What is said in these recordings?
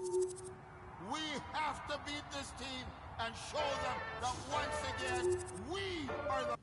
We have to beat this team and show them that once again, we are the...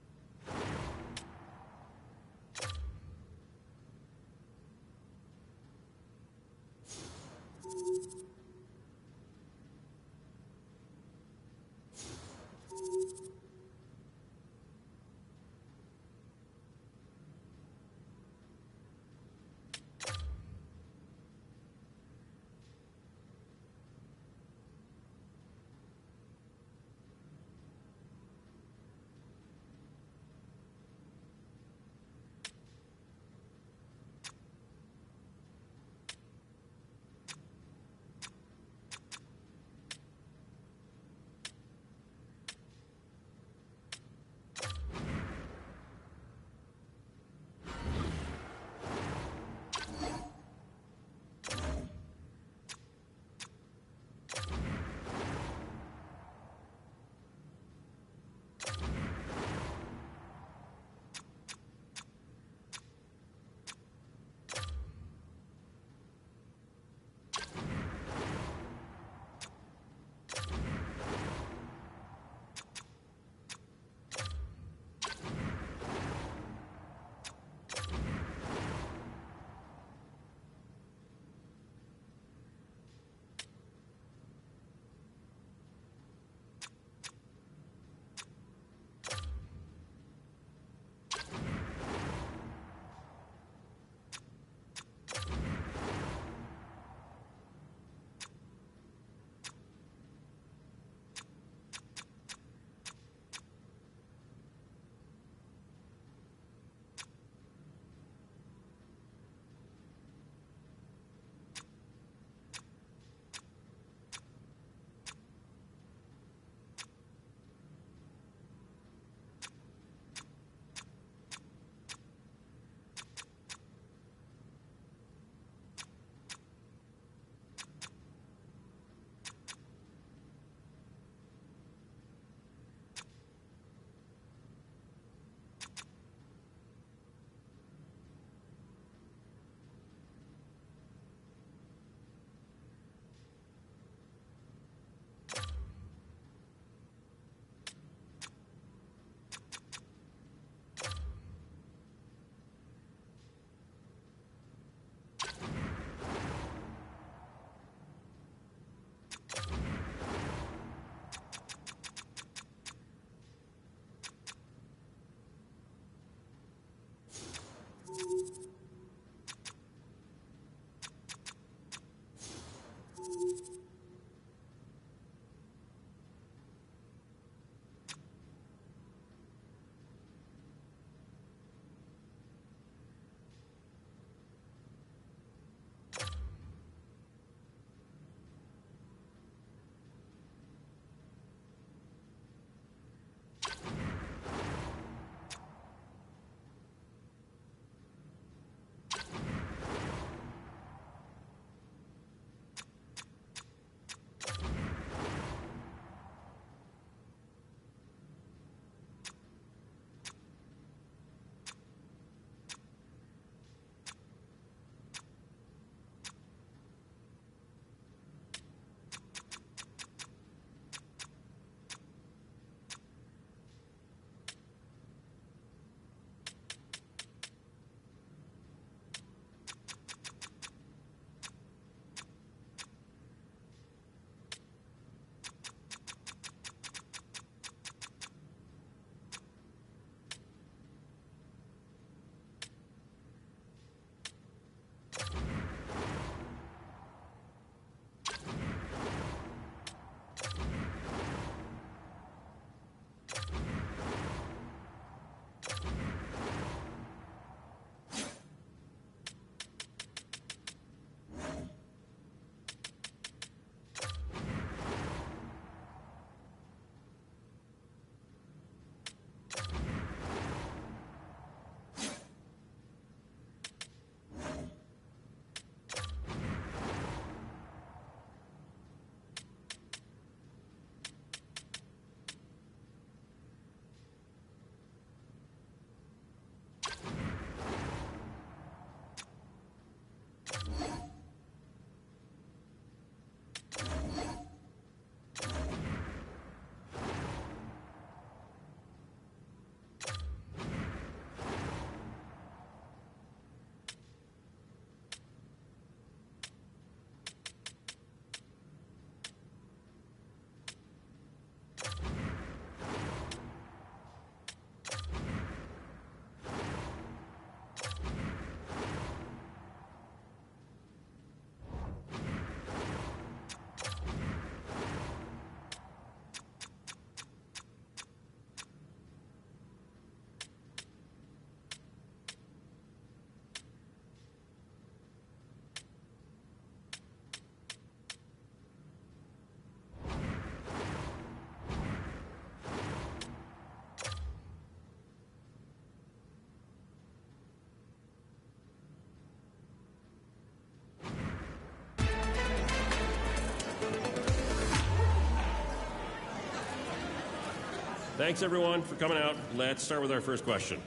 Thanks, everyone, for coming out. Let's start with our first question.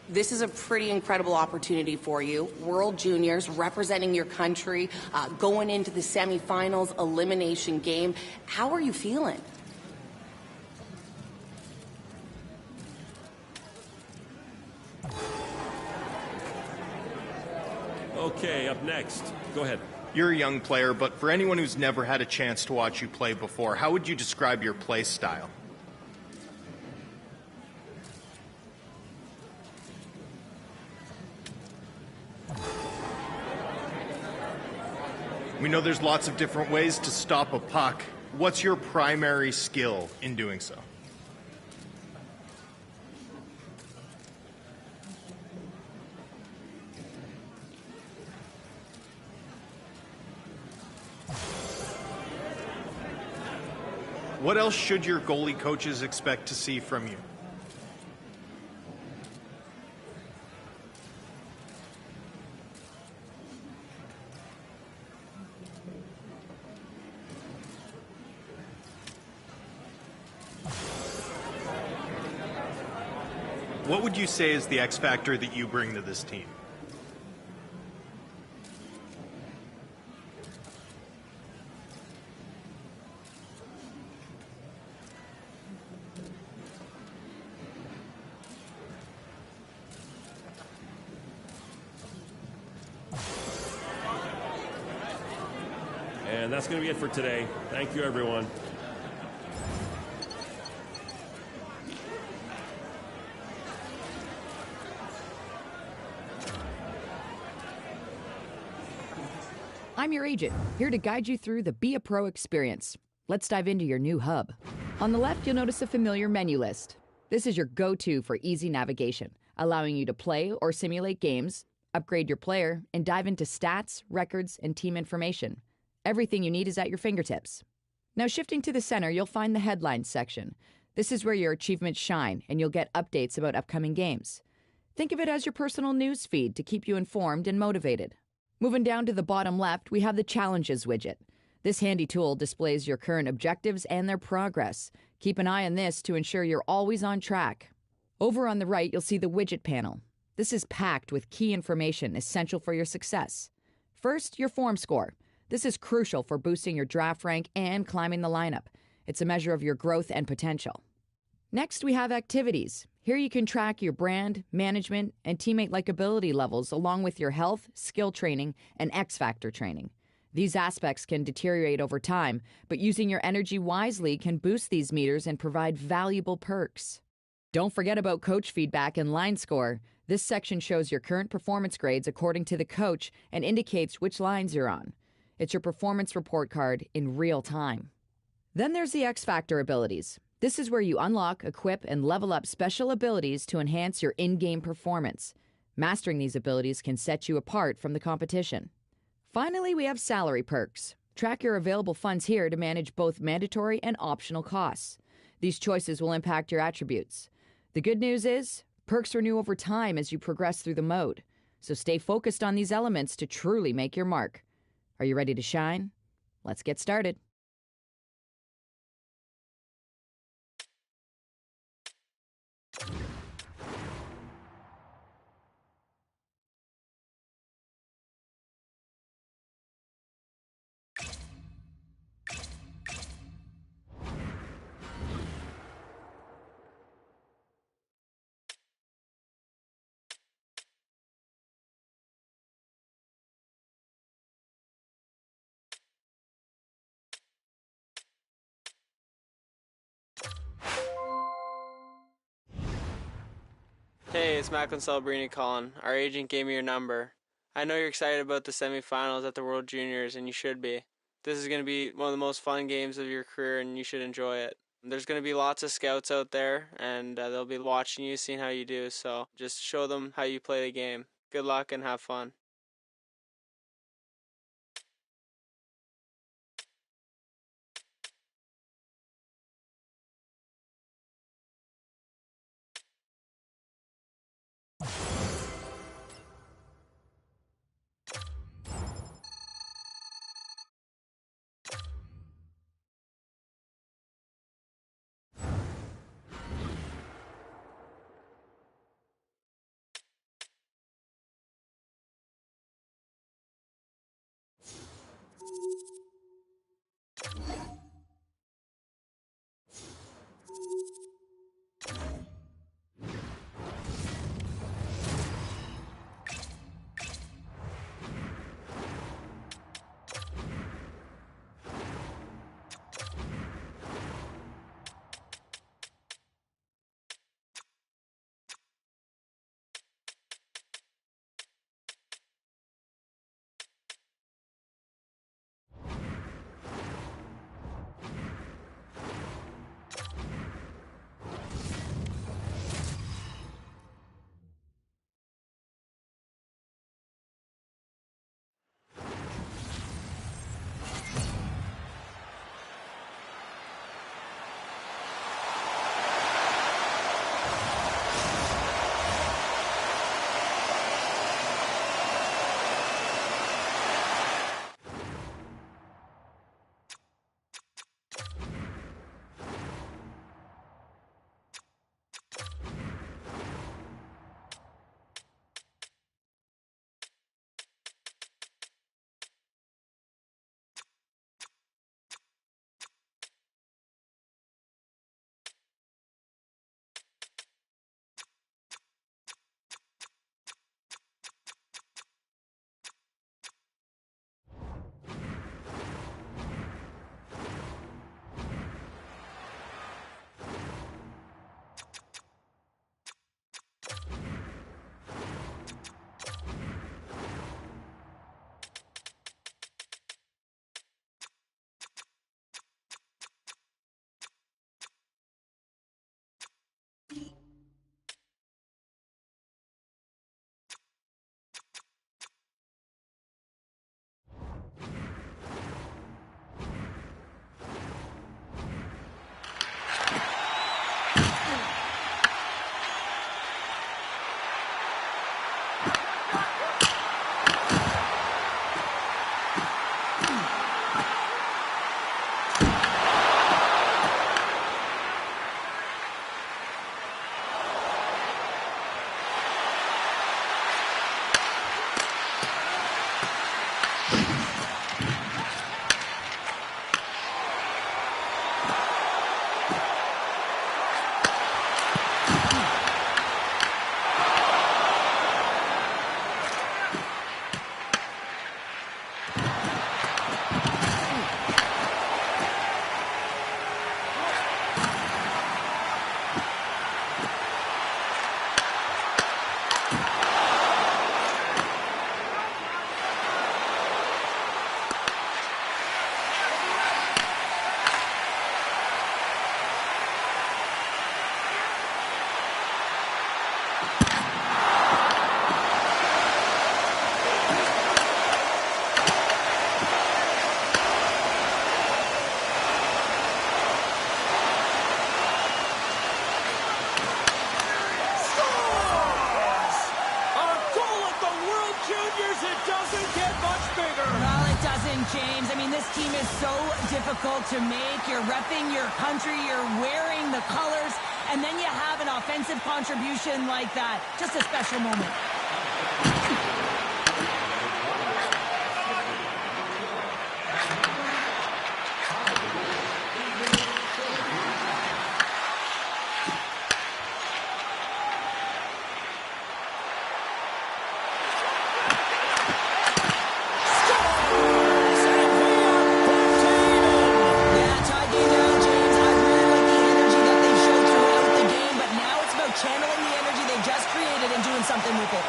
This is a pretty incredible opportunity for you. World Juniors, representing your country, going into the semifinals, elimination game. How are you feeling? Okay, up next. Go ahead. You're a young player, but for anyone who's never had a chance to watch you play before, how would you describe your play style? We know there's lots of different ways to stop a puck. What's your primary skill in doing so? What else should your goalie coaches expect to see from you? What would you say is the X factor that you bring to this team? And that's going to be it for today. Thank you, everyone. I'm your agent, here to guide you through the Be a Pro experience. Let's dive into your new hub. On the left, you'll notice a familiar menu list. This is your go-to for easy navigation, allowing you to play or simulate games, upgrade your player, and dive into stats, records, and team information. Everything you need is at your fingertips. Now shifting to the center, you'll find the headlines section. This is where your achievements shine, and you'll get updates about upcoming games. Think of it as your personal news feed to keep you informed and motivated. Moving down to the bottom left, we have the Challenges widget. This handy tool displays your current objectives and their progress. Keep an eye on this to ensure you're always on track. Over on the right, you'll see the widget panel. This is packed with key information essential for your success. First, your form score. This is crucial for boosting your draft rank and climbing the lineup. It's a measure of your growth and potential. Next, we have Activities. Here you can track your brand, management, and teammate likability levels along with your health, skill training, and X Factor training. These aspects can deteriorate over time, but using your energy wisely can boost these meters and provide valuable perks. Don't forget about coach feedback and line score. This section shows your current performance grades according to the coach and indicates which lines you're on. It's your performance report card in real time. Then there's the X Factor abilities. This is where you unlock, equip, and level up special abilities to enhance your in-game performance. Mastering these abilities can set you apart from the competition. Finally, we have salary perks. Track your available funds here to manage both mandatory and optional costs. These choices will impact your attributes. The good news is, perks renew over time as you progress through the mode. So stay focused on these elements to truly make your mark. Are you ready to shine? Let's get started. Hey, it's Macklin Celebrini calling. Our agent gave me your number. I know you're excited about the semifinals at the World Juniors, and you should be. This is going to be one of the most fun games of your career, and you should enjoy it. There's going to be lots of scouts out there, and they'll be watching you, seeing how you do, so just show them how you play the game. Good luck and have fun. James. I mean, this team is so difficult to make. You're repping your country, you're wearing the colors, and then you have an offensive contribution like that. Just a special moment. Something with it.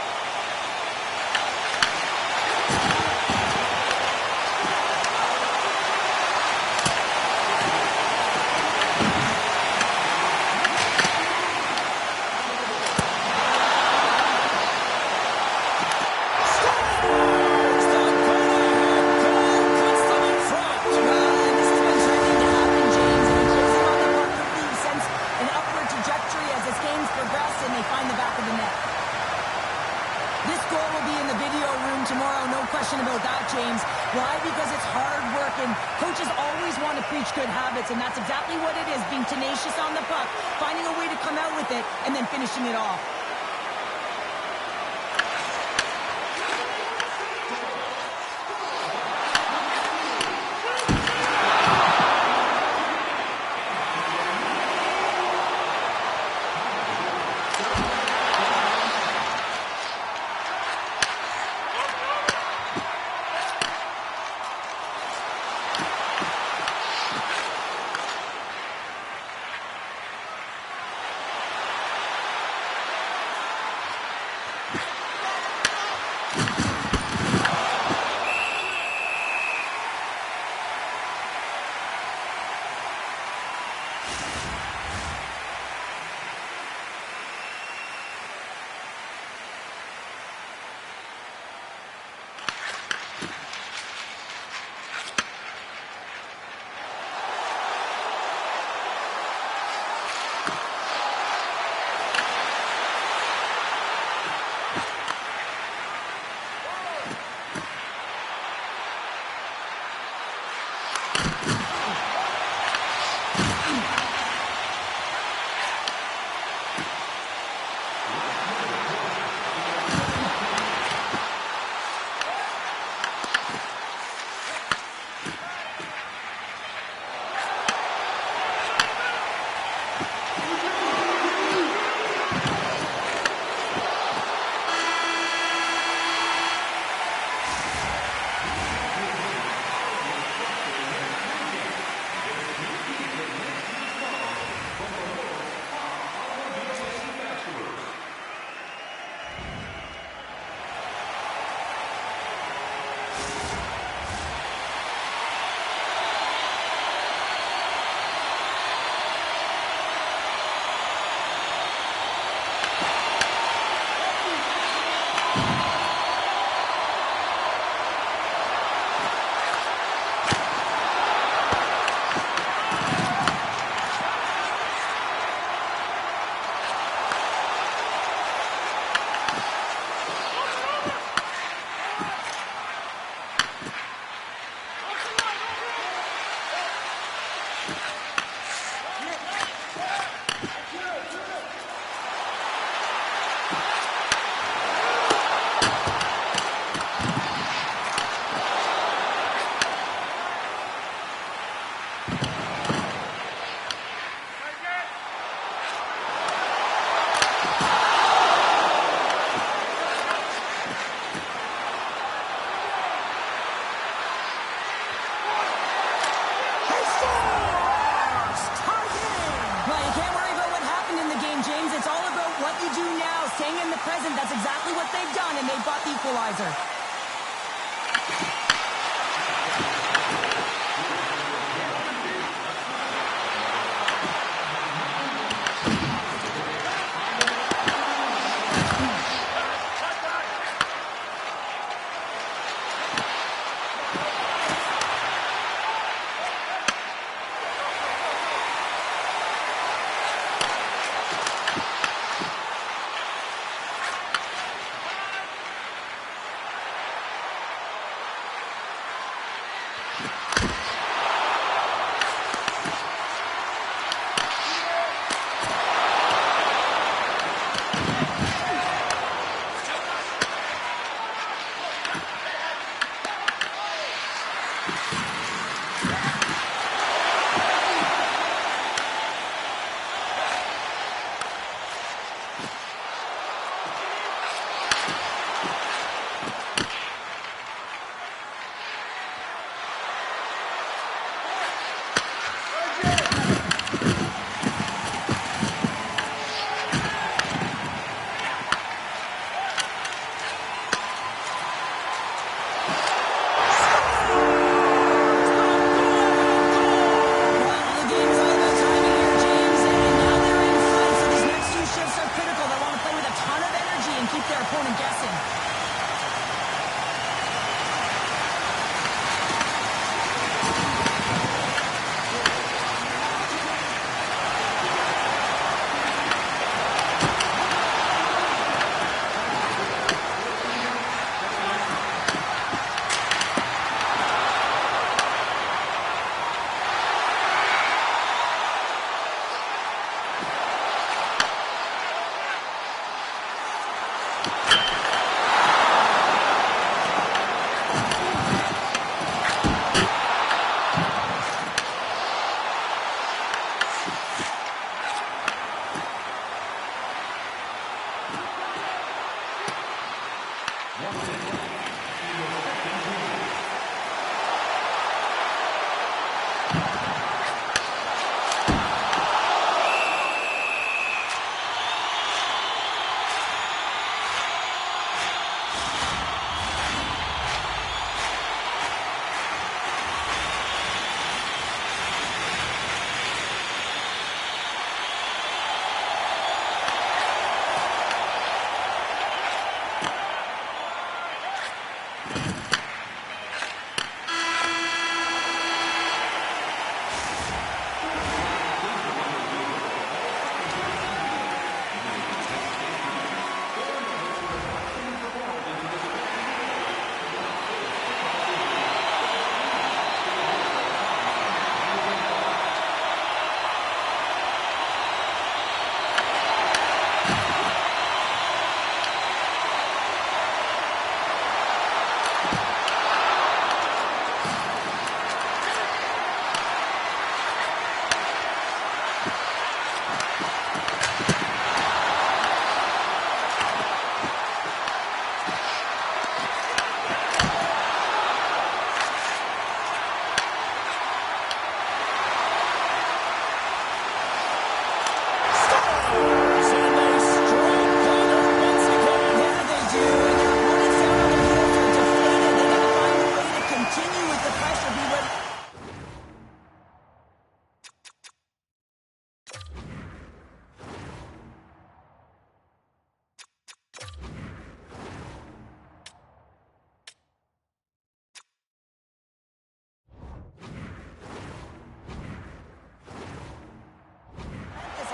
And that's exactly what it is, being tenacious on the puck, finding a way to come out with it, and then finishing it off. present, that's exactly what they've done, and they've got the equalizer.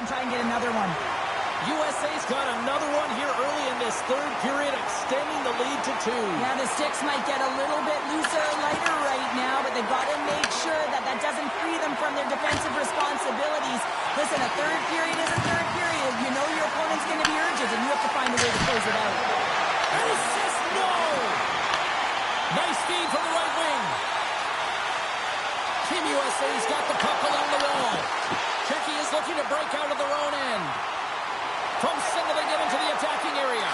Try and get another one. USA's got another one here early in this third period, extending the lead to 2. Yeah, the sticks might get a little bit looser, lighter right now, but they've got to make sure that that doesn't free them from their defensive responsibilities. Listen, a third period is a third period. You know your opponent's going to be urgent, and you have to find a way to close it out. Assist, no! Nice feed from the right wing. Team USA's got the puck along the wall. Czechia is looking to break out of their own end. From center, they get into the attacking area.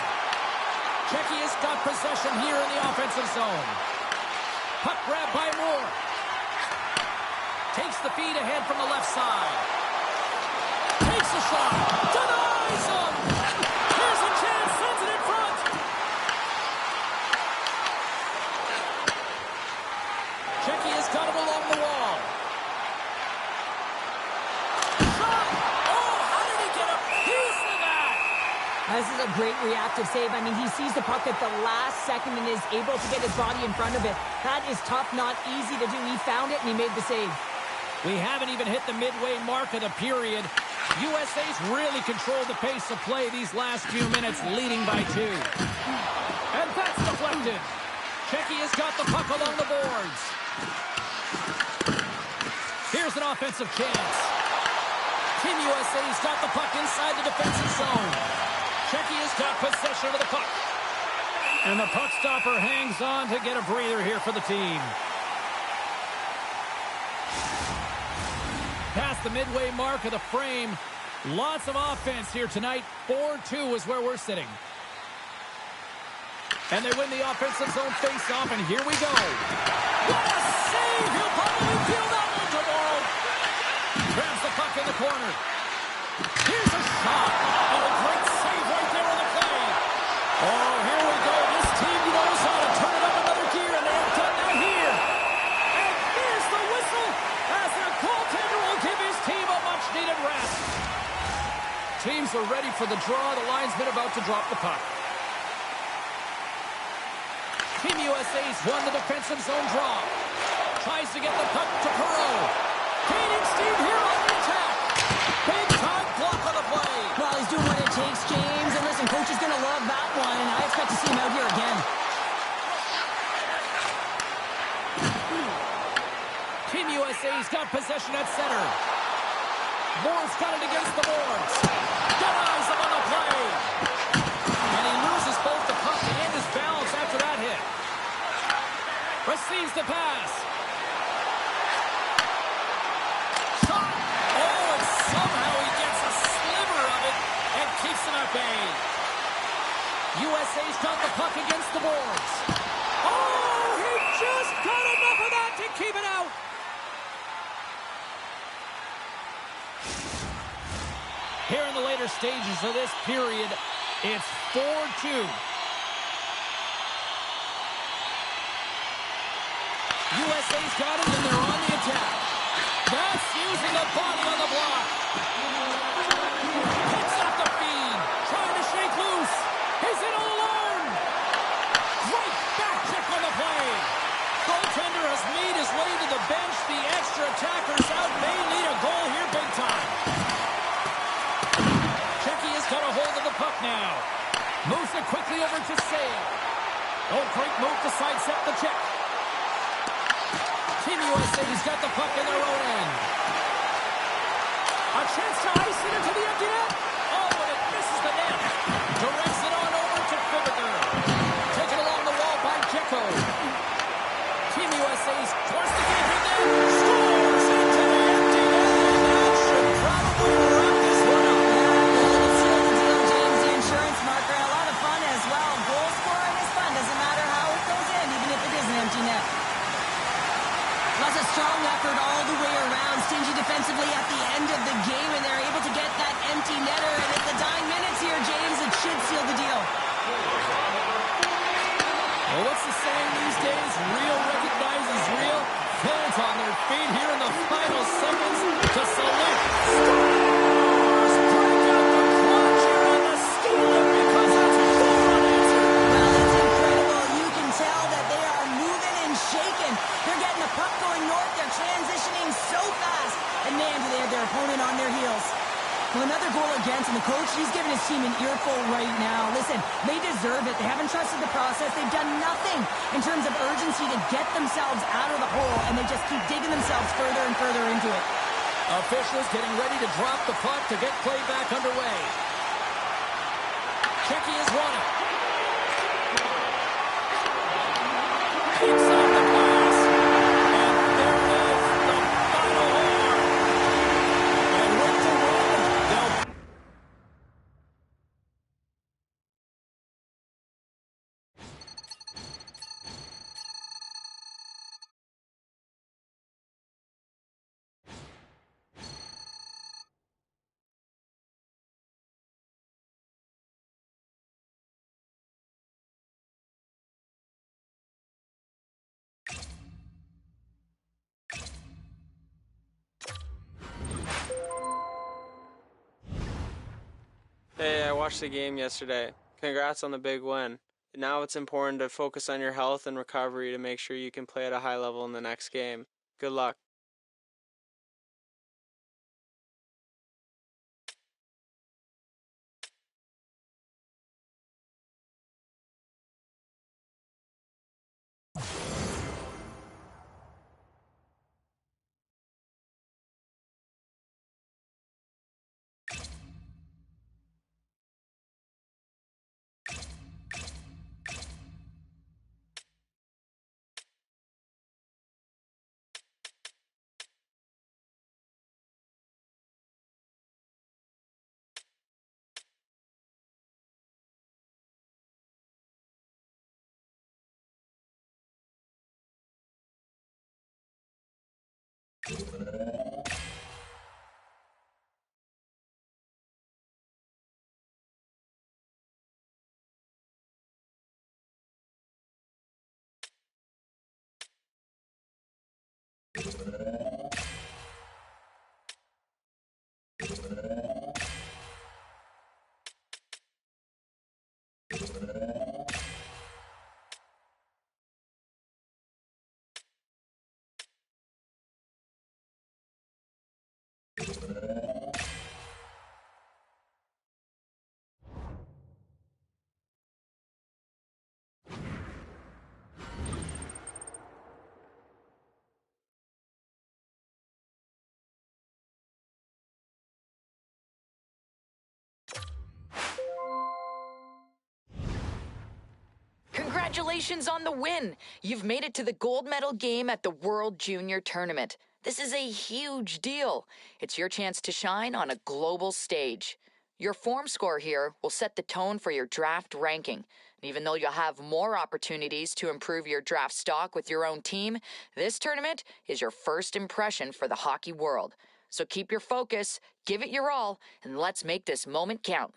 Czechia's got possession here in the offensive zone. Puck grab by Moore. Takes the feed ahead from the left side. Takes a shot. Denies him. Here's a chance. Sends it This is a great reactive save. I mean, he sees the puck at the last second and is able to get his body in front of it. That is tough, not easy to do. He found it and he made the save. We haven't even hit the midway mark of the period. USA's really controlled the pace of play these last few minutes, leading by 2. And that's deflected. Czechia has got the puck along the boards. Here's an offensive chance. Team USA's got the puck inside the defensive zone. Czechia's got possession of the puck. And the puck stopper hangs on to get a breather here for the team. Past the midway mark of the frame. Lots of offense here tonight. 4-2 is where we're sitting. And they win the offensive zone face-off, and here we go. What a save! He'll probably feel that one tomorrow. Grabs the puck in the corner. Here's a shot. Oh, great save right there on the play. Oh, here we go. This team knows how to turn it up another gear, and they have done that here. And here's the whistle as their goaltender will give his team a much-needed rest. Teams are ready for the draw. The linesman about to drop the puck. Team USA's won the defensive zone draw. Tries to get the puck to Perot. Gaining steam here on the attack. Big time block on the play. Well, he's doing what it takes, James. And listen, coach is going to love that one, and I expect to see him out here again. Team USA's got possession at center. Moore's got it against the boards. Denies him on the play. And he loses both the puck and his balance after that hit. Receives the pass. Shot. Oh, and somehow he gets a sliver of it and keeps him at bay. USA's got the puck against the boards. Oh, he just got enough of that to keep it out. Here in the later stages of this period, it's 4-2. USA's got it, and they're on the attack. That's using the body on the block. Picks up the feed. Trying to shake loose. He's in all alone. Great back check on the play. Goaltender has made his way to the bench. The extra attackers out. They need a goal here big time. Czechia's got a hold of the puck now. Moves it quickly over to Sale. Oh, great move to sidestep the check. Team USA's got the puck in their own end. A chance to ice it into the empty net. Oh, and it misses the net. Directs it on over to Fibiger. Taken along the wall by Jekko. Team USA's forced to keep it there. Scores into the empty net. That should probably wrap this one up. It's seal the deal, James. The insurance marker. A lot of fun as well. Goal scoring is fun. Doesn't matter how it goes in, even if it is an empty net. Was a strong effort all the way around. Stingy defensively at the end of the game, and they're able to get that empty netter. And at the dying minutes here, James, it should seal the deal. Well, what's the saying these days? Real recognizes real. Fans on their feet here in the final seconds to salute. Stars break out the clutch here and the steal it because that's a goal unanswered. Well, it's incredible. You can tell that they are moving and shaking. They're getting the puck going north. They're transitioning so fast. And man, do they have their opponent on their heels. Well, another goal against, and the coach, he's giving his team an earful right now. Listen, they deserve it. They haven't trusted the process. They've done nothing in terms of urgency to get themselves out of the hole, and they just keep digging themselves further and further into it. Officials getting ready to drop the puck to get play back underway. Czechia's won it. Picks up the pass. And there is the final horn. And with the win, they'll Hey, I watched the game yesterday. Congrats on the big win. Now it's important to focus on your health and recovery to make sure you can play at a high level in the next game. Good luck. Congratulations on the win! You've made it to the gold medal game at the World Junior Tournament. This is a huge deal. It's your chance to shine on a global stage. Your form score here will set the tone for your draft ranking. And even though you'll have more opportunities to improve your draft stock with your own team, this tournament is your first impression for the hockey world. So keep your focus, give it your all, and let's make this moment count.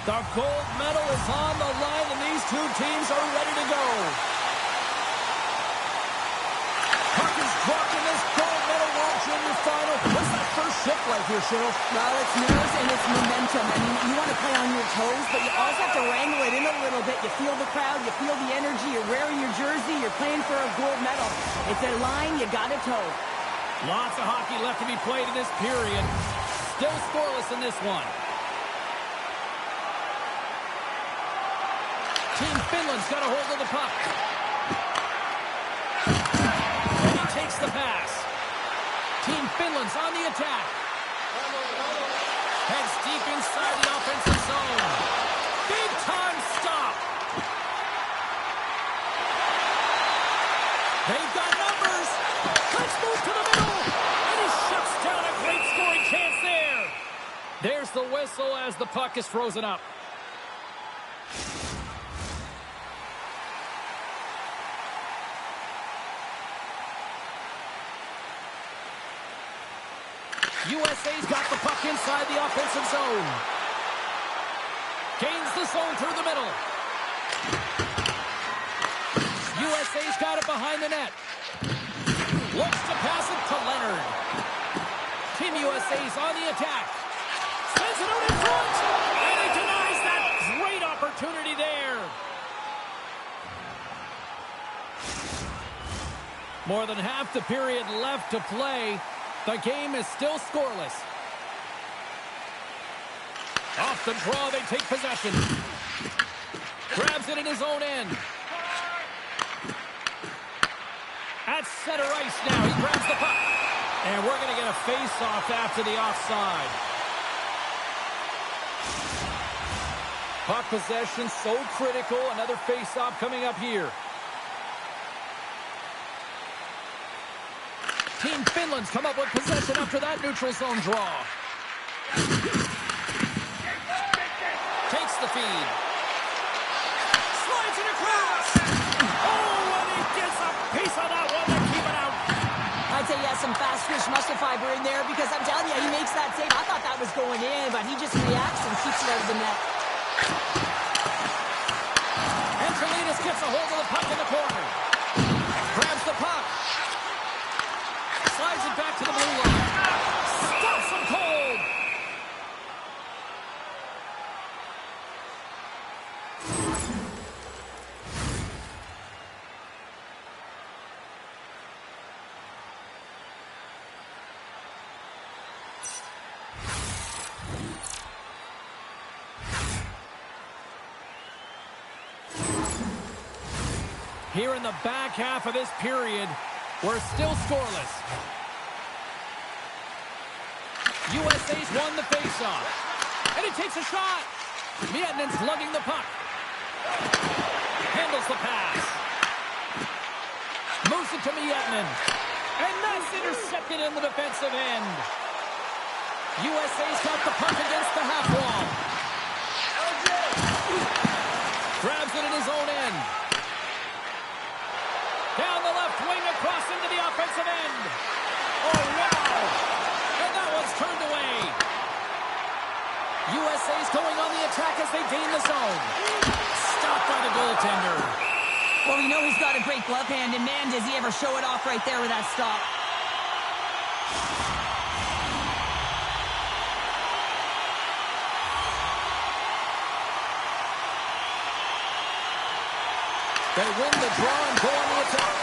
The gold medal is on the line, and these two teams are ready to go. Puck is dropped in this gold medal World Junior final. What's that first shift like here, Cheryl? Well, it's nerves and it's momentum. I mean, you want to play on your toes, but you also have to wrangle it in a little bit. You feel the crowd, you feel the energy, you're wearing your jersey, you're playing for a gold medal. It's a line you got to toe. Lots of hockey left to be played in this period. Still scoreless in this one. Team Finland's got a hold of the puck. And he takes the pass. Team Finland's on the attack. Heads deep inside the offensive zone. Big time stop. They've got numbers. Let's move to the middle. And he shuts down a great scoring chance there. There's the whistle as the puck is frozen up. USA's got the puck inside the offensive zone. Gains the zone through the middle. USA's got it behind the net. Looks to pass it to Leonard. Team USA's on the attack. Sends it out in front. And he denies that great opportunity there. More than half the period left to play. The game is still scoreless. Off the draw, they take possession. Grabs it in his own end. At center ice now, he grabs the puck. And we're going to get a face-off after the offside. Puck possession so critical. Another face-off coming up here. Team Finland's come up with possession after that neutral zone draw. Takes the feed. Slides it across. Oh, and he gets a piece of that one to keep it out. I'd say he has some fast twitch muscle fiber in there because I'm telling you, he makes that save. I thought that was going in, but he just reacts and keeps it out of the net. And Trelinas gets a hold of the puck in the corner. Grabs the puck. Slides it back to the blue line. Stops him cold. Here in the back half of this period, we're still scoreless. USA's won the faceoff. And he takes a shot. Mietinen's lugging the puck. Handles the pass. Moves it to Mietinen. And that's intercepted in the defensive end. USA's got the puck against the half wall. Grabs it in his own end. Down the left wing across into the offensive end. Oh, wow. And that one's turned away. USA's going on the attack as they gain the zone. Stopped by the goaltender. Well, we know he's got a great glove hand, and man, does he ever show it off right there with that stop. They win the draw and go on the attack.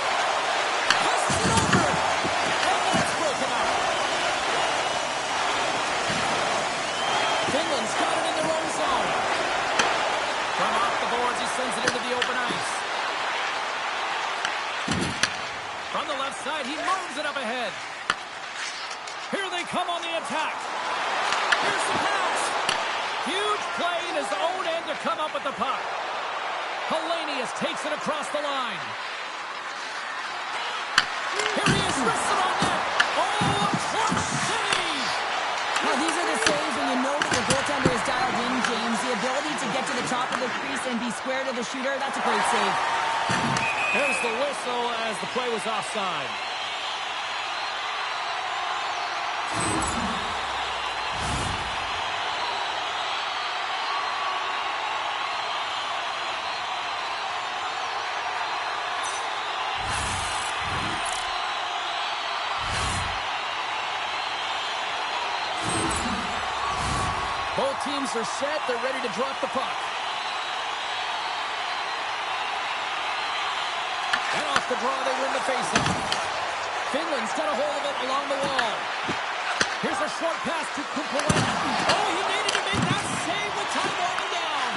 Passes it over. And that's broken up. Finland's got it in their own zone. From off the boards, he sends it into the open ice. From the left side, he moves it up ahead. Here they come on the attack. Here's the pass. Huge play in his own end to come up with the puck. Hellenius takes it across the line. Here he is, wrists it on net. Oh, a clutch save! Now, these are the saves when you know that your goaltender is dialed in, James. The ability to get to the top of the crease and be square to the shooter, that's a great save. There's the whistle as the play was offside. Both teams are set. They're ready to drop the puck. And off the draw, they win the faceoff. Finland's got a hold of it along the wall. Here's a short pass to Kumpulena. Oh, he needed to make that save with time winding down.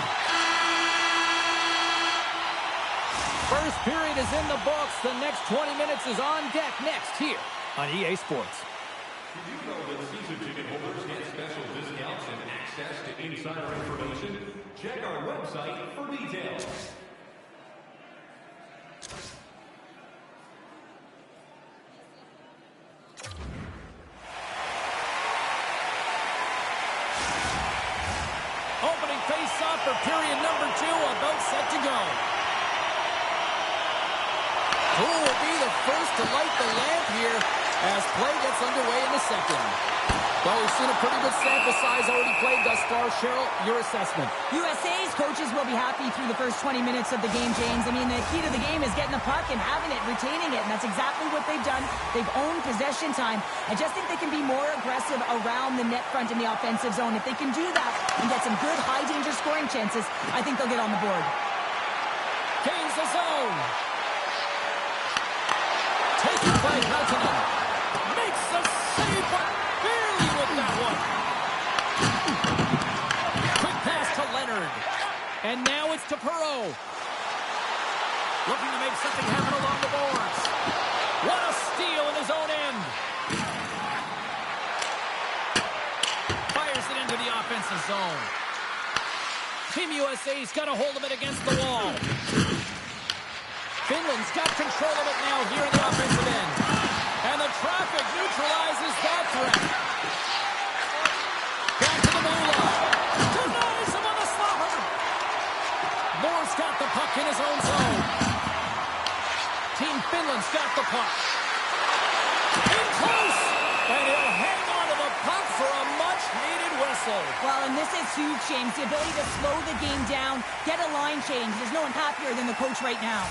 First period is in the books. The next 20 minutes is on deck next here on EA Sports. Did you know that season ticket holders get special discounts and access to insider information? Check our website for details. Opening face-off for period number 2, about set to go. Who will be the first to light the lamp here as play gets underway in the second? Well, we've seen a pretty good sample size already played thus far. Cheryl, your assessment. USA's coaches will be happy through the first 20 minutes of the game, James. I mean, the key to the game is getting the puck and having it, retaining it, and that's exactly what they've done. They've owned possession time. I just think they can be more aggressive around the net front in the offensive zone. If they can do that and get some good high-danger scoring chances, I think they'll get on the board. Gains the zone. Taken by Haltonen. Makes the save And now it's to Perreault. Looking to make something happen along the boards. What a steal in his own end. Fires it into the offensive zone. Team USA's got a hold of it against the wall. Finland's got control of it now here in the offensive end. And the traffic neutralizes that threat. Back to the blue line. Denies him on the slapper. Moore's got the puck in his own zone. Team Finland's got the puck. In close. And he'll hang on to the puck for a much-needed whistle. Well, and this is huge, James. The ability to slow the game down, get a line change. There's no one happier than the coach right now.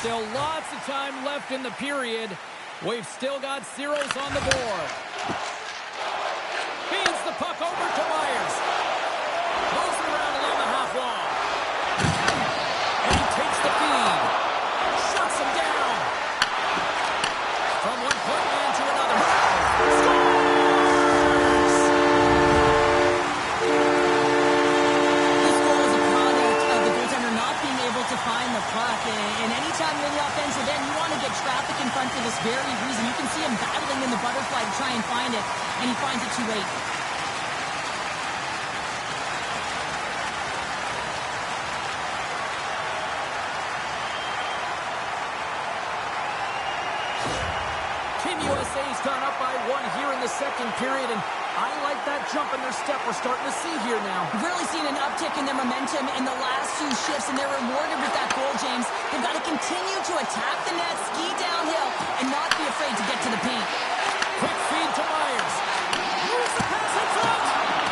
Still lots of time left in the period. We've still got zeros on the board. Feeds the puck over to Myers. Moves it around along the half wall. And he takes the feed. Shuts him down. From one point man to another. Scores! This goal is a product of the goaltender not being able to find the puck. And anytime you're in the offensive end, you want to get traffic in front for this very reason. You can see him battling in the butterfly to try and find it, and he finds it too late. Team USA's gone up by 1 here in the second period, and I like that jump in their step we're starting to see here now. We've really seen an uptick in their momentum in the last few shifts, and they're rewarded with that goal, James. They've got to continue to attack the net, ski downhill, and not be afraid to get to the paint. Quick feed to Myers. Moves the pass in front,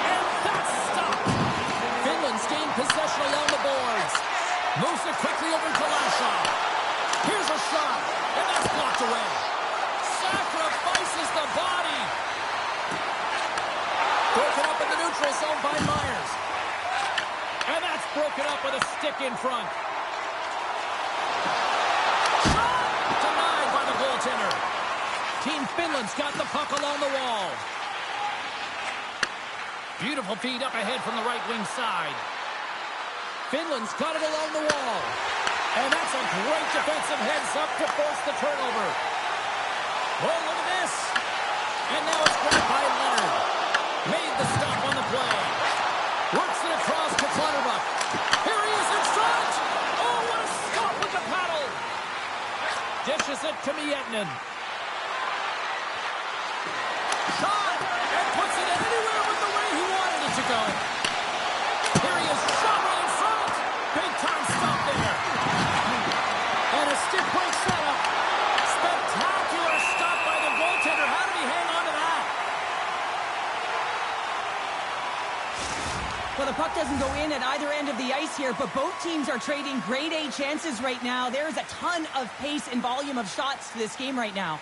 and that's stopped. Finland's gained possession along the boards. Moves it quickly over to Lashaw. Here's a shot, and that's blocked away. Sacrifices the body. Broken up in the neutral zone by Myers. And that's broken up with a stick in front. Shot! Denied by the goaltender. Team Finland's got the puck along the wall. Beautiful feed up ahead from the right wing side. Finland's got it along the wall. And that's a great defensive heads-up to force the turnover. Oh, look at this. And now it's grabbed by Leonard. Made the stop on the play. Works it across to Clutterbuck. Here he is in front. Oh, what a stop with the paddle. Dishes it to Miettinen. Shot. And puts it anywhere with the way he wanted it to go. Here he is, shot right in front. Big time stop there. And a stick break setup. Spectacular stop by the goaltender. How did he hang on to that? Well, the puck doesn't go in at either end of the ice here, but both teams are trading grade A chances right now. There's a ton of pace and volume of shots to this game right now.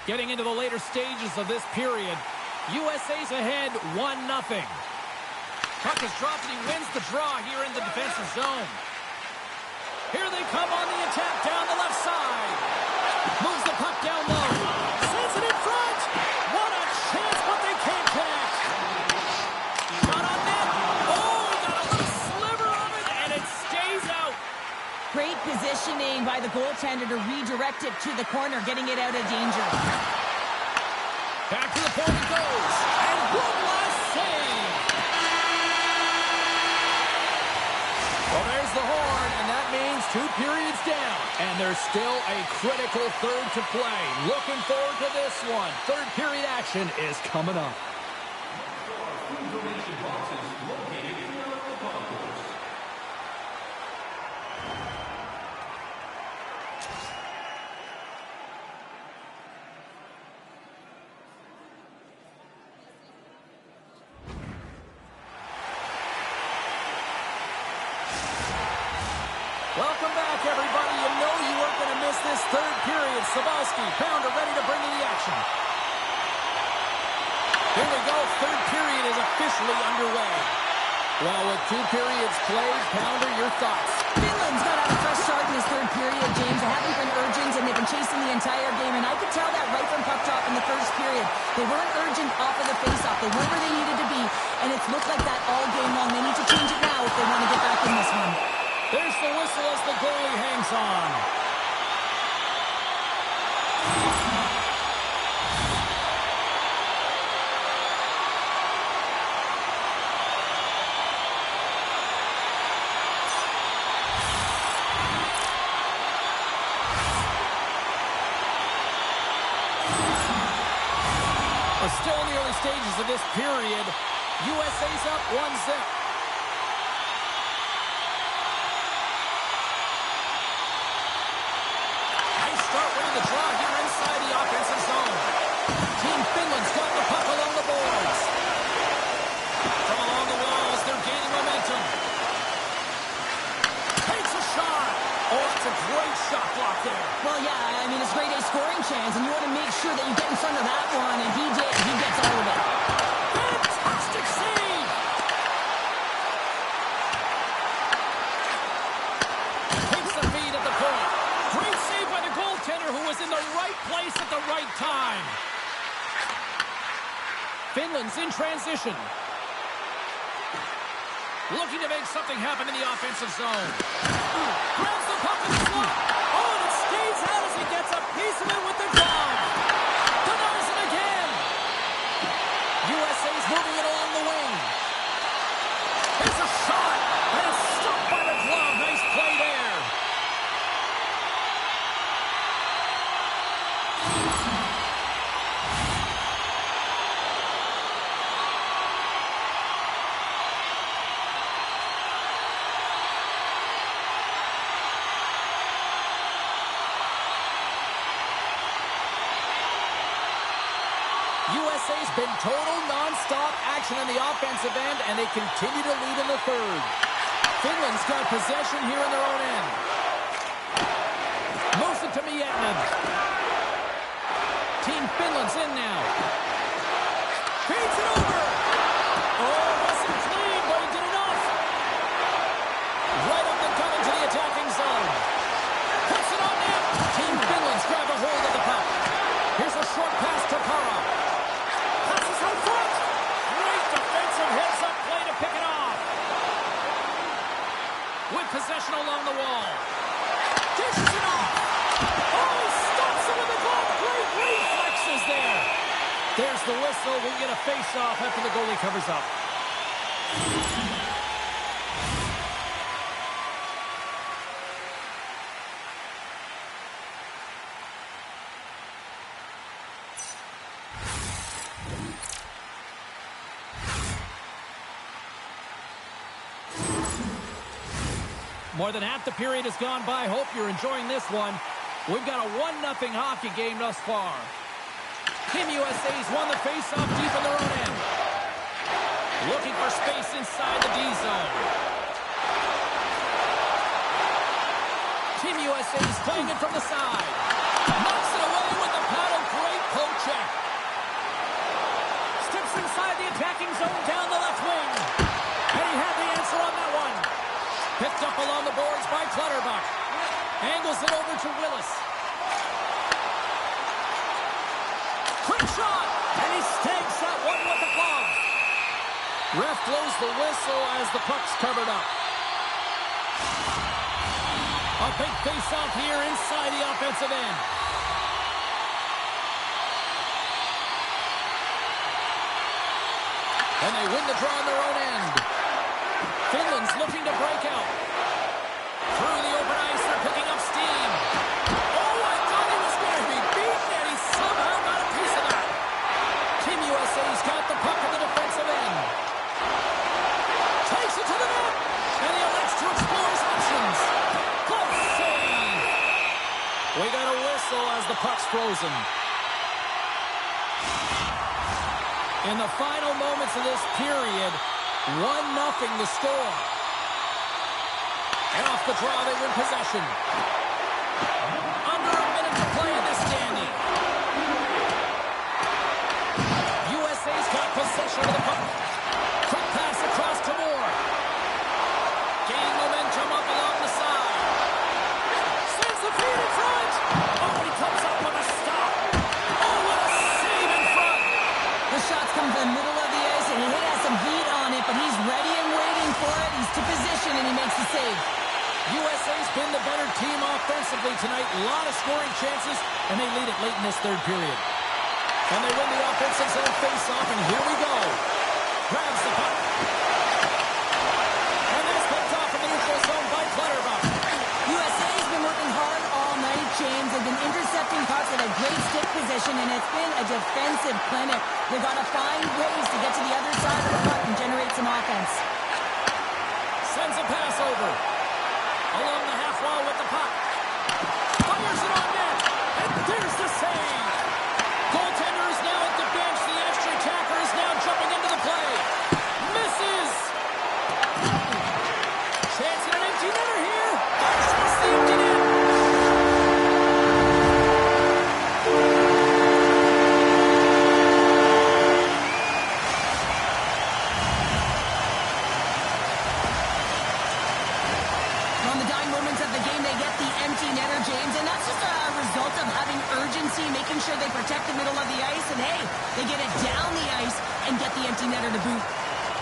Getting into the later stages of this period, USA's ahead 1-0. Puck is dropped and he wins the draw here in the defensive zone. Here they come on the attack down the left side. Moves the puck down low. Sends it in front. What a chance, but they can't connect. Shot on net. Oh, got a little sliver of it, and it stays out. Great positioning by the goaltender to redirect it to the corner, getting it out of danger. Back to the point it goes. And one last save. Well, there's the horn, and that means 2 periods down. And there's still a critical third to play. Looking forward to this one. Third period action is coming up. Donation boxes located throughout the concourse. Welcome back, everybody. You know you weren't going to miss this third period. Sabalski, Pounder ready to bring you the action. Here we go. Third period is officially underway. Well, with 2 periods played, Pounder, your thoughts? Finland's got out a fresh start in this third period, James. They haven't been urgent, and they've been chasing the entire game, and I could tell that right from puck drop in the first period. They weren't urgent off of the faceoff. They weren't where they needed to be, and it's looked like that all game long. They need to change it now if they want to get back in this one. There's the whistle as the goalie hangs on. Still in the early stages of this period. USA's up 1-0. Nice start winning the draw here inside the offensive zone. Team Finland's got the puck along the boards. From along the walls, they're gaining momentum. Takes a shot. Oh, that's a great shot block there. Well, yeah, I mean, it's grade A scoring chance, and you want to make sure that you get in front of that one, and he did. He gets all of it. Fantastic save! Takes the feed at the point. Great save by the goaltender, who was in the right place at the right time. Finland's in transition. Looking to make something happen in the offensive zone. Grabs the puck in the slot. Oh, and it stays out as he gets a piece of it with the glove. Denies it again. USA's moving it along the wing. There's a shot. And it's stopped by the glove. Nice play there. USA's been total non-stop action in the offensive end, and they continue to lead in the third. Finland's got possession here in their own end. Moves it to Miettinen. Team Finland's in now. Feeds it over. Oh, wasn't clean, but he did enough. Right up the gut into the attacking zone. Puts it on net. Team Finland's grabbed a hold of the puck. Here's a short pass to Kara. Passes out front. Great defensive heads-up play to pick it off. With possession along the wall. Dishes it off. Oh, he stops it with the glove. Great reflexes there. There's the whistle. We get a face-off after the goalie covers up. More than half the period has gone by. Hope you're enjoying this one. We've got a 1-0 hockey game thus far. Team USA's won the face-off deep in their own end. Looking for space inside the D zone. Team USA's playing it from the side. Knocks it away with the paddle. Great poke check. Steps inside the attacking zone down the left wing. And he had the answer on that one. Picked up along the boards by Clutterbuck. Angles it over to Willis. Quick shot! And he snags that one with the glove. Ref blows the whistle as the puck's covered up. A big face-off here inside the offensive end. And they win the draw on their own end. Finland's looking to break out. Through the open ice, they're picking up steam. Oh, I thought he was going to be beaten, and he somehow got a piece of that. Team USA's got the puck in the defensive end. Takes it to the net, and he elects to explore his options. Good save. We got a whistle as the puck's frozen. In the final moments of this period, 1-0 the score. And off the draw, they win possession. Under a minute to play in this standing. USA's got possession of the puck. Quick pass across to Moore. Gaining momentum up along the side. Sends the feed in front. Oh, he a lot of scoring chances, and they lead it late in this third period. And they win the offensive zone face-off, and here we go. Grabs the puck. And that's picked off in the neutral zone by Clutterbuck. USA's been working hard all night, James. They've been intercepting pucks at a great stick position, and it's been a defensive clinic. They've got to find ways to get to the other side of the puck and generate some offense. Sends a pass over. Along the half wall with the puck. Fires it on net. And there's the save. Goaltender is now at the bench. The extra attacker is now jumping into the play. Misses. Chance at an empty netter here. Chase the empty net. On the dying moments of the game, they get the empty netter, James, and that's just a result of having urgency, making sure they protect the middle of the ice, and hey, they get it down the ice and get the empty netter to boot.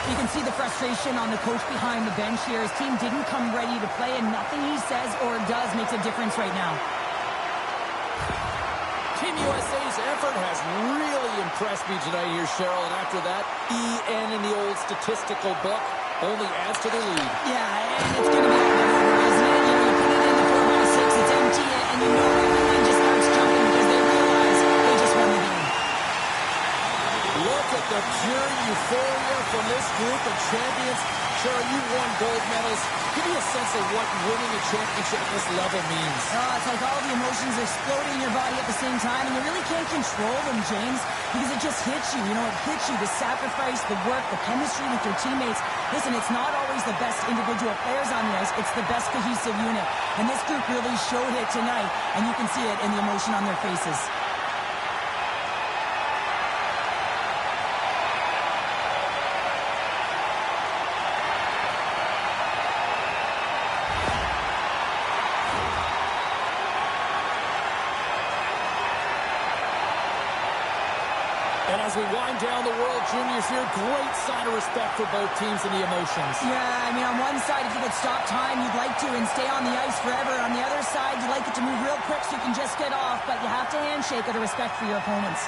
You can see the frustration on the coach behind the bench here. His team didn't come ready to play, and nothing he says or does makes a difference right now. Team USA's effort has really impressed me tonight here, Cheryl, and after that, EN in the old statistical book only adds to the lead. Yeah, and it's going to be all over, isn't it? You put it in the 4x6, it's empty, and you know everyone just starts jumping because they realize they just won the game. Look at the pure euphoria from this group of champions. Cheryl, you won gold medals. Give me a sense of what winning a championship at this level means. It's like all the emotions exploding in your body at the same time, and you really can't control them, James, because it just hits you. You know, it hits you, the sacrifice, the work, the chemistry with your teammates. Listen, it's not always the best individual players on the ice. It's the best cohesive unit. And this group really showed it tonight, and you can see it in the emotion on their faces. And as we wind down the World Juniors here, great sign of respect for both teams and the emotions. Yeah, I mean, on one side, if you could stop time, you'd like to and stay on the ice forever. On the other side, you'd like it to move real quick so you can just get off, but you have to handshake out of respect for your opponents.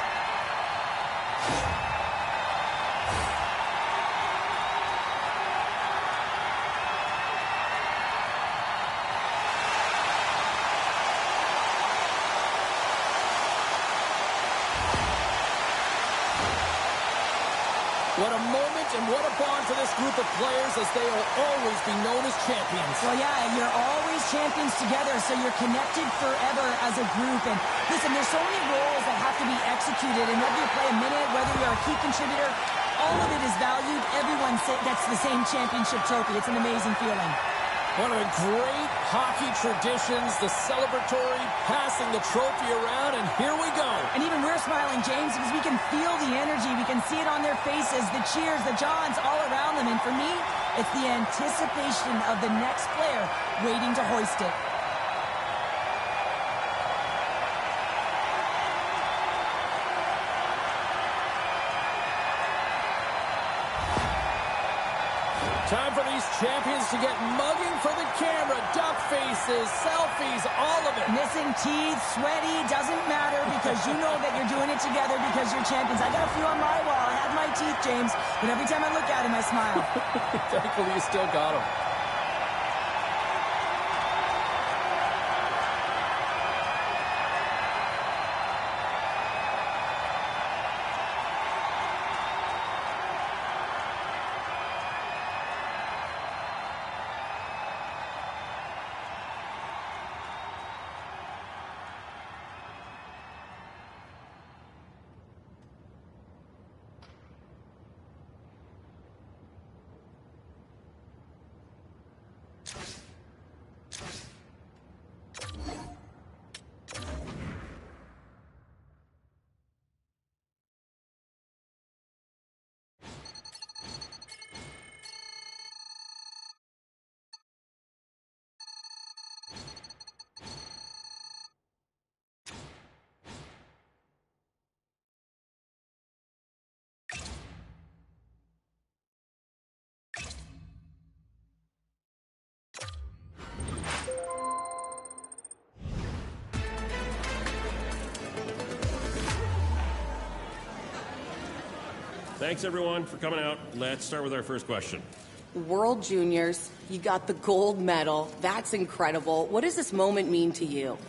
What a moment and what a bond for this group of players as they will always be known as champions. Well, yeah, you're always champions together, so you're connected forever as a group. And listen, there's so many roles that have to be executed, and whether you play a minute, whether you're a key contributor, all of it is valued. Everyone gets the same championship trophy. It's an amazing feeling. One of the great hockey traditions, the celebratory, passing the trophy around, and here we go. And even we're smiling, James, because we can feel the energy. We can see it on their faces, the cheers, the johns all around them. And for me, it's the anticipation of the next player waiting to hoist it. Time for these champions to get mugging for the camera. Duck faces, selfies, all of it. Missing teeth, sweaty, doesn't matter because you know that you're doing it together because you're champions. I got a few on my wall. I have my teeth, James, but every time I look at him, I smile. Thankfully, you still got them. Thanks, everyone, for coming out. Let's start with our first question. World Juniors, you got the gold medal. That's incredible. What does this moment mean to you?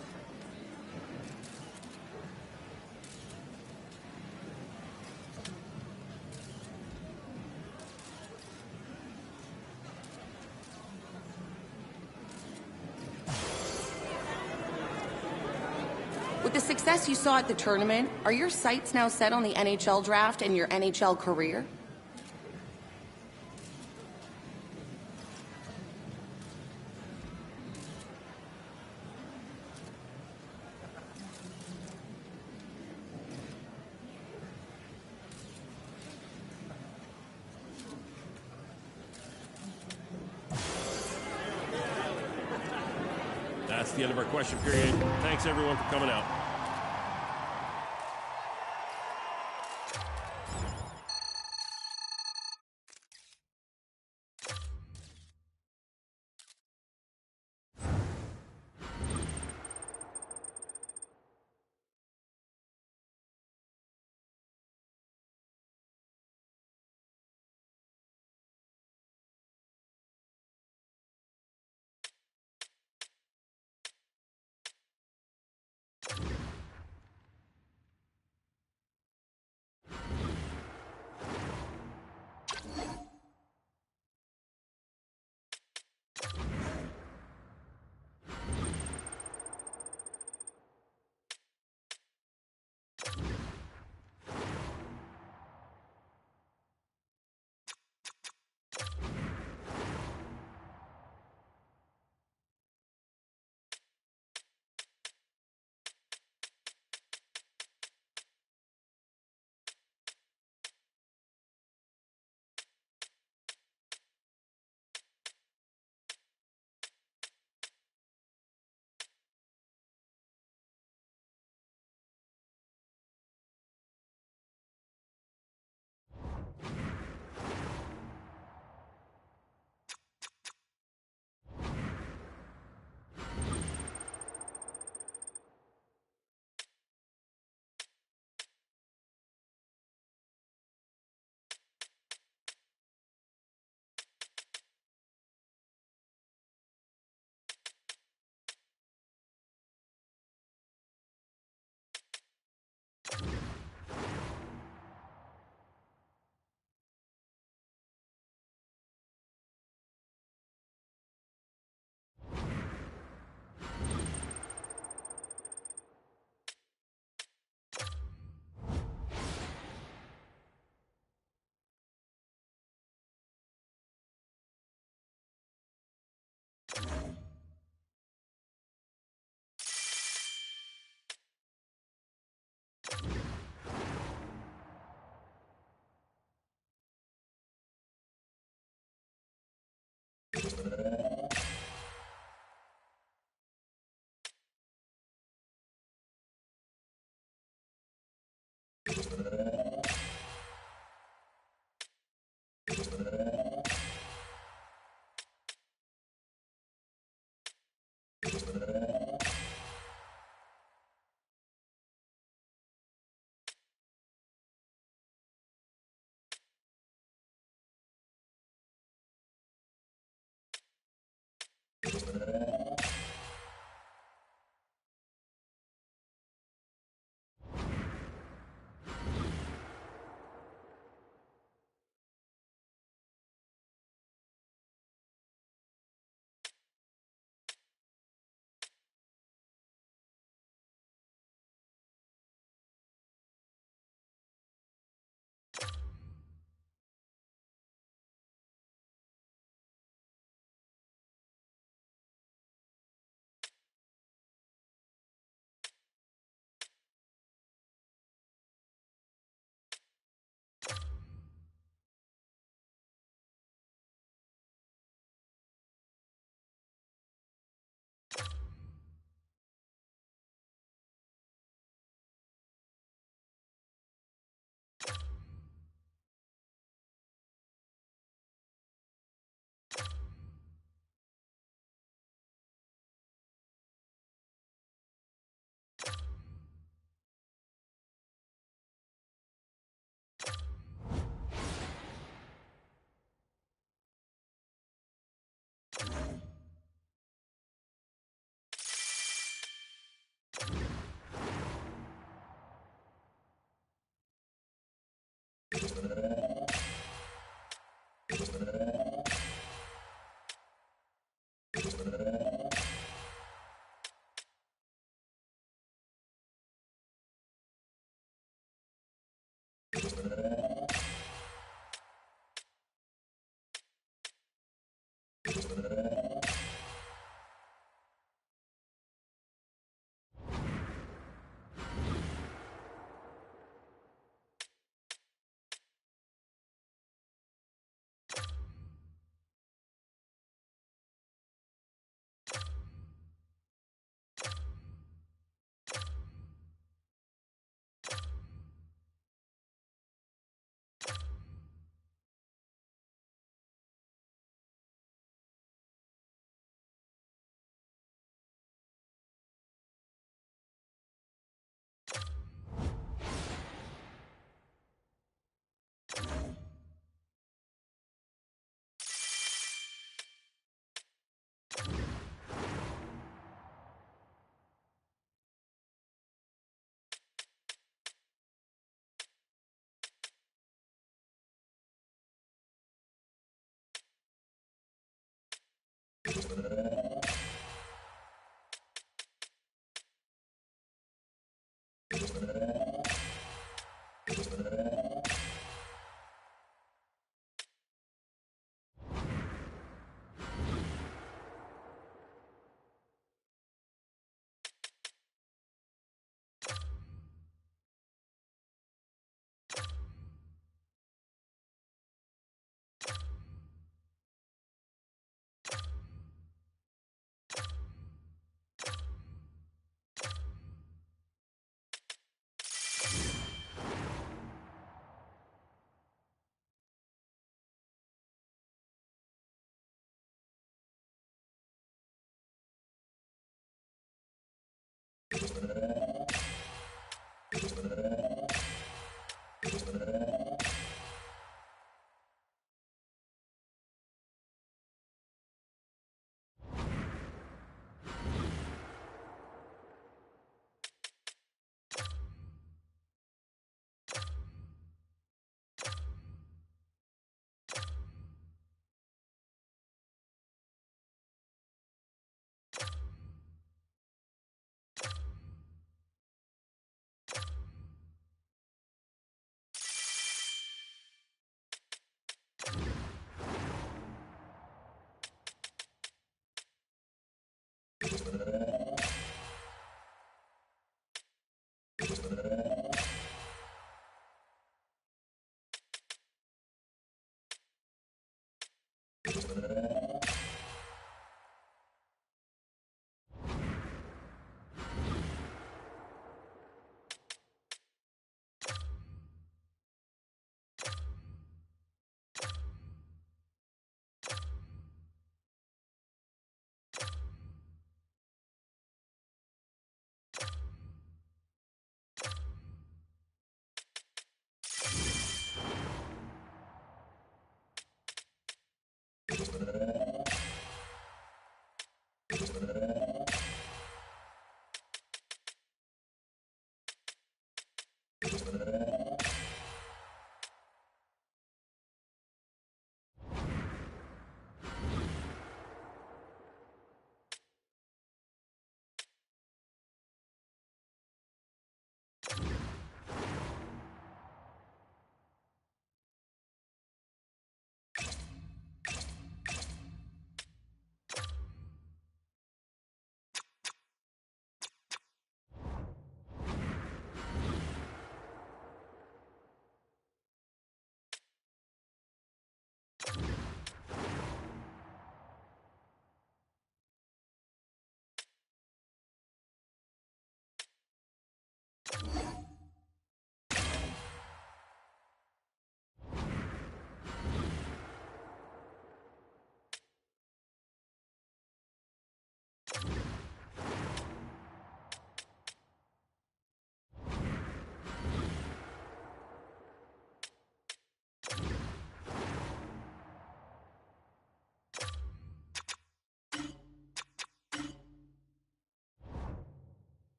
With the success you saw at the tournament, are your sights now set on the NHL draft and your NHL career? That's the end of our question period. Thanks, everyone, for coming out.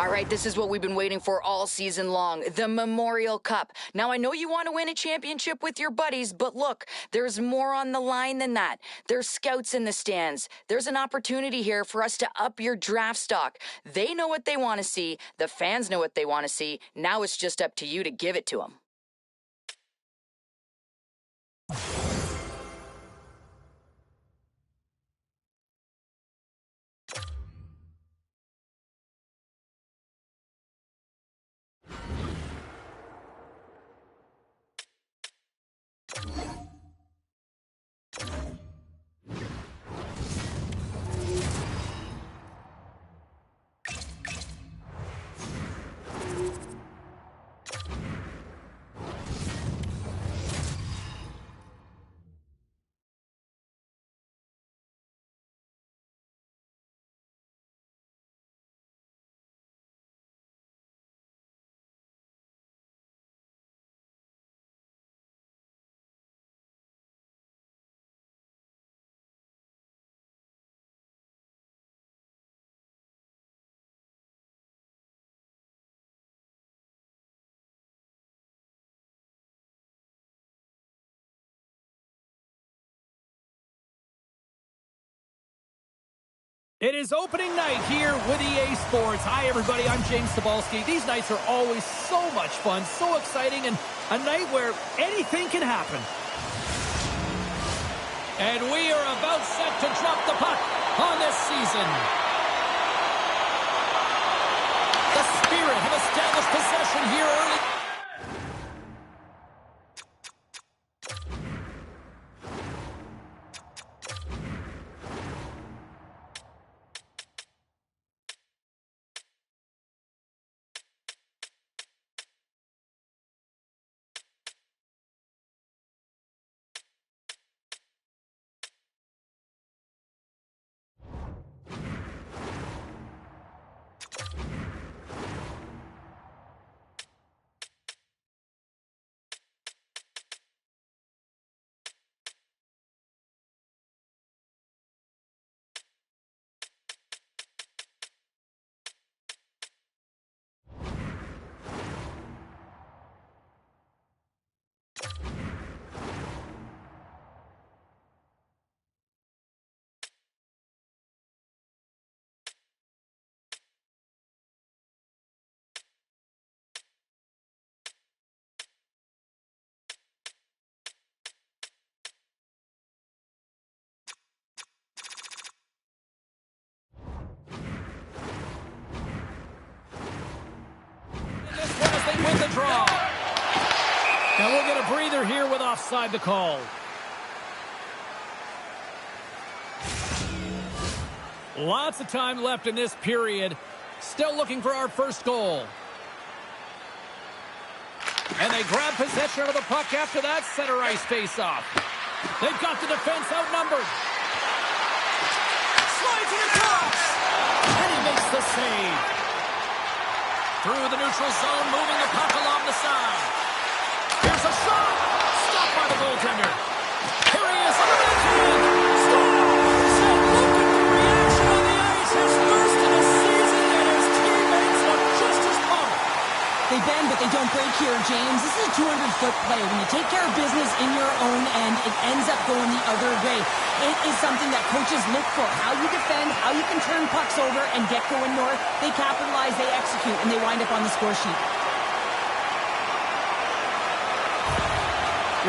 All right, this is what we've been waiting for all season long, the Memorial Cup. Now, I know you want to win a championship with your buddies, but look, there's more on the line than that. There's scouts in the stands. There's an opportunity here for us to up your draft stock. They know what they want to see. The fans know what they want to see. Now it's just up to you to give it to them. It is opening night here with EA Sports. Hi, everybody. I'm James Cebulski. These nights are always so much fun, so exciting, and a night where anything can happen. And we are about set to drop the puck on this season. The Spirit have established possession here early. With the draw. Now we'll get a breather here with offside the call. Lots of time left in this period. Still looking for our first goal. And they grab possession of the puck after that center ice face-off. They've got the defense outnumbered. Slides it across. And he makes the save. Through the neutral zone, moving the puck along the side. Here's a shot. Stopped by the goaltender. Here he is. Scores! And look at the reaction on the ice. His first of the season, and his teammates look just as pumped. They bend, but they don't break here, James. This is a 200-foot play. When you take care of business in your own end, it ends up going the other way. It is something that coaches look for. How you defend, how you can turn pucks over and get going north. They capitalize, they execute, and they wind up on the score sheet.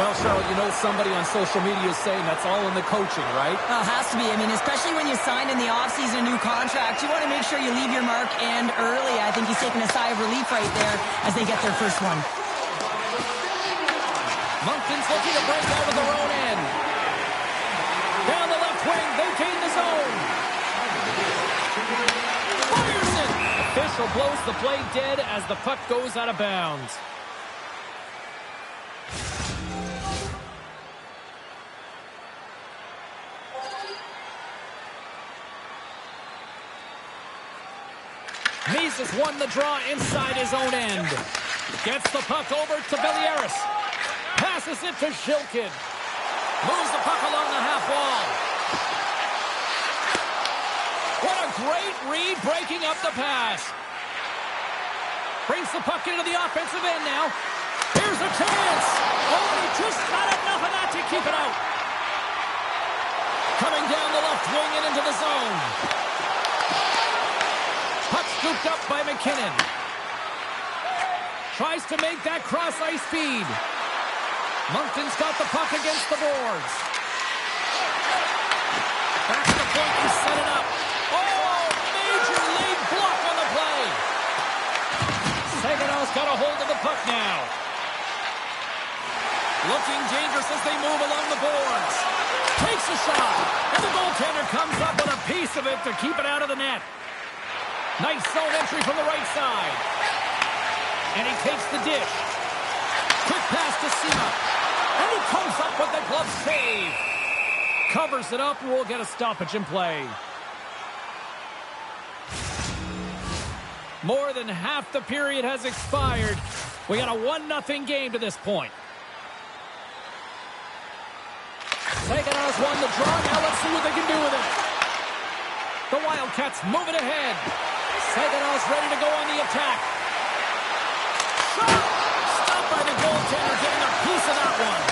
Well, Charlotte, you know somebody on social media is saying that's all in the coaching, right? Has to be. I mean, especially when you sign in the offseason a new contract, you want to make sure you leave your mark and early. I think he's taking a sigh of relief right there as they get their first one. Moncton's looking to break out of their own end. Down the left wing, vacating the zone. Fires it! Official blows the play dead as the puck goes out of bounds. Mises won the draw inside his own end. Gets the puck over to Bellieris. Passes it to Shilkin. Moves the puck along the half wall. What a great read, breaking up the pass. Brings the puck into the offensive end now. Here's a chance. Oh, he just not enough of that to keep it out. Coming down the left wing and into the zone. Puck scooped up by McKinnon. Tries to make that cross-ice feed. Moncton's got the puck against the boards. Back to the point and set it up. Oh, major league block on the play. Saginaws got a hold of the puck now. Looking dangerous as they move along the boards. Takes a shot. And the goaltender comes up with a piece of it to keep it out of the net. Nice zone entry from the right side. And he takes the dish. Quick pass to Sima. And he comes up with the glove save. Covers it up and we'll get a stoppage in play. More than half the period has expired. We got a 1-0 game to this point. Saginaws won the draw. Now let's see what they can do with it. The Wildcats move it ahead. Saginaws ready to go on the attack. Shot! Stopped by the goaltender, getting a piece of that one.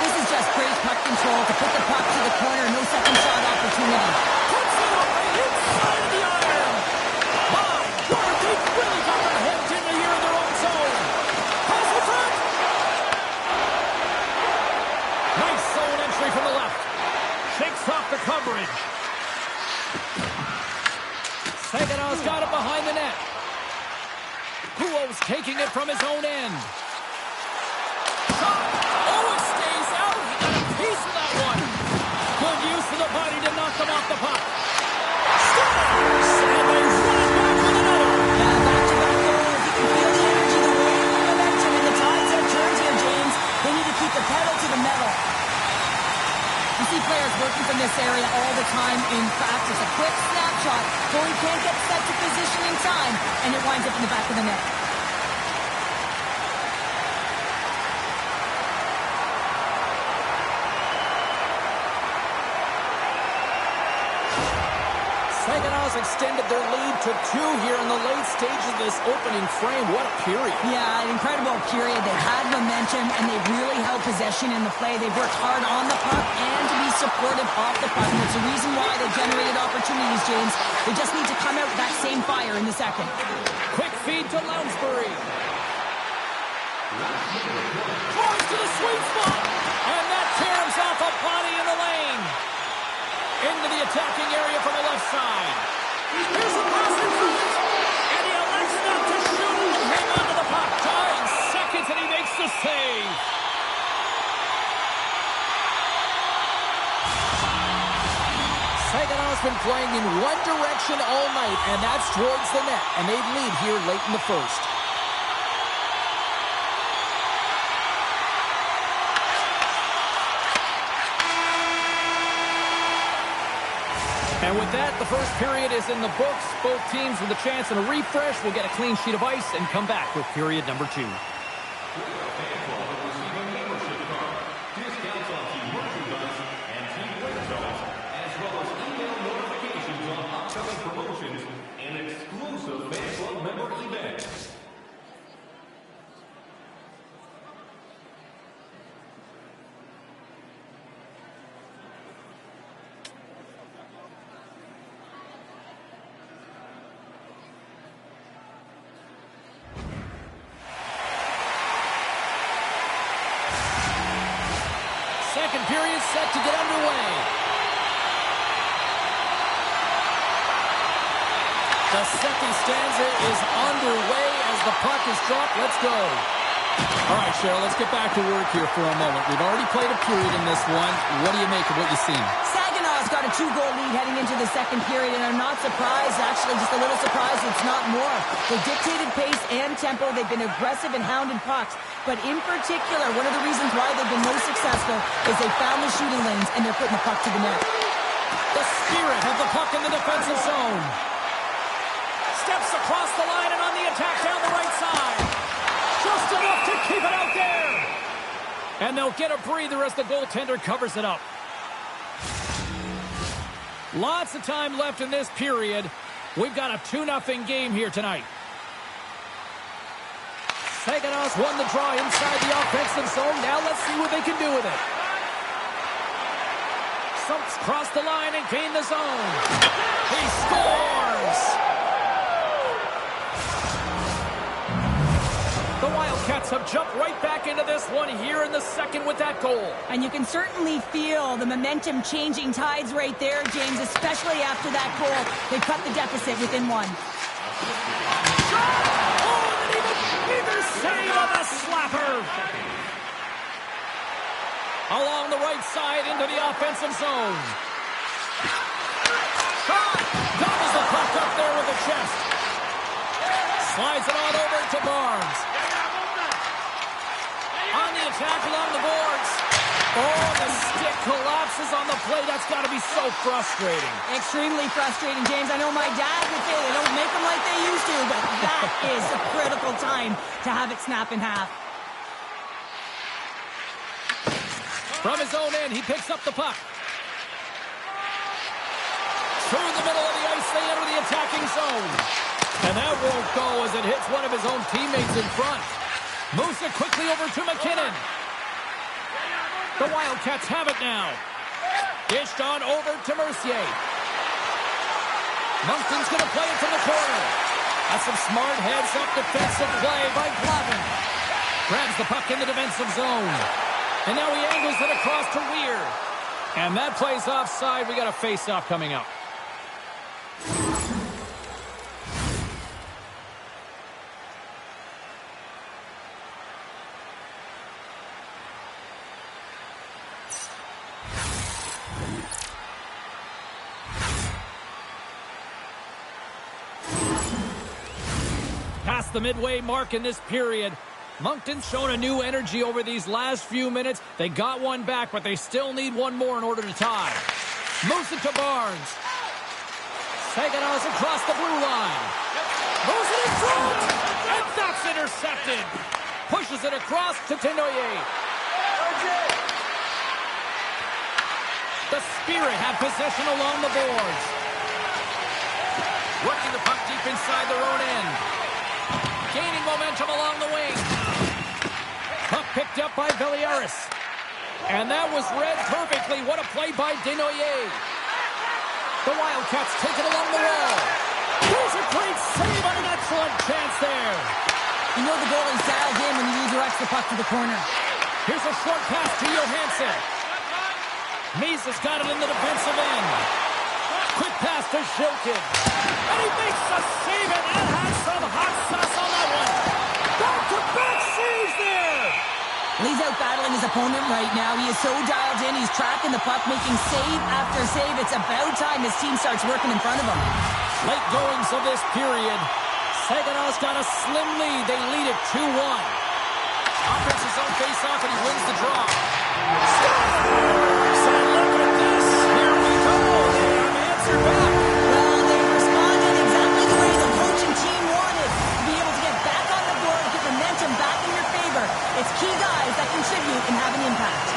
This is just great puck control to put the puck to the corner. No second shot opportunity. Puts it away. It's coverage. Saganow's got it behind the net. Puo's taking it from his own end. Shot! Oh, it stays out. He got a piece of that one. Good use of the body to knock them off the puck. Scores! And they run it back with another. Yeah, back-to-back goals. You can feel the energy, the wave, the momentum, and the tides have turned here, James. They need to keep the pedal to the metal. You see players working from this area all the time in practice. A quick snapshot. Goalie can't get set to position in time, and it winds up in the back of the net. Saganow's extended their lead to 2 here in the late stages of this opening frame. What a period. Yeah, an incredible period. They've had momentum, and they've really held possession in the play. They've worked hard on the puck and to be supportive off the puck. And it's the reason why they generated opportunities, James. They just need to come out with that same fire in the second. Quick feed to Lounsbury. Draws to the sweet spot. And that tears off a body in the lane. Into the attacking area from the left side. Here's a pass in front. And he elects not to shoot and hang on to the puck. 9 seconds and he makes the save. Saganow's been playing in one direction all night, and that's towards the net. And they lead here late in the first. And with that, the first period is in the books. Both teams with a chance and a refresh will get a clean sheet of ice and come back with period number 2. Discounts on key merchandise and team win zones, as well as email notifications on upcoming promotions and exclusive fan club member events. Second period set to get underway. The second stanza is underway as the puck is dropped. Let's go. All right, Cheryl, let's get back to work here for a moment. We've already played a period in this one. What do you make of what you've seen? Saganow's got a 2-goal lead heading into the second period, and I'm not surprised, actually, just a little surprised it's not more. They dictated pace and tempo. They've been aggressive and hounded pucks. But in particular, one of the reasons why they've been most successful is they found the shooting lanes, and they're putting the puck to the net. The spirit of the puck in the defensive zone. Steps across the line and on the attack down the right side. Just enough to keep it out there. And they'll get a breather as the goaltender covers it up. Lots of time left in this period. We've got a 2-0 game here tonight. Saganow's won the draw inside the offensive zone. Now let's see what they can do with it. Sumps cross the line and gain the zone. He scores! The Wildcats have jumped right back into this one here in the second with that goal. And you can certainly feel the momentum changing tides right there, James, especially after that goal. They cut the deficit within 1. Either save on the slapper. Along the right side into the offensive zone. Shot! Gobbles the puck up there with the chest. Slides it on over to Barnes. On the attack along the boards. Oh, the stick collapses on the play. That's got to be so frustrating. Extremely frustrating, James. I know my dad would say they don't make them like they used to, but that is a critical time to have it snap in half. From his own end, he picks up the puck. Through the middle of the ice, they enter the attacking zone. And that won't go as it hits one of his own teammates in front. Moves it quickly over to McKinnon. The Wildcats have it now. Dished on over to Mercier. Moncton's going to play it from the corner. That's some smart heads-up defensive play by Glavin. Grabs the puck in the defensive zone. And now he angles it across to Weir. And that plays offside. We got a face-off coming up. Past the midway mark in this period. Moncton's shown a new energy over these last few minutes. They got one back, but they still need one more in order to tie. Moves it to Barnes. Saginaws across the blue line. Moves it in front. And that's intercepted. Pushes it across to Tenoyer. The Spirit have possession along the boards. Working the puck deep inside their own end. Gaining momentum along the wing. Puck picked up by Villiaris. And that was read perfectly. What a play by Desnoyers. The Wildcats take it along the wall. There's a great save on an excellent chance there. You know the goalie's dialed in when he redirects the puck to the corner. Here's a short pass to Johansson. Mies has got it in the defensive end. Quick pass to Shilkin. And he makes a save, and that has some hot sauce on that one. Back-to-back saves there. He's out battling his opponent right now. He is so dialed in. He's tracking the puck, making save after save. It's about time his team starts working in front of him. Late goings of this period. Saginaw's got a slim lead. They lead it 2-1. Offense his own face-off, and he wins the draw. Scores! And look at this. Here we go. They have answered back. Well, they responded exactly the way the coach and team wanted. To be able to get back on the board, get momentum back in your favor. It's key guys that contribute and have an impact.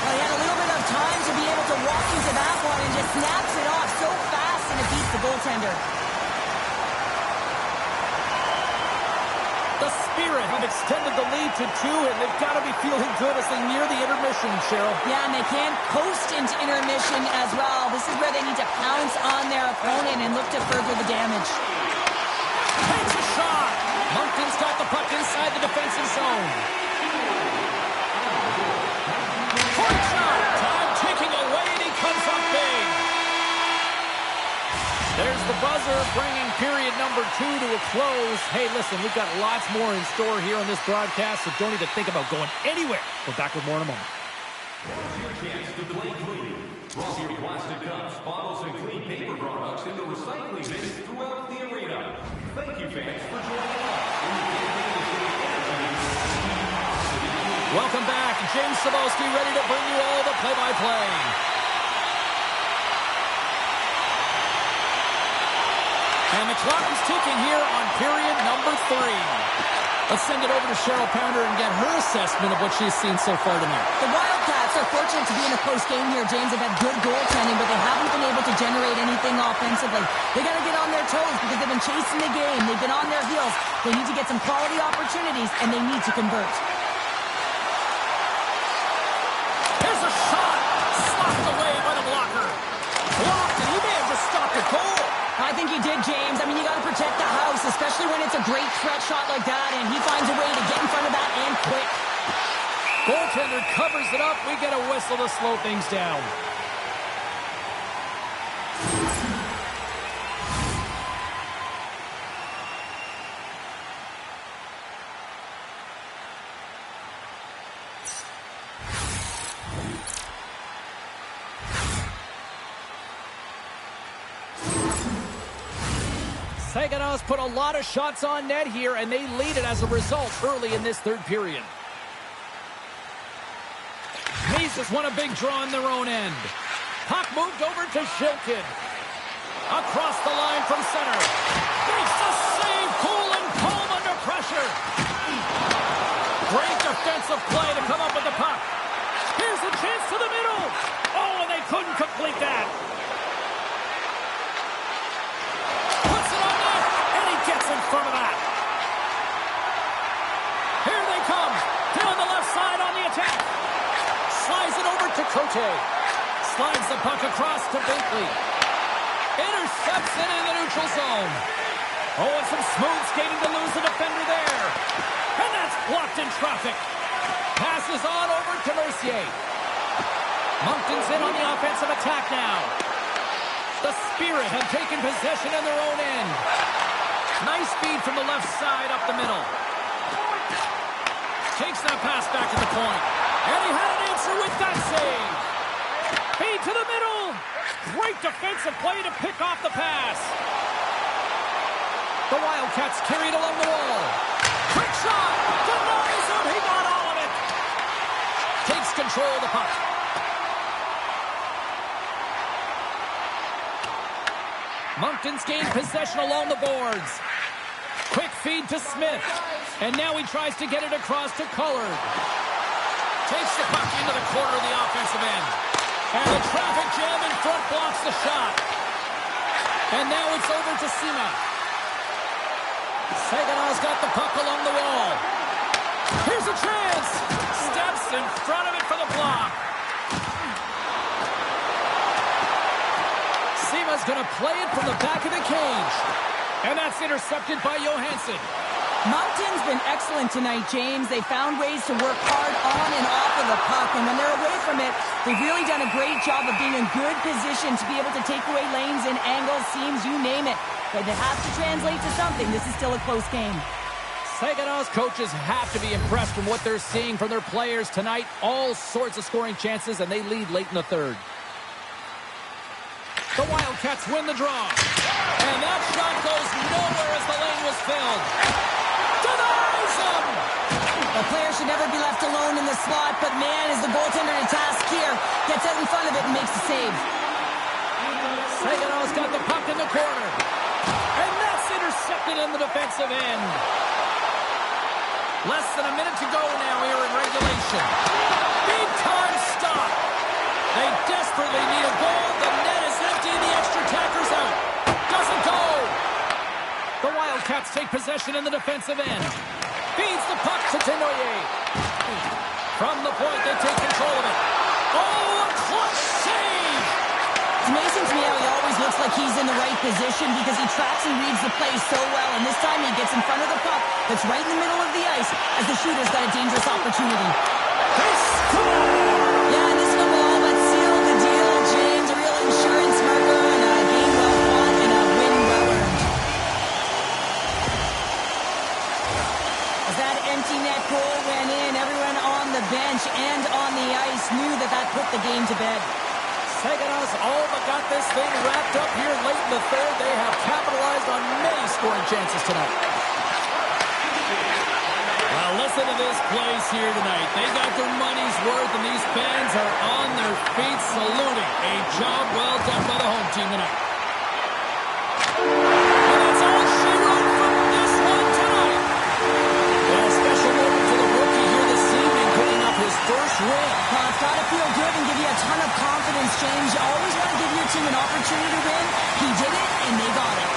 Well, he had a little bit of time to be able to walk into that one and just snaps it off so fast, and it beats the goaltender. The Spirit have extended the lead to 2, and they've got to be feeling good as they near the intermission, Cheryl. Yeah, and they can't coast into intermission as well. This is where they need to pounce on their opponent and look to further the damage. Takes a shot. Moncton's got the puck inside the defensive zone. Point shot. Time ticking away, and he comes up big. There's the buzzer, bringing period number 2 to a close. Hey, listen, we've got lots more in store here on this broadcast, so don't even think about going anywhere. We're back with more in a moment. Now's your chance to play clean. Drop your plastic cups, bottles, and clean paper products into recycling bins throughout the arena. Thank you, fans, for joining us. Welcome back. James Cebulski ready to bring you all the play-by-play. And the clock is ticking here on period number 3. Let's send it over to Cheryl Pounder and get her assessment of what she's seen so far tonight. The Wildcats are fortunate to be in a close game here, James. They've had good goaltending, but they haven't been able to generate anything offensively. They got to get on their toes because they've been chasing the game. They've been on their heels. They need to get some quality opportunities, and they need to convert. Here's a shot. Slopped away by the blocker. Blocked, and he may have just stopped a goal. I think he did, James. I mean, you got to protect the house, especially when it's a great threat shot like that, and he finds a way to get in front of that and quick. Goaltender covers it up. We get a whistle to slow things down. Saginaw's put a lot of shots on net here, and they lead it as a result early in this third period. Mies has won a big draw in their own end. Puck moved over to Shilkin. Across the line from center. Makes the save, cool and calm under pressure. Great defensive play to come up with the puck. Here's a chance to the middle. Oh, and they couldn't complete that. Gets in front of that. Here they come. Down the left side on the attack. Slides it over to Cote. Slides the puck across to Binkley. Intercepts it in the neutral zone. Oh, and some smooth skating to lose the defender there. And that's blocked in traffic. Passes on over to Mercier. Moncton's in on the offensive attack now. The Spirit have taken possession in their own end. Nice feed from the left side up the middle. Takes that pass back to the point. And he had an answer with that save. Feed to the middle. Great defensive play to pick off the pass. The Wildcats carry it along the wall. Quick shot. Denies him. He got all of it. Takes control of the puck. Moncton's gained possession along the boards. Quick feed to Smith. And now he tries to get it across to Collard. Takes the puck into the corner of the offensive end. And the traffic jam in front blocks the shot. And now it's over to Sima. Saganow's got the puck along the wall. Here's a chance. Steps in front of it for the block. Sima's going to play it from the back of the cage. And that's intercepted by Johansson. Moncton's been excellent tonight, James. They found ways to work hard on and off of the puck, and when they're away from it, they've really done a great job of being in good position to be able to take away lanes and angles, seams, you name it. But it has to translate to something. This is still a close game. Saganow's coaches have to be impressed from what they're seeing from their players tonight. All sorts of scoring chances, and they lead late in the third. The Wildcats win the draw. And that shot goes nowhere as the lane was filled. Denies him! A player should never be left alone in the slot, but man, is the goaltender to task here. Gets out in front of it and makes the save. Saganow's got the puck in the corner. And that's intercepted in the defensive end. Less than a minute to go now here in regulation. Big time stop. They desperately need a goal. The net is empty and the extra attacker's out. Doesn't go. The Wildcats take possession in the defensive end. Feeds the puck to Tenoyer. From the point, they take control of it. Oh, a clutch save! It's amazing to me how he always looks like he's in the right position because he tracks and reads the play so well, and this time he gets in front of the puck that's right in the middle of the ice as the shooter's got a dangerous opportunity. They score! Yeah, and this is the ball that sealed the deal, James. A real insurance marker and a game well fought and a win well earned. As that empty net goal went in, everyone on the bench and on the ice knew that that put the game to bed. Saganow's all but got this thing wrapped up here late in the third. They have capitalized on many scoring chances tonight. Well, listen to this place here tonight. They got their money's worth, and these fans are on their feet saluting. A job well done by the home team tonight. And that's all she wrote from this one tonight. And a special moment to the rookie here this evening, putting up his first win. Well, it's got to feel good and give you a ton of confidence, James. You always want to give your team an opportunity to win. He did it, and they got it.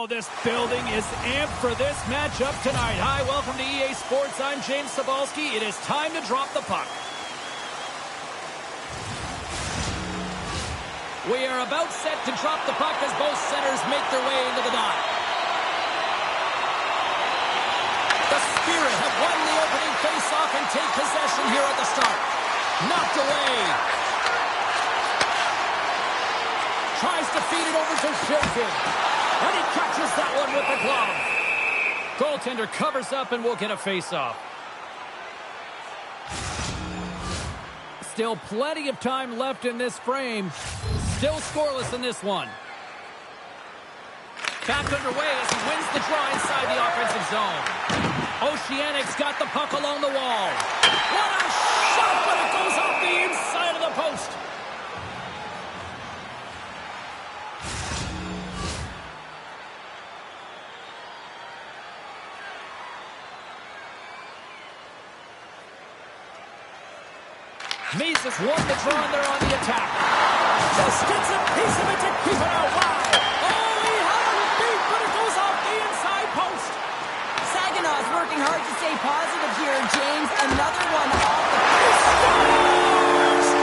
Oh, this building is amped for this matchup tonight. Hi, welcome to EA Sports. I'm James Cebulski. It is time to drop the puck. We are about set to drop the puck as both centers make their way into the dot. The Spirit have won the opening face-off and take possession here at the start. Knocked away. Tries to feed it over to Shilton. And he catches that one with the glove. Goaltender covers up and we'll get a face-off. Still plenty of time left in this frame. Still scoreless in this one. Back underway as he wins the draw inside the offensive zone. Oceanic's got the puck along the wall. What a shot, but it goes off the inside of the post. Mises won the draw and they're on the attack. Just gets a piece of it to keep it out wide. Oh, he had him beat, but it goes off the inside post. Saginaw's working hard to stay positive here, James. Another one off the post.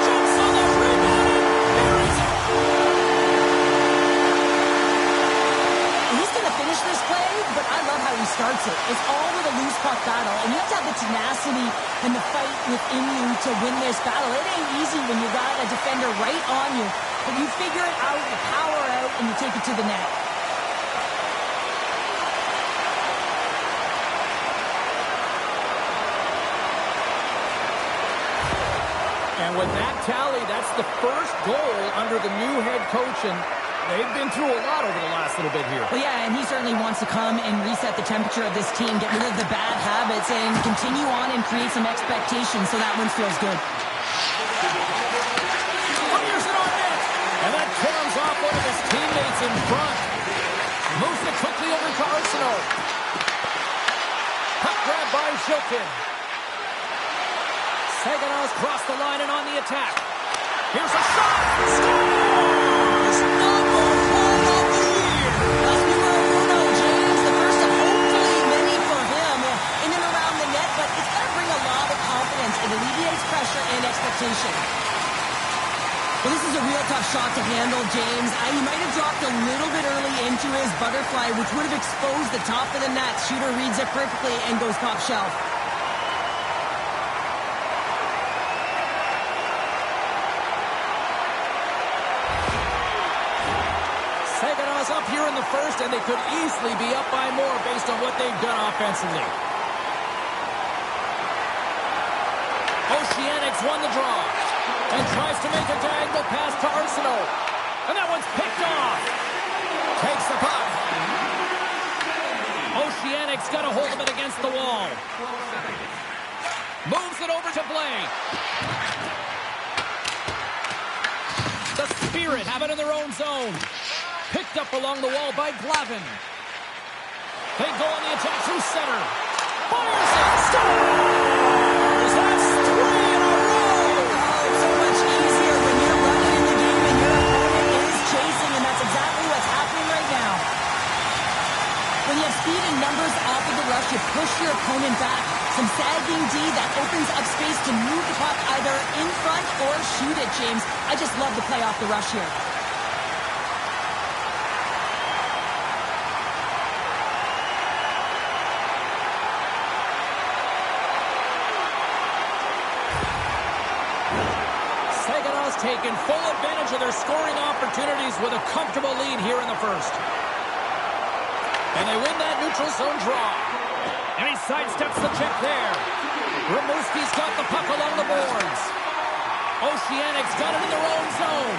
Jumps on the rebound and buries it. He's going to finish this play, but I love how he starts it. It's all with a loose puck battle, and you have to have the tenacity and the fight within you to win this battle. It ain't easy when you got a defender right on you, but you figure it out, you power out, and you take it to the net. And with that tally, that's the first goal under the new head coach, and they've been through a lot over the last little bit here. Well, yeah, and he certainly wants to come and reset the temperature of this team, get rid of the bad habits, and continue on and create some expectations, so that one feels good. Fires it on net, and that turns off one of his teammates in front. Moves it quickly over to Arsenault. Puck grab by Shilton. Saginaw's crossed the line and on the attack. Here's a shot. Scores! Number one of the year. That's numero uno, James. The first of hopefully many for him in and around the net, but it's going to bring a lot of confidence. It alleviates pressure and expectation. Well, this is a real tough shot to handle, James. He might have dropped a little bit early into his butterfly, which would have exposed the top of the net. Shooter reads it perfectly and goes top shelf. Saginaw's up here in the first, and they could easily be up by more based on what they've done offensively. Oceanics won the draw and tries to make a diagonal pass to Arsenault. And that one's picked off. Takes the puck. Oceanics got a hold of it against the wall. Moves it over to Blake. The Spirit have it in their own zone. Picked up along the wall by Glavin. They go on the attack through center. Fires it. Scores! That's 3 in a row. Oh, so much easier when you're running in the game and your opponent is chasing, and that's exactly what's happening right now. When you have speed and numbers off of the rush, you push your opponent back. Some sagging D that opens up space to move the puck either in front or shoot it, James. I just love the play off the rush here. Saginaw's taken full advantage of their scoring opportunities with a comfortable lead here in the first. And they win that neutral zone draw. And he sidesteps the check there. Rimouski's got the puck along the boards. Oceanics got it in their own zone.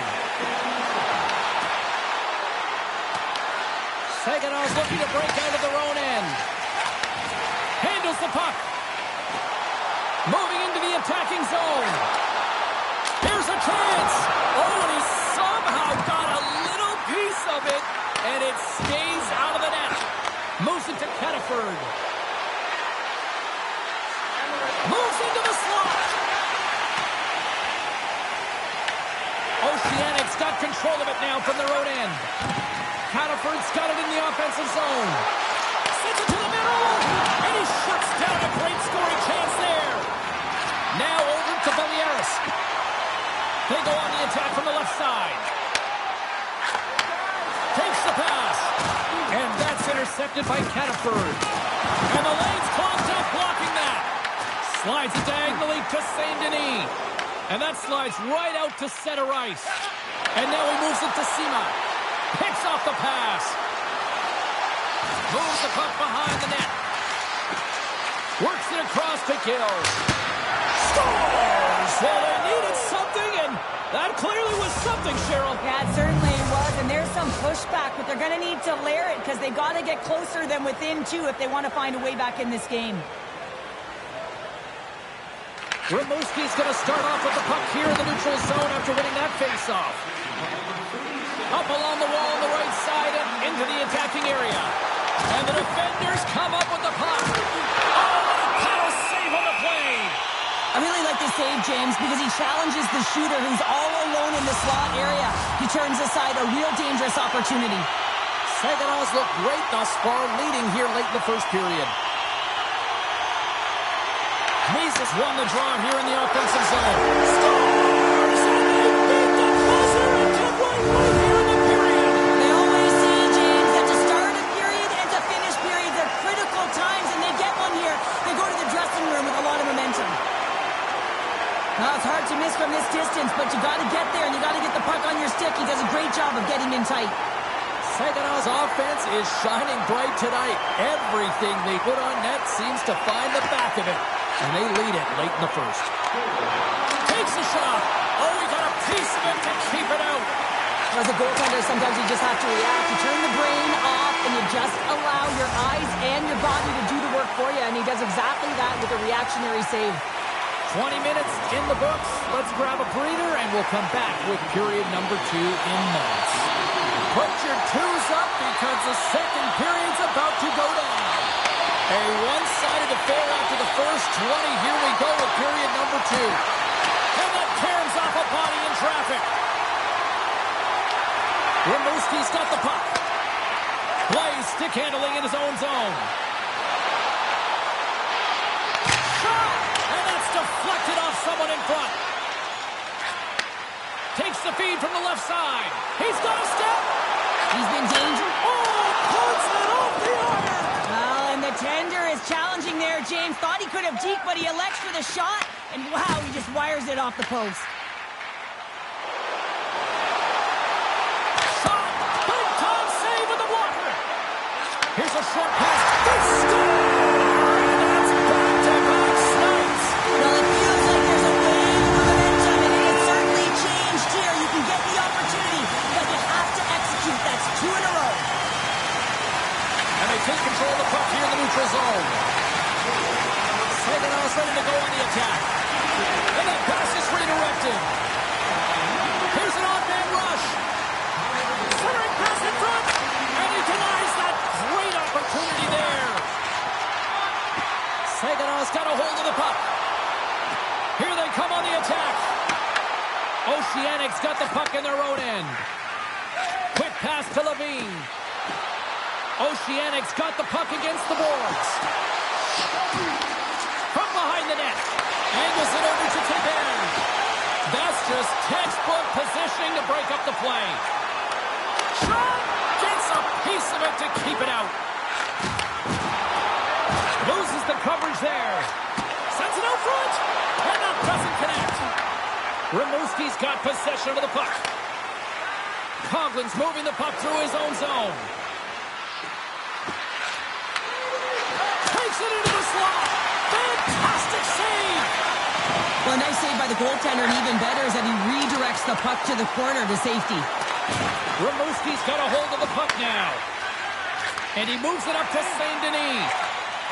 Saginaw's looking to break out of their own end. Handles the puck. Moving into the attacking zone. Here's a chance. Oh, and he somehow got a little piece of it, and it stays out of the net. Moves it to Kettiford. Moves into the slot. Oceanics got control of it now from their own end. Cataford's got it in the offensive offensive zone. Sends it to the middle, and he shuts down a great scoring chance there. Now over to Beliaris. They go on the attack from the left side. Takes the pass. And that's intercepted by Cataford. And the lane's clogged up blocking that. Slides it diagonally to St. Denis. And that slides right out to center ice. And now he moves it to Sima. Picks off the pass. Moves the puck behind the net. Works it across to Gill. Scores! Well, they needed something, and that clearly was something, Cheryl. Yeah, it certainly was, and there's some pushback, but they're going to need to layer it because they've got to get closer than within two if they want to find a way back in this game. Rimouski's going to start off with the puck here in the neutral zone after winning that face-off. Up along the wall on the right side and into the attacking area. And the defenders come up with the puck. Oh, what a paddle save on the play! I really like this save, James, because he challenges the shooter who's all alone in the slot area. He turns aside a real dangerous opportunity. Saginaws look great thus far, leading here late in the first period. Mises won the draw here in the offensive zone. Scores! And they beat the buzzer and took right here in the period. They always say, James, that to start a period and to finish periods are critical times, and they get one here. They go to the dressing room with a lot of momentum. Now, it's hard to miss from this distance, but you got to get there, and you got to get the puck on your stick. He does a great job of getting in tight. Saginaw's offense is shining bright tonight. Everything they put on net seems to find the back of it, and they lead it late in the first. Takes a shot. Oh, he got a piece of it to keep it out. As a goaltender, sometimes you just have to react. You turn the brain off, and you just allow your eyes and your body to do the work for you, and he does exactly that with a reactionary save. 20 minutes in the books. Let's grab a breather, and we'll come back with period number 2 in minutes. Put your twos up because the second period's about to go down. A one-sided affair after the first 20. Here we go with period number 2. And that tears off a body in traffic. Rimouski's got the puck. Plays stick handling in his own zone. Shot! And that's deflected off someone in front. Takes the feed from the left side. He's got a step. He's been dangerous. Oh, puts it off the iron. Well, and the tender is challenging there. James thought he could have deked, but he elects for the shot. And wow, he just wires it off the post. Shot. Big time save with the blocker. Here's a short pass. They score. And that's back-to-back snipes. Well, it feels like there's a wave of momentum, and it has certainly changed here. You can get the opportunity, but you have to execute. That's 2 in a row. And they take control of the puck here in the neutral zone. Saginaw's ready to go on the attack. And that pass is redirected. Here's an on-man rush. Centering pass in front. And he denies that great opportunity there. Saginaw's got a hold of the puck. Here they come on the attack. Oceanic's got the puck in their own end. Quick pass to Levine. Oceanic's got the puck against the boards. From behind the net. Angles it over to Tibet. That's just textbook positioning to break up the play. Shot! Gets a piece of it to keep it out. Loses the coverage there. Sends it out front. And that doesn't connect. Rimouski's got possession of the puck. Coughlin's moving the puck through his own zone. Takes it into the slot. Fantastic save. Well, a nice save by the goaltender, and even better is that he redirects the puck to the corner to safety. Rimouski's got a hold of the puck now. And he moves it up to St. Denis.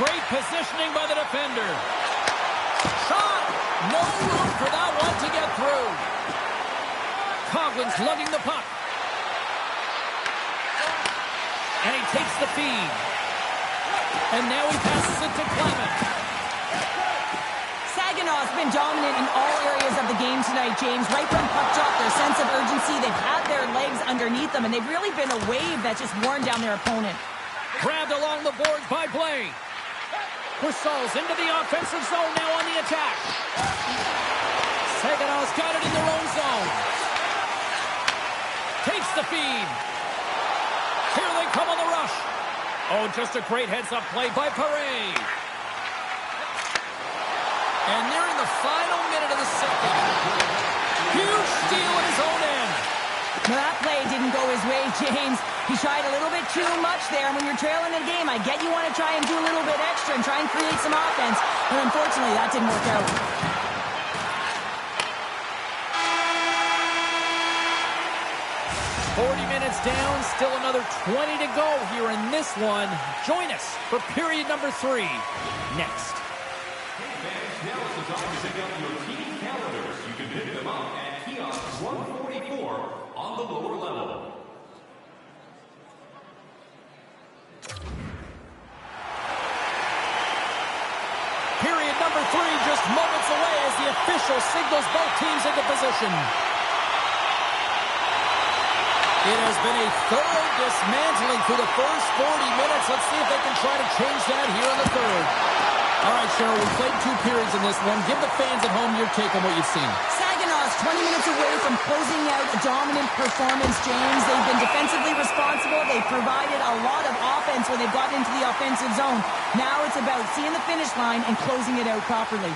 Great positioning by the defender. Shot! No room for that one to get through. Coughlin's lugging the puck. And he takes the feed. And now he passes it to Clement. Saginaw's been dominant in all areas of the game tonight, James. Right from puck drop, their sense of urgency, they've had their legs underneath them, and they've really been a wave that's just worn down their opponent. Grabbed along the boards by Blay. Brissell's into the offensive zone now on the attack. Saganow's got it in their own zone. Takes the feed. Here they come on the rush. Oh, just a great heads-up play by Paré. And they're in the final minute of the second. Huge steal at his own end. Well, that play didn't go his way, James. He tried a little bit too much there. When you're trailing in a game, I get you want to try and do a little bit extra and try and create some offense. But unfortunately, that didn't work out. Minutes down, still another 20 to go here in this one. Join us for period number 3 next. Hey fans, now is the time to pick up your team calendars. You can pick them up at kiosk 144 on the lower level. Period number 3 just moments away as the official signals both teams into position. It has been a thorough dismantling through the first 40 minutes. Let's see if they can try to change that here in the third. All right, Cheryl, we played 2 periods in this one. Give the fans at home your take on what you've seen. Saganow's 20 minutes away from closing out a dominant performance, James. They've been defensively responsible. They've provided a lot of offense when they've gotten into the offensive zone. Now it's about seeing the finish line and closing it out properly.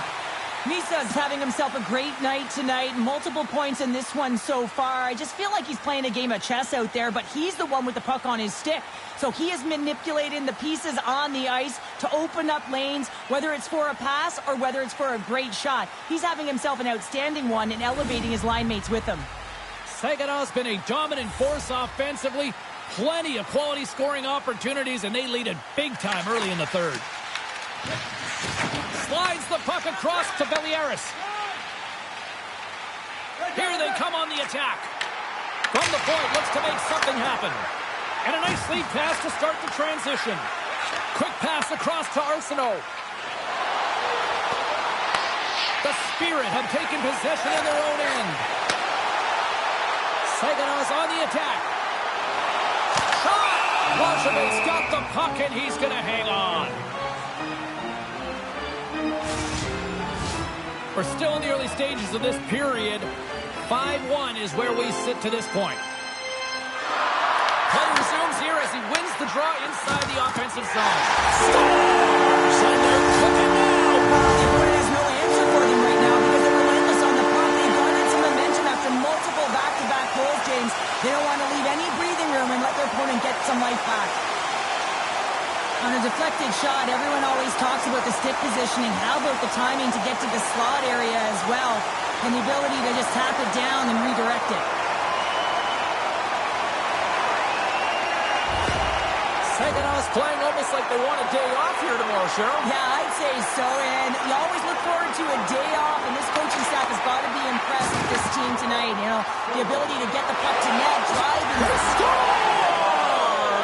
Misa's having himself a great night tonight. Multiple points in this one so far. I just feel like he's playing a game of chess out there, but he's the one with the puck on his stick. So he is manipulating the pieces on the ice to open up lanes, whether it's for a pass or whether it's for a great shot. He's having himself an outstanding one and elevating his line mates with him. Saganow's been a dominant force offensively. Plenty of quality scoring opportunities, and they lead it big time early in the third. Slides the puck across to Beliaris. Here they come on the attack. From the point, looks to make something happen. And a nice lead pass to start the transition. Quick pass across to Arsenault. The Spirit have taken possession in their own end. Saganow's on the attack. Shot! Blanchet's got the puck, and he's going to hang on. We're still in the early stages of this period. 5-1 is where we sit to this point. Play resumes here as he wins the draw inside the offensive zone. Stars! And they're cooking now! The opponent has no answer for them right now because they're relentless on the puck. They've gotten some momentum after multiple back-to-back goals, James. They don't want to leave any breathing room and let their opponent get some life back. On a deflected shot, everyone always talks about the stick positioning. How about the timing to get to the slot area as well? And the ability to just tap it down and redirect it. Saganow's playing almost like they want a day off here tomorrow, Cheryl. Yeah, I'd say so. And you always look forward to a day off. And this coaching staff has got to be impressed with this team tonight. You know, the ability to get the puck to net, drive, and score!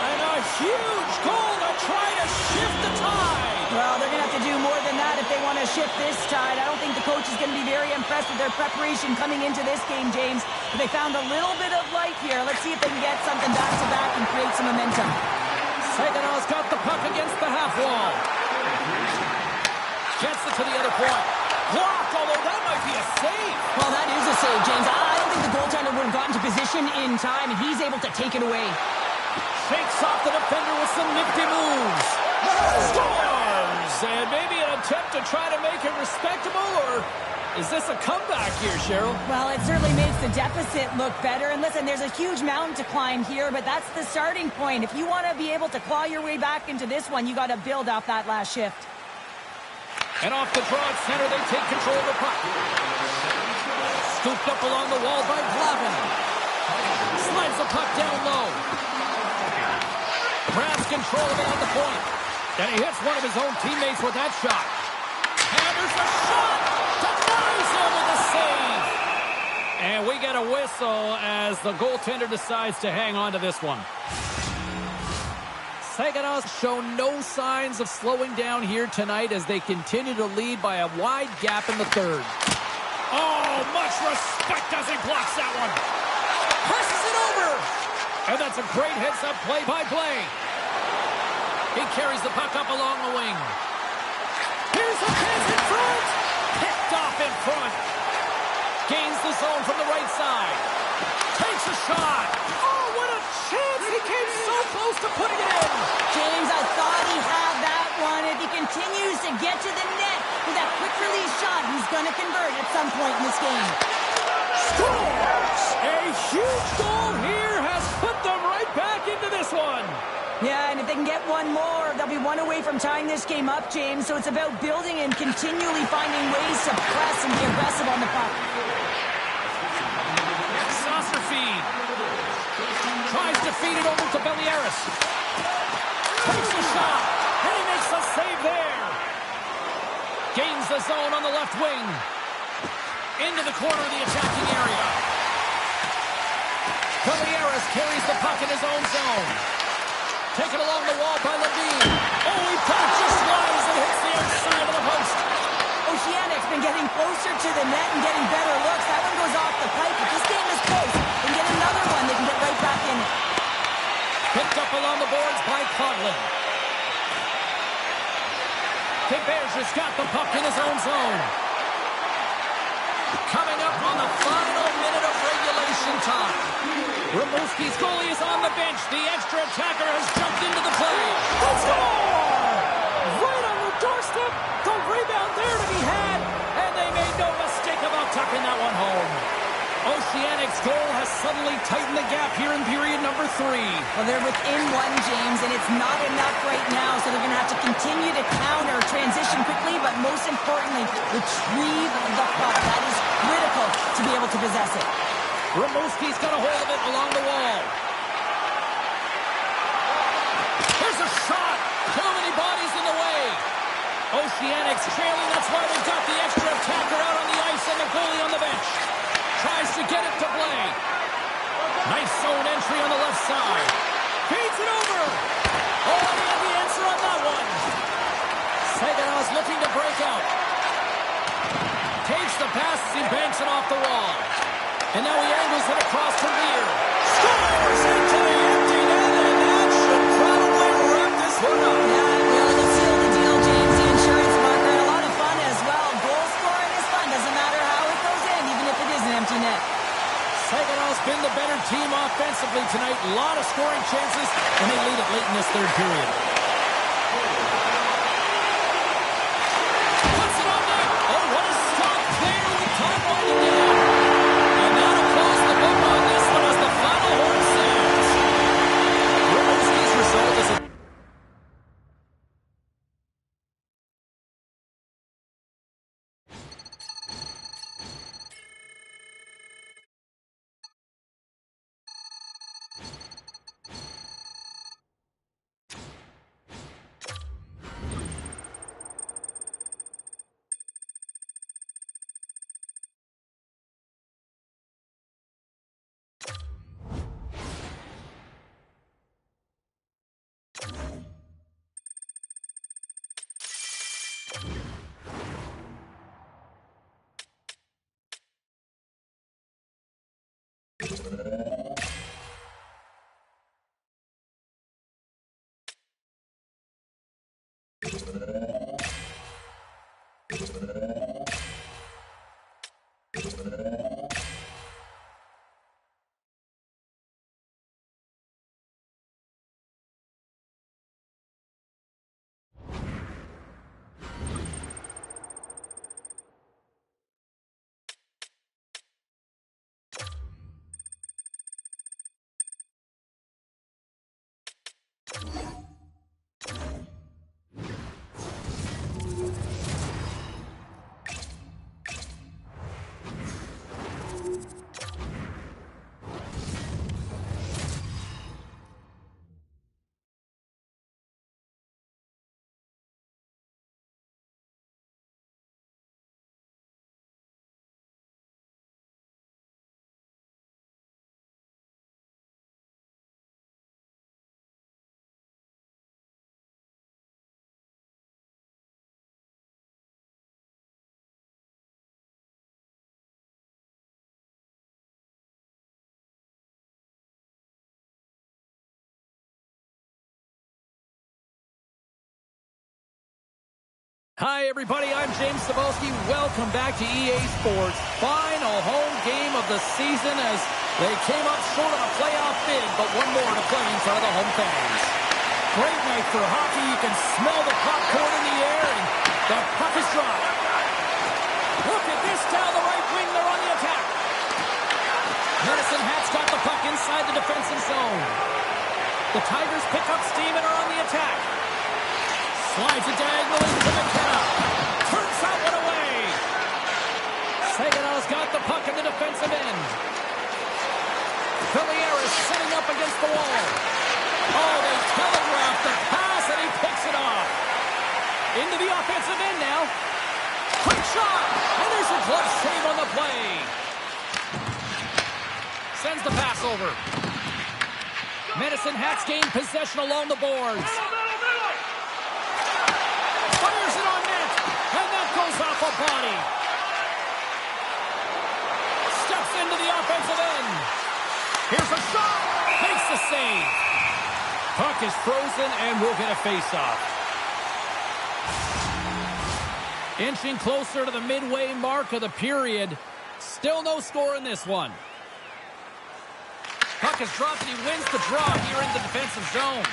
And a huge goal to try to shift the tide. Well, they're going to have to do more than that if they want to shift this tide. I don't think the coach is going to be very impressed with their preparation coming into this game, James. But they found a little bit of life here. Let's see if they can get something back-to-back and create some momentum. Saganow's got the puck against the half wall. Gets it to the other point. Blocked, although that might be a save. Well, that is a save, James. I don't think the goaltender would have gotten to position in time, and he's able to take it away. Shakes off the defender with some nifty moves. Scores! And maybe an attempt to try to make it respectable, or is this a comeback here, Cheryl? Well, it certainly makes the deficit look better. And listen, there's a huge mountain to climb here, but that's the starting point. If you want to be able to claw your way back into this one, you got to build off that last shift. And off the draw at center, they take control of the puck. Scooped up along the wall by Glavin. Slides the puck down low. Grabs control of it at the point. And he hits one of his own teammates with that shot. Hammers a shot! Denies him with a save! And we get a whistle as the goaltender decides to hang on to this one. Saganow's shown no signs of slowing down here tonight as they continue to lead by a wide gap in the third. Oh, much respect as he blocks that one. Presses it over. And that's a great heads-up play by Blay. carries the puck up along the wing. Here's a pass in front. Picked off in front. Gains the zone from the right side. Takes a shot. Oh, what a chance. He came so close to putting it in. James, I thought he had that one. If he continues to get to the net with that quick release shot, he's going to convert at some point in this game. Scores! A huge goal here has put them right back into this one. Yeah, and if they can get one more, they'll be one away from tying this game up, James. So it's about building and continually finding ways to press and be aggressive on the puck. Saucer feed. Tries to feed it over to Belliaris. Takes a shot, and he makes a save there. Gains the zone on the left wing. Into the corner of the attacking area. Belliaris carries the puck in his own zone. Taken along the wall by Levine. Oh, he just slides and hits the outside of the post. Oceanic's been getting closer to the net and getting better looks. That one goes off the pipe, but this game is close. They can get another one, they can get right back in it. Picked up along the boards by Coughlin. Queberge has got the puck in his own zone. Coming up on the final minute of regulation time. Rimouski's goalie is on the bench. The extra attacker has jumped into the play. They score! Right on the doorstep. The rebound there to be had. And they made no mistake about tucking that one home. Oceanic's goal has suddenly tightened the gap here in period number 3. Well, they're within one, James, and it's not enough right now, so they're going to have to continue to counter, transition quickly, but most importantly, retrieve the puck. That is critical to be able to possess it. Rimouski's got a hold of it along the wall. Here's a shot. Too many bodies in the way. Oceanic's trailing. That's why they've got the extra attacker out on the ice and the goalie on the bench. Tries to get it to play. Nice zone entry on the left side. Feeds it over. Oh, he had the answer on that one. Saganow's looking to break out. Takes the pass as he banks it off the wall. And now he angles it across to Lear. Scores into the empty net, and that should probably wrap this one up. Yeah, well, it'll seal the deal, James. The insurance marker, and a lot of fun as well. Goal scoring is fun. Doesn't matter how it goes in, even if it is an empty net. Saganow's been the better team offensively tonight. A lot of scoring chances, and they lead it late in this third period. Puts it on net. Oh, what a stop there with time winding down. And that'll close the book on this one as the final horn sounds. Rimouski's result is a Hi, everybody. I'm James Cebulski. Welcome back to EA Sports. Final home game of the season as they came up short on a playoff bid, but one more to play in front of the home fans. Great night for hockey. You can smell the popcorn in the air, and the puck is dropped. Look at this down the right wing. They're on the attack. Medicine Hat's got the puck inside the defensive zone. The Tigers pick up steam and are on the attack. Slides it diagonally to McKenna. Turns that one away. Sagina's got the puck in the defensive end. Villiers sitting up against the wall. Oh, they telegraph the pass, and he picks it off. Into the offensive end now. Quick shot, and there's a glove save on the play. Sends the pass over. Medicine Hats gain possession along the boards. Fires it on net, and that goes off a body. Steps into the offensive end. Here's a shot. Makes the save. Puck is frozen, and we'll get a face-off. Inching closer to the midway mark of the period. Still no score in this one. Puck is dropped, and he wins the draw here in the defensive zone.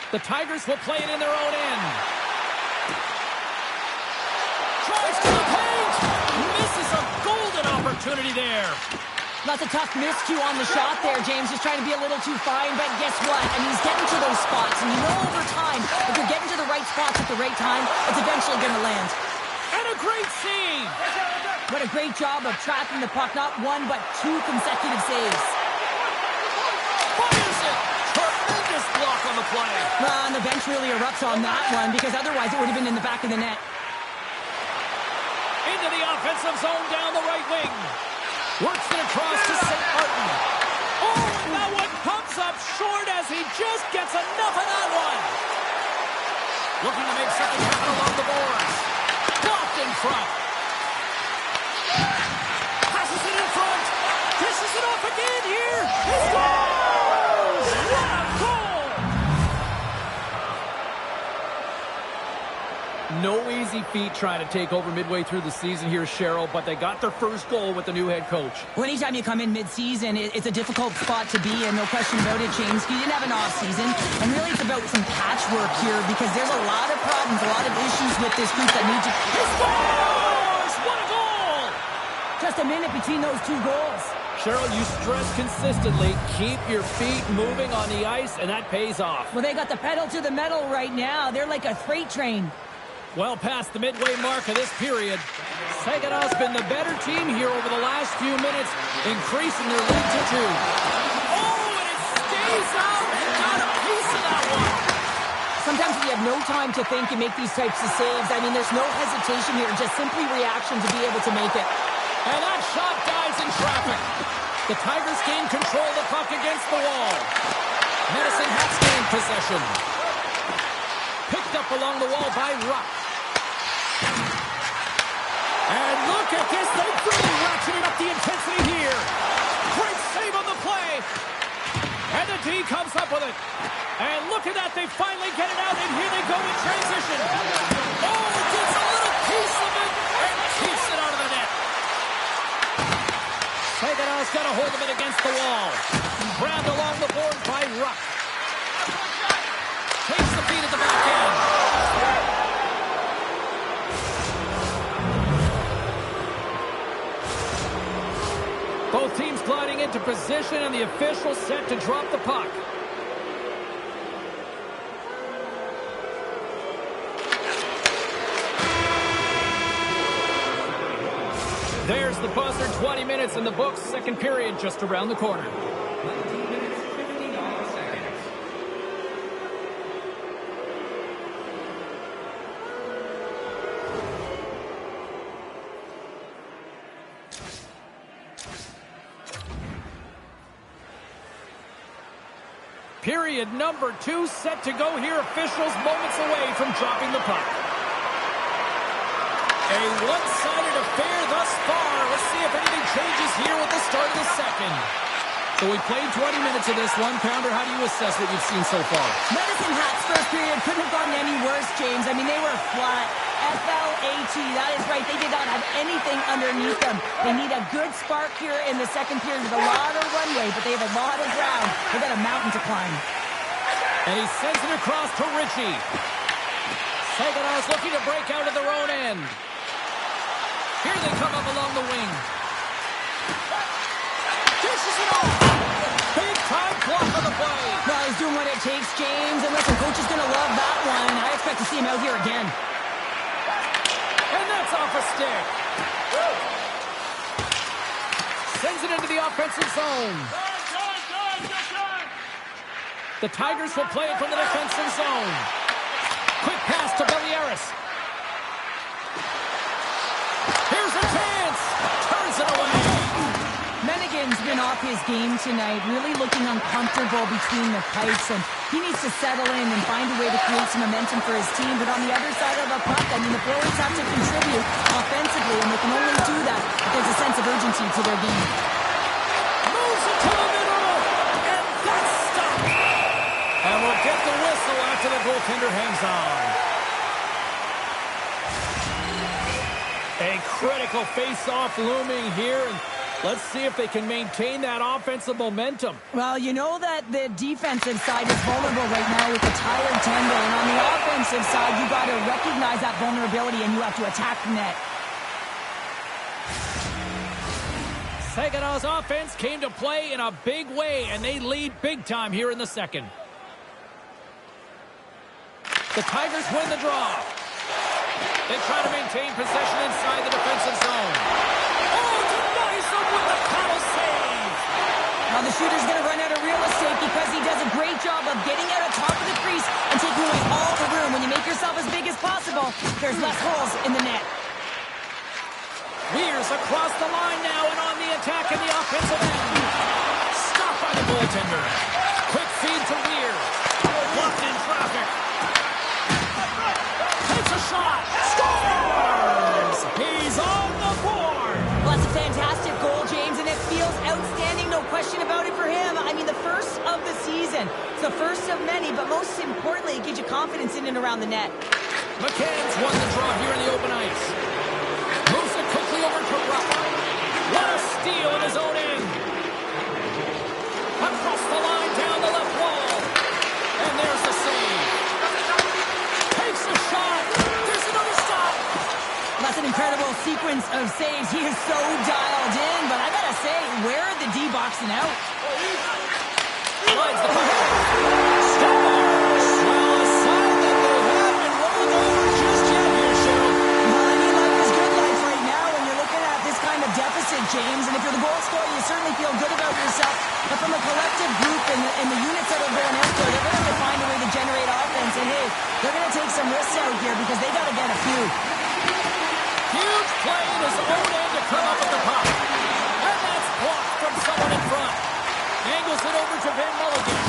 The Tigers will play it in their own end. Drives to the paint. Misses a golden opportunity there. That's a tough miscue on the shot there, James. Just trying to be a little too fine, but guess what? I mean, he's getting to those spots, and you know over time, if you're getting to the right spots at the right time, it's eventually going to land. And a great save. What a great job of tracking the puck. Not one, but two consecutive saves. Fires it. Tremendous block on the play. Well, and the bench really erupts on that one, because otherwise it would have been in the back of the net. Into the offensive zone down the right wing. Works it across to St. Martin. Oh, and that one comes up short as he just gets enough of that one. Looking to make something happen along the boards. Blocked in front. Passes it in front. Dishes it off again here. He scores! What a goal! No easy feat trying to take over midway through the season here, Cheryl, but they got their first goal with the new head coach. Well, anytime you come in mid-season, it's a difficult spot to be in, no question about it, James. You didn't have an off-season, and really it's about some patchwork here because there's a lot of problems, a lot of issues with this group that need to... He scores! What a goal! Just a minute between those two goals. Cheryl, you stress consistently, keep your feet moving on the ice, and that pays off. Well, they got the pedal to the metal right now. They're like a freight train. Well past the midway mark of this period. Saginaw's been the better team here over the last few minutes, increasing their lead to 2. Oh, and it stays out and got a piece of that one. Sometimes we have no time to think and make these types of saves. I mean, there's no hesitation here, just simply reaction to be able to make it. And that shot dies in traffic. The Tigers gain control of the puck against the wall. Medicine Hats gain possession. Picked up along the wall by Ruck. And look at this. They've really ratcheted up the intensity here. Great save on the play. And the D comes up with it. And look at that. They finally get it out. And here they go in transition. Oh, gets a little piece of it. And keeps it out of the net. Saginaw's got a hold of it against the wall. Grabbed along the board by Ruck. Takes the feed at the back end. Both teams gliding into position, and the official set to drop the puck. There's the buzzer. 20 minutes in the books. Second period just around the corner. 19 minutes, 59 seconds. Period number 2 set to go here. Officials moments away from dropping the puck. A one-sided affair thus far. Let's see if anything changes here with the start of the second. So we played 20 minutes of this one. Pounder, how do you assess what you've seen so far? Medicine Hat's first period couldn't have gotten any worse, James. I mean, they were flat. F-L-A-T, that is right. They did not have anything underneath them. They need a good spark here in the second period with a lot of runway, but they have a lot of ground. They've got a mountain to climb. And he sends it across to Ritchie. Saganow's looking to break out of their own end. Here they come up along the wing. Dishes it off. Big time block on the play. Well, he's doing what it takes, James. And listen, coach is going to love that one. I expect to see him out here again. And that's off a stick. Sends it into the offensive zone. The Tigers will play it from the defensive zone. Quick pass to Bellieres. Here's a chance. Turns it away. Mennigan's been off his game tonight, really looking uncomfortable between the pipes, and he needs to settle in and find a way to create some momentum for his team. But on the other side of the puck, I mean, the forwards have to contribute offensively, and they can only do that if there's a sense of urgency to their game. Moves it to the middle, and that's stopped. And we'll get the whistle after the goaltender hangs on. A critical face-off looming here, and let's see if they can maintain that offensive momentum. Well, you know that the defensive side is vulnerable right now with the tired tender, and on the offensive side, you got to recognize that vulnerability and you have to attack the net. Saganow's offense came to play in a big way, and they lead big time here in the second. The Tigers win the draw. They try to maintain possession inside the defensive zone. Oh, denies them with a paddle save. Now the shooter's going to run out of real estate because he does a great job of getting out on top of the crease and taking away all the room. When you make yourself as big as possible, there's less holes in the net. Weir's across the line now and on the attack in the offensive end. Stopped by the goaltender. Quick feed to Weir. Blocked in traffic. Takes a shot. Scores! He's on the board. Well, that's a fantastic goal, James, and it feels outstanding, no question about it for him. I mean, the first of the season. It's the first of many, but most importantly, it gives you confidence in and around the net. McCann's won the draw here in the open ice. Moves it quickly over to Rupp. What a steal in his own end. Across the line, down the left wall. And there's the save. Takes a shot. There's another stop. Well, that's an incredible sequence of saves. He is so dialed in, but I gotta say, where are the D-boxing out? Slides the puck. Scores! Well, a sign that they haven't rolled over just yet here, Cheryl. Well, any life is good life right now when you're looking at this kind of deficit, James. And if you're the goal scorer, you certainly feel good about yourself. But from a collective group and the units that are going out there, they're going to have to find a way to generate offense. And hey, they're going to take some risks out here because they got to get a few. Huge play in his own end to come up with the puck. And that's blocked from someone in front. Angles it over to Van Mulligan.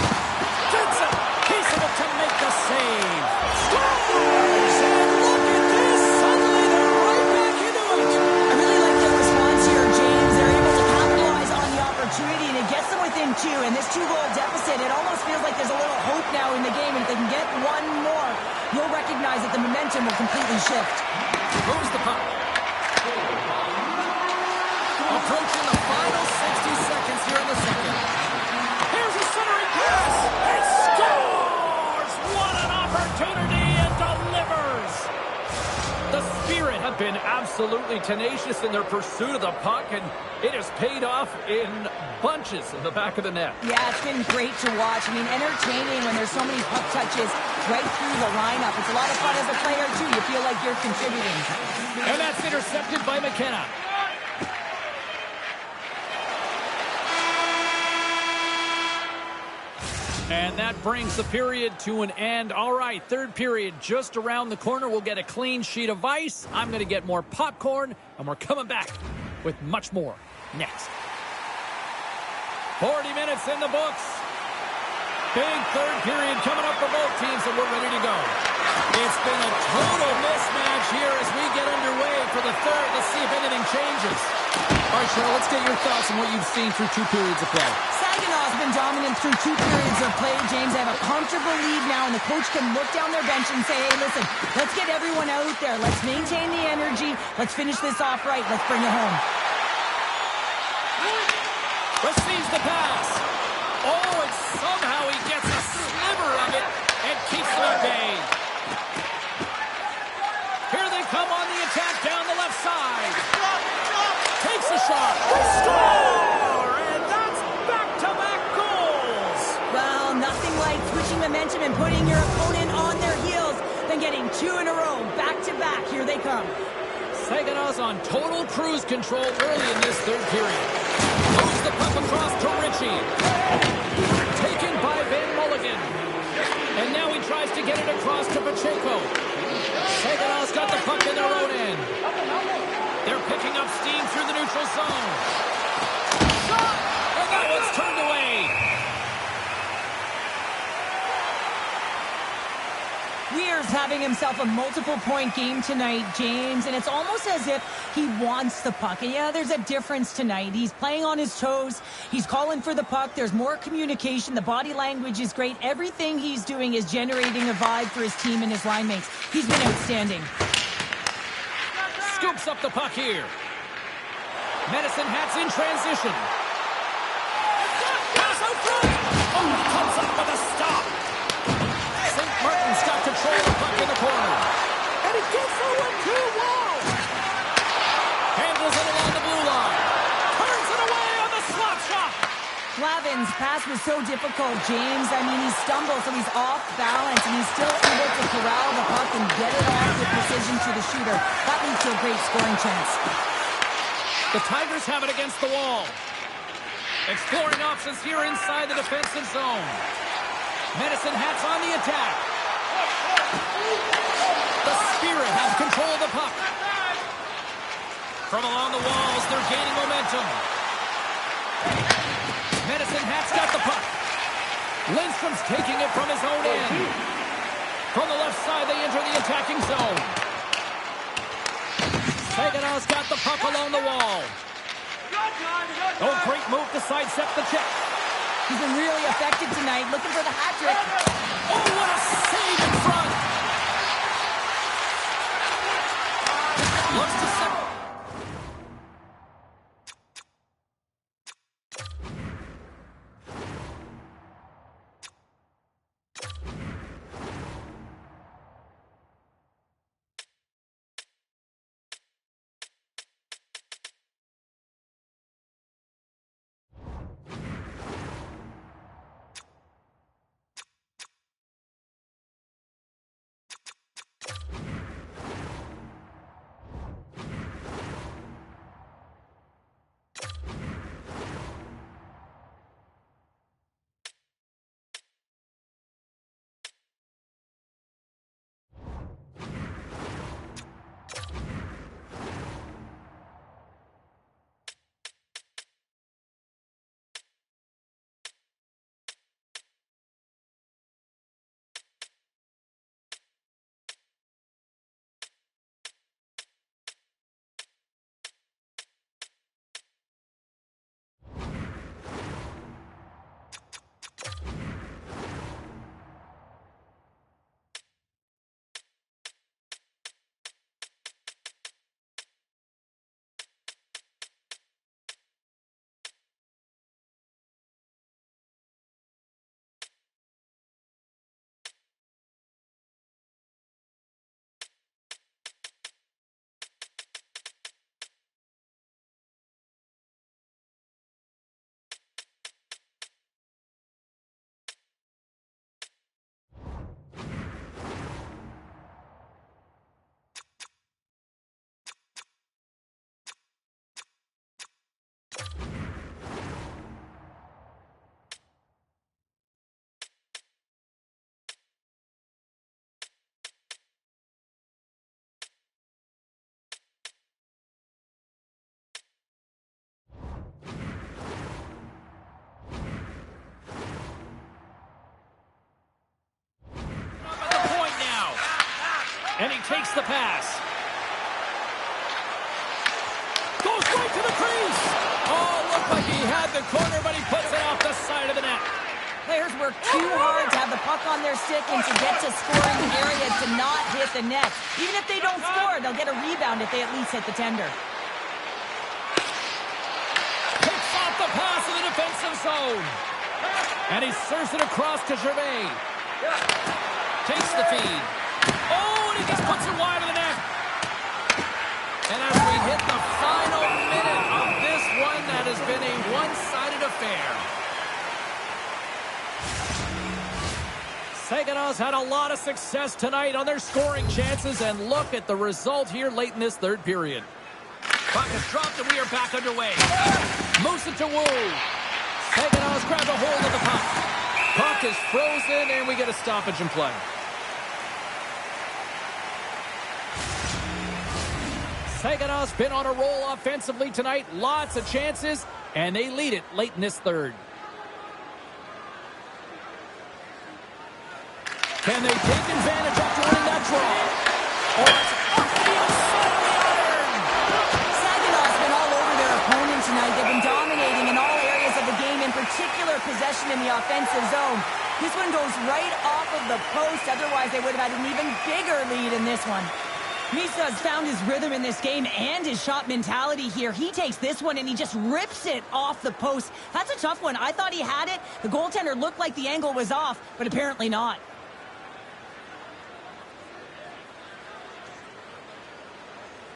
Vincent, piecing it to make the save. Scores! And look at this. Suddenly they're right back into it. I really like their response here, James. They're able to capitalize on the opportunity, and it gets them within two. And this two-goal deficit, it almost feels like there's a little hope now in the game. And if they can get one more, you'll recognize that the momentum will completely shift. Moves the puck. Approaching the final 60 seconds here in the second. Here's a centering pass. He scores! What an opportunity, and delivers! The Spirit have been absolutely tenacious in their pursuit of the puck, and it has paid off in bunches in the back of the net. Yeah, it's been great to watch. I mean, entertaining when there's so many puck touches right through the lineup. It's a lot of fun as a player, too. You feel like you're contributing. And that's intercepted by McKenna. And that brings the period to an end. All right, third period just around the corner. We'll get a clean sheet of ice. I'm going to get more popcorn, and we're coming back with much more next. 40 minutes in the books. Big third period coming up for both teams, and we're ready to go. It's been a total mismatch here as we get underway for the third. Let's see if anything changes. All right, Cheryl, let's get your thoughts on what you've seen through 2 periods of play. Saginaw's been dominant through 2 periods of play, James. They have a comfortable lead now, and the coach can look down their bench and say, hey, listen, let's get everyone out there. Let's maintain the energy. Let's finish this off right. Let's bring it home. Receives the pass. Oh, and somehow he gets a sliver of it and keeps it at bay. Here they come on the attack down the left side. Takes a shot. Score! And that's back-to-back goals. Well, nothing like switching momentum and putting your opponent on their heels than getting 2 in a row. Back-to-back. Here they come. Saginaw's on total cruise control early in this third period. Moves the puck across to Ritchie. Taken by Van Mulligan. And now he tries to get it across to Pacheco. Saginaw's got the puck in their own end. They're picking up steam through the neutral zone. And that one's turned away. Weir's having himself a multiple-point game tonight, James, and it's almost as if he wants the puck. And yeah, there's a difference tonight. He's playing on his toes. He's calling for the puck. There's more communication. The body language is great. Everything he's doing is generating a vibe for his team and his line mates. He's been outstanding. Scoops up the puck here. Medicine Hat's in transition. Pass out front. Oh, he comes up with a stop. St. Martin's got control of the puck in the corner. And he gets the 1-2 wall. Handles it along the blue line. Turns it away on the slap shot. Lavin's pass was so difficult, James. I mean, he stumbles, so he's off balance, and he's still able to corral the puck and get it off with precision to the shooter. That leads to a great scoring chance. The Tigers have it against the wall. Exploring options here inside the defensive zone. Medicine Hat's on the attack. The Spirit has control of the puck. From along the walls, they're gaining momentum. Medicine Hat's got the puck. Lindstrom's taking it from his own end. From the left side, they enter the attacking zone. Saginaw's got the puck along the wall. Oh, great move to sidestep the check. He's been really effective tonight, looking for the hat trick. Oh, what a save in front! Looks to set. And he takes the pass. had the corner, but he puts it off the side of the net. Players work too hard to have the puck on their stick and to get to scoring area to not hit the net. Even if they don't score, they'll get a rebound if they at least hit the tender. Picks off the pass in the defensive zone. And he serves it across to Gervais. Takes the feed. Oh, and he just puts it wide of the net. And as we hit the final minute of this one, that has been a one-sided affair. Saganow's had a lot of success tonight on their scoring chances, and look at the result here late in this third period. Puck is dropped, and we are back underway. Moves it to Wu. Saganow's grabbed a hold of the puck. Puck is frozen, and we get a stoppage in play. Saganow's been on a roll offensively tonight. Lots of chances, and they lead it late in this third. Can they take advantage after winning that draw? Oh, it's off the outside of the iron! Saganow's been all over their opponent tonight. They've been dominating in all areas of the game, in particular possession in the offensive zone. This one goes right off of the post. Otherwise, they would have had an even bigger lead in this one. Misa has found his rhythm in this game and his shot mentality here. He takes this one and he just rips it off the post. That's a tough one. I thought he had it. The goaltender looked like the angle was off, but apparently not.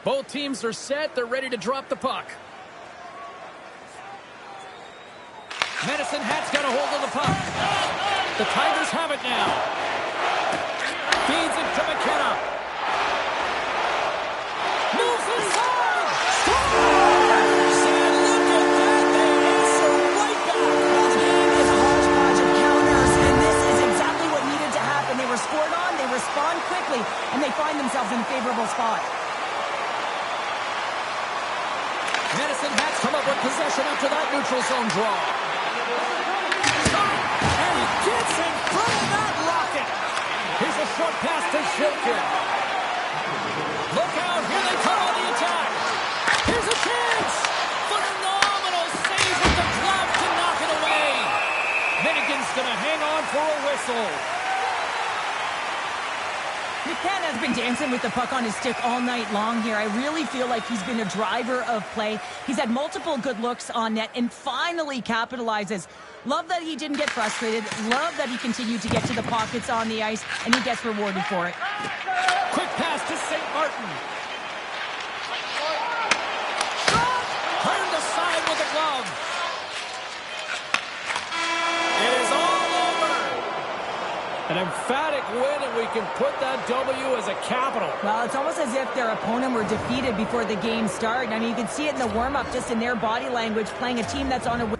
Both teams are set. They're ready to drop the puck. Medicine Hat's got a hold of the puck. The Tigers have it now. Feeds it to McKenna. Moves inside. Scores! And look at that. They answer right back. Well, the game is a hodgepodge of counters, and this is exactly what needed to happen. They were scored on, they respond quickly, and they find themselves in a favorable spot. Medicine Hats come up with possession after that neutral zone draw. And he gets in front of that rocket. Here's a short pass to Shilkin. Look out, here they come on the attack. Here's a chance. Phenomenal save with the glove to knock it away. Minigan's going to hang on for a whistle. McKenna has been dancing with the puck on his stick all night long here. I really feel like he's been a driver of play. He's had multiple good looks on net and finally capitalizes. Love that he didn't get frustrated. Love that he continued to get to the pockets on the ice, and he gets rewarded for it. Quick pass to St. Martin. Shot! Turned aside with a glove. It is all over. An emphatic win, and we can put that W as a capital. Well, it's almost as if their opponent were defeated before the game started. I mean, you can see it in the warm-up, just in their body language, playing a team that's on a win.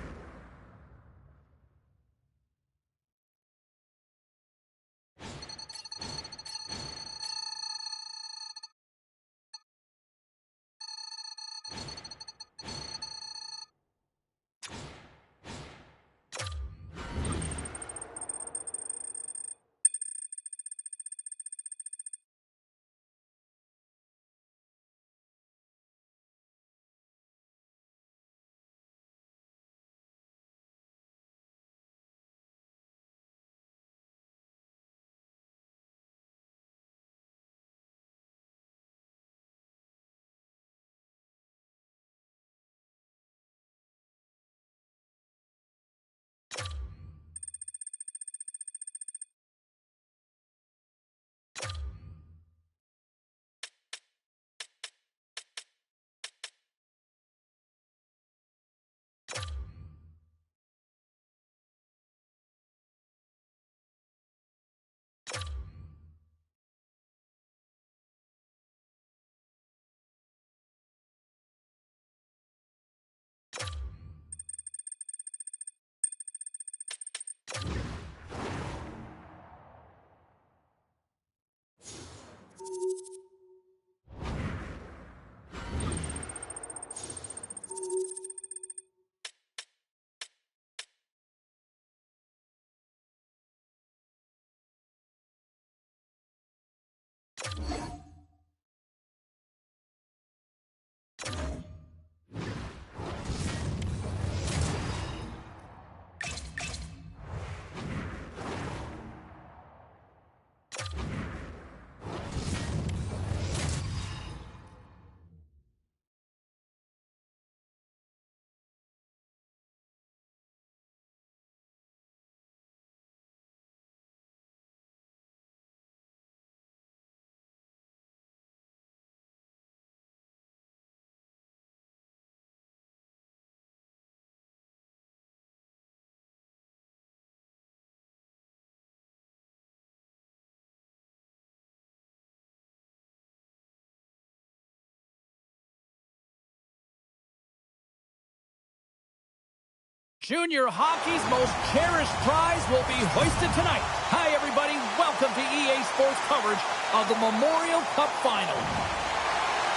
Junior hockey's most cherished prize will be hoisted tonight. Hi, everybody. Welcome to EA Sports coverage of the Memorial Cup Final.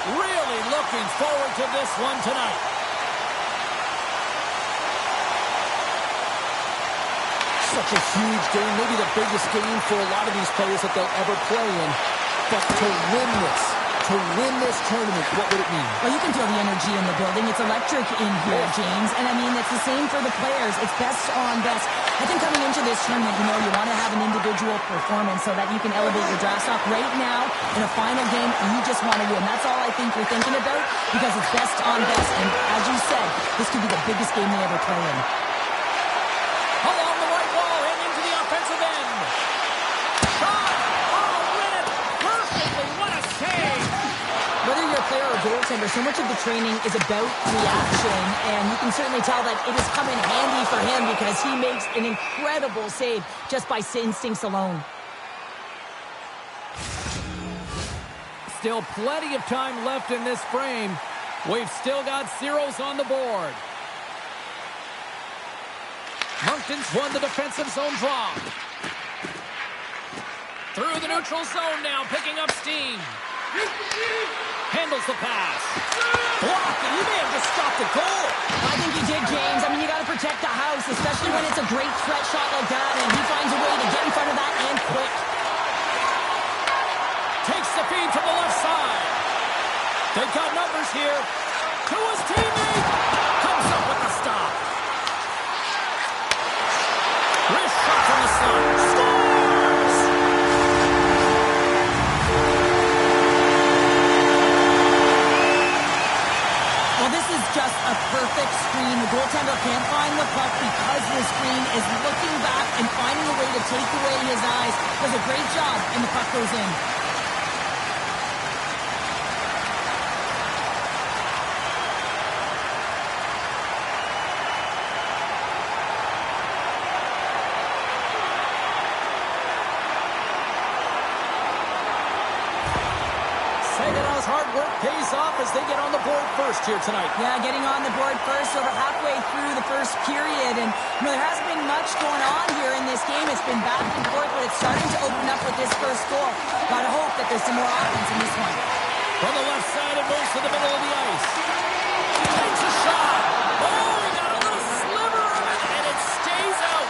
Really looking forward to this one tonight. Such a huge game, maybe the biggest game for a lot of these players that they'll ever play in. But to win this tournament, what would it mean? Well, you can feel the energy in the building. It's electric in here, James. And I mean, it's the same for the players. It's best on best. I think coming into this tournament, you want to have an individual performance so that you can elevate your draft stock. Right now, in a final game, you just want to win. That's all I think you're thinking about because it's best on best. And as you said, this could be the biggest game they ever play in. Along the right wall and into the offensive end. Shot! Oh, read it perfectly. What a save! Whether you're a player or goaltender, so much of the training is about reaction, and you can certainly tell that it has come in handy for him because he makes an incredible save just by instincts alone. Still plenty of time left in this frame. We've still got zeros on the board. Moncton's won the defensive zone draw. Through the neutral zone now, picking up steam. Handles the pass. Blocked, and he may have just stopped the goal. I think he did, James. I mean, you got to protect the house, especially when it's a great threat shot like that, and he finds a way to get in front of that and quick. Takes the feed from the left side. They've got numbers here. To his teammate. Comes up with the stop. Wrist shot from the slot. Scores! Well, this is just a perfect screen. The goaltender can't find the puck because the screen is looking back and finding a way to take away his eyes. Does a great job, and the puck goes in. Hard work pays off as they get on the board first here tonight. Yeah, getting on the board first over halfway through the first period. And there hasn't been much going on here in this game. It's been back and forth, but it's starting to open up with this first goal. Gotta hope that there's some more offense in this one. From the left side, it moves to the middle of the ice. Takes a shot. Oh, he got a little sliver of it, and it stays out.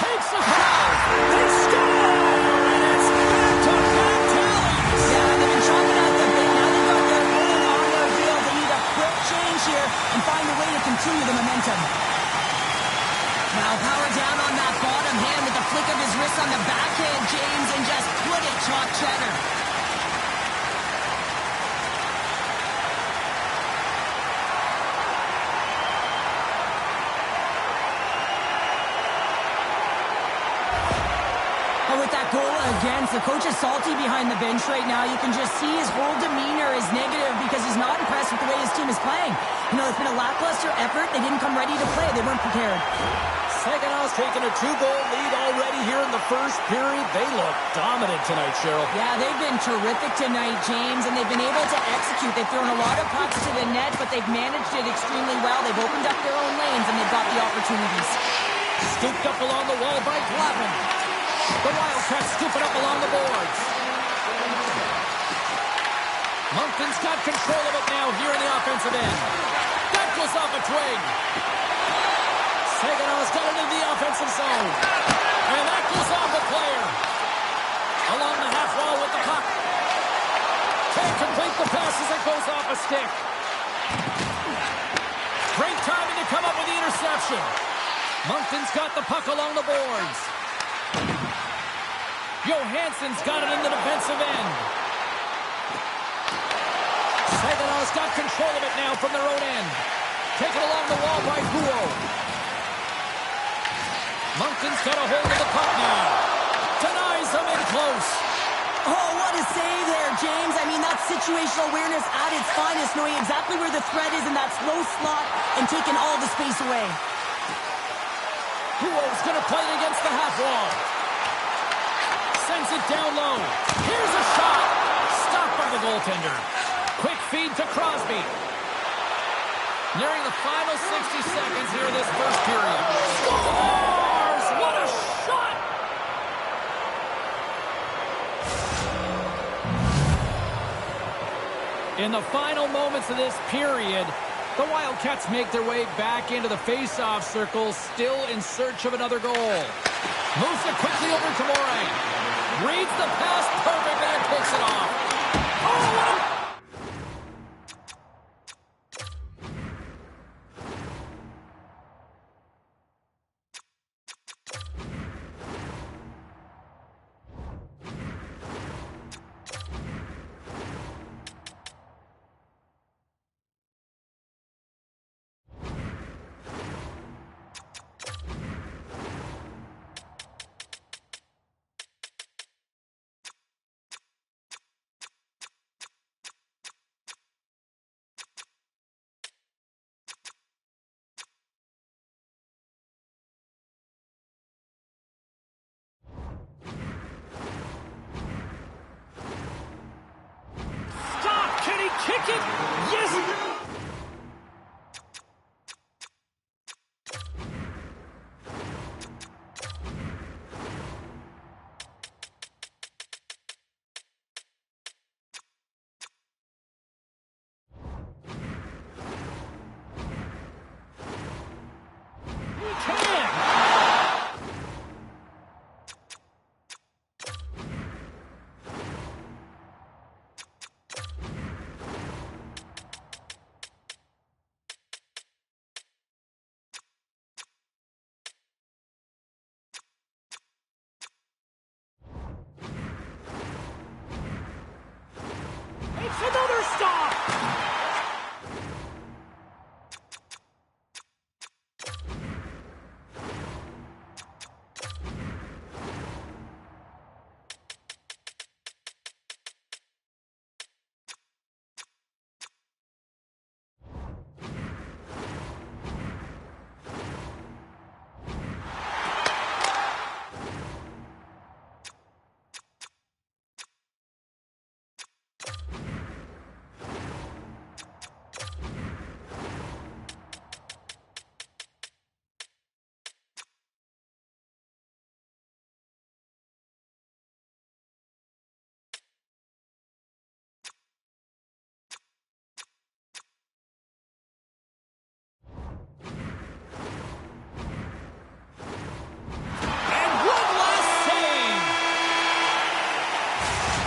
Takes a shot. They score! And it's back-to-back tallies. Yeah, they've been chopping out the bit. Now they've got their opponent on their field. They need a quick change here and find a way to continue the momentum. Now power down on that bottom hand with the flick of his wrist on the backhand, James, and just put it chalk cheddar. With that goal against, the coach is salty behind the bench right now. You can just see his whole demeanor is negative because he's not impressed with the way his team is playing. It's been a lackluster effort. They didn't come ready to play. They weren't prepared. Saginaw taking a 2-goal lead already here in the first period. They look dominant tonight, Cheryl. Yeah, they've been terrific tonight, James, and they've been able to execute. They've thrown a lot of pucks to the net, but they've managed it extremely well. They've opened up their own lanes, and they've got the opportunities. Scooped up along the wall by Glavin. The Wildcats scooping up along the boards. Moncton's got control of it now here in the offensive end. That goes off a twig. Saganow's got it into the offensive zone. And that goes off a player. Along the half wall with the puck. Can't complete the pass as it goes off a stick. Great timing to come up with the interception. Moncton's got the puck along the boards. Johansson's got it in the defensive end. Saganow's got control of it now from their own end. Taken along the wall by Huo. Moncton's got a hold of the puck now. Denies them in close. Oh, what a save there, James. I mean, that's situational awareness at its finest, knowing exactly where the threat is in that slow slot and taking all the space away. Huo's going to play it against the half wall. Sends it down low. Here's a shot. Stopped by the goaltender. Quick feed to Crosby. Nearing the final 60 seconds here in this first period. Scores! What a shot! In the final moments of this period, the Wildcats make their way back into the face-off circle, still in search of another goal. Moves it quickly over to Morey. Reads the pass perfectly and picks it off. Oh, what a... Kick it! Yes! Another stop!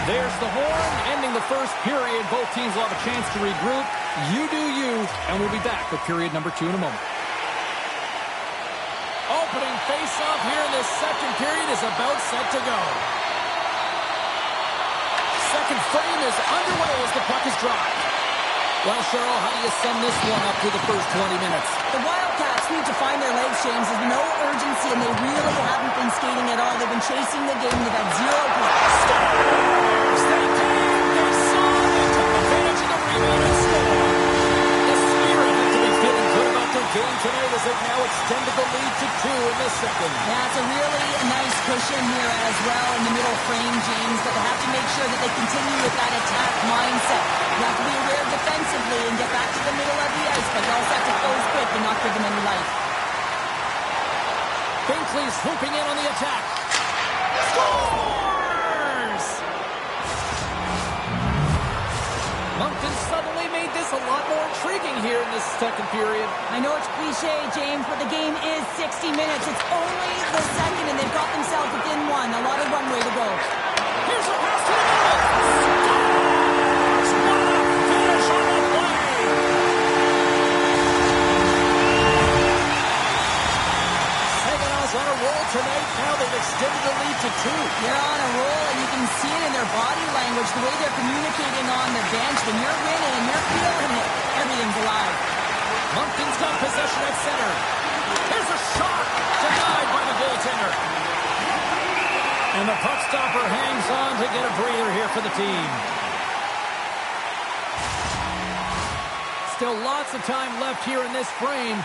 There's the horn, ending the first period. Both teams will have a chance to regroup. You do you, and we'll be back with period number 2 in a moment. Opening face-off here in this second period is about set to go. Second frame is underway as the puck is dropped. Well, Cheryl, how do you sum this one up through the first 20 minutes? The Wildcats need to find their legs, James. There's no urgency, and they really haven't been skating at all. They've been chasing the game. They've had zero scores! They came, they saw, they took advantage of the rebound and scored. The Spirit have to be feeling good about their game tonight as they've now extended the lead to 2 in the second. Yeah, it's a really nice cushion here as well in the middle frame, James, but they have to make sure that they continue with that attack mindset. You have to be aware defensively and get back to the middle of the ice, but you also have to close quick and not give them any life. Binkley's swooping in on the attack. Scores! Moncton suddenly made this a lot more intriguing here in this second period. I know it's cliche, James, but the game is 60 minutes. It's only the second, and they've got themselves within one. A lot of runway to go. Here's a pass to the middle. Scores! What a finish on the play! Saginaws on a roll tonight. Now they've extended the lead to 2. They're on a roll, and you can see it in their body language, the way they're communicating on the bench. When you're winning and you're feeling it, everything's alive. Moncton's got possession at center. Here's a shot denied by the goaltender. And the puck stopper hangs on to get a breather here for the team. Still lots of time left here in this frame.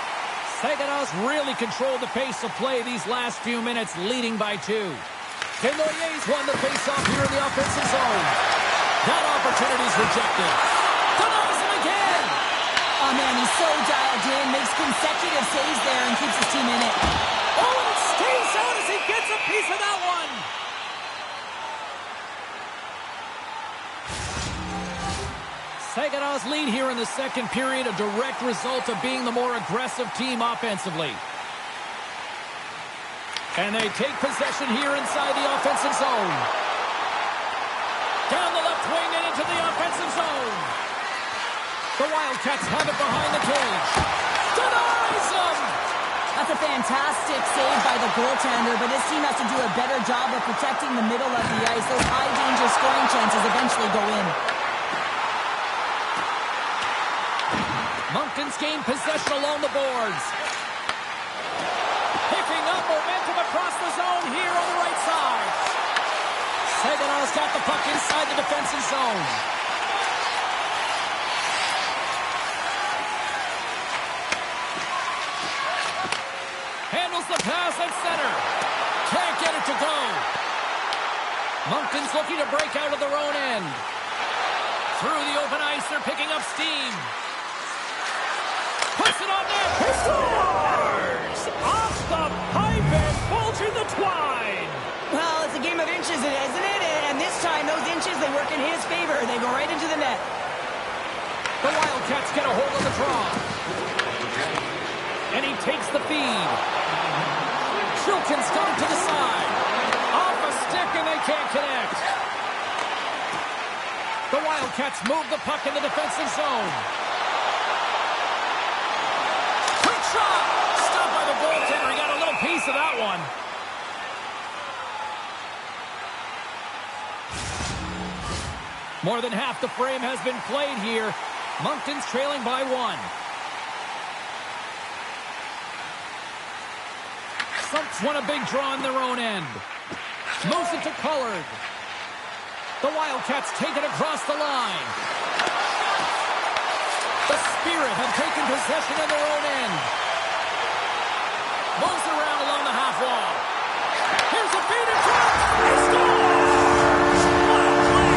Saginaws really controlled the pace of play these last few minutes, leading by 2. Desnoyers won the face-off here in the offensive zone. That opportunity's rejected. Denies him again! A Oh, man, he's so dialed in, makes consecutive saves there and keeps his team in it. Oh, and it stays out as he gets a piece of that one. Saganaw's lead here in the second period, a direct result of being the more aggressive team offensively. And they take possession here inside the offensive zone. Down the left wing and into the offensive zone. The Wildcats have it behind the cage. Denies them! That's a fantastic save by the goaltender, but his team has to do a better job of protecting the middle of the ice. Those high-danger scoring chances eventually go in. Moncton's gained possession along the boards. Picking up momentum across the zone here on the right side. Saganaw's got the puck inside the defensive zone. Handles the pass at center. Can't get it to go. Moncton's looking to break out of their own end. Through the open ice, they're picking up steam. Puts it on net. He scores! Off the pipe and bulging the twine. Well, it's a game of inches, isn't it? And this time, those inches, they work in his favor. They go right into the net. The Wildcats get a hold of the draw. And he takes the feed. Chilton's coming to the side. Off a stick, and they can't connect. The Wildcats move the puck in the defensive zone. Quick shot! Stopped by the goaltender. He got a little piece of that one. More than half the frame has been played here. Moncton's trailing by 1. Sumps won a big draw on their own end. Moves it to Collard. The Wildcats take it across the line. The Spirit have taken possession of their own end. Moves it around along the half wall. Here's a feed and drop. He scores! What a play!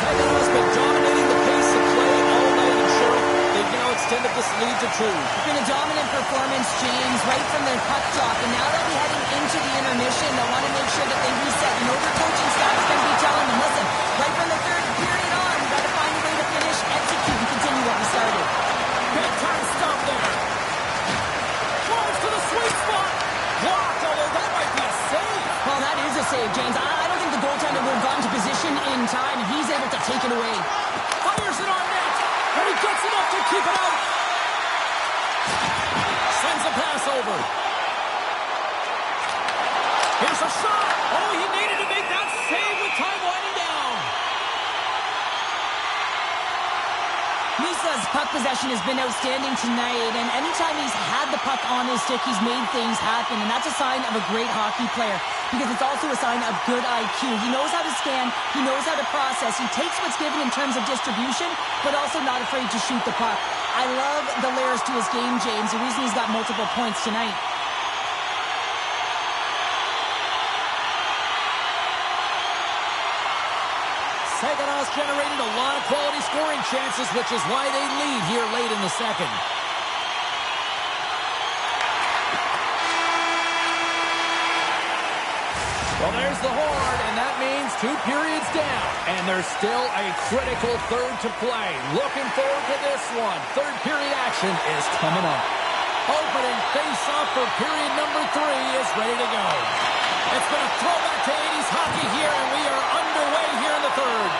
Saganaw's been dominating the pace of play all night, and Cheryl, they've now extended this lead to 2. It's been a dominant performance, James, right from their puck drop. And now they'll be heading into the intermission. They'll want to make sure that they reset. You know, their coaching staff is going to be telling them, listen, right from the third period on, we've got to find a way to finish, execute, and continue what we started. Big time stop there. Drives to the sweet spot. Blocked, although that might be a save. Well, that is a save, James. I don't think the goaltender would have gotten to position in time, and he's able to take it away. Fires it on net, and he gets enough to keep it out. Sends a pass over. Here's a shot. Oh, he needed to make that save with time winding down. Misa's puck possession has been outstanding tonight, and anytime he's had the puck on his stick, he's made things happen, and that's a sign of a great hockey player, because it's also a sign of good IQ. He knows how to scan, he knows how to process, he takes what's given in terms of distribution, but also not afraid to shoot the puck. I love the layers to his game, James, the reason he's got multiple points tonight. Saganaw's generated a lot of quality scoring chances, which is why they lead here late in the second. Well, there's the horn, and that means 2 periods down. And there's still a critical third to play. Looking forward to this one. Third period action is coming up. Opening face-off for period number 3 is ready to go. It's been a throwback to 80s hockey here, and we are underway here in the third.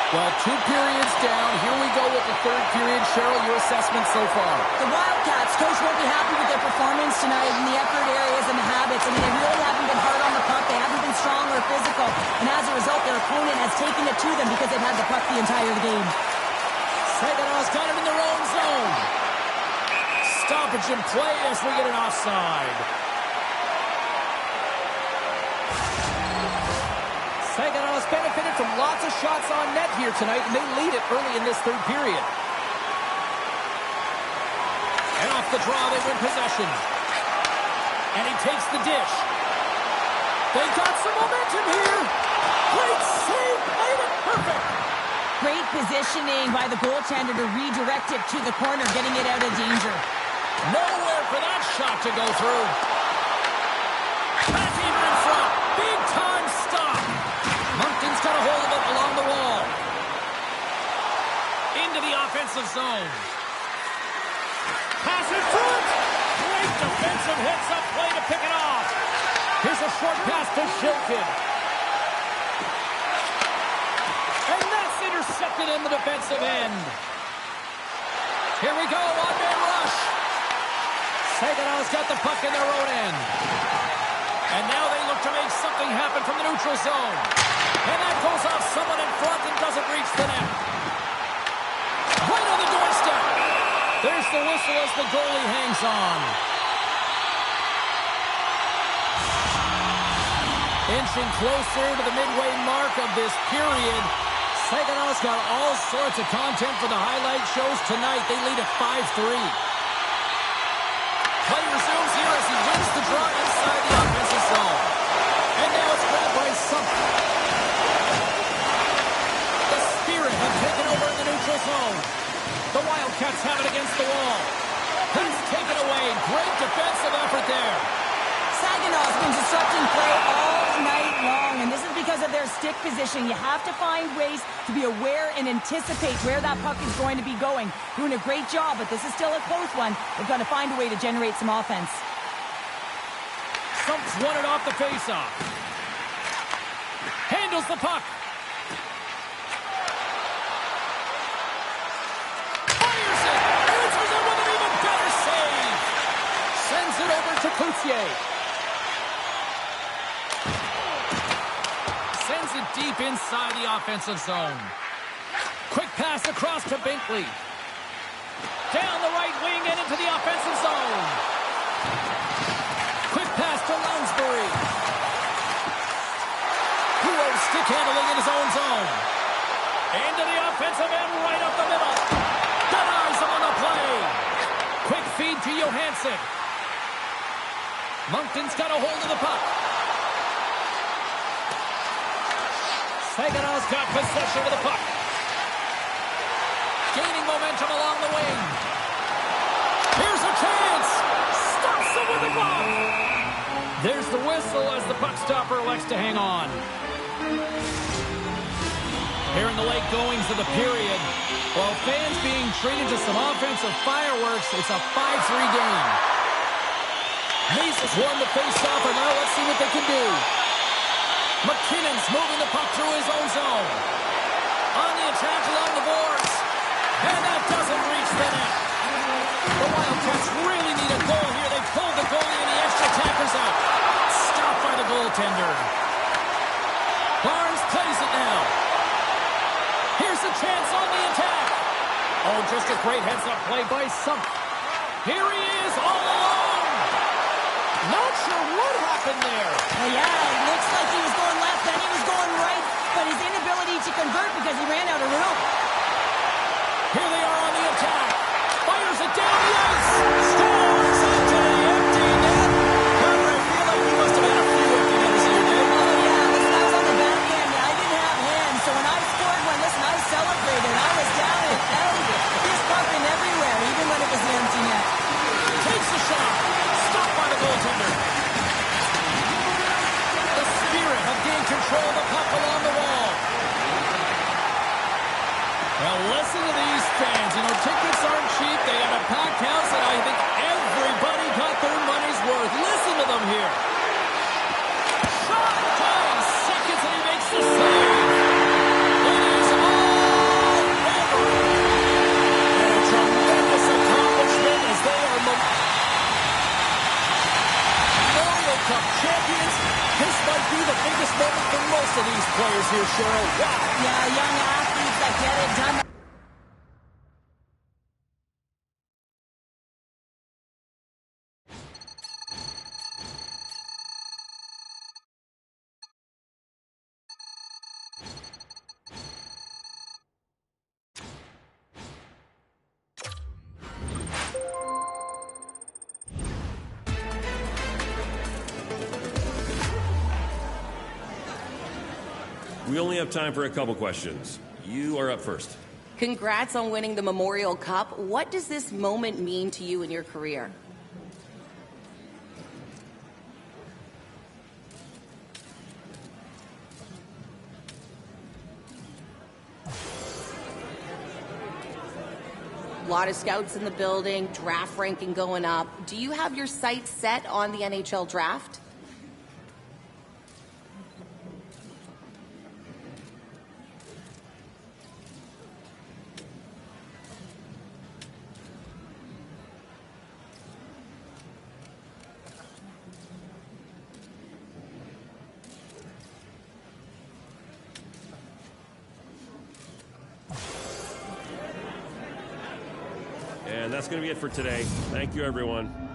Well, 2 periods down. Here we go with the third period. Cheryl, your assessment so far? The Wildcats, coach won't be happy with their performance tonight in the effort areas and the habits. I mean, they really haven't been hard on the puck. They haven't been strong or physical. And as a result, their opponent has taken it to them because they've had the puck the entire game. Saganaw's got it in their own zone. Stoppage in play as we get an offside. Saganaw's benefited from lots of shots on net here tonight, and they lead it early in this third period. And off the draw, they win possession. And he takes the dish. They got some momentum here. Great save, made it perfect. Great positioning by the goaltender to redirect it to the corner, getting it out of danger. Nowhere for that shot to go through. Back even in front. Big time stop. Moncton's got a hold of it along the wall. Into the offensive zone. Pass in front. Great defensive hits up play to pick it off. Here's a short pass to Shilkin. And that's intercepted in the defensive end. Here we go, one-man rush. Saganow's got the puck in their own end. And now they look to make something happen from the neutral zone. And that goes off someone in front and doesn't reach the net. Right on the doorstep. There's the whistle as the goalie hangs on. Inching closer to the midway mark of this period. Saganow's got all sorts of content for the highlight shows tonight. They lead at 5-3. Play resumes here as he wins the draw inside the offensive zone. And now it's grabbed by something. The Spirit have taken over in the neutral zone. The Wildcats have it against the wall. That's taken away. Great defensive effort there. Saganow's been disrupting play all night long, and this is because of their stick position. You have to find ways to be aware and anticipate where that puck is going to be going. Doing a great job, but this is still a close one. They've got to find a way to generate some offense. Sumps won it off the faceoff. Handles the puck. Fires it. Answers it with an even better save. Sends it over to Cloutier. Sends it deep inside the offensive zone. Quick pass across to Binkley. Down the right wing and into the offensive zone. Quick pass to Lounsbury. Pulo's stick handling in his own zone. Into the offensive end right up the middle. Denies him on the play. Quick feed to Johansson. Moncton's got a hold of the puck. Saganow's got possession of the puck. Gaining momentum along the wing. Here's a chance. Stops him with a glove. There's the whistle as the puck stopper elects to hang on. Here in the late goings of the period, while fans being treated to some offensive fireworks, it's a 5-3 game. Mace has won the face-off, and now let's see what they can do. McKinnon's moving the puck through his own zone. On the attack along the boards. And that doesn't reach the net. The Wildcats really need a goal here. They pulled the goalie and the extra attackers out. Stopped by the goaltender. Barnes plays it now. Here's a chance on the attack. Oh, just a great heads-up play by Sump. Here he is all alone. Not sure what happened there. Well, yeah, it looks like he was going left, then he was going right, but his inability to convert because he ran out of room. Here they are on the attack. Fires it down the ice. Scores into the empty net. Hunter, I feel like you must have had a few empty nets here, Dave. Oh, yeah, listen, I was on the back end. I didn't have hands, so when I scored one, listen, I celebrated. I was down and out. Fist pumping everywhere, even when it was the empty net. Takes the shot. Stopped by the goaltender. The Spirit have gained control of the puck along the wall. Well, listen to these fans. You know, tickets aren't cheap. They got a packed house, and I think everybody got their money's worth. Listen to them here. Shot! 5 seconds, and he makes the save. It is all over. And a tremendous accomplishment as they are Memorial Cup champions. This might be the biggest moment for most of these players here, Cheryl. Wow. Yeah, young athletes that get it done. We only have time for a couple questions. you are up first. Congrats on winning the Memorial Cup. What does this moment mean to you in your career? A lot of scouts in the building, draft ranking going up. Do you have your sights set on the NHL draft? And that's going to be it for today. Thank you, everyone.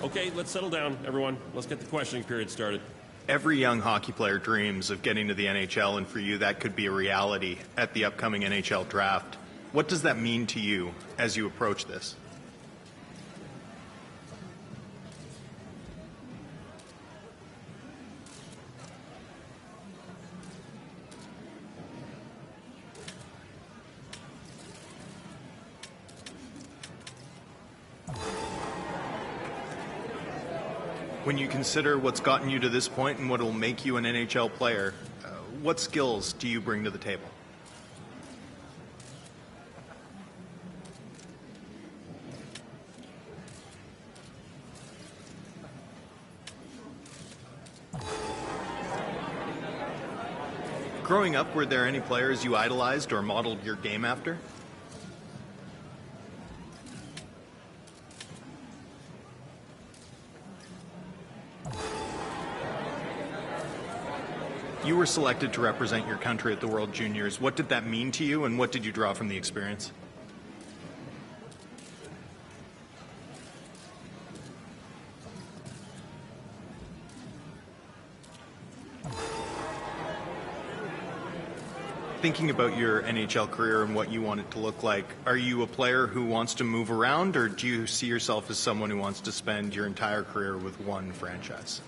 Okay, let's settle down, everyone. Let's get the questioning period started. Every young hockey player dreams of getting to the NHL, and for you, that could be a reality at the upcoming NHL draft. What does that mean to you as you approach this? When you consider what's gotten you to this point and what will make you an NHL player, what skills do you bring to the table? Growing up, were there any players you idolized or modeled your game after? You were selected to represent your country at the World Juniors. What did that mean to you, and what did you draw from the experience? Thinking about your NHL career and what you want it to look like, are you a player who wants to move around, or do you see yourself as someone who wants to spend your entire career with one franchise?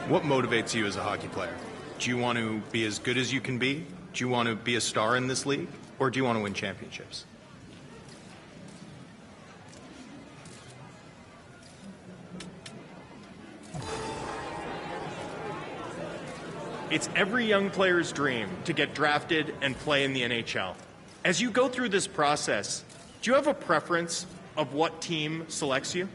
What motivates you as a hockey player? Do you want to be as good as you can be? Do you want to be a star in this league? Or do you want to win championships? It's every young player's dream to get drafted and play in the NHL. As you go through this process, do you have a preference of what team selects you?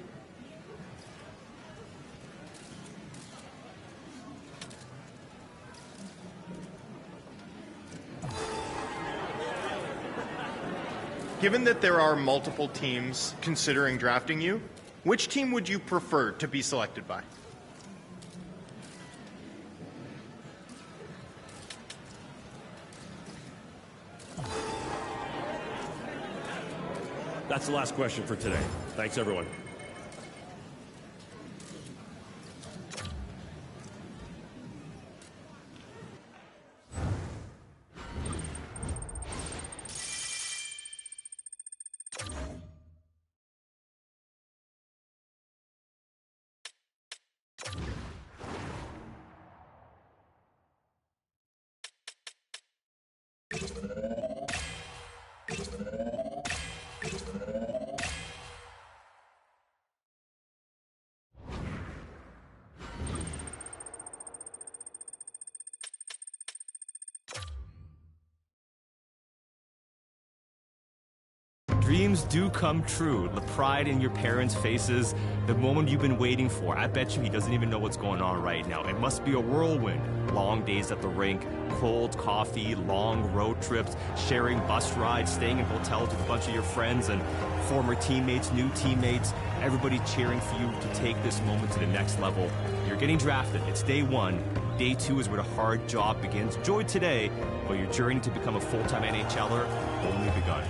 Given that there are multiple teams considering drafting you, which team would you prefer to be selected by? That's the last question for today. Thanks, everyone. Dreams do come true. The pride in your parents' faces, the moment you've been waiting for. I bet you he doesn't even know what's going on right now. It must be a whirlwind. Long days at the rink, cold coffee, long road trips, sharing bus rides, staying in hotels with a bunch of your friends and former teammates, new teammates, everybody cheering for you to take this moment to the next level. You're getting drafted. It's day one. Day two is where the hard job begins. Enjoy today, but your journey to become a full-time NHLer only begun.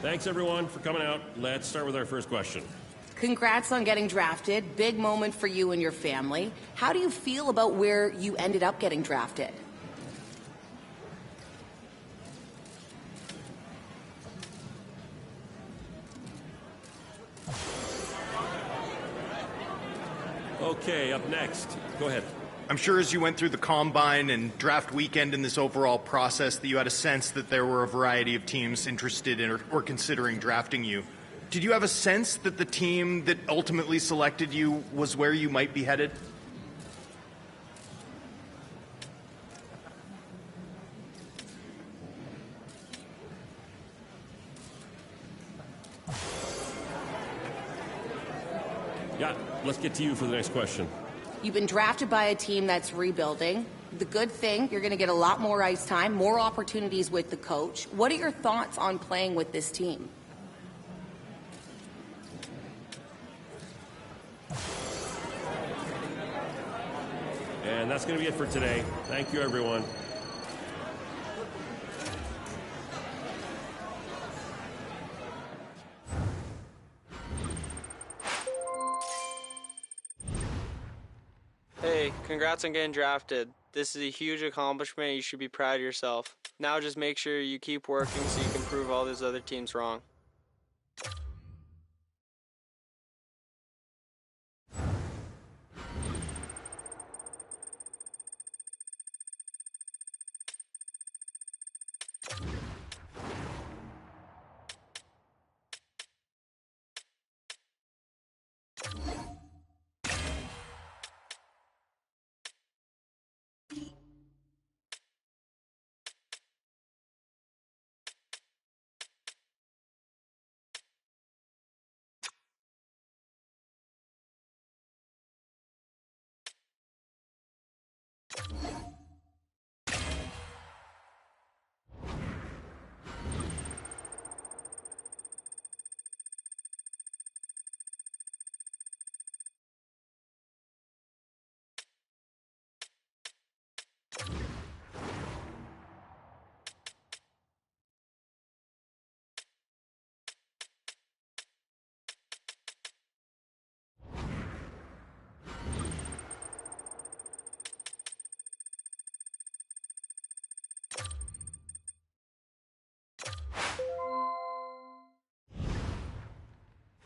Thanks, everyone, for coming out. Let's start with our first question. Congrats on getting drafted. Big moment for you and your family. How do you feel about where you ended up getting drafted? Okay, up next. Go ahead. I'm sure as you went through the combine and draft weekend in this overall process that you had a sense that there were a variety of teams interested in or considering drafting you. Did you have a sense that the team that ultimately selected you was where you might be headed? Yeah, let's get to you for the next question. You've been drafted by a team that's rebuilding. The good thing, you're going to get a lot more ice time, more opportunities with the coach. What are your thoughts on playing with this team? And that's going to be it for today. Thank you, everyone. Hey, congrats on getting drafted. This is a huge accomplishment. You should be proud of yourself. Now just make sure you keep working so you can prove all these other teams wrong.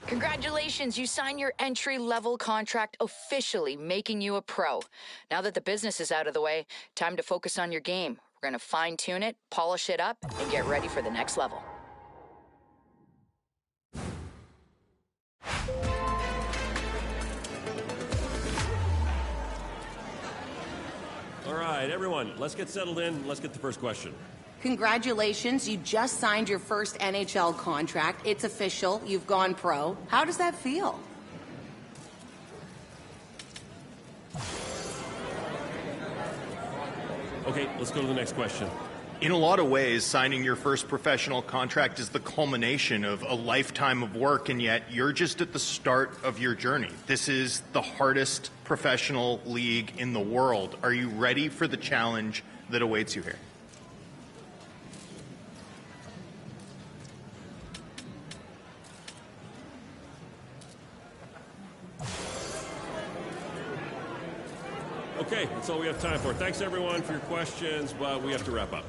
Congratulations, you signed your entry-level contract, officially making you a pro. Now that the business is out of the way, time to focus on your game. We're going to fine-tune it, polish it up, and get ready for the next level. All right, everyone, let's get settled in. Let's get the first question. Congratulations, you just signed your first NHL contract. It's official, you've gone pro. How does that feel? Okay, let's go to the next question. In a lot of ways, signing your first professional contract is the culmination of a lifetime of work, and yet you're just at the start of your journey. This is the hardest professional league in the world. Are you ready for the challenge that awaits you here? Okay, that's all we have time for. Thanks, everyone, for your questions, but we have to wrap up.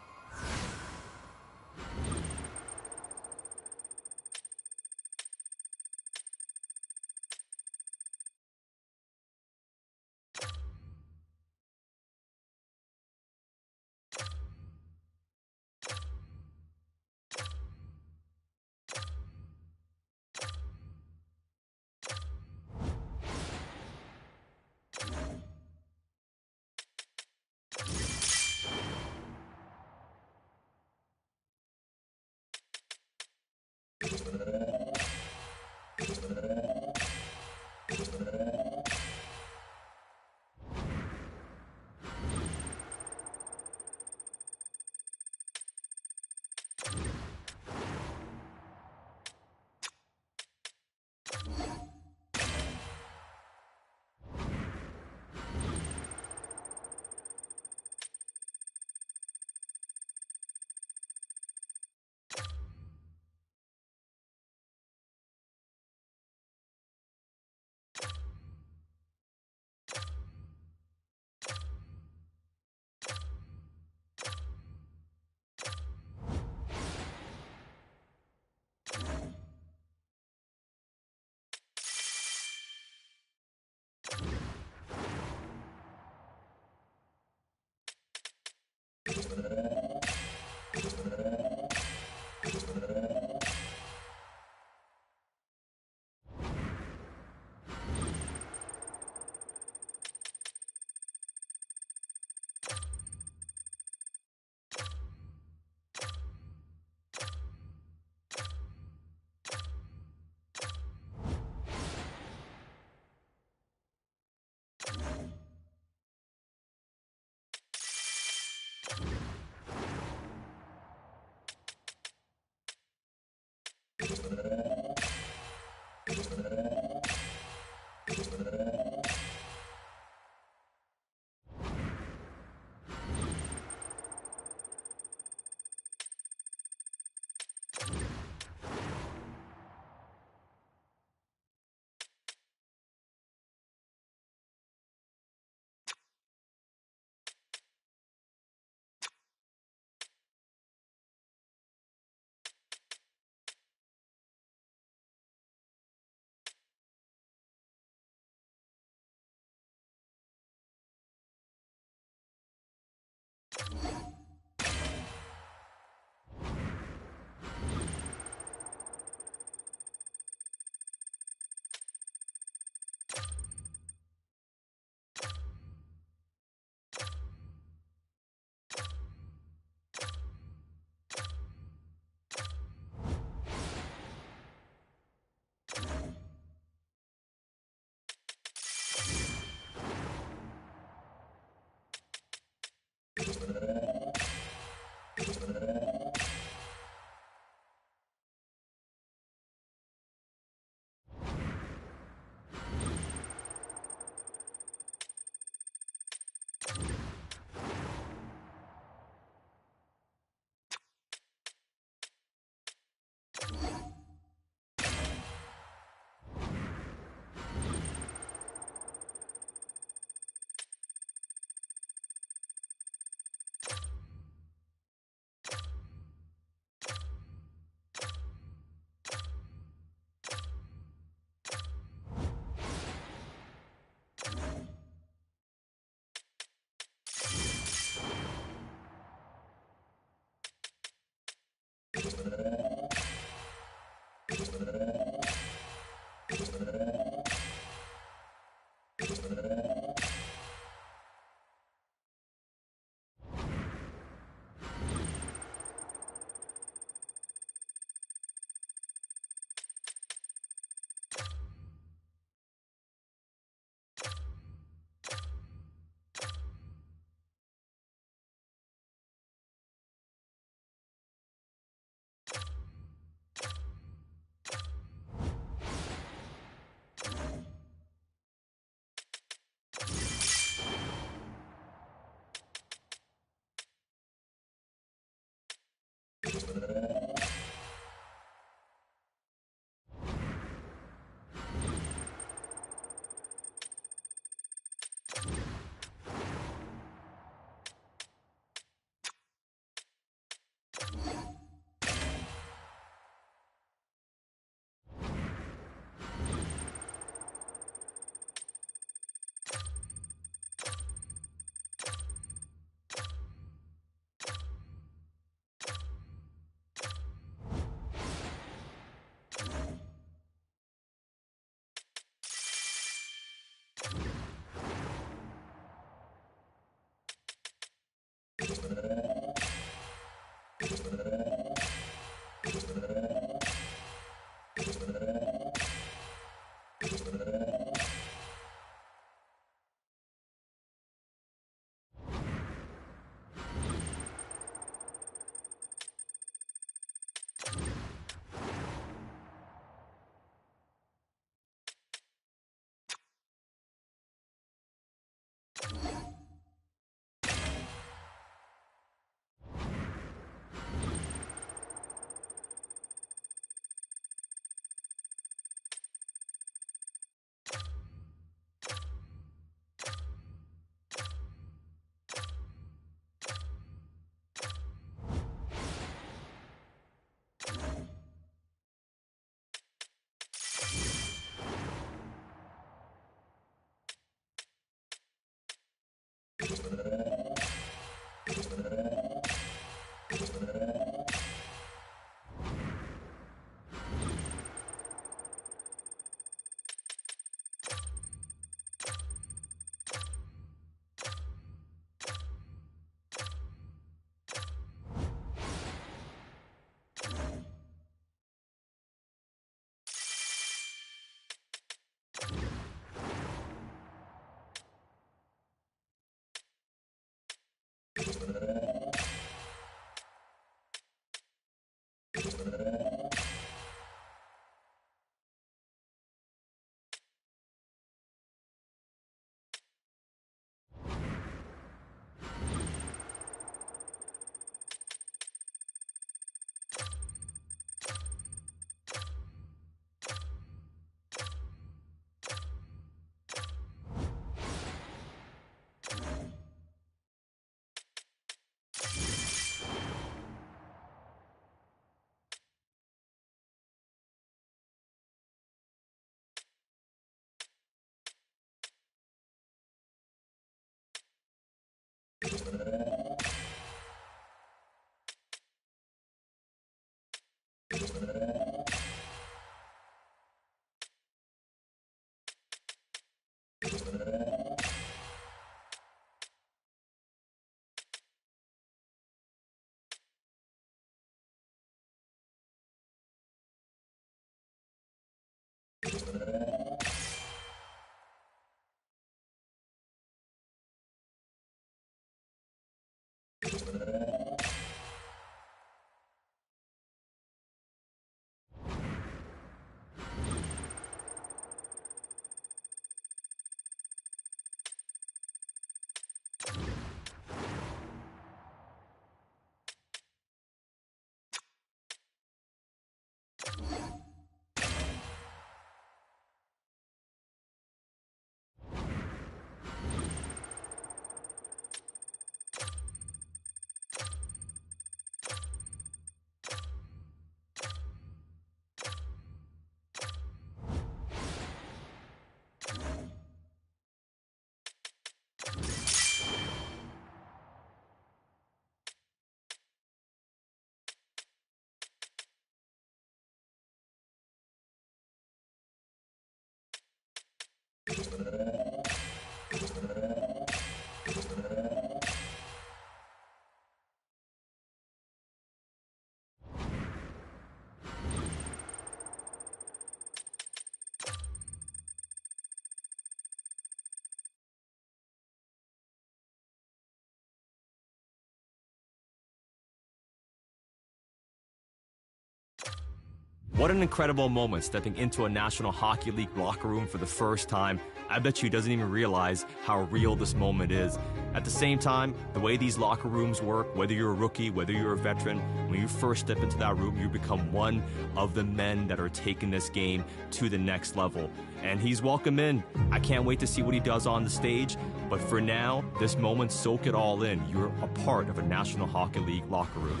What an incredible moment stepping into a National Hockey League locker room for the first time. I bet you he doesn't even realize how real this moment is. At the same time, the way these locker rooms work, whether you're a rookie, whether you're a veteran, when you first step into that room, you become one of the men that are taking this game to the next level. And he's welcome in. I can't wait to see what he does on the stage. But for now, this moment, soak it all in. You're a part of a National Hockey League locker room.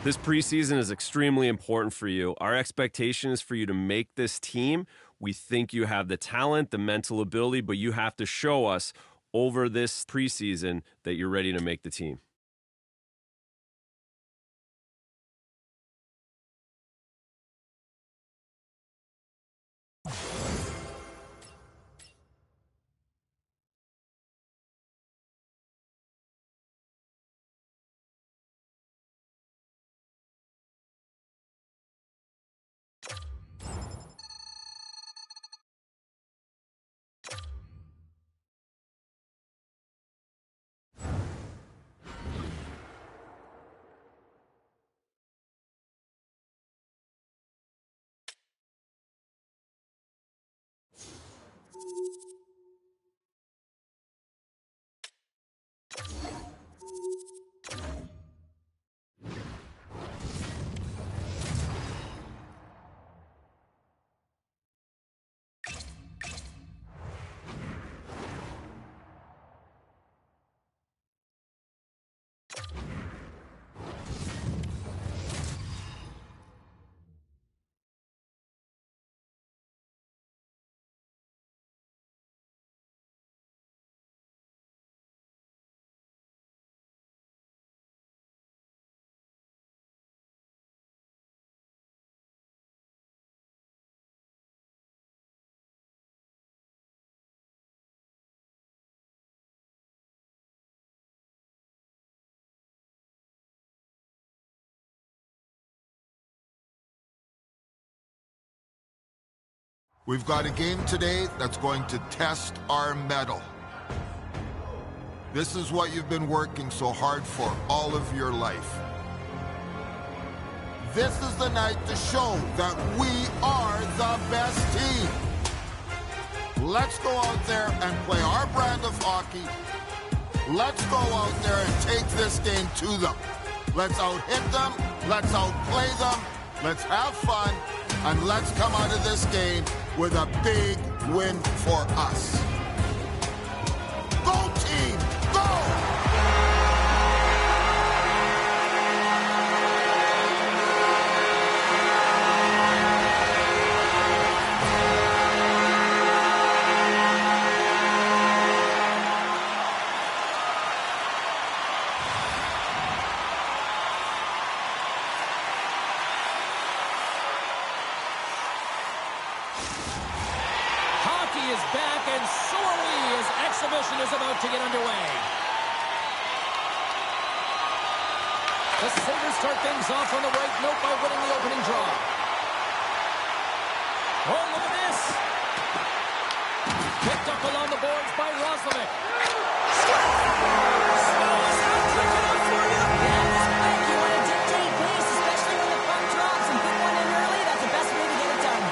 This preseason is extremely important for you. Our expectation is for you to make this team. We think you have the talent, the mental ability, but you have to show us over this preseason that you're ready to make the team. We've got a game today that's going to test our mettle. This is what you've been working so hard for all of your life. This is the night to show that we are the best team. Let's go out there and play our brand of hockey. Let's go out there and take this game to them. Let's out-hit them. Let's outplay them. Let's have fun. And let's come out of this game with a big win for us. Go team, go! Is back, and so are we as exhibition is about to get underway. The Sabres start things off on the right note by winning the opening draw. Oh, look at this. Picked up along the boards by Roslovic. You want to dictate pace, especially when the puck drops, and put one in early. That's the best way to get it done.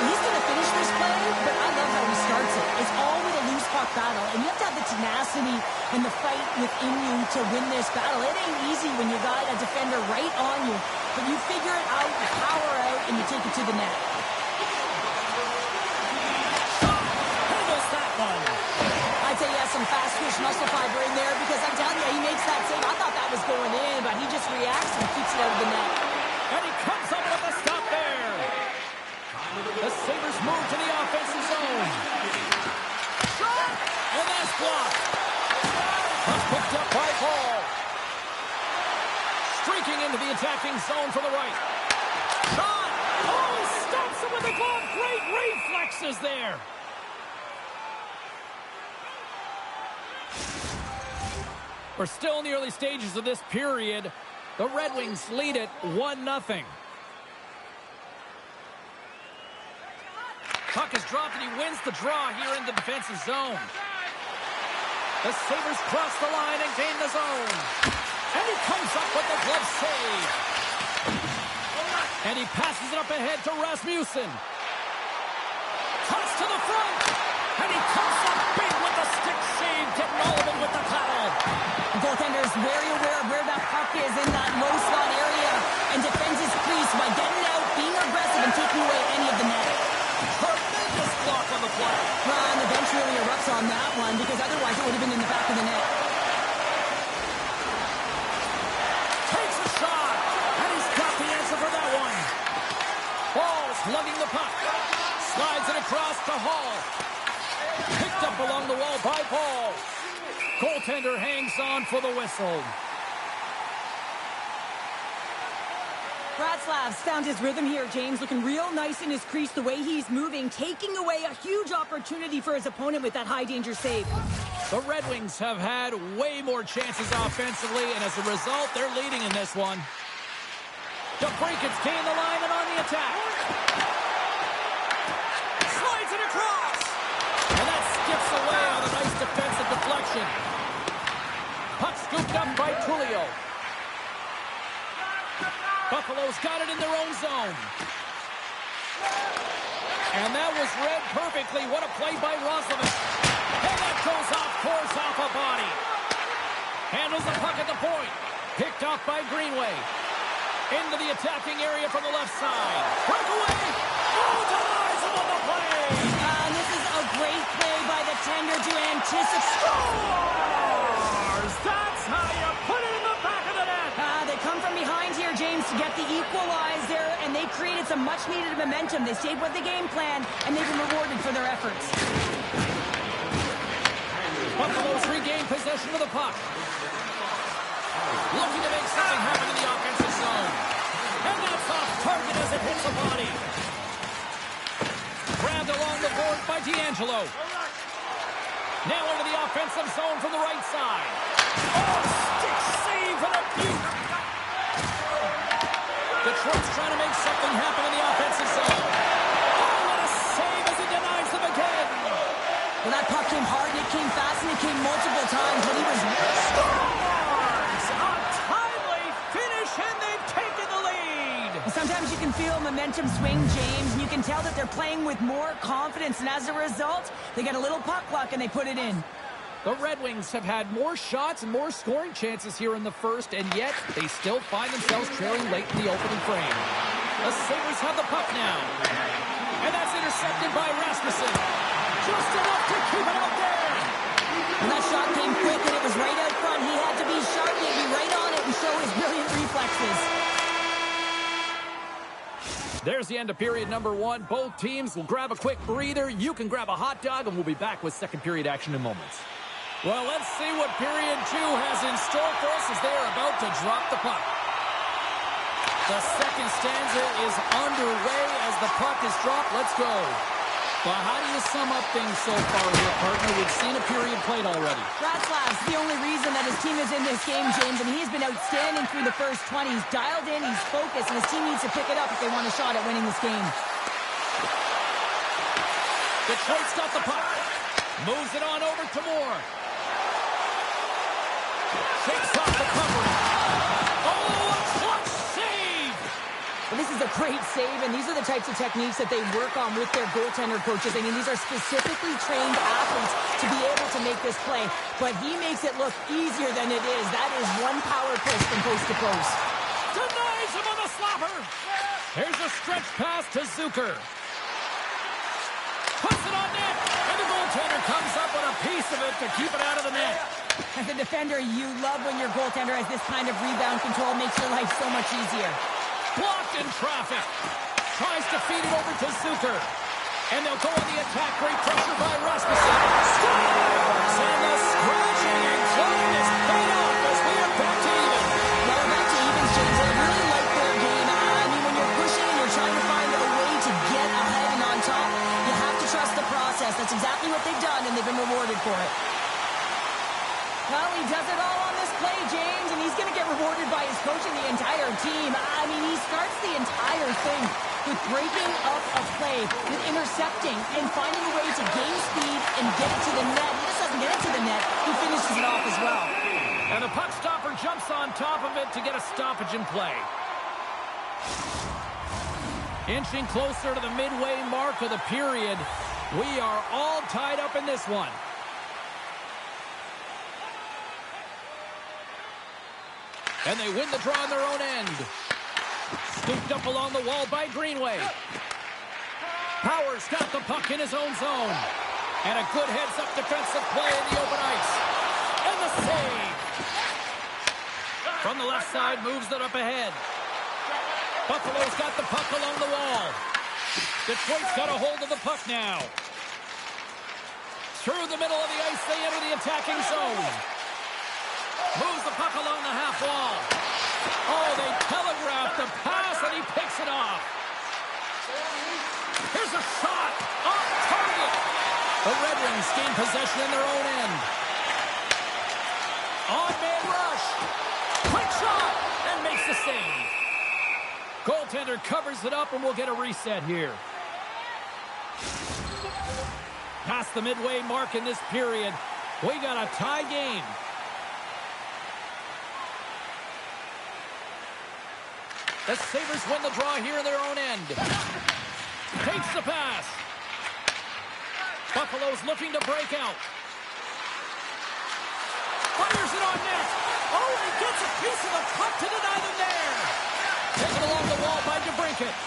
He's going to finish this play, but I love how he starts it. It's all with a loose puck battle, and you have to have the tenacity and the fight within you to win this battle. It ain't easy when you got a defender right on you, but you figure it out, you power out, and you take it to the net. Here goes that one. I'd say he has some fast twitch muscle fiber in there, because I'm telling you, he makes that save. I thought that was going in, but he just reacts and keeps it out of the net. And he comes up with a stop there. The Sabres Sabres move to the offensive zone. Shot! And that's blocked. Puck picked up by Paul. Streaking into the attacking zone from the right. Shot! Oh, he stops him with the glove. Great reflexes there. We're still in the early stages of this period. The Red Wings lead it 1-0. Puck is dropped and he wins the draw here in the defensive zone. The Sabres cross the line and gain the zone. And he comes up with the glove save. And he passes it up ahead to Rasmussen. Toss to the front. And he comes up big with the stick save, getting all of it with the paddle. The goaltender is very aware of where that puck is in that low slot area and defends his crease by getting out, being aggressive, and taking away any of the net. Tremendous block on the play. And the bench really erupts on that one because otherwise it would have been in the back of the net. Takes a shot, and he's got the answer for that one. Ball's lugging the puck. Slides it across to Hall. Picked up along the wall by Paul. Goaltender hangs on for the whistle. Bratslav's found his rhythm here, James, looking real nice in his crease the way he's moving, taking away a huge opportunity for his opponent with that high-danger save. The Red Wings have had way more chances offensively, and as a result, they're leading in this one. DeBrincat's gained the line and on the attack. Slides it across. And that skips away on a nice defensive deflection. Puck scooped up by Tullio. Buffalo's got it in their own zone. And that was read perfectly. What a play by Roslovic. And that goes off course off a body. Handles the puck at the point. Picked off by Greenway. Into the attacking area from the left side. Breakaway. Oh, denies him on the play. And this is a great play by the tender to anticipate. Scores! That's how you put it in the back of the net. They come from behind here, James, to get the equalizer, and they created some much-needed momentum. They stayed with the game plan, and they've been rewarded for their efforts. Buffalo's regained possession of the puck. Looking to make something happen in the offensive zone. And that's off target as it hits the body. Grabbed along the board by D'Angelo. Now into the offensive zone from the right side. Oh, stick save and a beaut. Detroit's trying to make something happen in the offensive zone. Oh, what a save as he denies them again. Well, that puck came hard, and it came fast, and it came multiple times, but he was... Scores! A timely finish, and they've taken the lead. Sometimes you can feel momentum swing, James, and you can tell that they're playing with more confidence, and as a result, they get a little puck luck, and they put it in. The Red Wings have had more shots and more scoring chances here in the first, and yet they still find themselves trailing late in the opening frame. The Sabres have the puck now. And that's intercepted by Rasmussen. Just enough to keep it out there. And that shot came quick, and it was right out front. He had to be sharp, he had to be right on it and show his brilliant reflexes. There's the end of period number one. Both teams will grab a quick breather. You can grab a hot dog, and we'll be back with second period action in moments. Well, let's see what period two has in store for us as they are about to drop the puck. The second stanza is underway as the puck is dropped. Let's go. Well, how do you sum up things so far here, partner? We've seen a period played already. Bratslav's the only reason that his team is in this game, James, and he's been outstanding through the first 20. He's dialed in, he's focused, and his team needs to pick it up if they want a shot at winning this game. Detroit's got the puck. Moves it on over to Moore. Shakes off the covering. Oh, a clutch save! Well, this is a great save, and these are the types of techniques that they work on with their goaltender coaches. I mean, these are specifically trained athletes to be able to make this play, but he makes it look easier than it is. That is one power push from post to post. Denies him on the slapper. Here's a stretch pass to Zucker. Puts it on net, and the goaltender comes up with a piece of it to keep it out of the net. As a defender, you love when your goaltender has this kind of rebound control. Makes your life so much easier. Blocked in traffic. Tries to feed it over to Zucker. And they'll go on the attack. Great pressure by Rasmussen. Scores! And the scratching and clawing is paid off as we are back to even. Well, back to evens, James. I really like their game. I mean, when you're pushing and you're trying to find a way to get ahead and on top, you have to trust the process. That's exactly what they've done, and they've been rewarded for it. Well, he does it all on this play, James, and he's going to get rewarded by his coach and the entire team. I mean, he starts the entire thing with breaking up a play, with intercepting, and finding a way to gain speed and get it to the net. He just doesn't get it to the net. He finishes it off as well. And the puck stopper jumps on top of it to get a stoppage in play. Inching closer to the midway mark of the period. We are all tied up in this one. And they win the draw on their own end. Scooped up along the wall by Greenway. Powers got the puck in his own zone. And a good heads-up defensive play in the open ice. And the save. From the left side, moves it up ahead. Buffalo's got the puck along the wall. Detroit's got a hold of the puck now. Through the middle of the ice, they enter the attacking zone. Moves the puck along the half wall. Oh, they telegraphed the pass, and he picks it off. Here's a shot off target. The Red Wings gain possession in their own end. On-man rush. Quick shot, and makes the save. Goaltender covers it up, and we'll get a reset here. Past the midway mark in this period, we got a tie game. The Sabres win the draw here in their own end. Takes the pass. Buffalo's looking to break out. Fires it on net. Oh, and he gets a piece of the puck to deny them there. Taken along the wall by DeBrincat.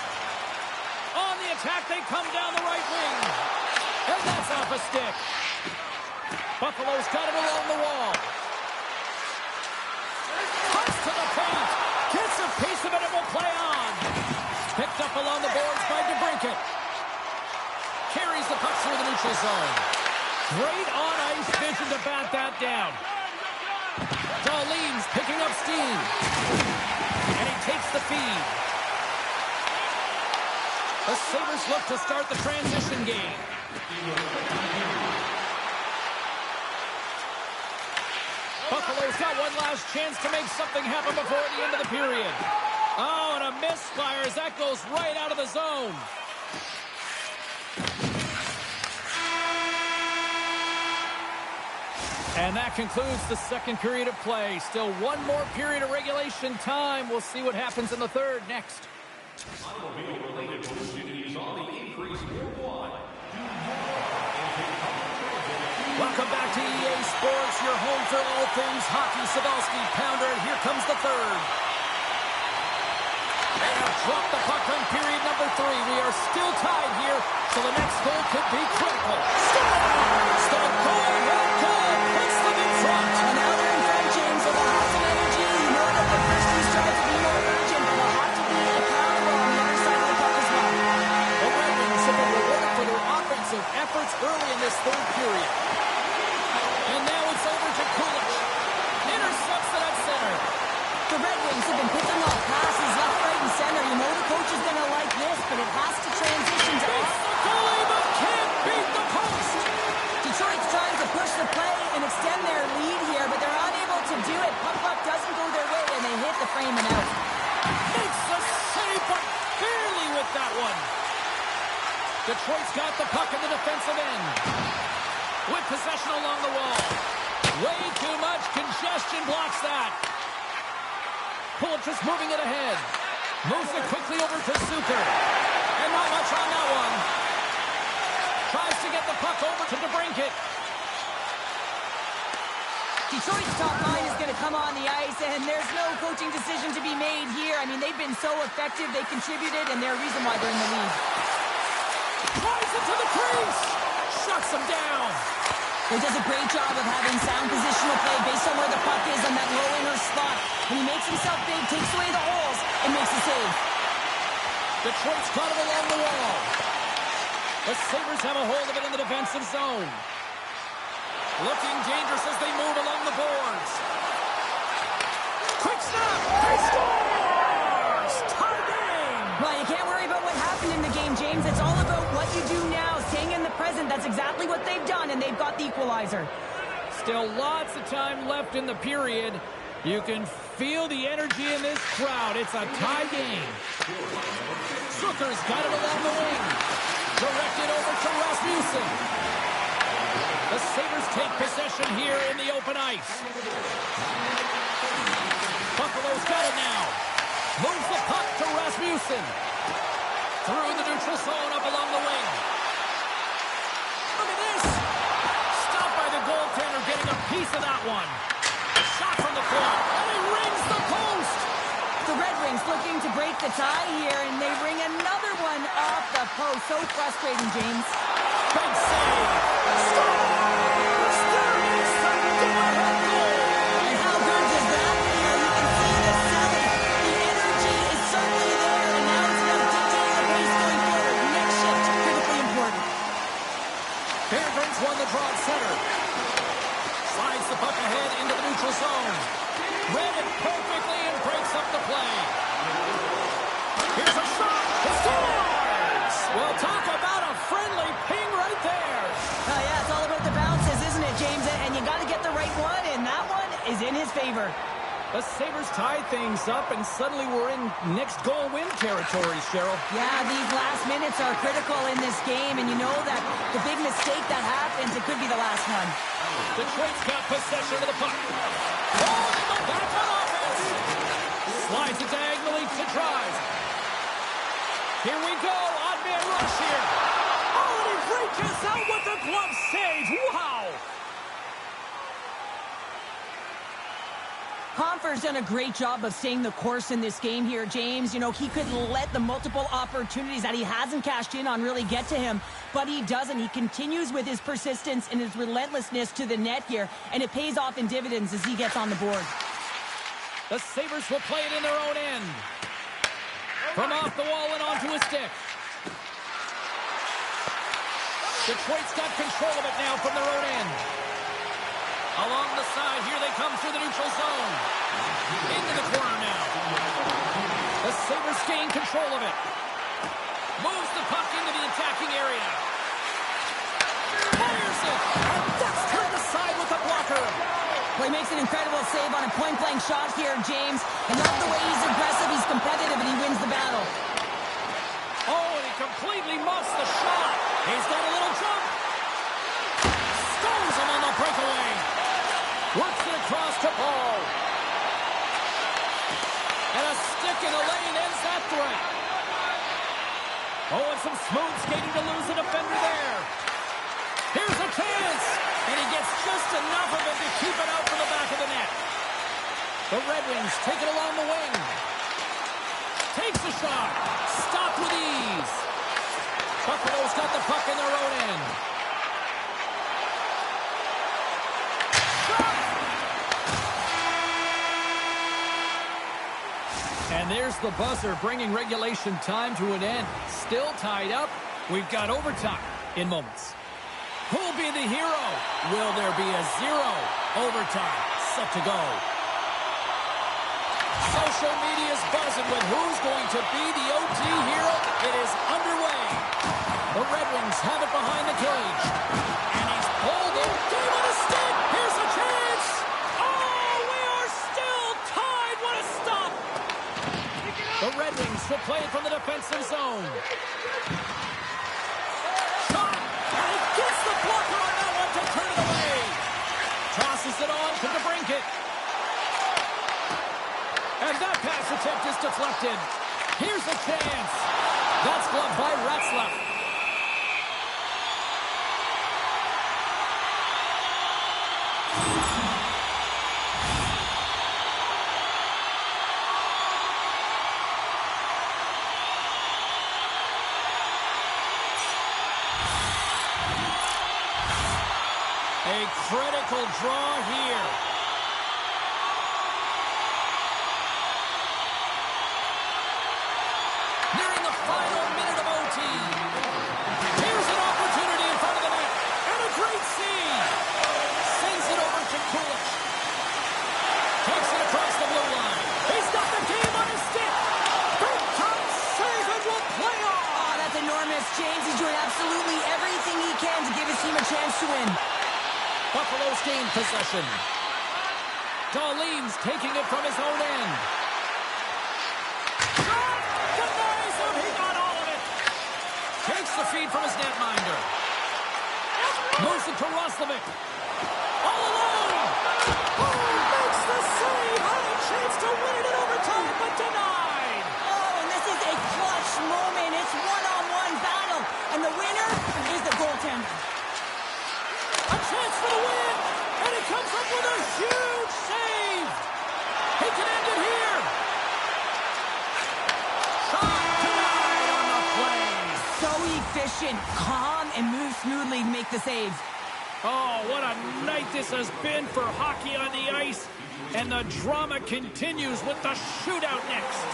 On the attack, they come down the right wing. And that's off a stick. Buffalo's got it along the wall. Cuts to the paint. Gets a piece of it and will play on. Picked up along the boards by DeBrincat. Carries the puck through the neutral zone. Great on-ice vision to bat that down. Darlene's picking up steam. And he takes the feed. The Sabres look to start the transition game. Buffalo's got one last chance to make something happen before the end of the period. Oh, and a misfire as that goes right out of the zone. And that concludes the second period of play. Still one more period of regulation time. We'll see what happens in the third next. Automobile-related opportunities on the increase worldwide. Welcome back to EA Sports, your home for all things hockey. Savalsky, pounder, and here comes the third. They have dropped the puck on period number 3. We are still tied here, so the next goal could be critical. Scores! The goal-ahead goal puts them in front. And now they're in front, James, so they'll have some energy. You know that the first two started to be more urgent, but they'll have to be accountable on the other side of the puck as well. The Red Wings have been rewarded for their offensive efforts early in this third period. And now it's over to Kulich. Intercepts it at center. The Red Wings have been picking off passes left, right, and center. You know the coach is going to like this, but it has to transition to Beats the goalie, but can't beat the post. Detroit's trying to push the play and extend their lead here, but they're unable to do it. Puck doesn't go their way, and they hit the frame and out. Makes the save, but barely with that one. Detroit's got the puck in the defensive end. With possession along the wall. Way too much congestion blocks that. Pulich is moving it ahead. Moves it quickly over to Zucker. And not much on that one. Tries to get the puck over to DeBrincat. Detroit's top line is going to come on the ice, and there's no coaching decision to be made here. I mean, they've been so effective. They contributed, and they're a reason why they're in the lead. Tries it to the crease. Shuts him down. He does a great job of having sound positional play based on where the puck is on that low inner spot. And he makes himself big, takes away the holes, and makes a save. Detroit's got it along the wall. The Sabres have a hold of it in the defensive zone. Looking dangerous as they move along the boards. Quick snap! He scores! Tie game! Well, you can't worry about what happened in the game, James. It's all about what you do now, staying in the present. That's exactly what they've done, and they've got the equalizer. Still lots of time left in the period. You can feel the energy in this crowd. It's a tie game. Zucker's got it along the wing. Directed over to Rasmussen. The Sabres take possession here in the open ice. Buffalo's got it now. Moves the puck to Rasmussen. Through the neutral zone up along the wing. Look at this. Stopped by the goaltender getting a piece of that one. Shot from the point. And he rings the post. The Red Wings looking to break the tie here, and they ring another one off the post. So frustrating, James. Big save. Scores! There is the go-ahead goal. And how good does that feel? You can see the ceiling. The energy is certainly there, and now it's about dictating the pace going forward. Next shift, critically important. Fairburns won the draw at center. Slides the puck ahead into the neutral zone. Read it perfectly and breaks up the play. Here's a shot. He scores! Well, talk about a friendly ping right there. Oh, yeah, it's all about the bounces, isn't it, James? And you got to get the right one, and that one is in his favor. The Sabres tie things up, and suddenly we're in next goal win territory, Cheryl. Yeah, these last minutes are critical in this game, and you know that the big mistake that happens, it could be the last one. Detroit's got possession of the puck. Oh, they go back on offense. Slides it diagonally to Drive. Here we go, odd man rush here. Oh, and he reaches out with the glove save. Wow. Compher's done a great job of staying the course in this game here, James. You know, he could let the multiple opportunities that he hasn't cashed in on really get to him, but he doesn't. He continues with his persistence and his relentlessness to the net here, and it pays off in dividends as he gets on the board. The Sabres will play it in their own end. From off the wall and onto a stick. Detroit's got control of it now from their own end. Along the side, here they come through the neutral zone. Into the corner now. The Sabres gain control of it. Moves the puck into the attacking area. Fires it. And that's turned aside with a blocker. Well, he makes an incredible save on a point-blank shot here, James. And love the way he's aggressive, he's competitive, and he wins the battle. Oh, and he completely muffs the shot. He's got a little jump. Stones him on the breakaway. Works it across to Paul. And a stick in the lane ends that threat. Oh, and some smooth skating to lose a defender there. Here's a chance. And he gets just enough of it to keep it out from the back of the net. The Red Wings take it along the wing. Takes a shot. Stopped with ease. Buffalo's got the puck in their own end. And there's the buzzer, bringing regulation time to an end. Still tied up. We've got overtime in moments. Who'll be the hero? Will there be a zero? Overtime set to go. Social media's buzzing with who's going to be the OT hero. It is underway. The Red Wings have it behind the cage. And he's pulled in. Game on a stick. Here's a chance. Oh, we are still tied. What a stop. The Red Wings will play it from the defensive zone. Shot. And he gets the blocker on that one to turn it away. Tosses it on to DeBrincat. And that pass attempt is deflected. Here's a chance. That's gloved by Ratzlaff. A critical draw here. Nearing the final minute of OT. Here's an chance to win. Buffalo's gained possession. Darlene's taking it from his own end. Shot! Denies him! He got all of it! Takes the feed from his netminder. Moves it to Roslovic. All alone! Oh, makes the save! Had a chance to win it in overtime, but denied! Oh, and this is a clutch moment. It's one-on-one battle, and the winner is the goaltender. A chance for the win! And he comes up with a huge save! He can end it here! Shot denied on the play! So efficient, calm, and moves smoothly to make the save. Oh, what a night this has been for hockey on the ice. And the drama continues with the shootout next.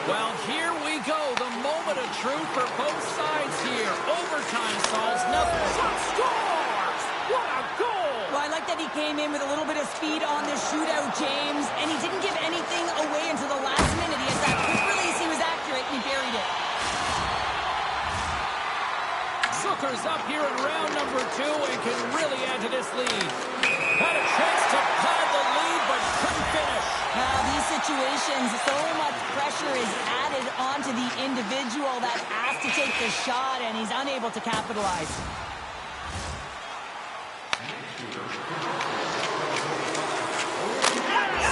Well, here we go. The moment of truth for both sides here. Overtime solves nothing. Shot scores! What a goal! Well, I like that he came in with a little bit of speed on the shootout, James. And he didn't give anything away until the last minute. He had that quick release. He was accurate, and he buried it. Zucker's up here in round number 2 and can really add to this lead. Had a chance to pad the lead, but couldn't finish. These situations, so much pressure is added onto the individual that has to take the shot, and he's unable to capitalize.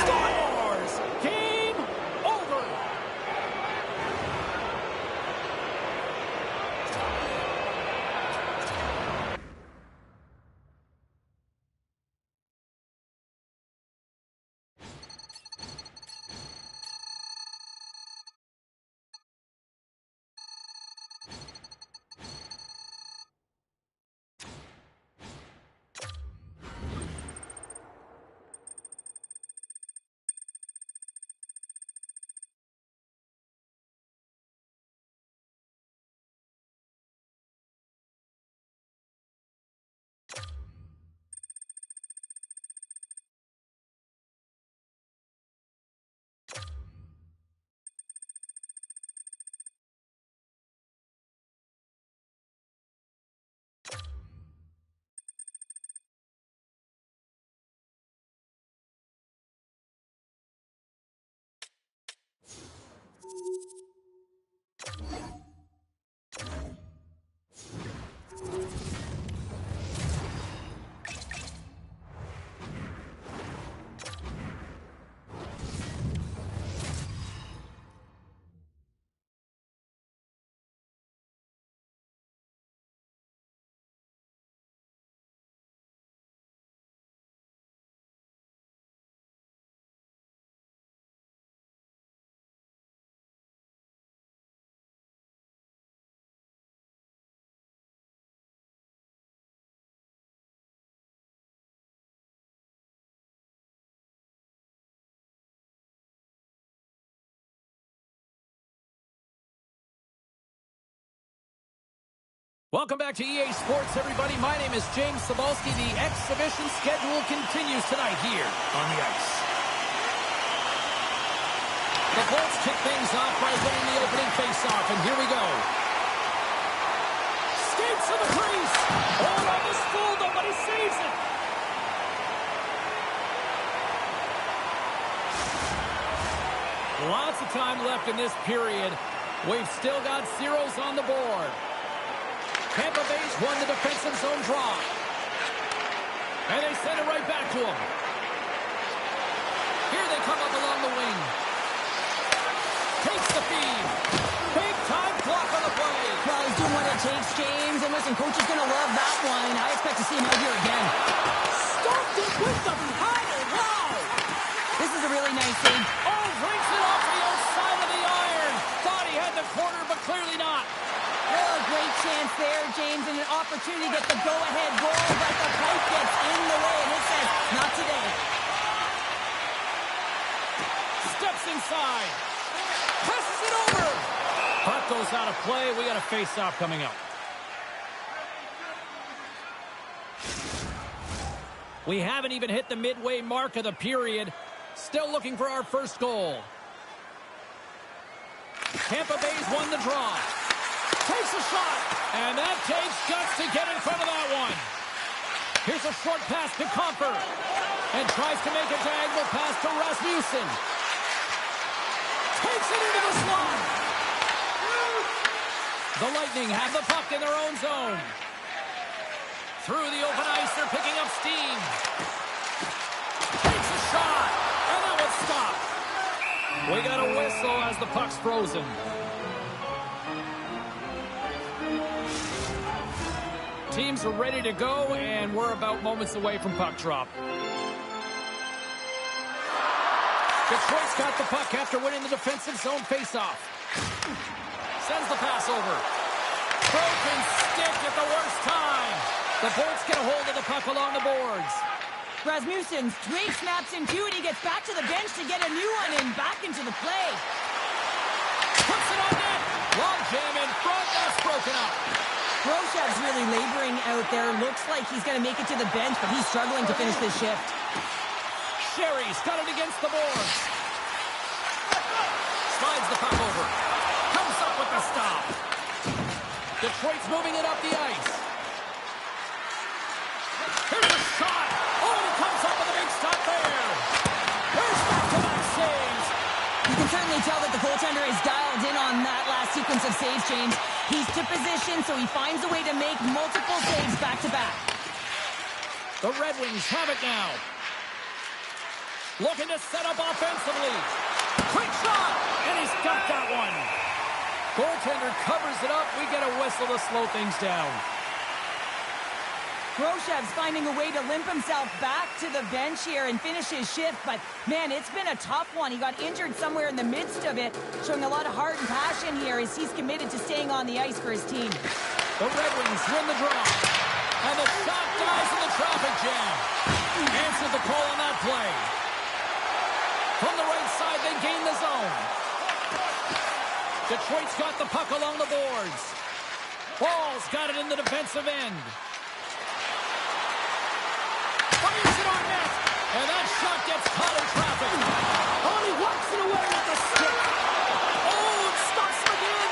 Scores! Game over! Welcome back to EA Sports, everybody. My name is James Cebulski. The exhibition schedule continues tonight here on the ice. The Bolts kick things off by winning the opening faceoff, and here we go. Skates to the crease. Oh, almost fooled him, but he saves it. Lots of time left in this period. We've still got zeros on the board. Tampa Bay's won the defensive zone draw. And they send it right back to him. Here they come up along the wing. Takes the feed. Big time block on the play. Well, he's doing what it takes, James. And listen, coach is going to love that one. I expect to see him out here again. Stopped it with the paddle. Wow. This is a really nice save. Oh, breaks it off the outside of the iron. Thought he had the corner, but clearly not. Oh, great chance there, James, and an opportunity to get the go-ahead goal, but the pipe gets in the way, and it says, not today. Steps inside. Passes it over. Puck goes out of play. We got a face-off coming up. We haven't even hit the midway mark of the period. Still looking for our first goal. Tampa Bay's won the draw. Takes a shot, and that takes guts to get in front of that one. a short pass to Comfort. And tries to make a diagonal pass to Rasmussen. Takes it into the slot. The Lightning have the puck in their own zone. Through the open ice, they're picking up steam. Takes a shot, and that one's stopped. We got a whistle as the puck's frozen. Teams are ready to go, and we're about moments away from puck drop. Detroit's got the puck after winning the defensive zone faceoff. Sends the pass over. Broken stick at the worst time. The Bolts get a hold of the puck along the boards. Rasmussen's twig snaps in two, and he gets back to the bench to get a new one and back into the play. Puts it on net. Long jam in front. That's broken up. Groshev's really laboring out there. Looks like he's going to make it to the bench, but he's struggling to finish this shift. Sherry's got it against the boards. Slides the puck over. Comes up with the stop. Detroit's moving it up the ice. Here's a shot. Oh, he comes up with a big stop there. There's back-to-back saves. You can certainly tell that the goaltender is dialed in on that last sequence of saves, James. He's to position, so he finds a way to make multiple saves back-to-back. The Red Wings have it now. Looking to set up offensively. Quick shot, and he's got that one. Goaltender covers it up. We get a whistle to slow things down. Groshev's finding a way to limp himself back to the bench here and finish his shift, but man, it's been a tough one. He got injured somewhere in the midst of it, showing a lot of heart and passion here as he's committed to staying on the ice for his team. The Red Wings win the draw, and the shot dies in the traffic jam. Answered the call on that play. From the right side, they gain the zone. Detroit's got the puck along the boards. Ball's got it in the defensive end. Fires it on net, and that shot gets caught in traffic. Oh, he walks it away with the stick. Oh, it stops him again.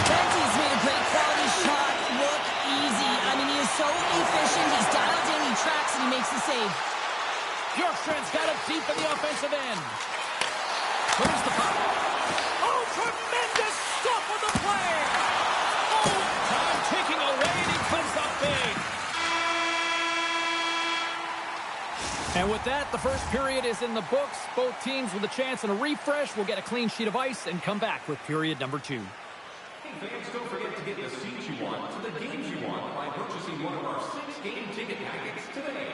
Benty's made a great quality shot look easy. I mean, he is so efficient. He's dialed in, he tracks, and he makes the save. Bjorkstrand's got it deep in the offensive end. Here's the puck. Oh, tremendous stuff on the play. Oh, time taking away, and he comes up big. And with that, the first period is in the books. Both teams with a chance and a refresh will get a clean sheet of ice and come back with period number 2. Hey fans, don't forget to get the seats you want to the games you want by purchasing one of our 6 game ticket packets today.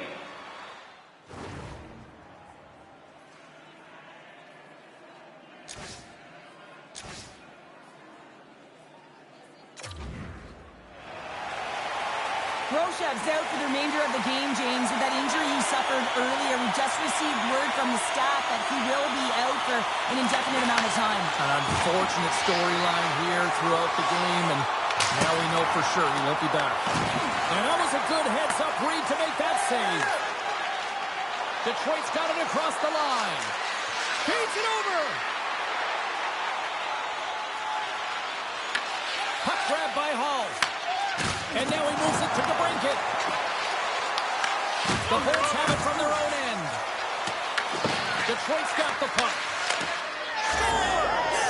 Groshev's out for the remainder of the game, James, with that injury he suffered earlier. We just received word from the staff that he will be out for an indefinite amount of time. An unfortunate storyline here throughout the game, and now we know for sure he won't be back. And that was a good heads-up read to make that save. Detroit's got it across the line. Feeds it over. Puck grab by Hall. And now he moves it to the brinket. The Bolts have it from their own end. Detroit's got the puck. Scores!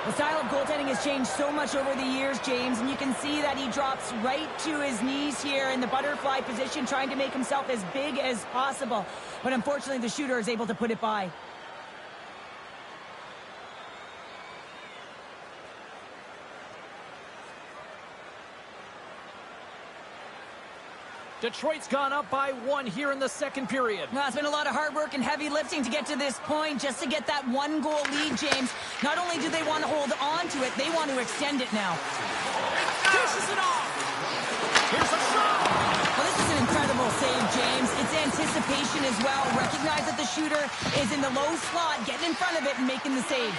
The style of goaltending has changed so much over the years, James, and you can see that he drops right to his knees here in the butterfly position, trying to make himself as big as possible. But unfortunately, the shooter is able to put it by. Detroit's gone up by 1 here in the second period. Well, it's been a lot of hard work and heavy lifting to get to this point, just to get that 1-goal lead, James. Not only do they want to hold on to it, they want to extend it now. Dishes it off. Here's a shot. Well, this is an incredible save, James. It's anticipation as well. Recognize that the shooter is in the low slot, getting in front of it and making the save.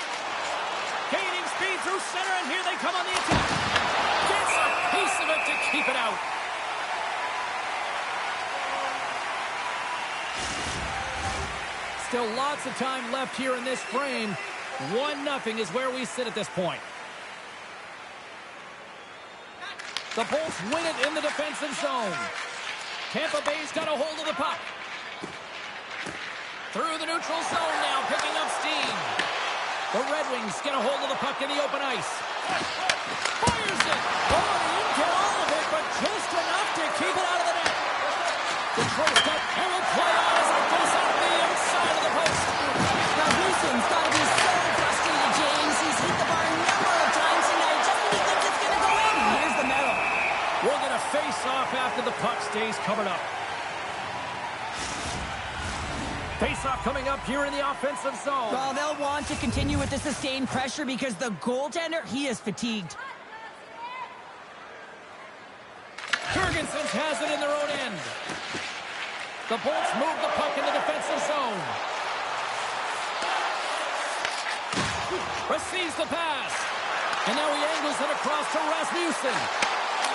Gaining speed through center, and here they come on the attack. Gets a piece of it to keep it out. Still lots of time left here in this frame. 1-0 is where we sit at this point. The Bolts win it in the defensive zone. Tampa Bay's got a hold of the puck. Through the neutral zone now, picking up steam. The Red Wings get a hold of the puck in the open ice. Fires it. Oh, they didn't get all of it, but just enough to keep it out of the net. Detroit's got arrow play on as it goes out the inside of the post. Now, Houston's got to be so frustrated, James. He's hit the bar a number of times tonight just when he thinks it's going to go in. Here's the medal. We'll get a face-off after the puck stays covered up. Face-off coming up here in the offensive zone. Well, they'll want to continue with the sustained pressure because the goaltender, he is fatigued. Jurgensen has it in their own end. The Bolts move the puck in the defensive zone. Receives the pass. And now he angles it across to Rasmussen.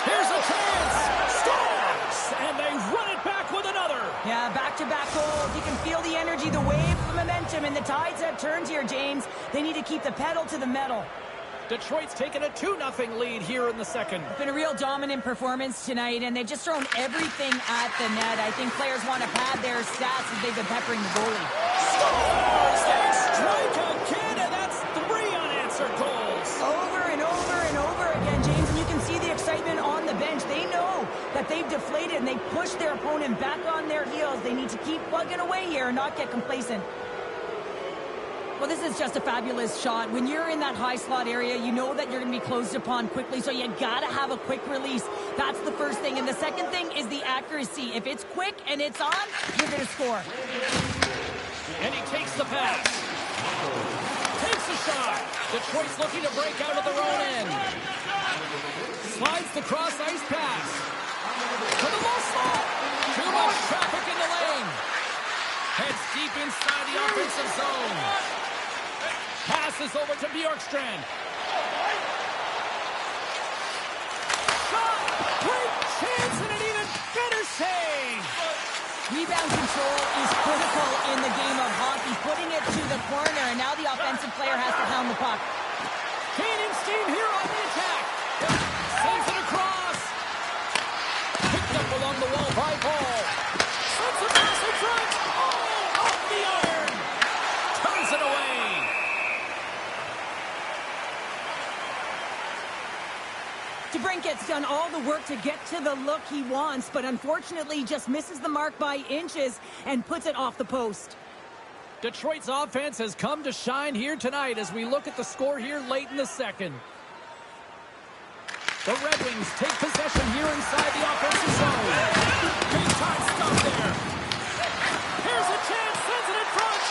Here's a chance. Scores! And they run it back with another. Yeah, back-to-back goals. You can feel the energy, the wave, the momentum, and the tides have turned here, James. They need to keep the pedal to the metal. Detroit's taken a 2-0 lead here in the second. It's been a real dominant performance tonight, and they've just thrown everything at the net. I think players want to pad their stats as they've been peppering the goalie. Scores! They strike again, and that's 3 unanswered goals. Over and over and over again, James, and you can see the excitement on the bench. They know that they've deflated, and they push their opponent back on their heels. They need to keep plugging away here and not get complacent. Well, this is just a fabulous shot. When you're in that high slot area, you know that you're going to be closed upon quickly, so you got to have a quick release. That's the first thing. And the second thing is the accuracy. If it's quick and it's on, you're going to score. And he takes the pass. Takes a shot. Detroit's looking to break out of their own end. Slides the cross-ice pass. To the low slot. Too much traffic in the lane. Heads deep inside the offensive zone. Passes over to Bjorkstrand. Shot! Great chance and an even better save! Rebound control is critical in the game of hockey. Putting it to the corner, and now the offensive player has to hound the puck. Gaining steam here on the attack. Sends it across. Picked up along the wall by Ball. Sends a pass in front. Oh, off the iron. Turns it away. DeBrincat's done all the work to get to the look he wants, but unfortunately just misses the mark by inches and puts it off the post. Detroit's offense has come to shine here tonight as we look at the score here late in the second. The Red Wings take possession here inside the offensive zone. Big time stop there. Here's a chance, sends it in front.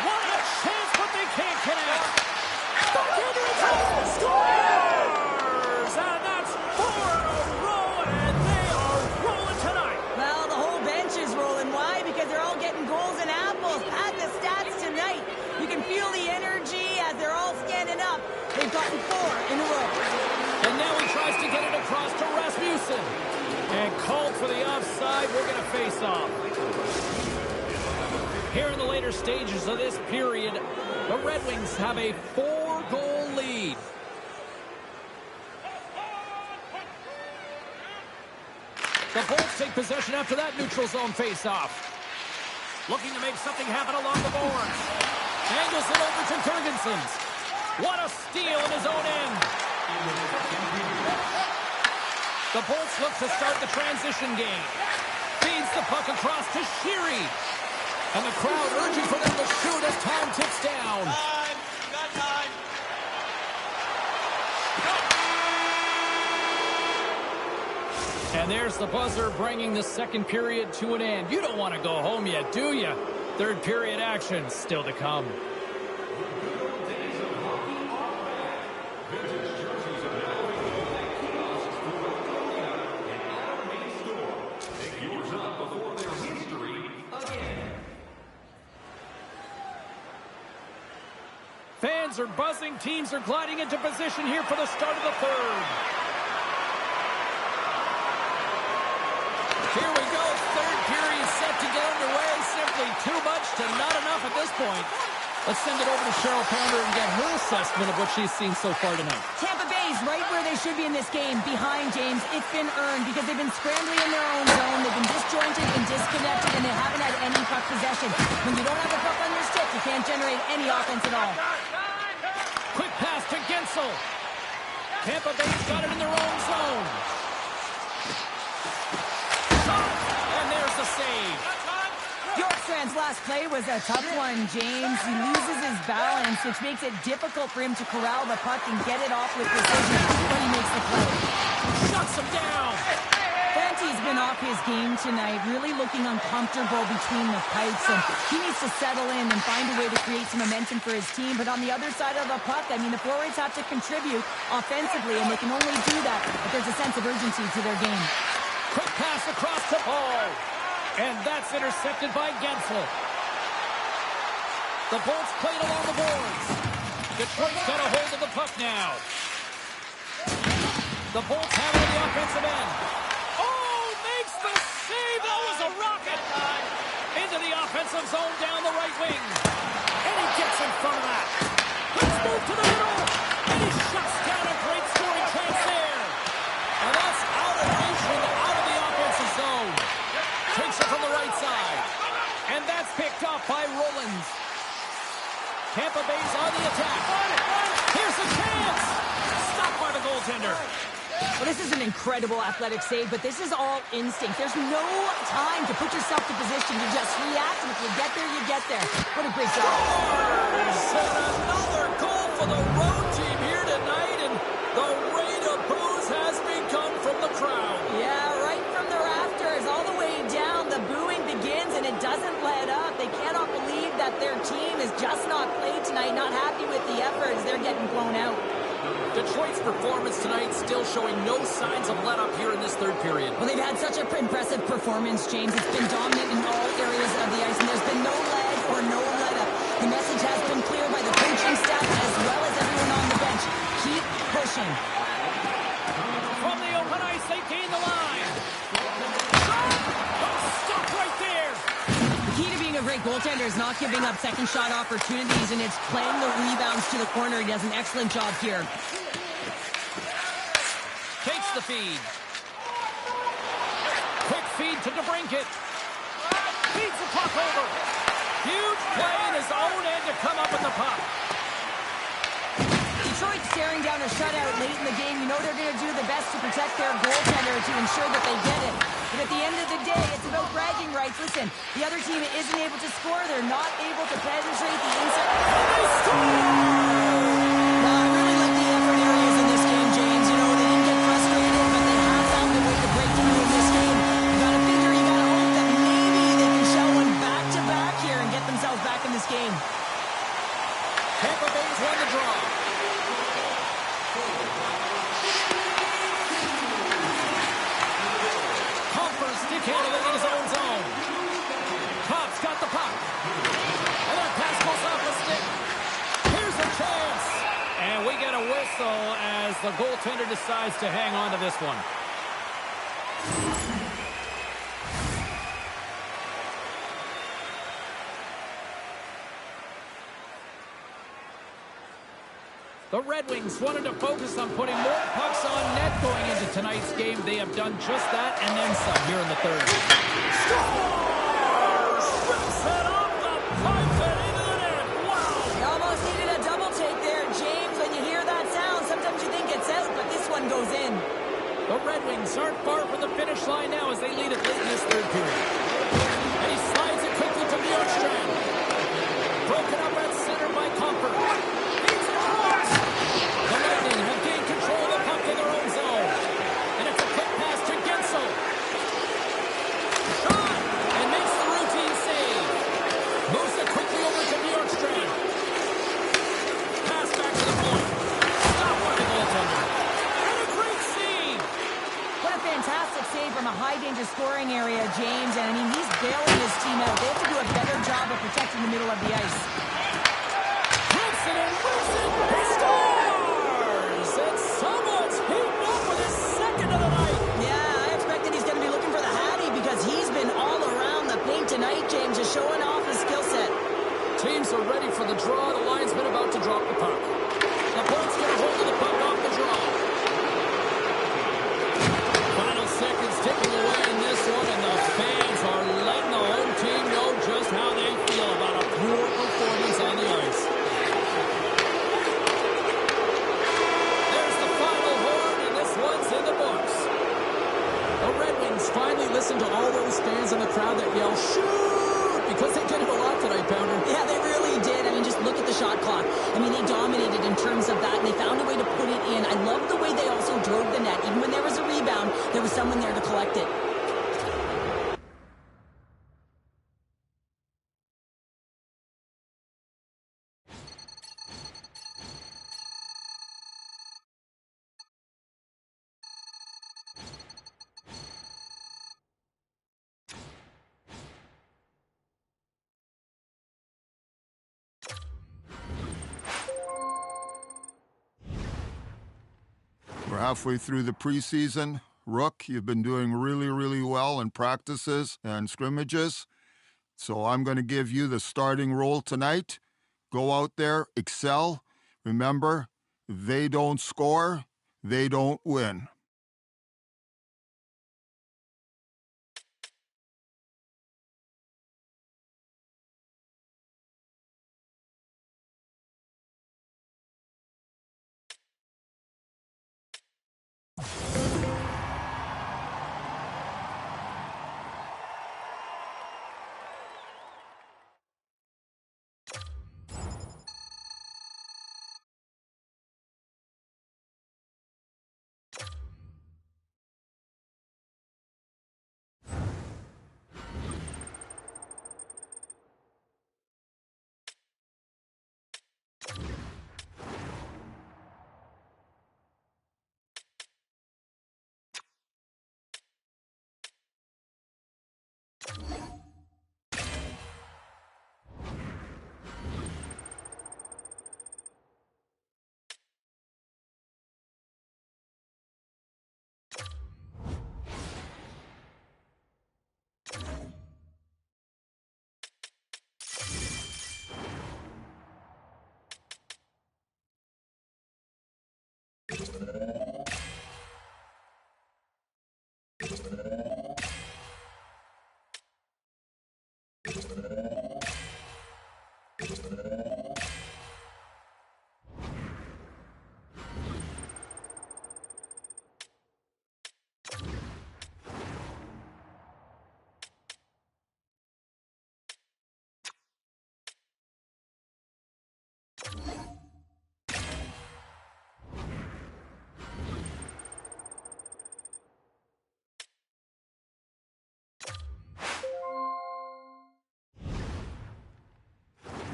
What a chance, but they can't connect. Stuck into the zone, scores! And that's 4 in a row, and they are rolling tonight. Well, the whole bench is rolling. Why? Because they're all getting goals and apples. Pad the stats tonight. You can feel the energy as they're all standing up. They've gotten 4 in a row. And now he tries to get it across to Rasmussen. And called for the offside. We're going to face off. Here in the later stages of this period, the Red Wings have a 4-goal lead. The Bolts take possession after that neutral zone face-off. Looking to make something happen along the boards. Angles it over to Jurgensen. What a steal in his own end. The Bolts look to start the transition game. Feeds the puck across to Sheary. And the crowd urging for them to shoot as time ticks down. Time! Got time! And there's the buzzer bringing the second period to an end. You don't want to go home yet, do you? Third period action still to come. Fans are buzzing. Teams are gliding into position here for the start of the third. Here we go. Third period set to get underway. Simply too much to not enough at this point. Let's send it over to Cheryl Pounder and get her assessment of what she's seen so far tonight. Tampa Bay's right where they should be in this game, behind James. It's been earned because they've been scrambling in their own zone. They've been disjointed and disconnected, and they haven't had any puck possession. When you don't have a puck on your stick, you can't generate any offense at all. Quick pass to Gensel. Tampa Bay's got it in their own zone. And there's the save. Bjorkstrand's last play was a tough one, James. He loses his balance, which makes it difficult for him to corral the puck and get it off with precision when he makes the play. Shuts him down. Fanti's been off his game tonight, really looking uncomfortable between the pipes, and he needs to settle in and find a way to create some momentum for his team. But on the other side of the puck, I mean, the forwards have to contribute offensively, and they can only do that if there's a sense of urgency to their game. Quick pass across the ball. And that's intercepted by Gensel. The Bolts played along the boards. Detroit's got a hold of the puck now. The Bolts have it on the offensive end. Oh, makes the save. That was a rocket. Into the offensive zone down the right wing. And he gets in front of that. Let's move to the middle. And he shuts down a great scoring chance there. And that's out of motion, out of the offensive zone. Takes it from the right side. And that's picked up by Rollins. Tampa Bay's on the attack. Here's a chance. Stopped by the goaltender. Well, this is an incredible athletic save, but this is all instinct. There's no time to put yourself to position. You just react, and if you get there, you get there. What a great job. Another goal for the road team here tonight, and the rain of booze has begun from the crowd. Yeah, right from the rafters, all the way down. The booing begins, and it doesn't let up. They cannot believe that their team is just not played tonight, not happy with the effort as they're getting blown out. Detroit's performance tonight still showing no signs of let-up here in this third period. Well, they've had such an impressive performance, James. It's been dominant in all areas of the ice, and there's been no lag or no let-up. The message has been clear by the coaching staff as well as everyone on the bench. Keep pushing. From the open ice, they gain the line. Stop right there. The key to being a great goaltender is not giving up second shot opportunities, and it's playing the rebounds to the corner. He does an excellent job here. Takes the feed. Quick feed to DeBrincat. Feeds the puck over. Huge play in his own end to come up with the puck. Detroit staring down a shutout late in the game. You know they're going to do the best to protect their goaltender to ensure that they get it. But at the end of the day, it's about bragging rights. Listen, the other team isn't able to score. They're not able to penetrate the inside. They score! Well, I really like the effort areas in this game, James. You know, they didn't get frustrated, but they have found a way to break through in this game. You got to figure, you got to hope that maybe they can show one back-to-back here and get themselves back in this game. Tampa Bay's won the draw. Handling in his own zone. Cobb's got the puck. And that pass goes off the stick. Here's a chance. And we get a whistle as the goaltender decides to hang on to this one. The Red Wings wanted to focus on putting more pucks on net going into tonight's game. They have done just that and then some here in the third. Scores! Rips it off the pipe and into the net. Wow! You almost needed a double take there, James. When you hear that sound, sometimes you think it's out, but this one goes in. The Red Wings aren't far from the finish line now as they lead it late in this third period. And he slides it quickly to Bjorkstrand. Broken up at center by Comfort. The Lightning have gained control of the puck in their own zone. And it's a quick pass to Gensel. Shot! And makes the routine save. Moves it quickly over to Bjorkstrand. Pass back to the point. Stopped by the goaltender. And a great save! What a fantastic save from a high-danger scoring area, James. And, I mean, he's bailing his team out. They have to do a better job of protecting the middle of the ice. Wilson and Wilson! He scores! And someone's heating up with his second of the night. Yeah, I expected he's going to be looking for the Hattie because he's been all around the paint tonight, James, just showing off his skill set. Teams are ready for the draw I mean, they dominated in terms of that, and they found a way to put it in. I love the way they also drove the net. Even when there was a rebound, there was someone there to collect it. We're halfway through the preseason. Rook, you've been doing really, really well in practices and scrimmages. So I'm going to give you the starting role tonight. Go out there, excel. Remember, they don't score, they don't win.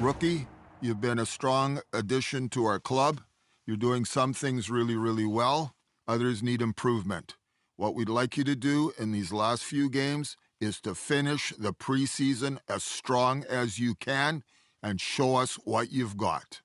Rookie, you've been a strong addition to our club. You're doing some things really, really well. Others need improvement. What we'd like you to do in these last few games is to finish the preseason as strong as you can and show us what you've got.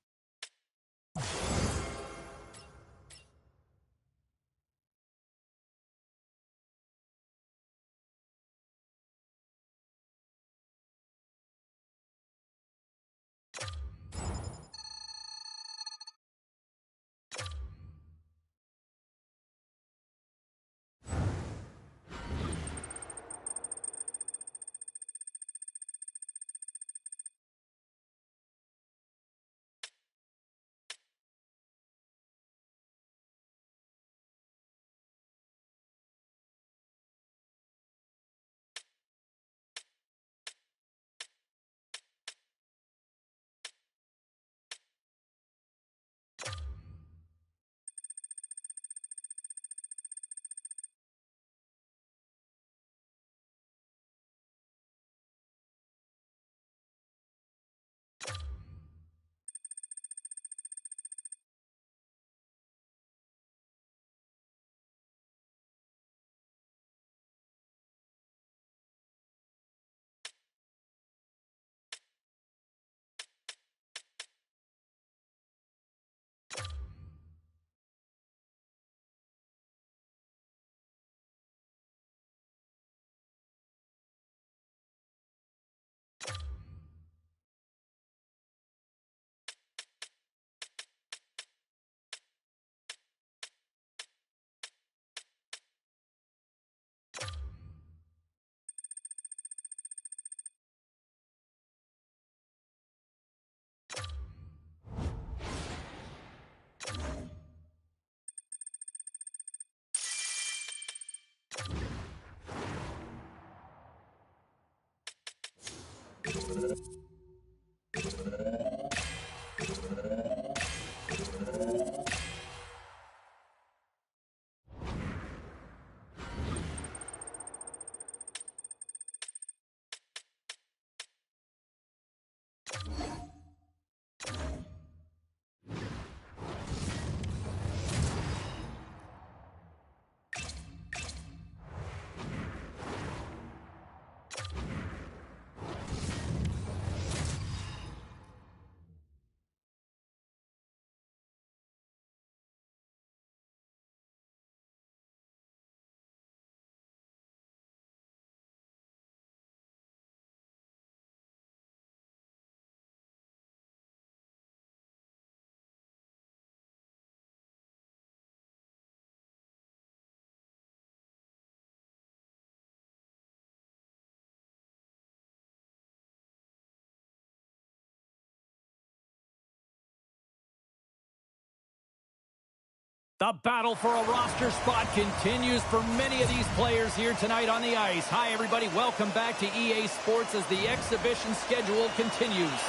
The battle for a roster spot continues for many of these players here tonight on the ice. Hi, everybody. Welcome back to EA Sports as the exhibition schedule continues.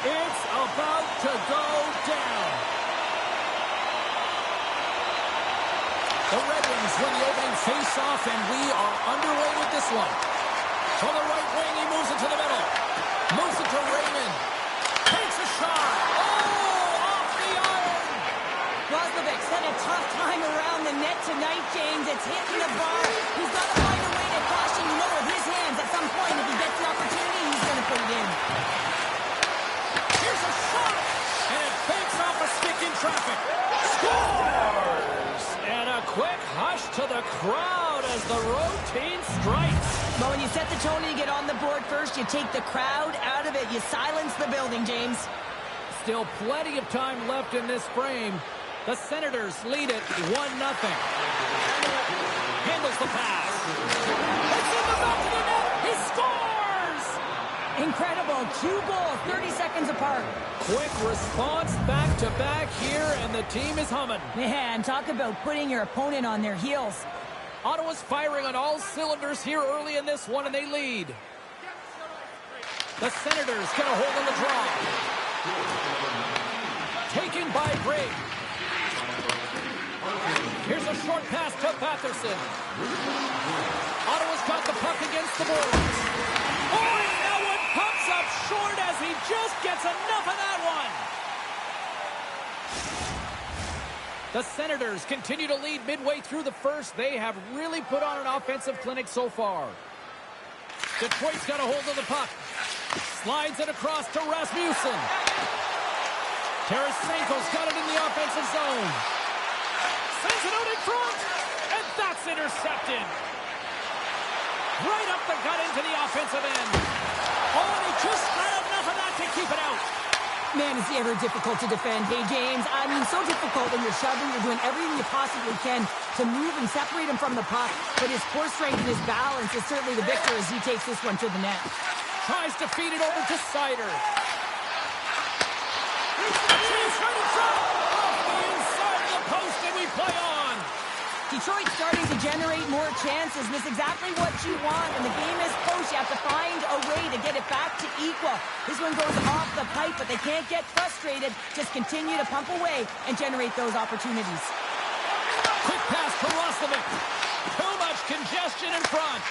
It's about to go down. The Red Wings win the opening face-off, and we are underway with this one. From the right wing, he moves it to the middle. Moves it to Raymond. Takes a shot. Roslovic's had a tough time around the net tonight, James. It's hitting the bar. He's got to find a way to cash in. You know, with his hands, at some point, if he gets the opportunity, he's going to put it in. Here's a shot, and it fakes off a stick in traffic. Scores! And a quick hush to the crowd as the road team strikes. Well, when you set the tone and you get on the board first, you take the crowd out of it. You silence the building, James. Still plenty of time left in this frame. The Senators lead it 1-0. Handles the pass. It's in the back of the net. He scores! Incredible. 2 goals, 30 seconds apart. Quick response back-to-back here, and the team is humming. Man, talk about putting your opponent on their heels. Ottawa's firing on all cylinders here early in this one, and they lead. The Senators get a hold of the draw. Taken by Gray. Here's a short pass to Batherson. Ottawa's got the puck against the boards. Oh, and that one pops up short as he just gets enough of that one. The Senators continue to lead midway through the first. They have really put on an offensive clinic so far. Detroit's got a hold of the puck. Slides it across to Rasmussen. Tarasenko's got it in the offensive zone. Sends it out in front, and that's intercepted. Right up the gut into the offensive end. Oh, and he just got enough of that to keep it out. Man, is he ever difficult to defend. Hey, James, I mean, so difficult when you're shoving, you're doing everything you possibly can to move and separate him from the puck, but his core strength and his balance is certainly the victor as he takes this one to the net. Tries to feed it over to Sider. Chase right in front. Off the inside of the post, and we play on. Detroit's starting to generate more chances, and that's exactly what you want. When the game is close, you have to find a way to get it back to equal. This one goes off the pipe, but they can't get frustrated. Just continue to pump away and generate those opportunities. Quick pass to Roslovic. Too much congestion in front.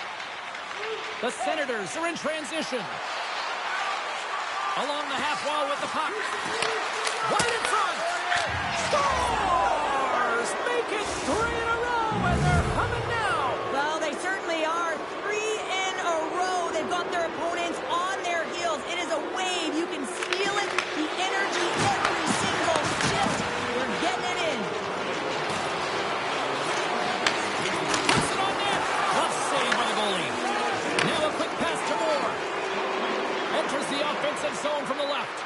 The Senators are in transition. Along the half wall with the puck. Right in front. Scores! Make it 3 in a row, and they're humming now. Well, they certainly are. 3 in a row. They've got their opponents on their heels. It is a wave. You can feel it. The energy every single shift. They're getting it in. Puts it on net. Tough save by the goalie. Now a quick pass to Moore. Enters the offensive zone from the left.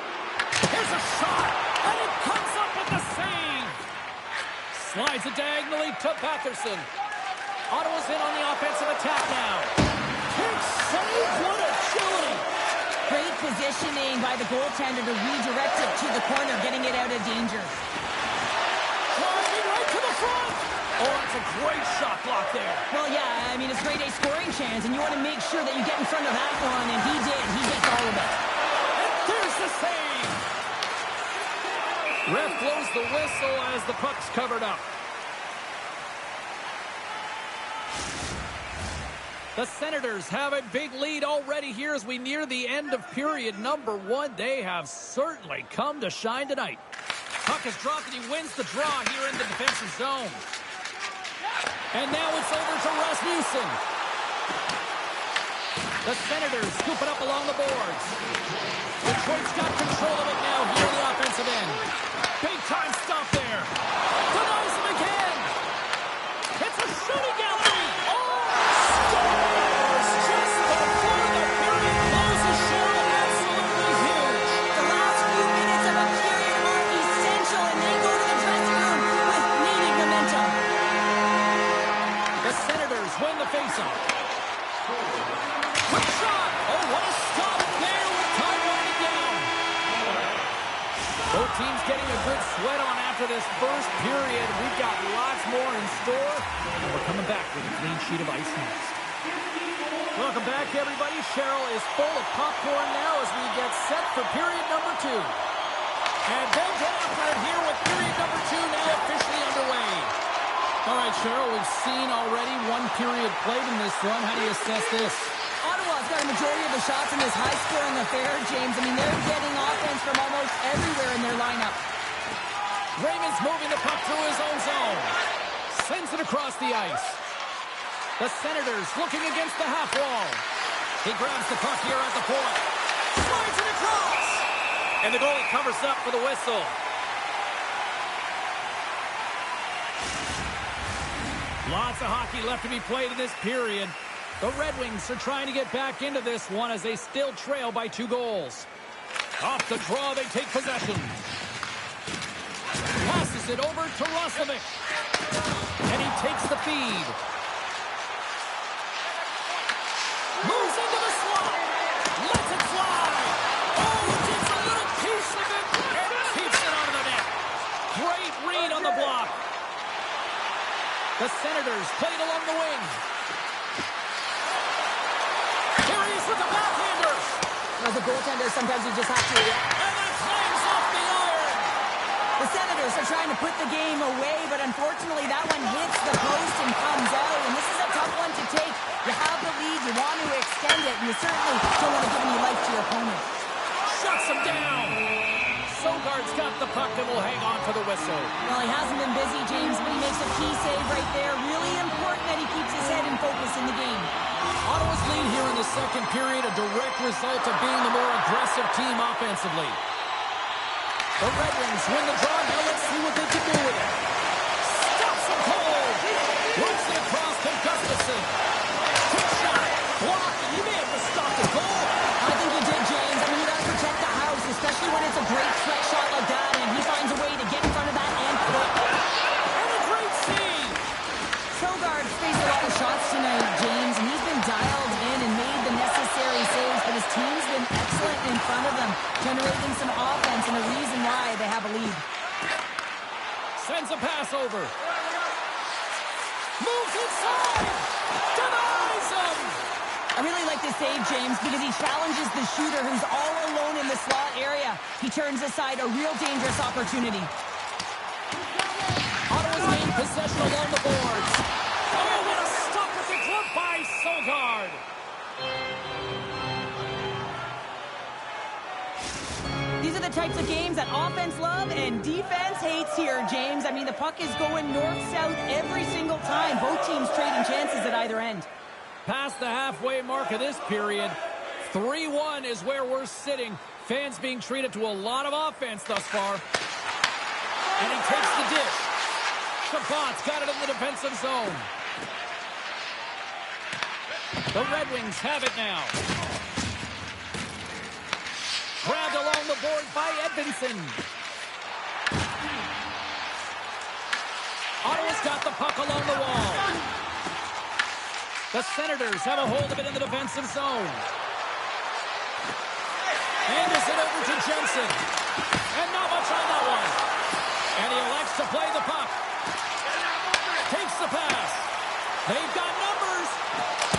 Here's a shot, and it comes up with the save. Slides it diagonally to Batherson. Ottawa's in on the offensive attack now. Big save, what agility. Great positioning by the goaltender to redirect it to the corner, getting it out of danger. Driving right to the front. Oh, it's a great shot block there. Well, yeah, I mean, it's grade A scoring chance, and you want to make sure that you get in front of that one, and he did. He gets all of it. And there's the save. Ref blows the whistle as the puck's covered up. The Senators have a big lead already here as we near the end of period number 1. They have certainly come to shine tonight. Puck is dropped and he wins the draw here in the defensive zone. And now it's over to Rasmussen. The Senators scoop it up along the boards. Detroit's got control of it now here in the offensive end. Big time stop there. Denies him again. It's a shooting gallery. Oh, scores just before the period closes. Cheryl, absolutely huge. The last few minutes of a period are essential, and they go to the dressing room with needed momentum. The Senators win the faceoff. Quick shot. Oh, what a stop there with time running down. Both teams getting a good sweat on after this first period. We've got lots more in store, and we're coming back with a clean sheet of ice next. Welcome back, everybody. Cheryl is full of popcorn now as we get set for period number 2. And they'll get after it here with period number 2 now officially underway. All right, Cheryl, we've seen already one period played in this run. How do you assess this? Ottawa's got a majority of the shots in this high-scoring affair, James. I mean, they're getting offense from almost everywhere in their lineup. Raymond's moving the puck through his own zone. Sends it across the ice. The Senators looking against the half wall. He grabs the puck here at the point. Slides it across. And the goalie covers up for the whistle. Lots of hockey left to be played in this period. The Red Wings are trying to get back into this one as they still trail by 2 goals. Off the draw, they take possession. Passes it over to Roslovic. And he takes the feed. Moves into the slot. Lets it slide. Oh, gets a little piece of it and keeps it out of the net. Great read on the block. The Senators played along the wing. Here he is with the backhander. As a goaltender, sometimes you just have to react. And it flames off the iron. The Senators are trying to put the game away, but unfortunately that one hits the post and comes out. And this is a tough one to take. You have the lead, you want to extend it, and you certainly don't want to give any life to your opponent. Shuts him down. Sogard's got the puck and will hang on for the whistle. Well, he hasn't been busy, James, but he makes a key save right there. Really important that he keeps his head in focus in the game. Ottawa's lead here in the second period, a direct result of being the more aggressive team offensively. The Red Wings win the draw. Now let's see what they can do with it. Stops him cold. Works it across to Gustafsson. Quick shot. Blocked. And he may have just stopped a goal. I think he did, James. I mean, you got to protect the house, especially when it's a great threat shot like that, and he finds a way to get in front of that and put. And a great save. Sogard's faced a lot of shots tonight, James, and he's been dialed in and made the necessary saves, but his team's been excellent in front of them, generating some offense and a reason why they have a lead. Sends a pass over. Moves inside. Denies him. I really like this save, James, because he challenges the shooter who's all alone in the slot area. He turns aside a real dangerous opportunity. Ottawa's gained possession along the boards. Oh, what a stop with the glove by Sogard. These are the types of games that offense love and defense hates here, James. I mean, the puck is going north-south every single time. Both teams trading chances at either end. Past the halfway mark of this period, 3-1 is where we're sitting. Fans being treated to a lot of offense thus far. And he takes the dish. Chabot's got it in the defensive zone. The Red Wings have it now. Grabbed along the board by Edvinsson. Ottawa's got the puck along the wall. The Senators have a hold of it in the defensive zone. Anderson over to Jensen. And not much on that one. And he elects to play the puck. Takes the pass. They've got numbers.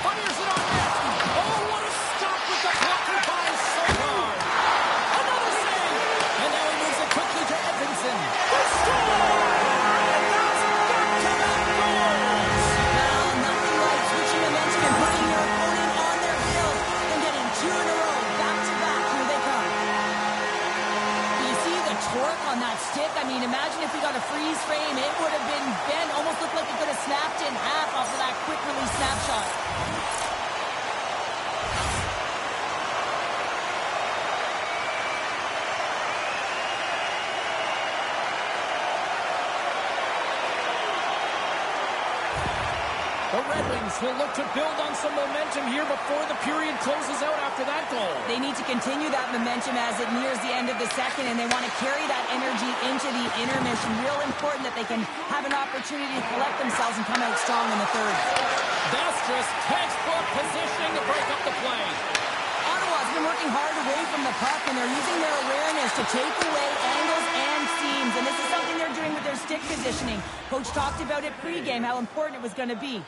Fires it on net. Oh, what a stop with the blocker by Sogard. Another save. And now he moves it quickly to Edvinsson. The score! On that stick, I mean, imagine if we got a freeze frame, it would have been bent, almost looked like it could have snapped in half off of that quick release snapshot. The Red Wings will look to build on some momentum here before the period closes out after that goal. They need to continue that momentum as it nears the end of the second, and they want to carry that energy into the intermission. Real important that they can have an opportunity to collect themselves and come out strong in the third. That's just textbook positioning to break up the play. Ottawa's been working hard away from the puck, and they're using their awareness to take away angles and seams. James, and this is something they're doing with their stick positioning. Coach talked about it pregame, how important it was going to be.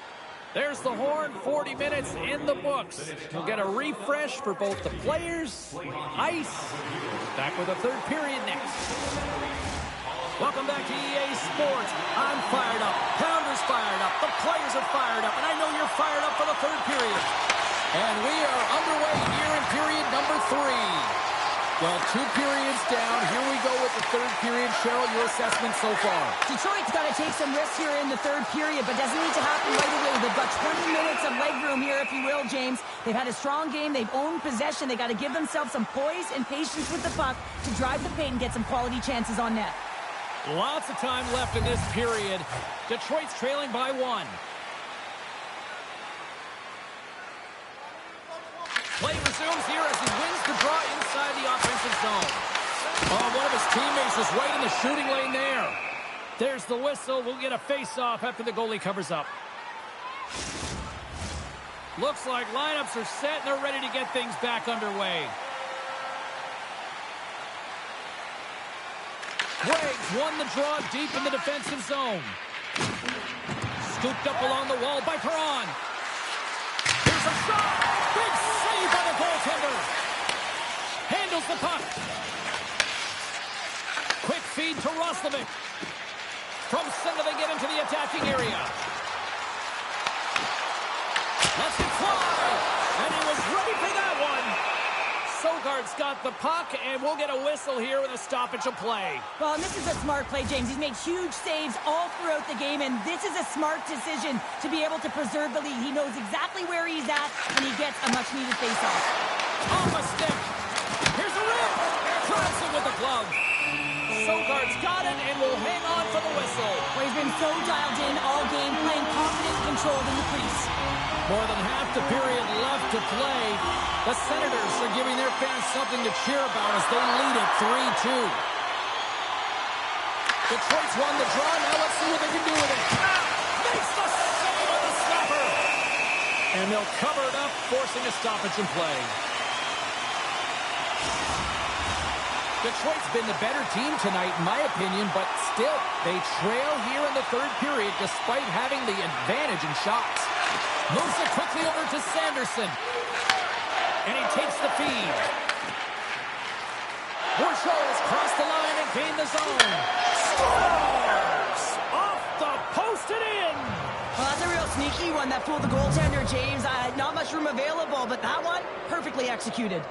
There's the horn, 40 minutes in the books. We'll get a refresh for both the players, ice. Back with the third period next. Welcome back to EA Sports. I'm fired up. Pounder's fired up. The players are fired up. And I know you're fired up for the third period. And we are underway here in period number 3. Well, 2 periods down. Here we go with the third period. Cheryl, your assessment so far? Detroit's got to take some risks here in the third period, but doesn't need to happen right away. They've got 20 minutes of leg room here, if you will, James. They've had a strong game. They've owned possession. They got to give themselves some poise and patience with the puck to drive the paint and get some quality chances on net. Lots of time left in this period. Detroit's trailing by 1. Play resumes here as he wins the draw inside the offensive zone. Oh, one of his teammates is right in the shooting lane there. There's the whistle. We'll get a face-off after the goalie covers up. Looks like lineups are set and they're ready to get things back underway. Wags won the draw deep in the defensive zone. Scooped up along the wall by Perron. Here's a shot! Big save by the goaltender. Handles the puck. Quick feed to Roslovic. From center they get into the attacking area. Lets it fly. And he was ready for that one. Sogaard's got the puck, and we'll get a whistle here with a stoppage of play. Well, and this is a smart play, James. He's made huge saves all throughout the game, and this is a smart decision to be able to preserve the lead. He knows exactly where he's at, and he gets a much-needed face-off. Off a stick. Here's a rip. Grabs it with the glove. Sogaard's got it, and will hang on for the whistle. Well, he's been so dialed in all game, playing confident, controlled in the crease. More than half the period left to play. The Senators are giving their fans something to cheer about as they lead it 3-2. Detroit's won the draw. Now let's see what they can do with it. Makes the save on the stopper. And they'll cover it up, forcing a stoppage in play. Detroit's been the better team tonight, in my opinion, but still, they trail here in the third period despite having the advantage in shots. Moves it quickly over to Sanderson. And he takes the feed. Bourgeau's crossed the line and gained the zone. Scores! Off the post and in! Well, that's a real sneaky one that fooled the goaltender, James. Not much room available, but that one, perfectly executed.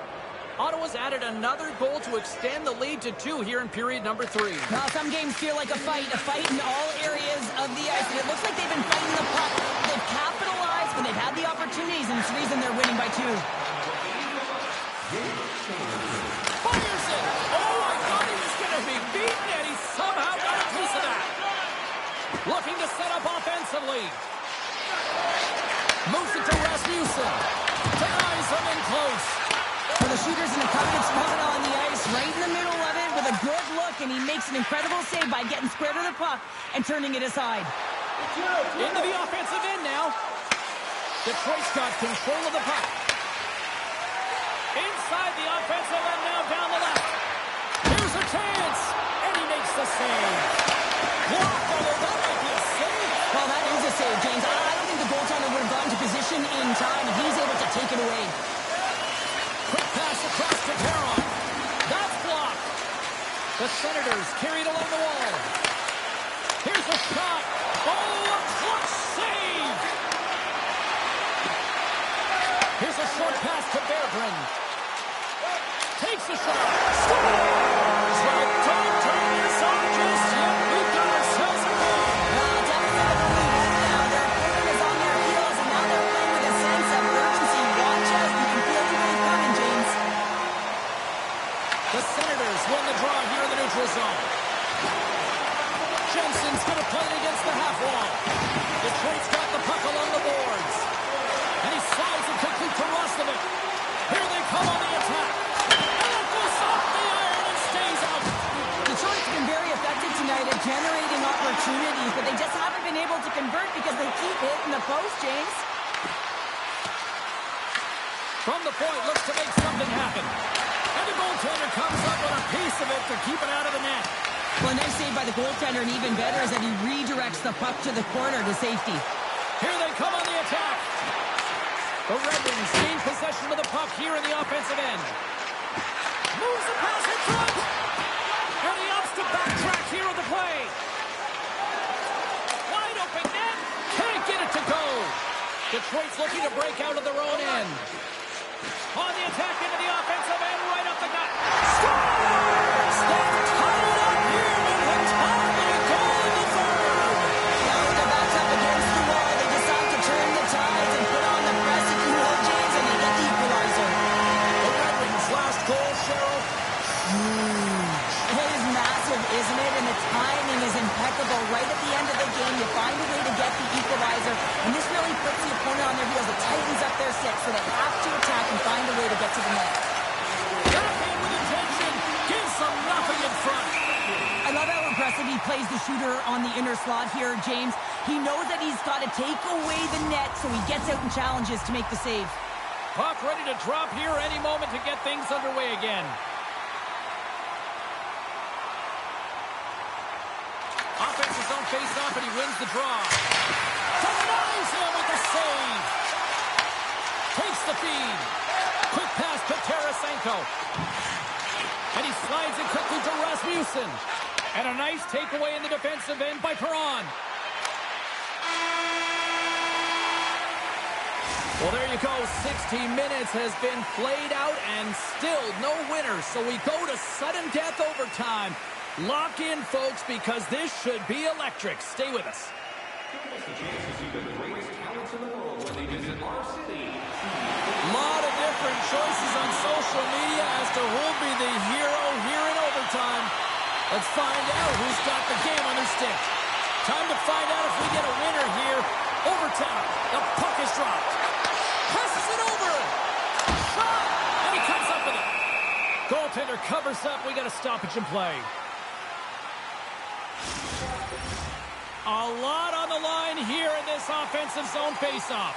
Ottawa's added another goal to extend the lead to 2 here in period number 3. Well, some games feel like a fight in all areas of the ice. And it looks like they've been fighting the puck. They've capitalized when they've had the opportunities, and it's the reason they're winning by 2. Fires it! Oh, I thought he was going to be beaten, and he somehow got a piece of that. Looking to set up offensively. Moves it to Rasmussen. Denies him in close. So the shooter's in a coveted spot on the ice, right in the middle of it with a good look, and he makes an incredible save by getting square to the puck and turning it aside. Into the offensive end now. Detroit's got control of the puck. Inside the offensive end now down the left. Here's a chance, and he makes the save. Blocked, although that might be a save. Well, that is a save, James. I don't think the goaltender would have gone to position in time, and he's able to take it away. Quick pass across to Perron. That's blocked. The Senators carried along the wall. Here's a shot. Oh, a clutch save. Here's a short pass to Berggren. Takes a shot. Scores! Well, don't turn this on just yet. We've got ourselves a goal. Definitely now. Their opponent is on their heels, and now they're playing with a sense of urgency. Watch out. You can feel the goal coming, James. The Senators win the draw here in the neutral zone. Jensen's going to play it against the half wall. Detroit's got the puck along the boards. And he slides it quickly to Roslovic. Here they come on the attack. And it goes off the iron and stays out. Detroit's been very effective tonight at generating opportunities, but they just haven't been able to convert because they keep hitting the post, James. From the point, looks to make something happen. And the goaltender comes up with a piece of it to keep it out of the net. Well, a nice save by the goaltender, and even better is that he redirects the puck to the corner to safety. Here they come on the attack. The Red Wings gain possession of the puck here in the offensive end. Moves the pass in front. And the ups to backtrack here on the play. Wide open net. Can't get it to go. Detroit's looking to break out of their own end. On the attack into the offensive end, right up the gut. Scores! They've tied it up here with a timely goal in the third. Now when their back's up against the wall, they decide to turn the tides and put on the press, if you will, James, and they get the equalizer. The Red Wings' last goal, Cheryl, huge. It is massive, isn't it? And the timing is impeccable. Right at the end of the game, you find a way to get the equalizer, and this really puts the opponent on their heels. It tightens up their six, so they have to attack and find a way to get to the net. Back in with intention, gives them nothing in front. I love how impressive he plays the shooter on the inner slot here, James. He knows that he's got to take away the net, so he gets out and challenges to make the save. Puck ready to drop here any moment to get things underway again. Offensive zone face-off, and he wins the draw. Denies him with the save. Takes the feed. Quick pass to Tarasenko. And he slides it quickly to Rasmussen. And a nice takeaway in the defensive end by Perron. Well, there you go. 60 minutes has been played out and still no winner. So we go to sudden death overtime. Lock in, folks, because this should be electric. Stay with us. Lot of different choices on social media as to who'll be the hero here in overtime. Let's find out who's got the game on their stick. Time to find out if we get a winner here. Overtime. The puck is dropped. Passes it over. Shot. And he comes up with it. Goaltender covers up. We got a stoppage in play. A lot on the line here in this offensive zone faceoff.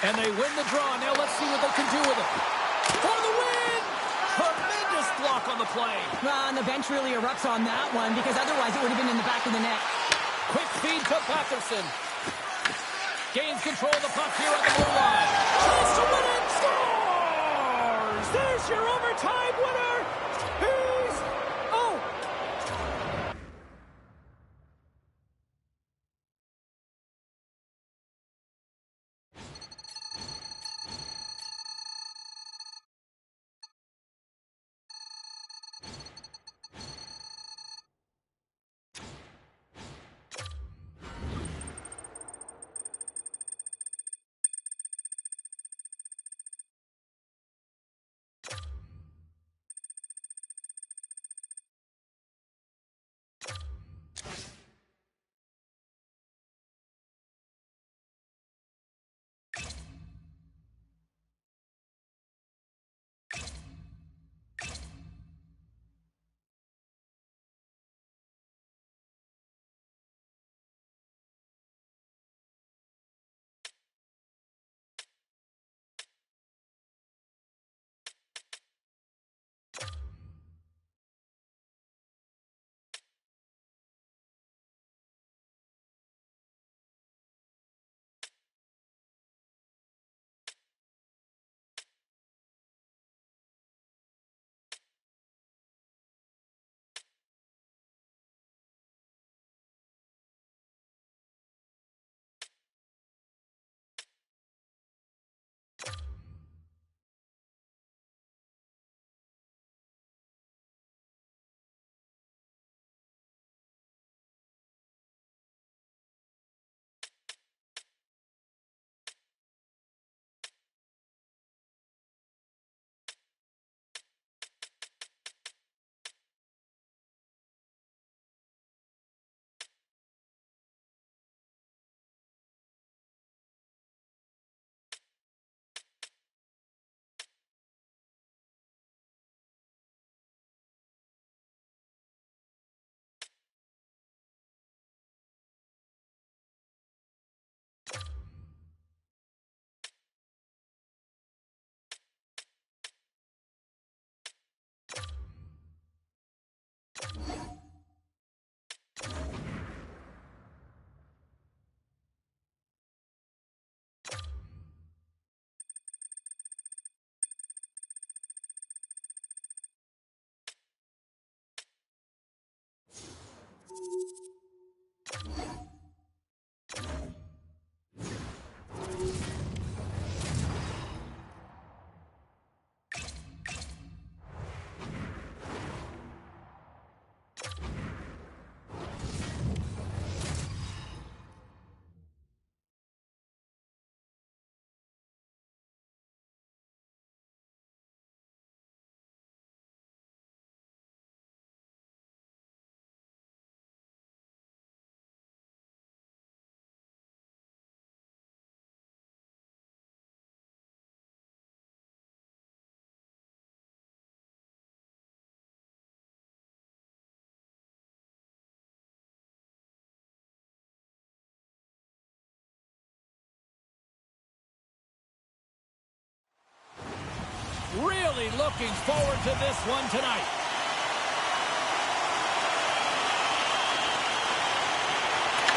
And they win the draw. Now let's see what they can do with it. For the win! Tremendous block on the play. And the bench really erupts on that one, because otherwise it would have been in the back of the net. Quick feed to Patterson. Gains control of the puck here on the blue line. Tries to win it. Scores! There's your overtime winner. He's... Oh! really looking forward to this one tonight.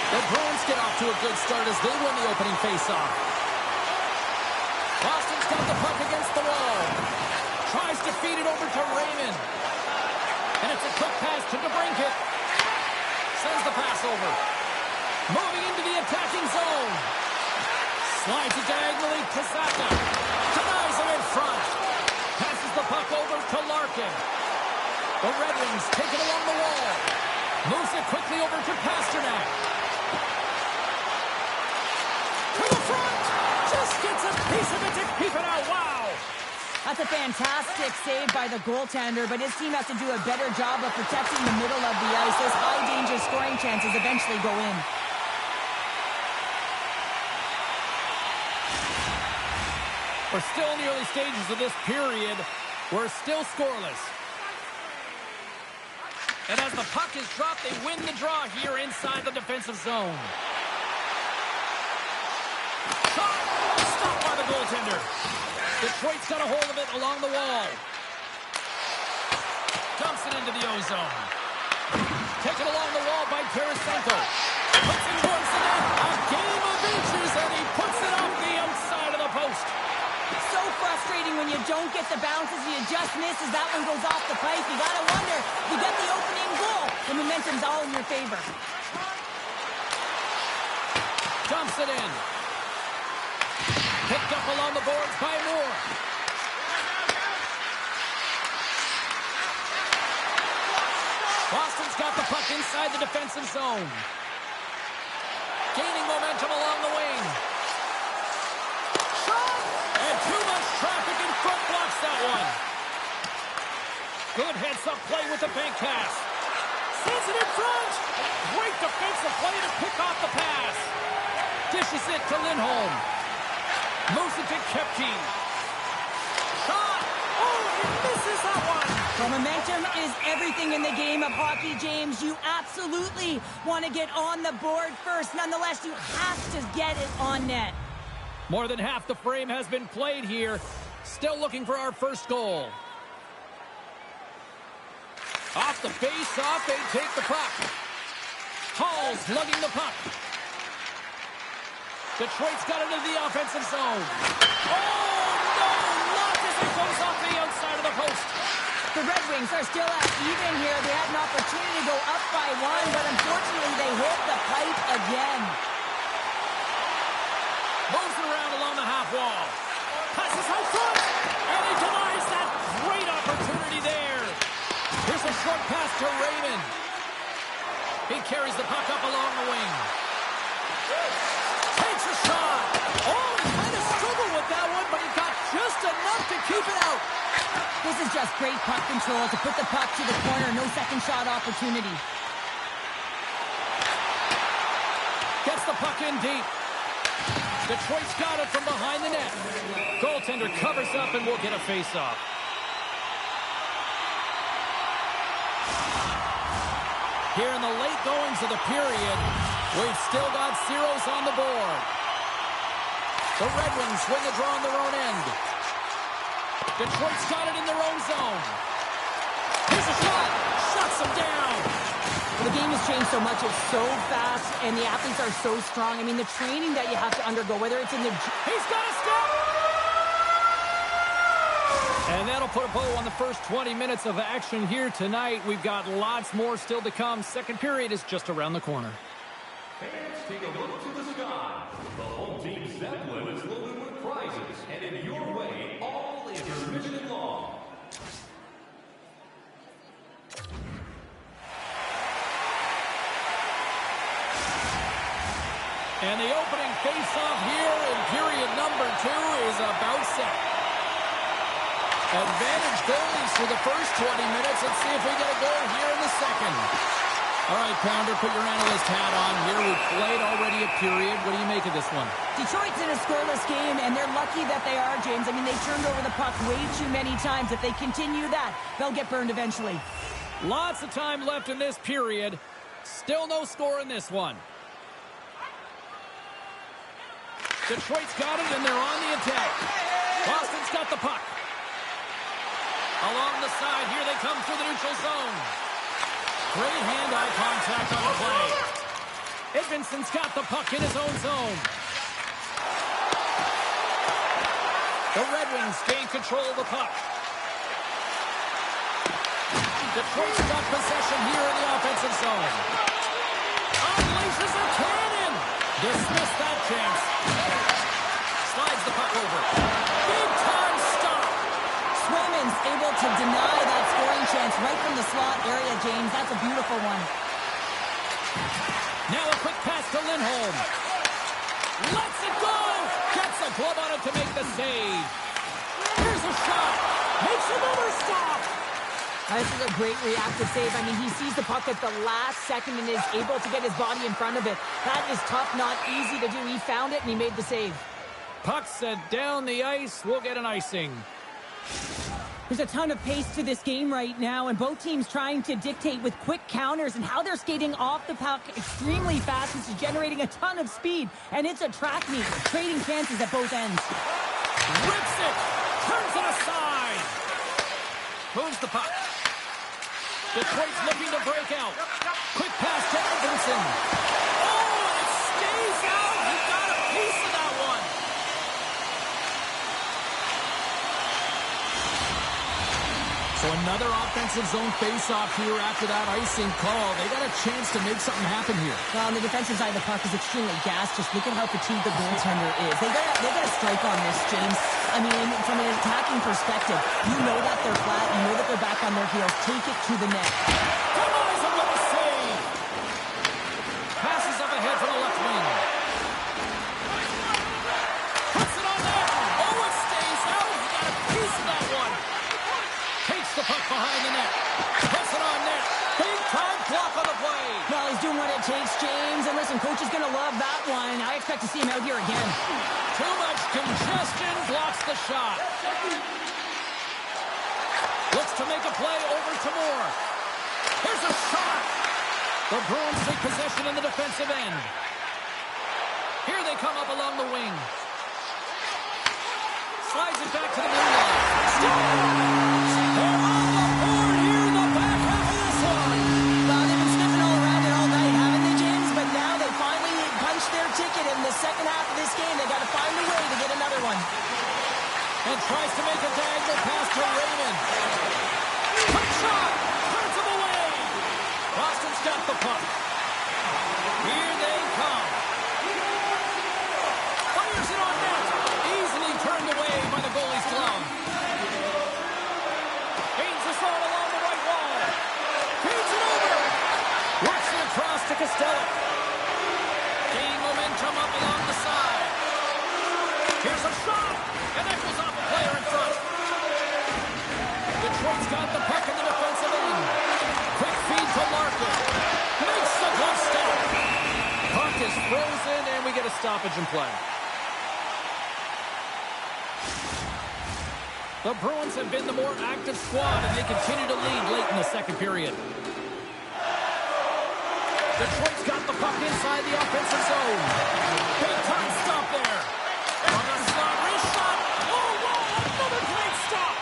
The Bruins get off to a good start as they win the opening faceoff. Boston's got the puck against the wall. Tries to feed it over to Raymond. And it's a quick pass to DeBrincat. Sends the pass over. Moving into the attacking zone. Slides it diagonally to Saka. Denies him in front. Passes the puck over to Larkin. The Red Wings take it along the wall. Moves it quickly over to Pasternak. To the front. Just gets a piece of it to keep it out. Wow. That's a fantastic save by the goaltender, but his team has to do a better job of protecting the middle of the ice. Those high-danger scoring chances eventually go in. We're still in the early stages of this period. We're still scoreless. And as the puck is dropped, they win the draw here inside the defensive zone. Shot! Stopped by the goaltender. Detroit's got a hold of it along the wall. Dumps it into the O-zone. Taken along the wall by Tarasenko. Puts it towards the net. A game of inches, and he puts it off the outside of the post. So frustrating when you don't get the bounces, you just miss as that one goes off the pipe. You gotta wonder, you get the opening goal, the momentum's all in your favor. Dumps it in. Picked up along the boards by Moore. Boston's got the puck inside the defensive zone. Gaining momentum along the wing. Shot! And too much traffic in front blocks that one. Good heads-up play with the bank pass. Sends it in front. Great defensive play to pick off the pass. Dishes it to Lindholm. Moves it to Kepke. Shot! Oh, he misses that one! Well, momentum is everything in the game of hockey, James. You absolutely want to get on the board first. Nonetheless, you have to get it on net. More than half the frame has been played here. Still looking for our first goal. Off the face-off, they take the puck. Hall's lugging the puck. Detroit's got it into the offensive zone. Oh, no! Locked as it goes off the outside of the post. The Red Wings are still at even here. They had an opportunity to go up by one, but unfortunately they hit the pipe again. Moves it around along the half wall. Passes out front, and he denies that great opportunity there. Here's a short pass to Raymond. He carries the puck up along the wing. Takes a shot. Oh, he kind of struggled with that one, but he got just enough to keep it out. This is just great puck control to put the puck to the corner. No second shot opportunity. Gets the puck in deep. Detroit's got it from behind the net. Goaltender covers up and will get a face-off. Here in the late goings of the period, we've still got zeros on the board. The Red Wings win the draw on their own end. Detroit's got it in their own zone. Here's a shot. Shuts them down. The game has changed so much. It's so fast, and the athletes are so strong. I mean, the training that you have to undergo, whether it's in the... He's got a step! And that'll put a bow on the first 20 minutes of action here tonight. We've got lots more still to come. Second period is just around the corner. Fans, take a look to the sky. The home team Zeppelin is loaded with prizes, headed your way all intermission long. And the opening face-off here in period number 2 is about set. Advantage goalies for the first 20 minutes. Let's see if we get a goal here in the second. All right, Pounder, put your analyst hat on here. We've played already a period. What do you make of this one? Detroit's in a scoreless game, and they're lucky that they are, James. I mean, they turned over the puck way too many times. If they continue that, they'll get burned eventually. Lots of time left in this period. Still no score in this one. Detroit's got it, and they're on the attack. Boston's got the puck. Along the side, here they come through the neutral zone. Great hand-eye contact on the play. Edmondson's got the puck in his own zone. The Red Wings gain control of the puck. Detroit's got possession here in the offensive zone. Unleashes a cannon. Dismiss that chance. Slides the puck over. Big time stop. Swayman's able to deny that scoring chance right from the slot area, James. That's a beautiful one. Now a quick pass to Lindholm. Lets it go. Gets a glove on it to make the save. Here's a shot. Makes another stop. This is a great reactive save. I mean, he sees the puck at the last second and is able to get his body in front of it. That is tough, not easy to do. He found it and he made the save. Puck sent down the ice. We'll get an icing. There's a ton of pace to this game right now, and both teams trying to dictate with quick counters and how they're skating off the puck extremely fast, which is generating a ton of speed. And it's a track meet, trading chances at both ends. Rips it. Turns it aside. Moves the puck. Detroit's looking to break out. Quick pass to Edmondson. Oh, it stays out. He got a piece of that one. So another offensive zone face-off here after that icing call. They got a chance to make something happen here. Well, on the defensive side, the puck is extremely gassed. Just look at how fatigued the goaltender is. They got a strike on this, James. I mean, from an attacking perspective, you know that they're flat. You know that they're back on their heels. Take it to the net. Goalie's a little save. Passes up ahead from the left wing. Puts it on net. Oh, it stays out. He got a piece of that one. Takes the puck behind the net. Puts it on net. Big time block on the play. Well, he's doing what it takes, James. And listen, coach is going to love that one. I expect to see him out here again. Too much congestion blocks the shot. Looks to make a play over to Moore. Here's a shot. The Bruins take possession in the defensive end. Here they come up along the wing. Slides it back to the blue line. They're on the board here in the back half of this one. Well, they've been sniffing all around it all night, haven't they, James? But now they finally punched their ticket in the second half of this game. They got to find a way to get another one. And tries to make a diagonal pass to Raymond. Quick shot. Turns him away. Boston's got the puck. Here they come. Fires it on net. Easily turned away by the goalie's glove. Gains the zone along the right wall. Feeds it over. Works it across to Costello. Gain momentum up along the side. Here's a shot. And that goes off a player in front. Detroit's got the puck in the defensive end. Quick feed to Larkin. Makes the glove stop. Puck is frozen, and we get a stoppage in play. The Bruins have been the more active squad, and they continue to lead late in the second period. Detroit's got the puck inside the offensive zone. Big time stop there. On the slot, wrist shot. Oh, wow, another great stop.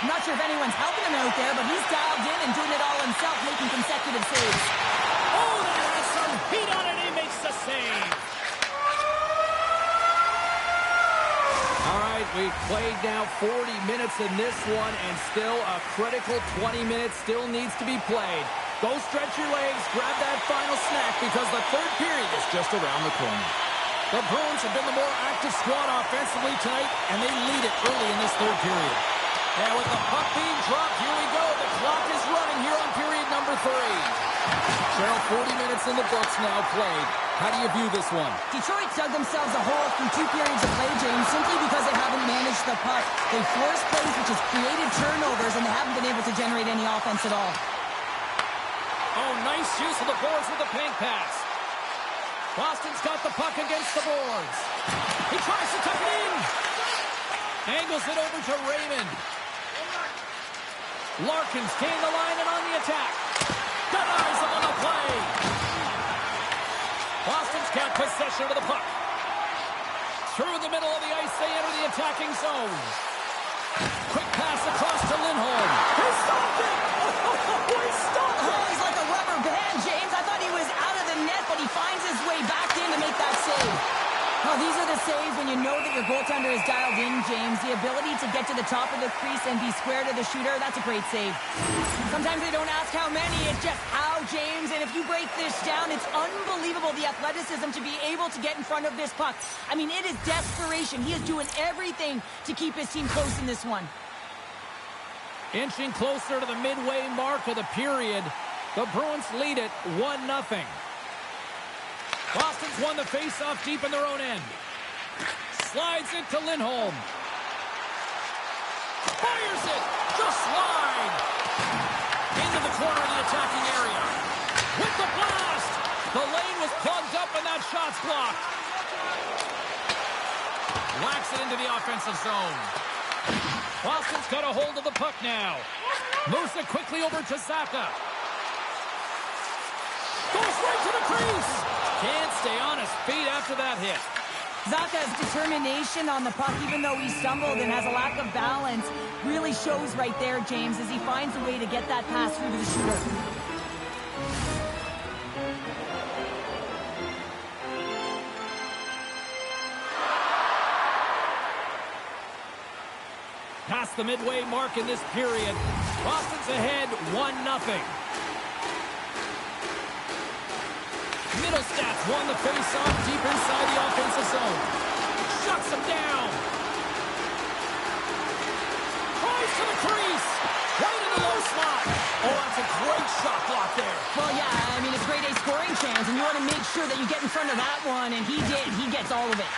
I'm not sure if anyone's helping him out there, but he's dialed in and doing it all himself, making consecutive saves. Oh, that has some heat on it. He makes the save. All right, we've played now 40 minutes in this one, and still a critical 20 minutes still needs to be played. Go stretch your legs, grab that final snack, because the third period is just around the corner. The Bruins have been the more active squad offensively tonight, and they lead it early in this third period. And with the puck being dropped, here we go. The clock is running here on period number 3. Cheryl, 40 minutes in the books now played. How do you view this one? Detroit dug themselves a hole through 2 periods of play, James, simply because they haven't managed the puck. They forced plays, which has created turnovers, and they haven't been able to generate any offense at all. Oh, nice use of the boards with the pink pass. Boston's got the puck against the boards. He tries to tuck it in. Angles it over to Raymond. Larkin's gained the line and on the attack. Denies him on the play. Boston's got possession of the puck. Through the middle of the ice, they enter the attacking zone. Quick pass across to to Lindholm. He stopped it! Oh, he stopped it! Oh, he's like a rubber band, James. I thought he was out of the net, but he finds his way back in to make that save. Oh, these are the saves when you know that your goaltender is dialed in, James. The ability to get to the top of the crease and be square to the shooter, that's a great save. Sometimes they don't ask how many, it's just how, James. And if you break this down, it's unbelievable the athleticism to be able to get in front of this puck. I mean, it is desperation. He is doing everything to keep his team close in this one. Inching closer to the midway mark of the period, the Bruins lead it 1-0. Boston's won the face-off deep in their own end. Slides it to Lindholm. Fires it! Just wide! Into the corner of the attacking area. With the blast! The lane was plugged up and that shot's blocked. Whacks it into the offensive zone. Boston's got a hold of the puck now. Moves it quickly over to Zaka. Goes right to the crease! Can't stay on his feet after that hit. Zaka's determination on the puck, even though he stumbled and has a lack of balance, really shows right there, James, as he finds a way to get that pass through to the shooter. Past the midway mark in this period, Boston's ahead 1-0. Middlestats won the face-off deep inside the offensive zone. Shuts him down. Tries to the crease. Right in the low slot. Oh, that's a great shot block there. Well, yeah, I mean, it's grade A scoring chance, and you want to make sure that you get in front of that one, and he did. He gets all of it.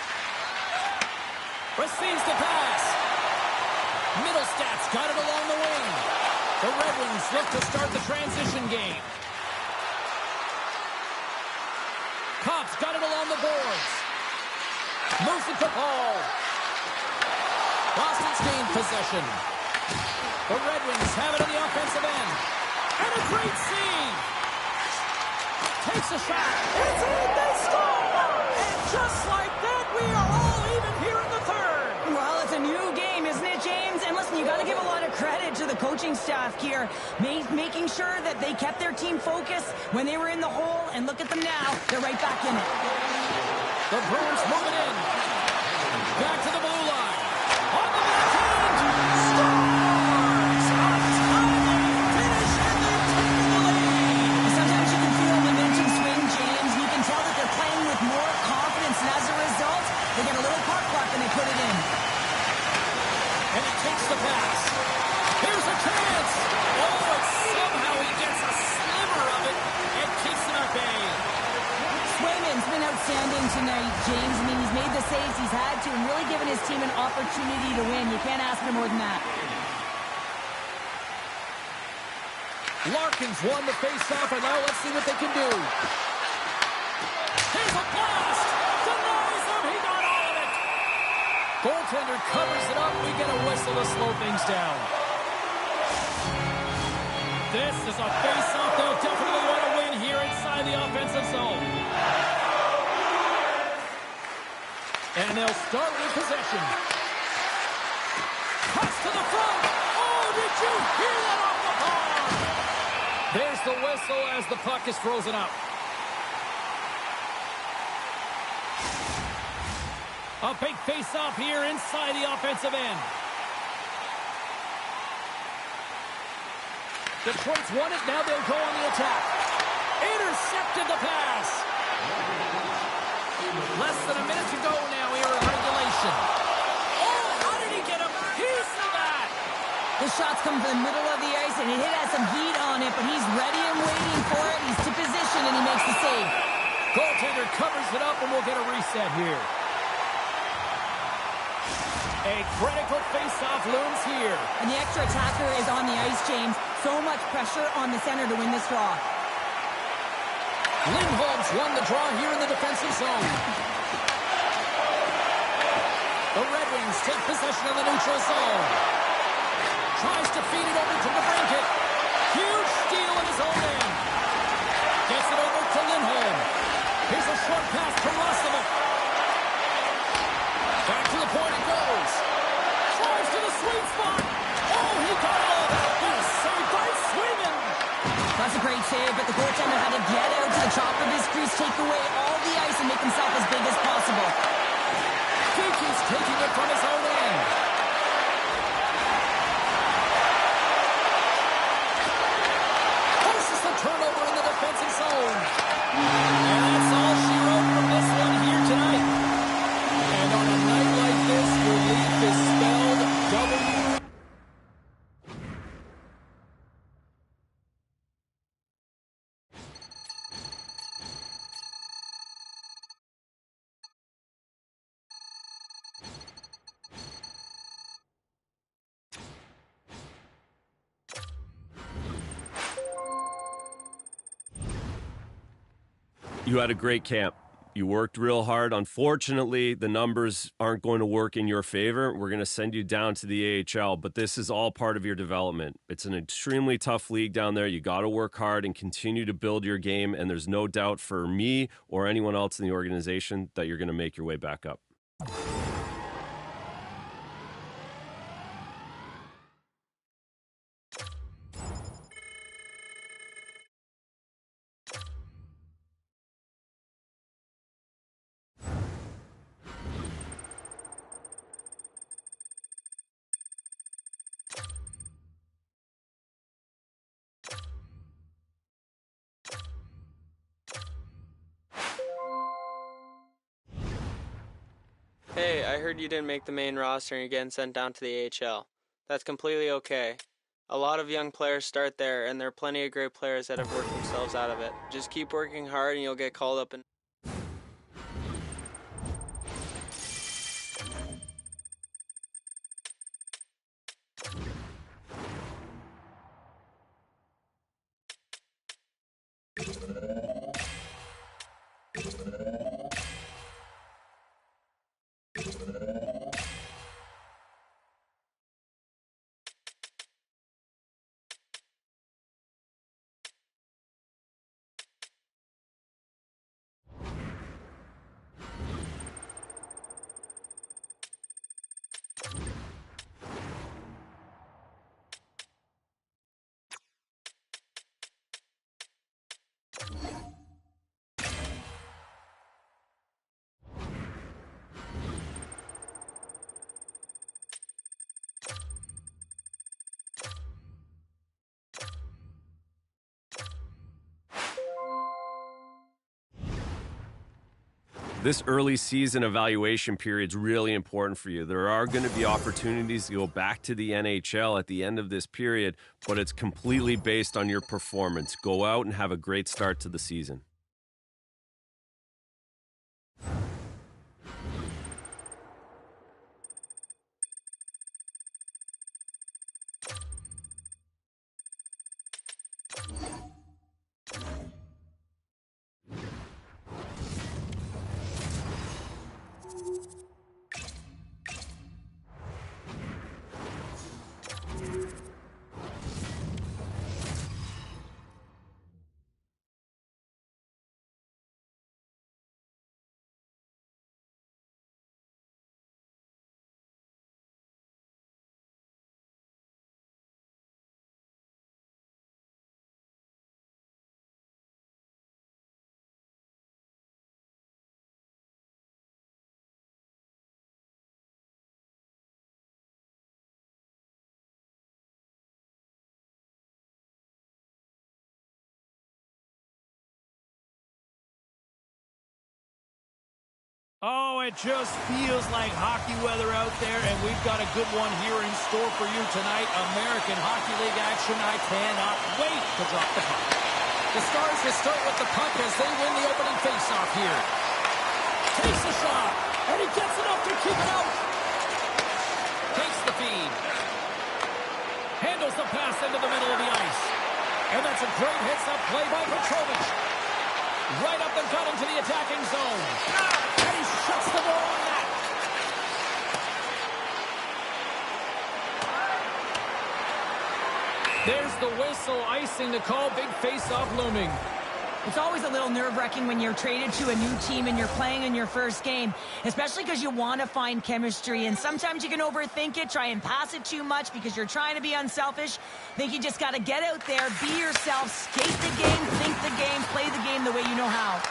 Receives the pass. Middlestats got it along the wing. The Red Wings look to start the transition game. Cops got it along the boards. Moves it to Paul. Boston's gained possession. The Red Wings have it on the offensive end. And a great save. Takes a shot. It's in. They score. And just like that, we are all even here in the third. Well, it's a new game, isn't it, James? And listen, you got to give a lot of credit to the coaching staff here, making sure that they kept their team focused when they were in the hole. And look at them now. They're right back in it. The Bruins move it in. Back to the blue line. On the backhand. Scores! A timely finish, and they take the lead. Sometimes you can feel momentum swing, James. You can tell that they're playing with more confidence. And as a result, they get a little puck luck and they put it in. And he takes the pass. Here's a chance. Oh, and somehow he gets a sliver of it and keeps it at bay. Swayman's been outstanding tonight, James. I mean, he's made the saves he's had to and really given his team an opportunity to win. You can't ask for more than that. Larkin's won the face-off, and now let's see what they can do. Here's a blast. Denies him. He got all of it. Goaltender covers it up. We get a whistle to slow things down. This is a face-off they'll definitely want to win here inside the offensive zone. And they'll start with possession. Pass to the front. Oh, did you hear that off the bar? There's the whistle as the puck is frozen up. A big face-off here inside the offensive end. Detroit's won it. Now they'll go on the attack. Intercepted the pass. Less than a minute to go now here in regulation. Oh, how did he get a piece of that? The shots come from the middle of the ice, and it has some heat on it, but he's ready and waiting for it. He's to position, and he makes the save. Goaltender covers it up, and we'll get a reset here. A critical face-off looms here. And the extra attacker is on the ice, James. So much pressure on the center to win this draw. Lindholm's won the draw here in the defensive zone. The Red Wings take possession of the neutral zone. Tries to feed it over to the blanket. Huge steal in his own end. Gets it over to Lindholm. Here's a short pass to Roslovic. Back to the point it goes. Tries to the sweet spot. Oh, he got it That's a great save, but the goaltender had to get out to the top of his crease, take away all the ice, and make himself as big as possible. Keeke's taking it from his own end. Forces the turnover in the defensive zone. And that's all she wrote from this one here tonight. And on a night like this, relief is spelled W. You had a great camp. You worked real hard. Unfortunately, the numbers aren't going to work in your favor. We're going to send you down to the AHL, but this is all part of your development. It's an extremely tough league down there. You got to work hard and continue to build your game, and there's no doubt for me or anyone else in the organization that you're going to make your way back up. Hey, I heard you didn't make the main roster and you're getting sent down to the AHL. That's completely okay. A lot of young players start there, and there are plenty of great players that have worked themselves out of it. Just keep working hard and you'll get called up. This early season evaluation period is really important for you. There are going to be opportunities to go back to the NHL at the end of this period, but it's completely based on your performance. Go out and have a great start to the season. Oh, it just feels like hockey weather out there, and we've got a good one here in store for you tonight. American Hockey League action. I cannot wait to drop the puck. The Stars will start with the puck as they win the opening faceoff here. Takes a shot, and he gets enough to keep it out. Takes the feed. Handles the pass into the middle of the ice. And that's a great hits-up play by Petrovic. Right up the gut into the attacking zone. And he shuts the door on that. There's the whistle, icing to call. Big face-off looming. It's always a little nerve-wracking when you're traded to a new team and you're playing in your first game, especially because you want to find chemistry, and sometimes you can overthink it, try and pass it too much because you're trying to be unselfish. I think you just got to get out there, be yourself, skate the game, think the game, play the game the way you know how.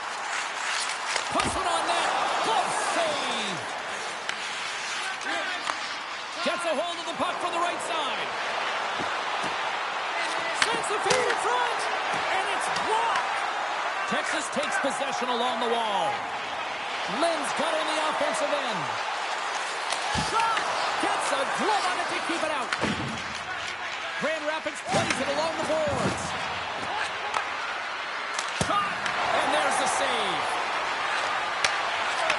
Puts one on net. Close save. Gets a hold of the puck from the right side. Sends the feed in front, and it's blocked. Texas takes possession along the wall. Lynn's got on the offensive end. Shot! Gets a glove on it to keep it out. Grand Rapids plays it along the boards. Shot! And there's the save.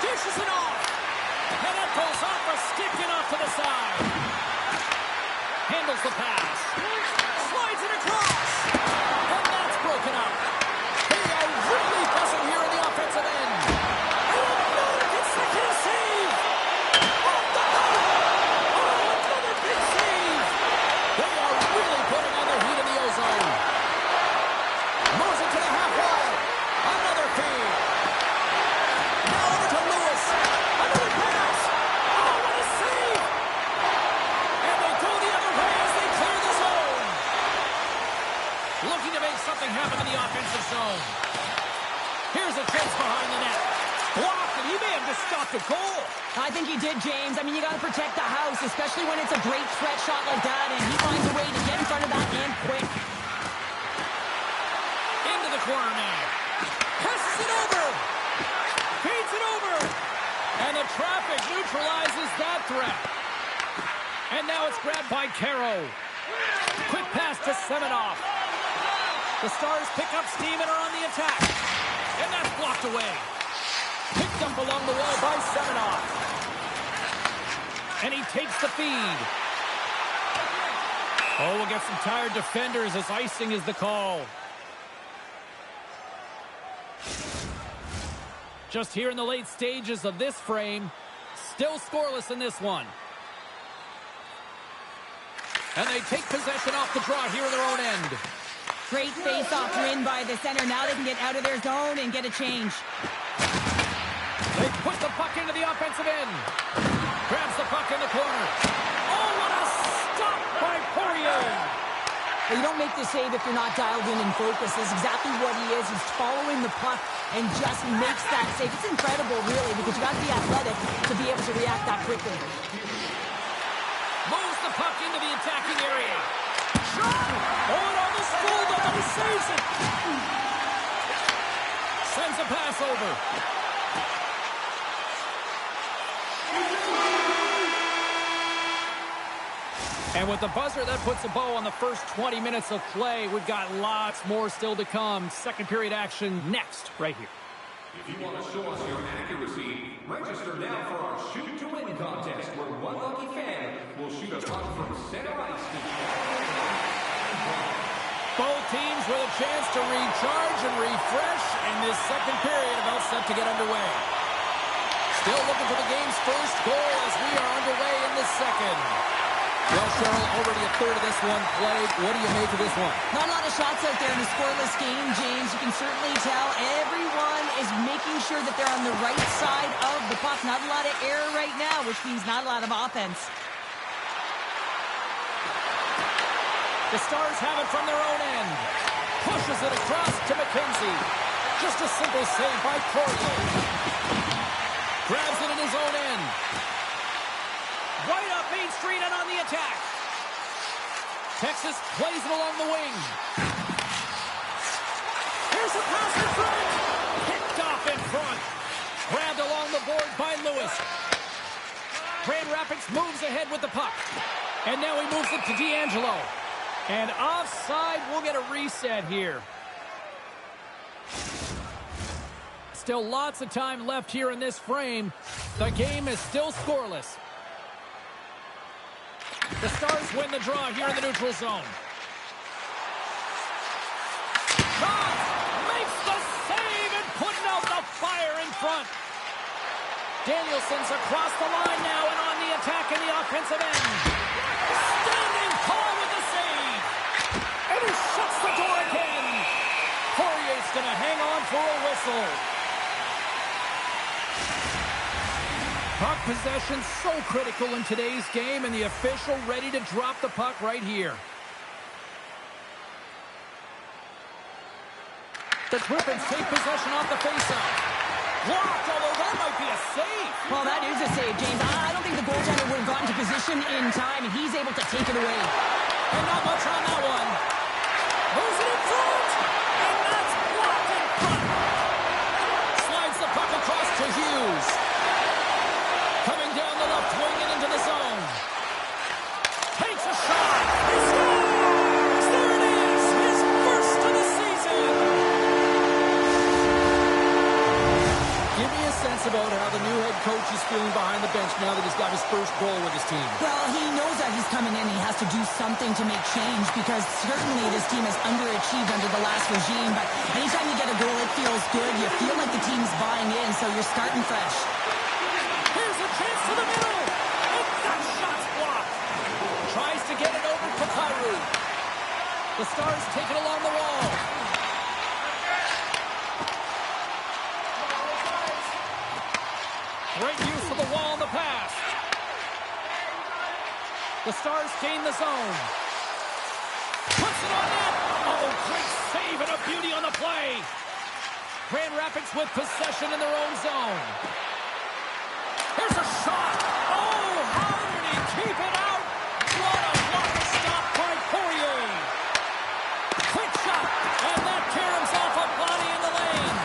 Dishes it off. And that goes off a stick and off to the side. Handles the pass. Slides it across. And that's broken up. Really buzzing here in the offensive end. And another consecutive save. Off the net. Oh, another big save. They are really putting on their heat in the ozone. Moves it to the half wall. Another feed. Now over to Lewis. Another pass. Oh, what a save. And they go the other way as they clear the zone. Looking to make something happen in the offensive zone. Here's a chance behind the net. Blocked, and he may have just stopped a goal. I think he did, James. I mean, you got to protect the house, especially when it's a great threat shot like that, and he finds a way to get in front of that and quick. Into the corner now. Passes it over. Feeds it over. And the traffic neutralizes that threat. And now it's grabbed by Caro. Quick pass to Semenoff. The Stars pick up steam and are on the attack. And that's blocked away. Picked up along the wall by Semenoff. And he takes the feed. Oh, we'll get some tired defenders as icing is the call. Just here in the late stages of this frame. Still scoreless in this one. And they take possession off the draw here in their own end. Great face-off win by the center. Now they can get out of their zone and get a change. They put the puck into the offensive end. Grabs the puck in the corner. Oh, what a stop by Poirier. Well, you don't make the save if you're not dialed in and focused. That's exactly what he is. He's following the puck and just makes that save. It's incredible, really, because you got to be athletic to be able to react that quickly. Moves the puck into the attacking area. Shot! Oh, it almost fooled him, but he saves it. Sends a pass over. And with the buzzer, that puts a bow on the first 20 minutes of play. We've got lots more still to come. Second period action next, right here. If you want to show us your accuracy, register now for our Shoot to Win contest, where one lucky fan will shoot a puck from center ice to both teams with a chance to recharge and refresh, and this second period about set to get underway. Still looking for the game's first goal as we are underway in the second. Well, Cheryl, already a third of this one played. What do you make of this one? Not a lot of shots out there in a scoreless game, James. You can certainly tell everyone is making sure that they're on the right side of the puck. Not a lot of error right now, which means not a lot of offense. The Stars have it from their own end. Pushes it across to McKenzie. Just a simple save by Poirier. Grabs it in his own end. Right up Main Street and on the attack. Texas plays it along the wing. Here's a pass in front. Picked off in front. Grabbed along the board by Lewis. Grand Rapids moves ahead with the puck. And now he moves it to D'Angelo. And offside, we'll get a reset here. Still lots of time left here in this frame. The game is still scoreless. The Stars win the draw here in the neutral zone. Shot! Makes the save and putting out the fire in front. Danielson's across the line now and on the attack in the offensive end. Standing tall with the save. And he shuts the door again. Poirier's going to hang on whistle. Puck possession so critical in today's game, and the official ready to drop the puck right here. The Griffins take possession off the faceoff. Blocked, although that might be a save. Well, that is a save, James. I don't think the goaltender would have gotten to position in time, and he's able to take it away. And not much on that one. Moves it in front, and that's blocked in front. Slides the puck across to Hughes. Coming down the left wing and into the zone. Takes a shot. He scores! There it is! His first of the season! Give me a sense about how the new head coach is feeling behind the bench now that he's got his first goal with his team. Well, he knows that he's coming in. He has to do something to make change because certainly this team has underachieved under the last regime. But anytime you get a goal, it feels good. You feel like the team's buying in, so you're starting fresh. Here's a chance to the middle. And that shot's blocked. Tries to get it over to Kyrou. The Stars take it along the wall. Great use of the wall in the pass. The Stars gain the zone. Puts it on net. Oh, great save and a beauty on the play. Grand Rapids with possession in their own zone. Here's a shot. Oh, how did he keep it out? What a block stop by Poirier. Quick shot. And that caroms off of Bonnie in the lane.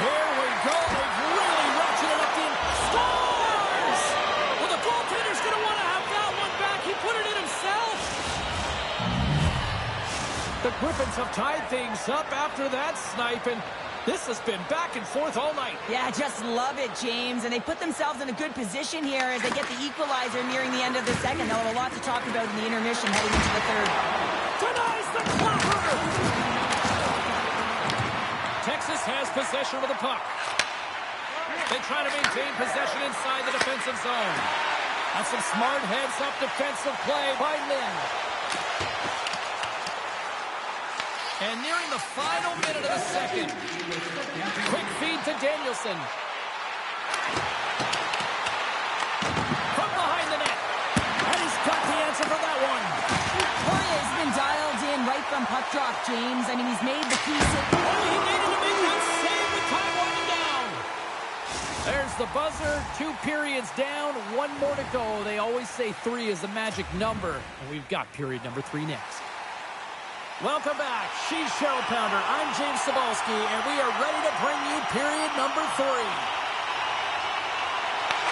Here we go. They've really ratcheted up the Stars. Well, the goaltender's going to want to have that one back. He put it in himself. The Griffins have tied things up after that snipe, and this has been back and forth all night. Yeah, just love it, James. And they put themselves in a good position here as they get the equalizer nearing the end of the second. They'll have a lot to talk about in the intermission heading into the third. Denies the clapper! Texas has possession of the puck. They try to maintain possession inside the defensive zone. That's some smart heads-up defensive play by Lynn. And nearing the final minute of the second. Quick feed to Danielson. From behind the net. And he's got the answer for that one. Poirier's been dialed in right from puck drop, James. I mean, he's made the key save. Oh, he needed to make that save with time winding down. There's the buzzer. 2 periods down. 1 more to go. They always say 3 is the magic number. And we've got period number 3 next. Welcome back. She's Cheryl Pounder. I'm James Cebulski, and we are ready to bring you period number 3.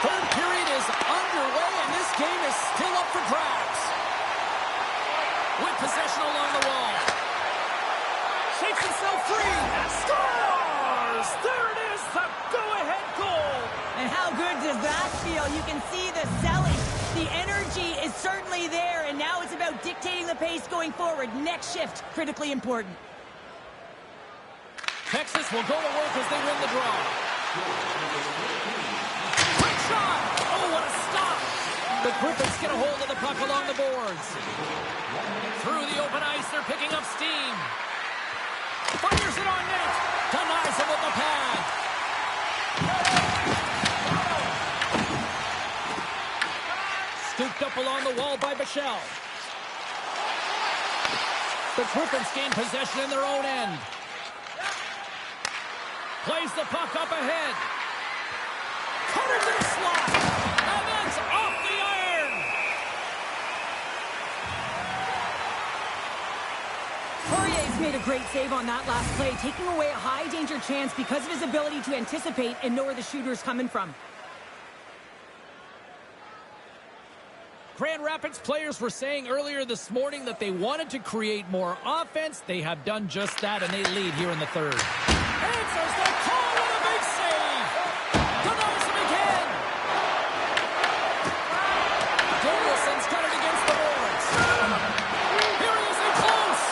Third period is underway, and this game is still up for grabs. With possession along the wall. Shakes himself free. Scores! There it is, the go-ahead goal. And how good does that feel? You can see the selling. The energy is certainly there, and now it's about dictating the pace going forward. Next shift, critically important. Texas will go to work as they win the draw. Quick shot! Oh, what a stop! The Griffins get a hold of the puck along the boards. Through the open ice, they're picking up steam. Fires it on net. Denies him with the pad. Scooped up along the wall by Bichelle. The Griffins gain possession in their own end. Plays the puck up ahead. Cutter to the slot. And that's off the iron. Poirier's made a great save on that last play, taking away a high-danger chance because of his ability to anticipate and know where the shooter's coming from. Grand Rapids players were saying earlier this morning that they wanted to create more offense. They have done just that, and they lead here in the third. Answers the call with a big save. Denies him again. Danielson's got it against the boards. Here he is in close.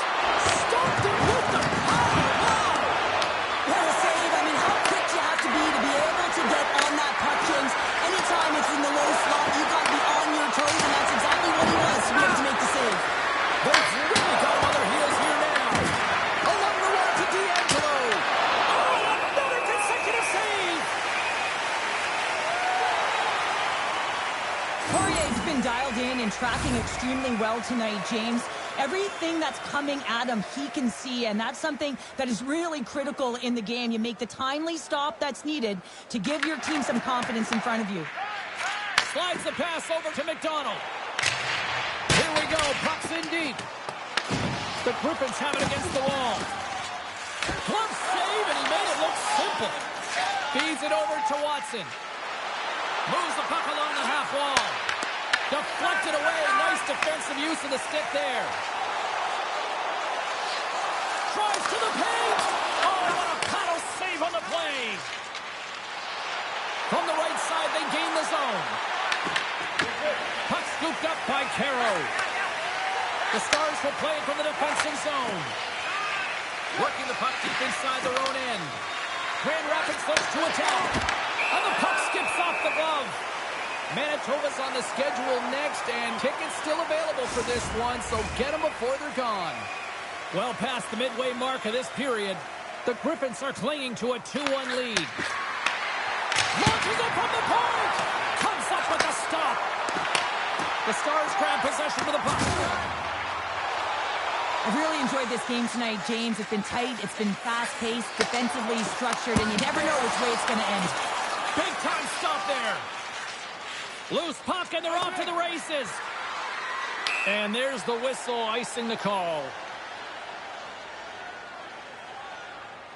Stopped him with the power. Wow. What a save. I mean, how quick you have to be able to get on that puck, James. Anytime it's in the low slot, you got to be on your toes, and that's exactly what he was to be able to make the save. They've really got him on their heels here now. Along the wall to D'Angelo. Oh, another tracking extremely well tonight, James. Everything that's coming at him, he can see, and that's something that is really critical in the game. You make the timely stop that's needed to give your team some confidence in front of you. Slides the pass over to McDonald. Here we go. Puck's in deep. The Griffins have it against the wall. Glove save, and he made it look simple. Feeds it over to Watson. Moves the puck along the half wall. Deflected away. Nice defensive use of the stick there. Tries to the paint. Oh, what a paddle save on the play. From the right side, they gain the zone. Puck scooped up by Caro. The Stars will play it from the defensive zone. Working the puck deep inside their own end. Grand Rapids looks to attack. And the puck skips off the glove. Manitoba's on the schedule next, and tickets still available for this one, so get them before they're gone. Well past the midway mark of this period, the Griffins are clinging to a 2-1 lead. Launches it from the point! Comes up with a stop! The Stars grab possession of the puck. I've really enjoyed this game tonight, James. It's been tight, it's been fast-paced, defensively structured, and you never know which way it's going to end. Big-time stop there! Loose puck, and they're off to the races. And there's the whistle icing the call.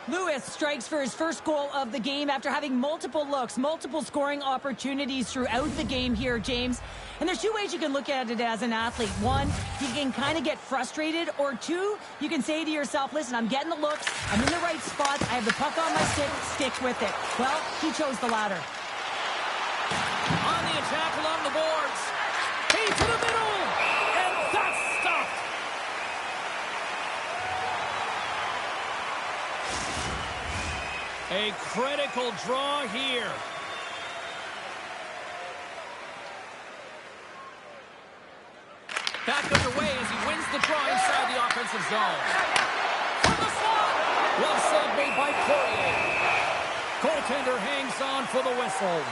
Lewis strikes for his first goal of the game after having multiple looks, multiple scoring opportunities throughout the game here, James. And there's two ways you can look at it as an athlete. One, you can kind of get frustrated, or two, you can say to yourself, listen, I'm getting the looks, I'm in the right spot, I have the puck on my stick, stick with it. Well, he chose the latter. On the attack along the boards. Feed to the middle. And that's stopped. A critical draw here. Back underway as he wins the draw inside the offensive zone. From the slot. Well saved made by Poirier. Goaltender hangs on for the whistle.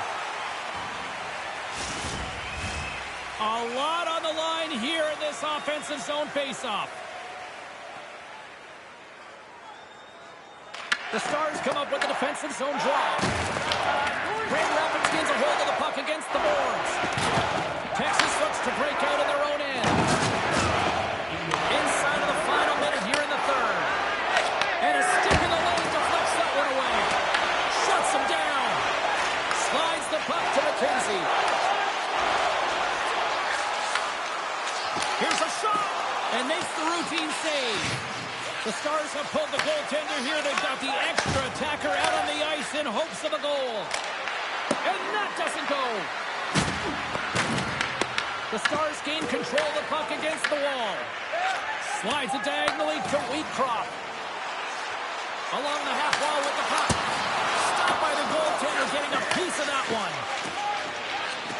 A lot on the line here in this offensive zone faceoff. The Stars come up with the defensive zone draw. Grand Rapids gains a hold of the puck against the boards. Texas looks to break out in their own end. Inside of the final minute here in the third. And a stick in the lane deflects that one away. Shuts him down. Slides the puck to McKenzie. Here's a shot, and makes the routine save. The Stars have pulled the goaltender here. They've got the extra attacker out on the ice in hopes of a goal. And that doesn't go. The Stars gain control of the puck against the wall. Slides it diagonally to Wheatcroft. Along the half wall with the puck. Stopped by the goaltender, getting a piece of that one.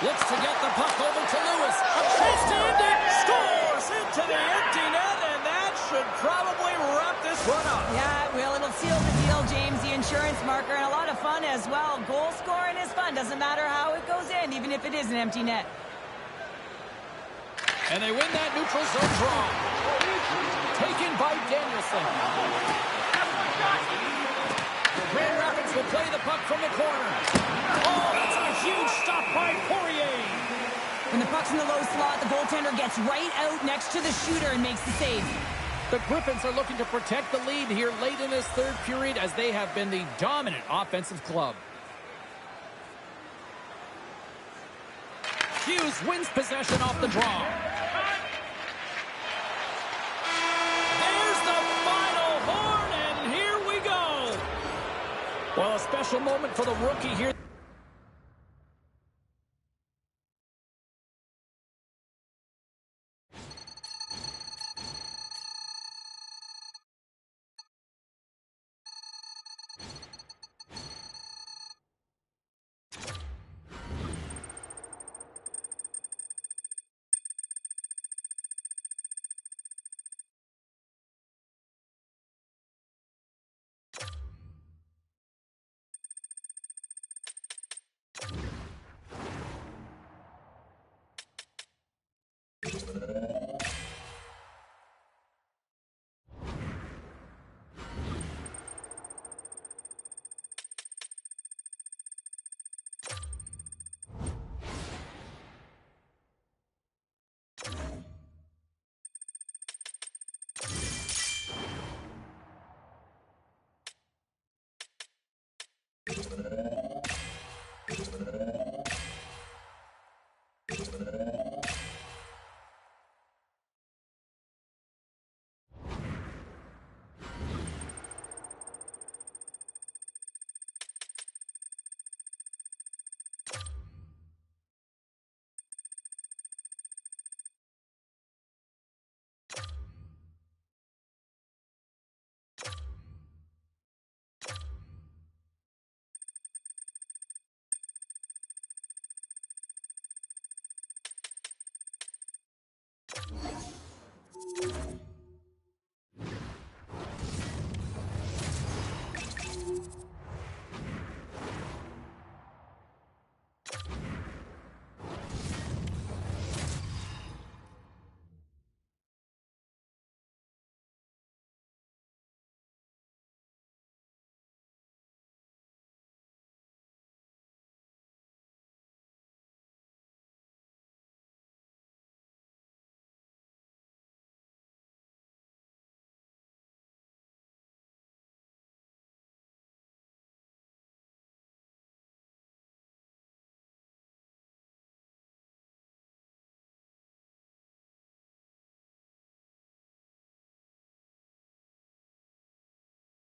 Looks to get the puck over to Lewis. A chance to end it. Scores into the empty net, and that should probably wrap this one up. Yeah, it will. It'll seal the deal, James. The insurance marker, and a lot of fun as well. Goal scoring is fun. Doesn't matter how it goes in, even if it is an empty net. And they win that neutral zone draw. Taken by Danielson. Grand Rapids will play the puck from the corner. Oh, that's a huge stop by Poirier. When the puck's in the low slot, the goaltender gets right out next to the shooter and makes the save. The Griffins are looking to protect the lead here late in this third period, as they have been the dominant offensive club. Hughes wins possession off the draw. There's the final horn, and here we go. Well, a special moment for the rookie here.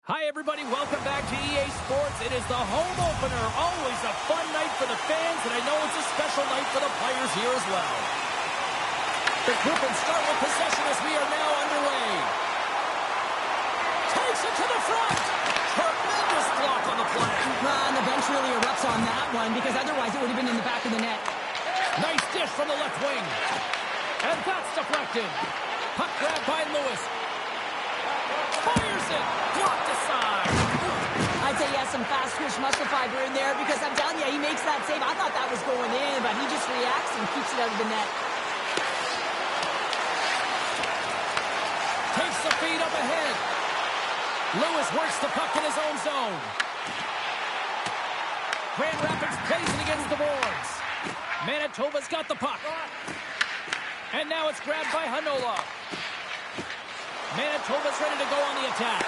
Hi, everybody. Welcome back to EA Sports. It is the home opener. Always a fun night for the fans, and I know it's a special night for the players here as well. The Griffins start with possession as we are now underway. Takes it to the front. Tremendous block on the play. And the bench really erupts on that one because otherwise it would have been in the back of the net. Nice dish from the left wing. And that's deflected. Puck grabbed by Lewis. Fires it. Blocked aside. I'd say he has some fast twitch muscle fiber in there because I'm telling you, he makes that save. I thought that was going in, but he just reacts and keeps it out of the net. Takes the feed up ahead. Lewis works the puck in his own zone. Grand Rapids plays it against the boards. Manitoba's got the puck. And now it's grabbed by Hanola. Manitoba's ready to go on the attack.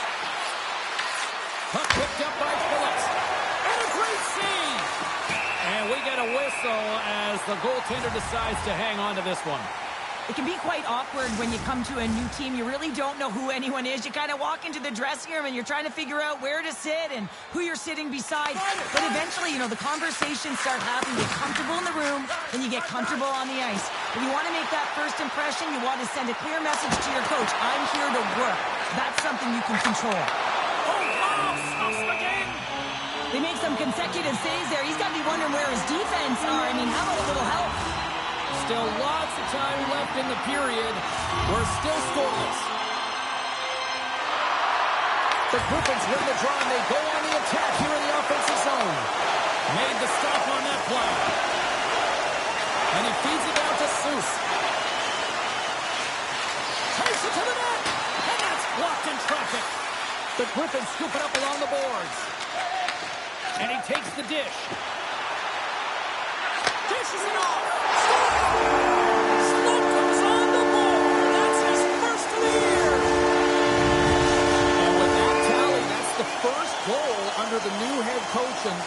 Puck picked up by Phillips. And a great save! And we get a whistle as the goaltender decides to hang on to this one. It can be quite awkward when you come to a new team. You really don't know who anyone is. You kind of walk into the dressing room and you're trying to figure out where to sit and who you're sitting beside. But eventually, the conversations start happening. You get comfortable in the room, then you get comfortable on the ice. If you want to make that first impression, you want to send a clear message to your coach. I'm here to work. That's something you can control. Again. They make some consecutive saves there. He's got to be wondering where his defense are. I mean, how about a little help? Still lots of time left in the period. We're still scoreless. The Griffins win the draw and they go on the attack here in the offensive zone. Made the stop on that play. And he feeds it down to Seuss. Takes it to the net. And that's blocked in traffic. The Griffins scoop it up along the boards. And he takes the dish. Dishes it off. Slocum's on the board. That's his first of the year. And with that tally, that's the first goal under the new head coach. And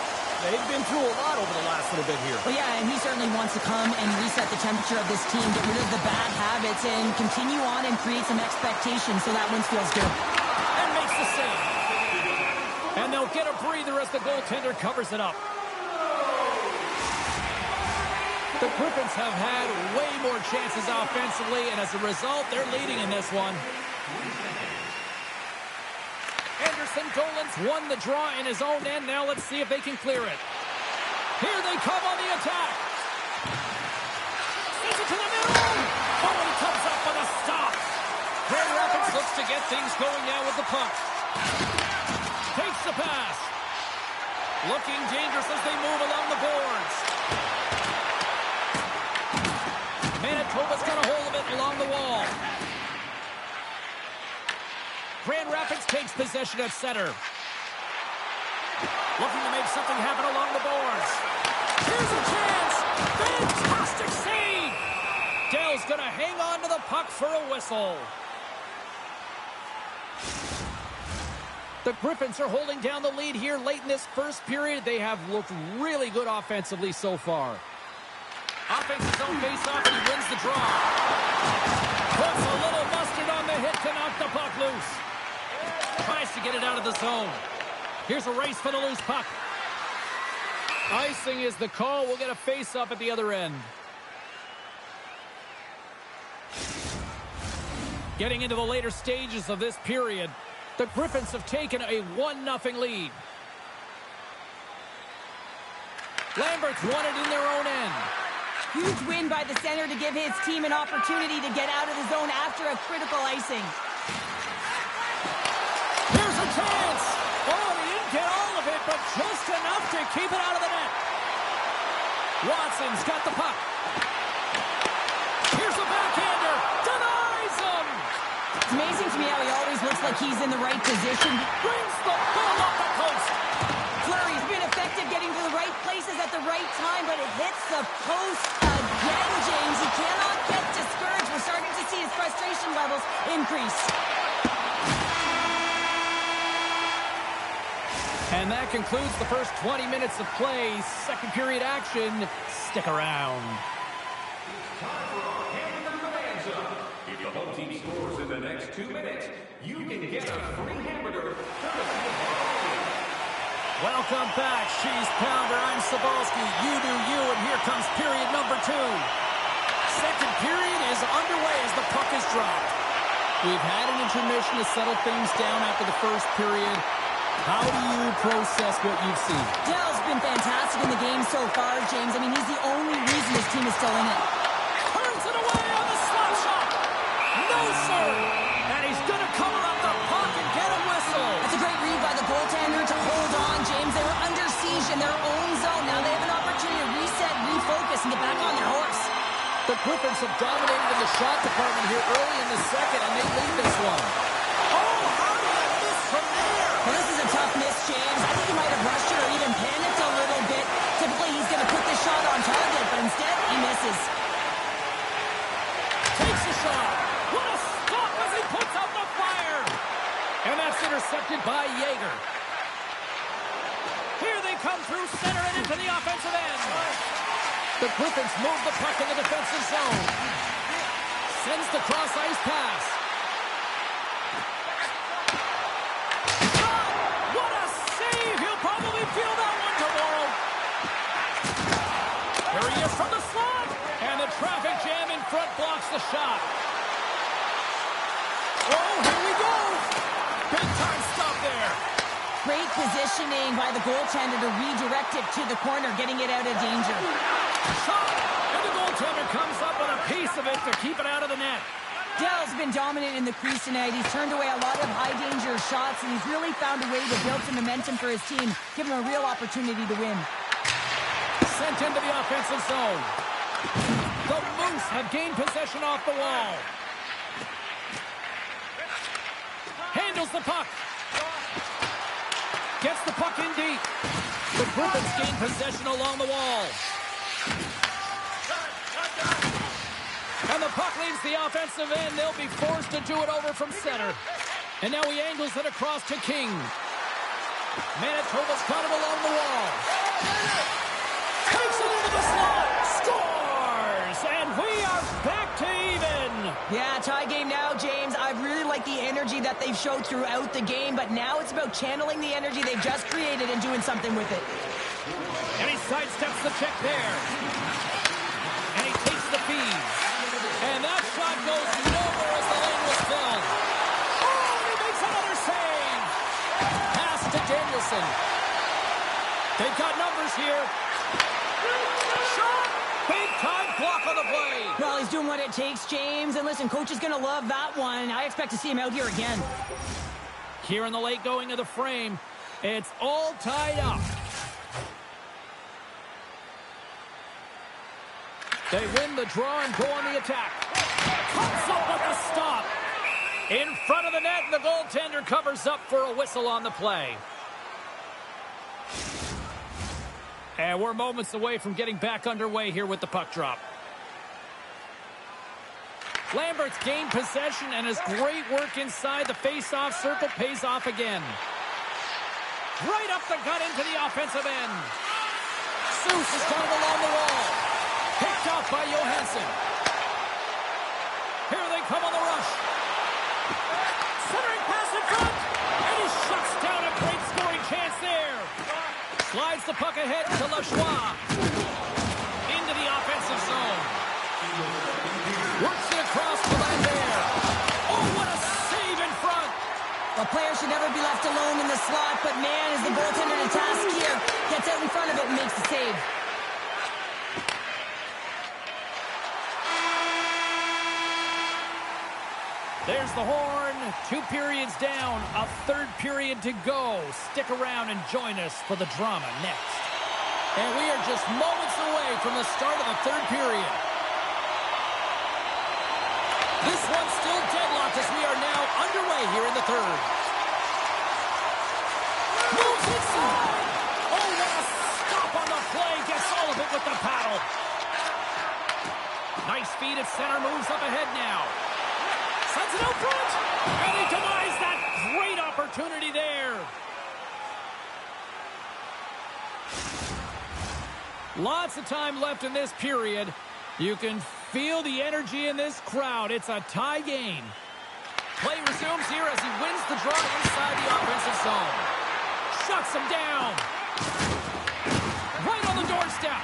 they've been through a lot over the last little bit here. Well, yeah, and he certainly wants to come and reset the temperature of this team, get rid of the bad habits, and continue on and create some expectations so that one feels good. And makes the save. And they'll get a breather as the goaltender covers it up. The Griffins have had way more chances offensively, and as a result, they're leading in this one. Anderson Dolan's won the draw in his own end. Now let's see if they can clear it. Here they come on the attack. Sends it to the middle. Oh, and he comes up with a stop. Grand Rapids looks to get things going now with the puck. Takes the pass. Looking dangerous as they move along the boards. Manitoba's got a hold of it along the wall. Grand Rapids takes possession at center. Looking to make something happen along the boards. Here's a chance. Fantastic save. Dell's going to hang on to the puck for a whistle. The Griffins are holding down the lead here late in this first period. They have looked really good offensively so far. Offensive zone face-off, and he wins the draw. Puts a little mustard on the hit to knock the puck loose. Tries to get it out of the zone. Here's a race for the loose puck. Icing is the call. We'll get a face-off at the other end. Getting into the later stages of this period, the Griffins have taken a 1-0 lead. Lambert's won it in their own end. Huge win by the center to give his team an opportunity to get out of the zone after a critical icing. Here's a chance. Oh, he didn't get all of it, but just enough to keep it out of the net. Watson's got the puck. Here's a backhander. Denies him. It's amazing to me how he always looks like he's in the right position. Brings the ball up the coast. Fleury's been effective getting to the right places at the right time, but it hits the post again, James. He cannot get discouraged. We're starting to see his frustration levels increase. And that concludes the first 20 minutes of play. Second period action. Stick around. Time for our hamburger bonanza. If the home team scores in the next 2 minutes, you can get a free hamburger courtesy Welcome back, Cheese Pounder. I'm Cebulski. You do you, and here comes period number 2. Second period is underway as the puck is dropped. We've had an intermission to settle things down after the first period. How do you process what you've seen? Dell's been fantastic in the game so far, James. I mean, he's the only reason his team is still in it. Turns it away on the slap shot. No, sir. And he's going to cover up the puck and get a whistle. That's a great read by the goaltender to hold on, James. They were under siege in their own zone. Now they have an opportunity to reset, refocus, and get back on their horse. The Griffins have dominated in the shot department here early in the second, and they lead this one. Oh, how did they miss from there? Well, this is a tough miss, James. I think he might have rushed it or even panicked a little bit. Typically, he's going to put this shot on target, but instead, he misses. Takes a shot. What a stop as he puts out the fire. And that's intercepted by Yeager. Here they come through center and into the offensive end. The Griffins move the puck in the defensive zone. Sends the cross-ice pass. What a save! He'll probably feel that one tomorrow. Here he is from the slot. And the traffic jam in front blocks the shot. Oh, here we go. Big time stop there. Great positioning by the goaltender to redirect it to the corner, getting it out of danger. Shot! And the goaltender comes up with a piece of it to keep it out of the net. Dell's been dominant in the crease tonight. He's turned away a lot of high-danger shots, and he's really found a way to build some momentum for his team, give him a real opportunity to win. Sent into the offensive zone. The Moose have gained possession off the wall. Handles the puck. Gets the puck in deep. The Griffins gain possession along the wall. And the puck leaves the offensive end. They'll be forced to do it over from center. And now he angles it across to King. Manitoba's got it along the wall. Takes it into the slot. Scores! And we are back to even. Yeah, tie game now, James. I really like the energy that they've showed throughout the game, but now it's about channeling the energy they've just created and doing something with it. And he sidesteps the check there. And he takes the feed. And that shot goes nowhere as the lane was filled. Oh, and he makes another save. Pass to Danielson. They've got numbers here. Shot! Big time block on the play. Well, he's doing what it takes, James. And listen, coach is going to love that one. I expect to see him out here again. Here in the late going of the frame, it's all tied up. They win the draw and go on the attack. Comes up with a stop. In front of the net, and the goaltender covers up for a whistle on the play. And we're moments away from getting back underway here with the puck drop. Lambert's gained possession, and his great work inside the face-off circle pays off again. Right up the gut into the offensive end. Seuss is going along the wall. Picked off by Johansson. Here they come on the rush. Centering pass in front. And he shuts down a great scoring chance there. Slides the puck ahead to Lajoie. Into the offensive zone. Works it across to Lambert. Oh, what a save in front. A player should never be left alone in the slot, but man, is the goaltender to task here. Gets out in front of it and makes the save. There's the horn. 2 periods down. A third period to go. Stick around and join us for the drama next. And we are just moments away from the start of the third period. This one's still deadlocked as we are now underway here in the third. Moves inside. Oh, what a stop on the play. Gets all of it with the paddle. Nice feed at center. Moves up ahead now. Sends it out front. And he denies that great opportunity there. Lots of time left in this period. You can feel the energy in this crowd. It's a tie game. Play resumes here as he wins the draw inside the offensive zone. Shut shuts him down. Right on the doorstep.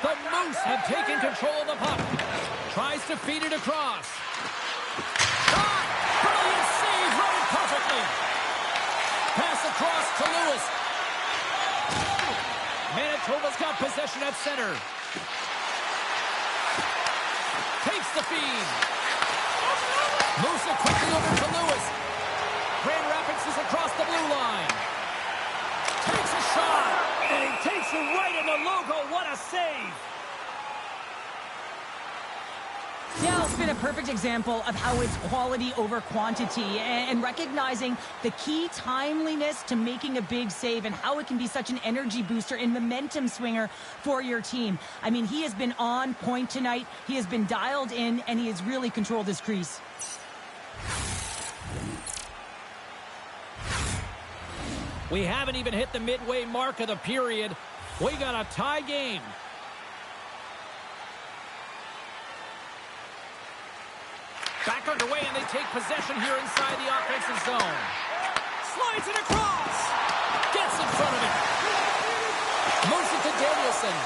The Moose have taken control of the puck. Tries to feed it across. Shot! Brilliant save, run it perfectly. Pass across to Lewis. Manitoba's got possession at center. Takes the feed. Moves it quickly over to Lewis. Grand Rapids is across the blue line. Takes a shot. And he takes it right in the logo. What a save. Yeah, it's been a perfect example of how it's quality over quantity and recognizing the key timeliness to making a big save and how it can be such an energy booster and momentum swinger for your team. I mean, he has been on point tonight. He has been dialed in, and he has really controlled his crease. We haven't even hit the midway mark of the period. We got a tie game. Back underway, and they take possession here inside the offensive zone. Slides it across. Gets in front of it. Moves it to Danielson.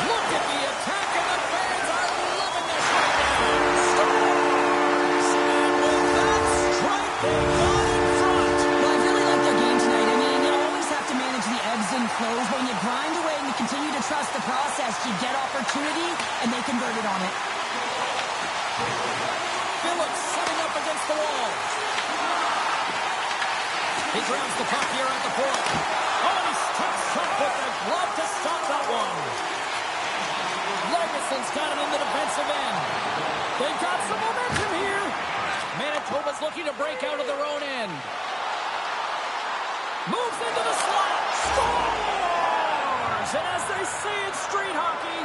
Look at the attack, and the fans are loving this right now. Stars! And with that strike, they got in front. Well, I really like their game tonight. I mean, you always have to manage the ebbs and flows, but when you grind away and you continue to trust the process, you get opportunity, and they converted on it. Phillips setting up against the wall. He grabs the puck here at the point. Oh, he steps up with the glove to stop that one. Largison's got it in the defensive end. They've got some momentum here. Manitoba's looking to break out of their own end. Moves into the slot. Scores! And as they say in street hockey,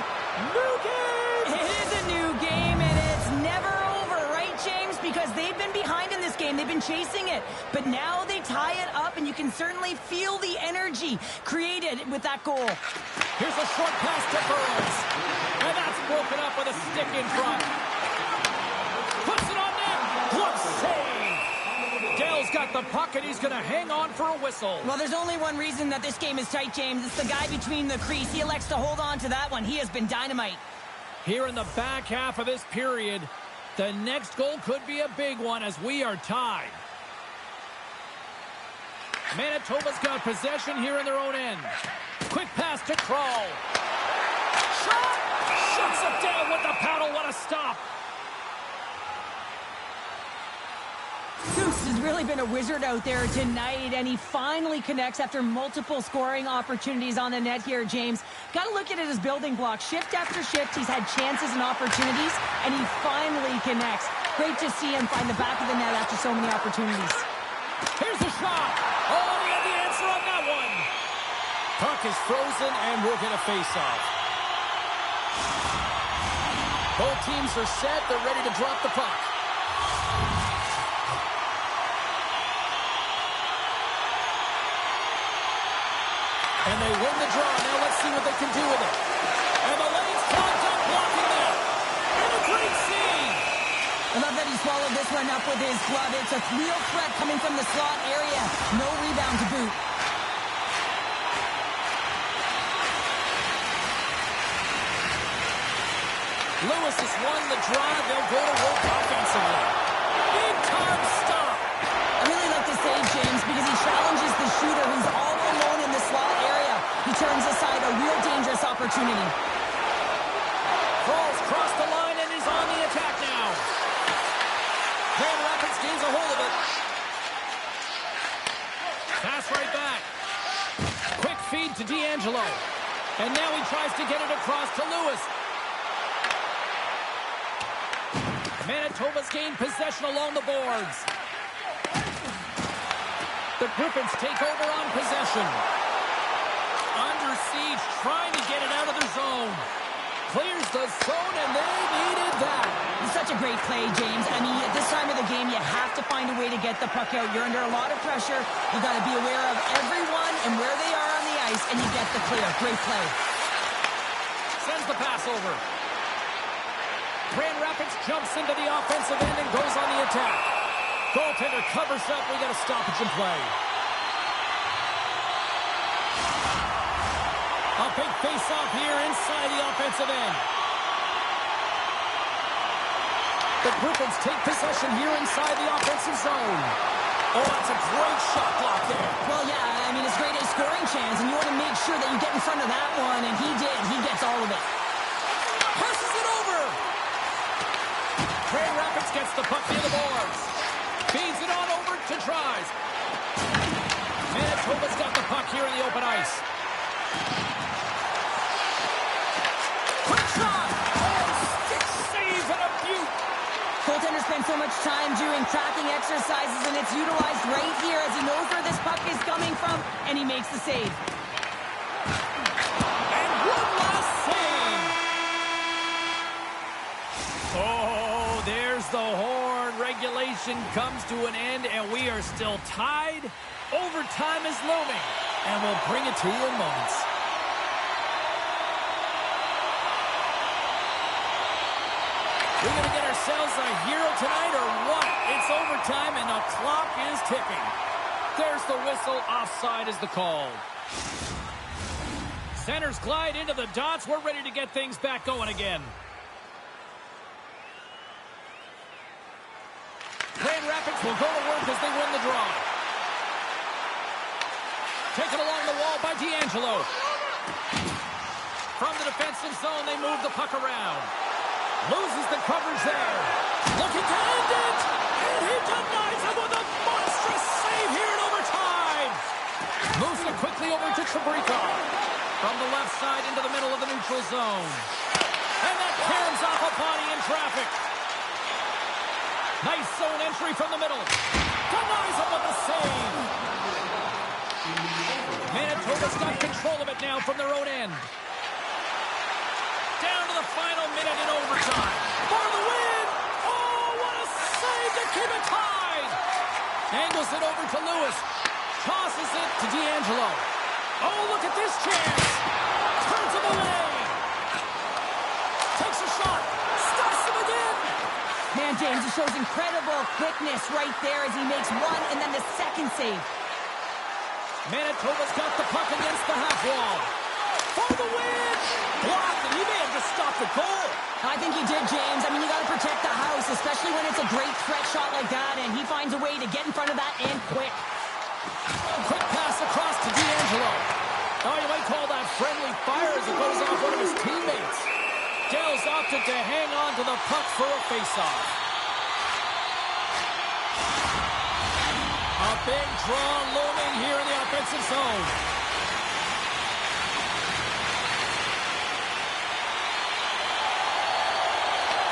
new game! It is a new game, and it's never over, right, James? Because they've been behind in this game. They've been chasing it. But now they tie it up, and you can certainly feel the energy created with that goal. Here's a short pass to Burns. And that's broken up with a stick in front. Puts it on net. What save! Dell's got the puck, and he's going to hang on for a whistle. Well, there's only one reason that this game is tight, James. It's the guy between the crease. He elects to hold on to that one. He has been dynamite. Here in the back half of this period, the next goal could be a big one as we are tied. Manitoba's got possession here in their own end. Quick pass to Kroll. Shot! Shuts it down with the paddle. What a stop. Goose has really been a wizard out there tonight, and he finally connects after multiple scoring opportunities on the net here, James. Got to look at it as building blocks. Shift after shift, he's had chances and opportunities, and he finally connects. Great to see him find the back of the net after so many opportunities. Here's a shot. Oh, he had the answer on that one. Puck is frozen, and we'll get a face-off. Both teams are set. They're ready to drop the puck. And they win the draw. Now let's see what they can do with it. And the lane's clogged up, blocking that. And a great save. I love that he swallowed this one up with his glove. It's a real threat coming from the slot area. No rebound to boot. Lewis has won the drive. They'll go to work offensively. Big time stop. I really like this save, James, because he challenges the shooter who's all alone in the slot area. He turns aside a real dangerous opportunity. Crawls across the line and is on the attack now. Grand Rapids gains a hold of it. Pass right back. Quick feed to D'Angelo. And now he tries to get it across to Lewis. Manitoba's gained possession along the boards. The Griffins take over on possession. Under siege, trying to get it out of their zone. Clears the zone, and they needed that. It's such a great play, James. I mean, at this time of the game, you have to find a way to get the puck out. You're under a lot of pressure. You've got to be aware of everyone and where they are on the ice, and you get the clear. Great play. Sends the pass over. Grand Rapids jumps into the offensive end and goes on the attack. Goaltender covers up. We got a stoppage in play. A big face-off here inside the offensive end. The Griffins take possession here inside the offensive zone. Oh, that's a great shot block there. Well, yeah, I mean, it's great a scoring chance, and you want to make sure that you get in front of that one, and he did. He gets all of it. Passes it over. Grand Rapids gets the puck near the boards. Feeds it on over to Tries. Manitoba's got the puck here in the open ice. Quick shot! Oh, stick save and a beaut! Goaltender spends so much time doing tracking exercises, and it's utilized right here as he knows where this puck is coming from, and he makes the save. And one last save! Oh, there's the horn. Regulation comes to an end, and we are still tied. Overtime is looming, and we'll bring it to you in moments. We're going to get ourselves a hero tonight or what? It's overtime and the clock is ticking. There's the whistle. Offside is the call. Centers glide into the dots. We're ready to get things back going again. Grand Rapids will go to work as they win the draw. Taken along the wall by D'Angelo. From the defensive zone, they move the puck around. Loses the coverage there. Looking to end it. And he denies him with a monstrous save here in overtime. Moves it quickly over to Chabrikov. From the left side into the middle of the neutral zone. And that caroms off a body in traffic. Nice zone entry from the middle. Denies him with a save. Manitoba's got control of it now from their own end. Down to the final minute in overtime. For the win! Oh, what a save to keep it tied! Angles it over to Lewis. Tosses it to D'Angelo. Oh, look at this chance! Turns him away! Takes a shot. Stuffs him again! Man, James, he shows incredible quickness right there as he makes one and then the second save. Manitoba's got the puck against the half wall. For the win! Blocked, and he may have just stopped the goal. I think he did, James. I mean, you got to protect the house, especially when it's a great threat shot like that, and he finds a way to get in front of that and quick. Quick pass across to D'Angelo. Oh, you might call that friendly fire as it goes off one of his teammates. Dell's opted to hang on to the puck for a faceoff. A big draw looming here in the offensive zone.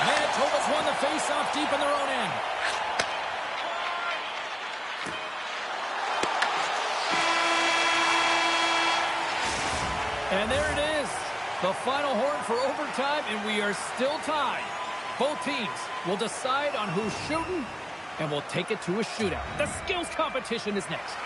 Manitoba's won the faceoff deep in their own end. And there it is. The final horn for overtime, and we are still tied. Both teams will decide on who's shooting, and we'll take it to a shootout. The skills competition is next.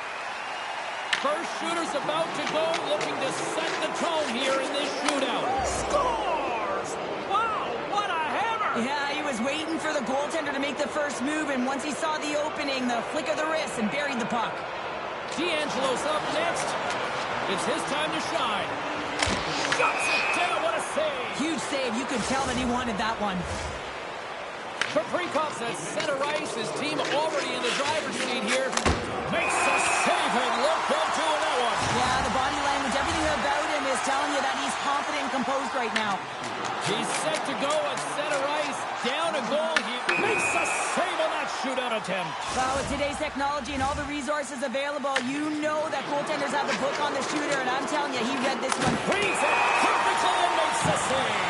First shooter's about to go, looking to set the tone here in this shootout. Scores! Wow, what a hammer! Yeah, he was waiting for the goaltender to make the first move, and once he saw the opening, the flick of the wrist and buried the puck. D'Angelo's up next. It's his time to shine. Shuts it down, what a save! Huge save, you could tell that he wanted that one. Chabrikov's at center ice, his team already in the driver's seat here. Makes a save and look good doing that one. Yeah, the body language, everything about him is telling you that he's confident and composed right now. He's set to go at center ice, down a goal. He makes a save on that shootout attempt. Well, with today's technology and all the resources available, you know that goaltenders have the book on the shooter, and I'm telling you, he read this one. Reads it perfectly and makes the save.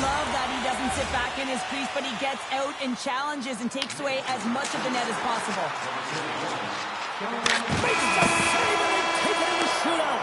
Love that he doesn't sit back in his crease, but he gets out and challenges and takes away as much of the net as possible. Makes the save and they take it in the shootout.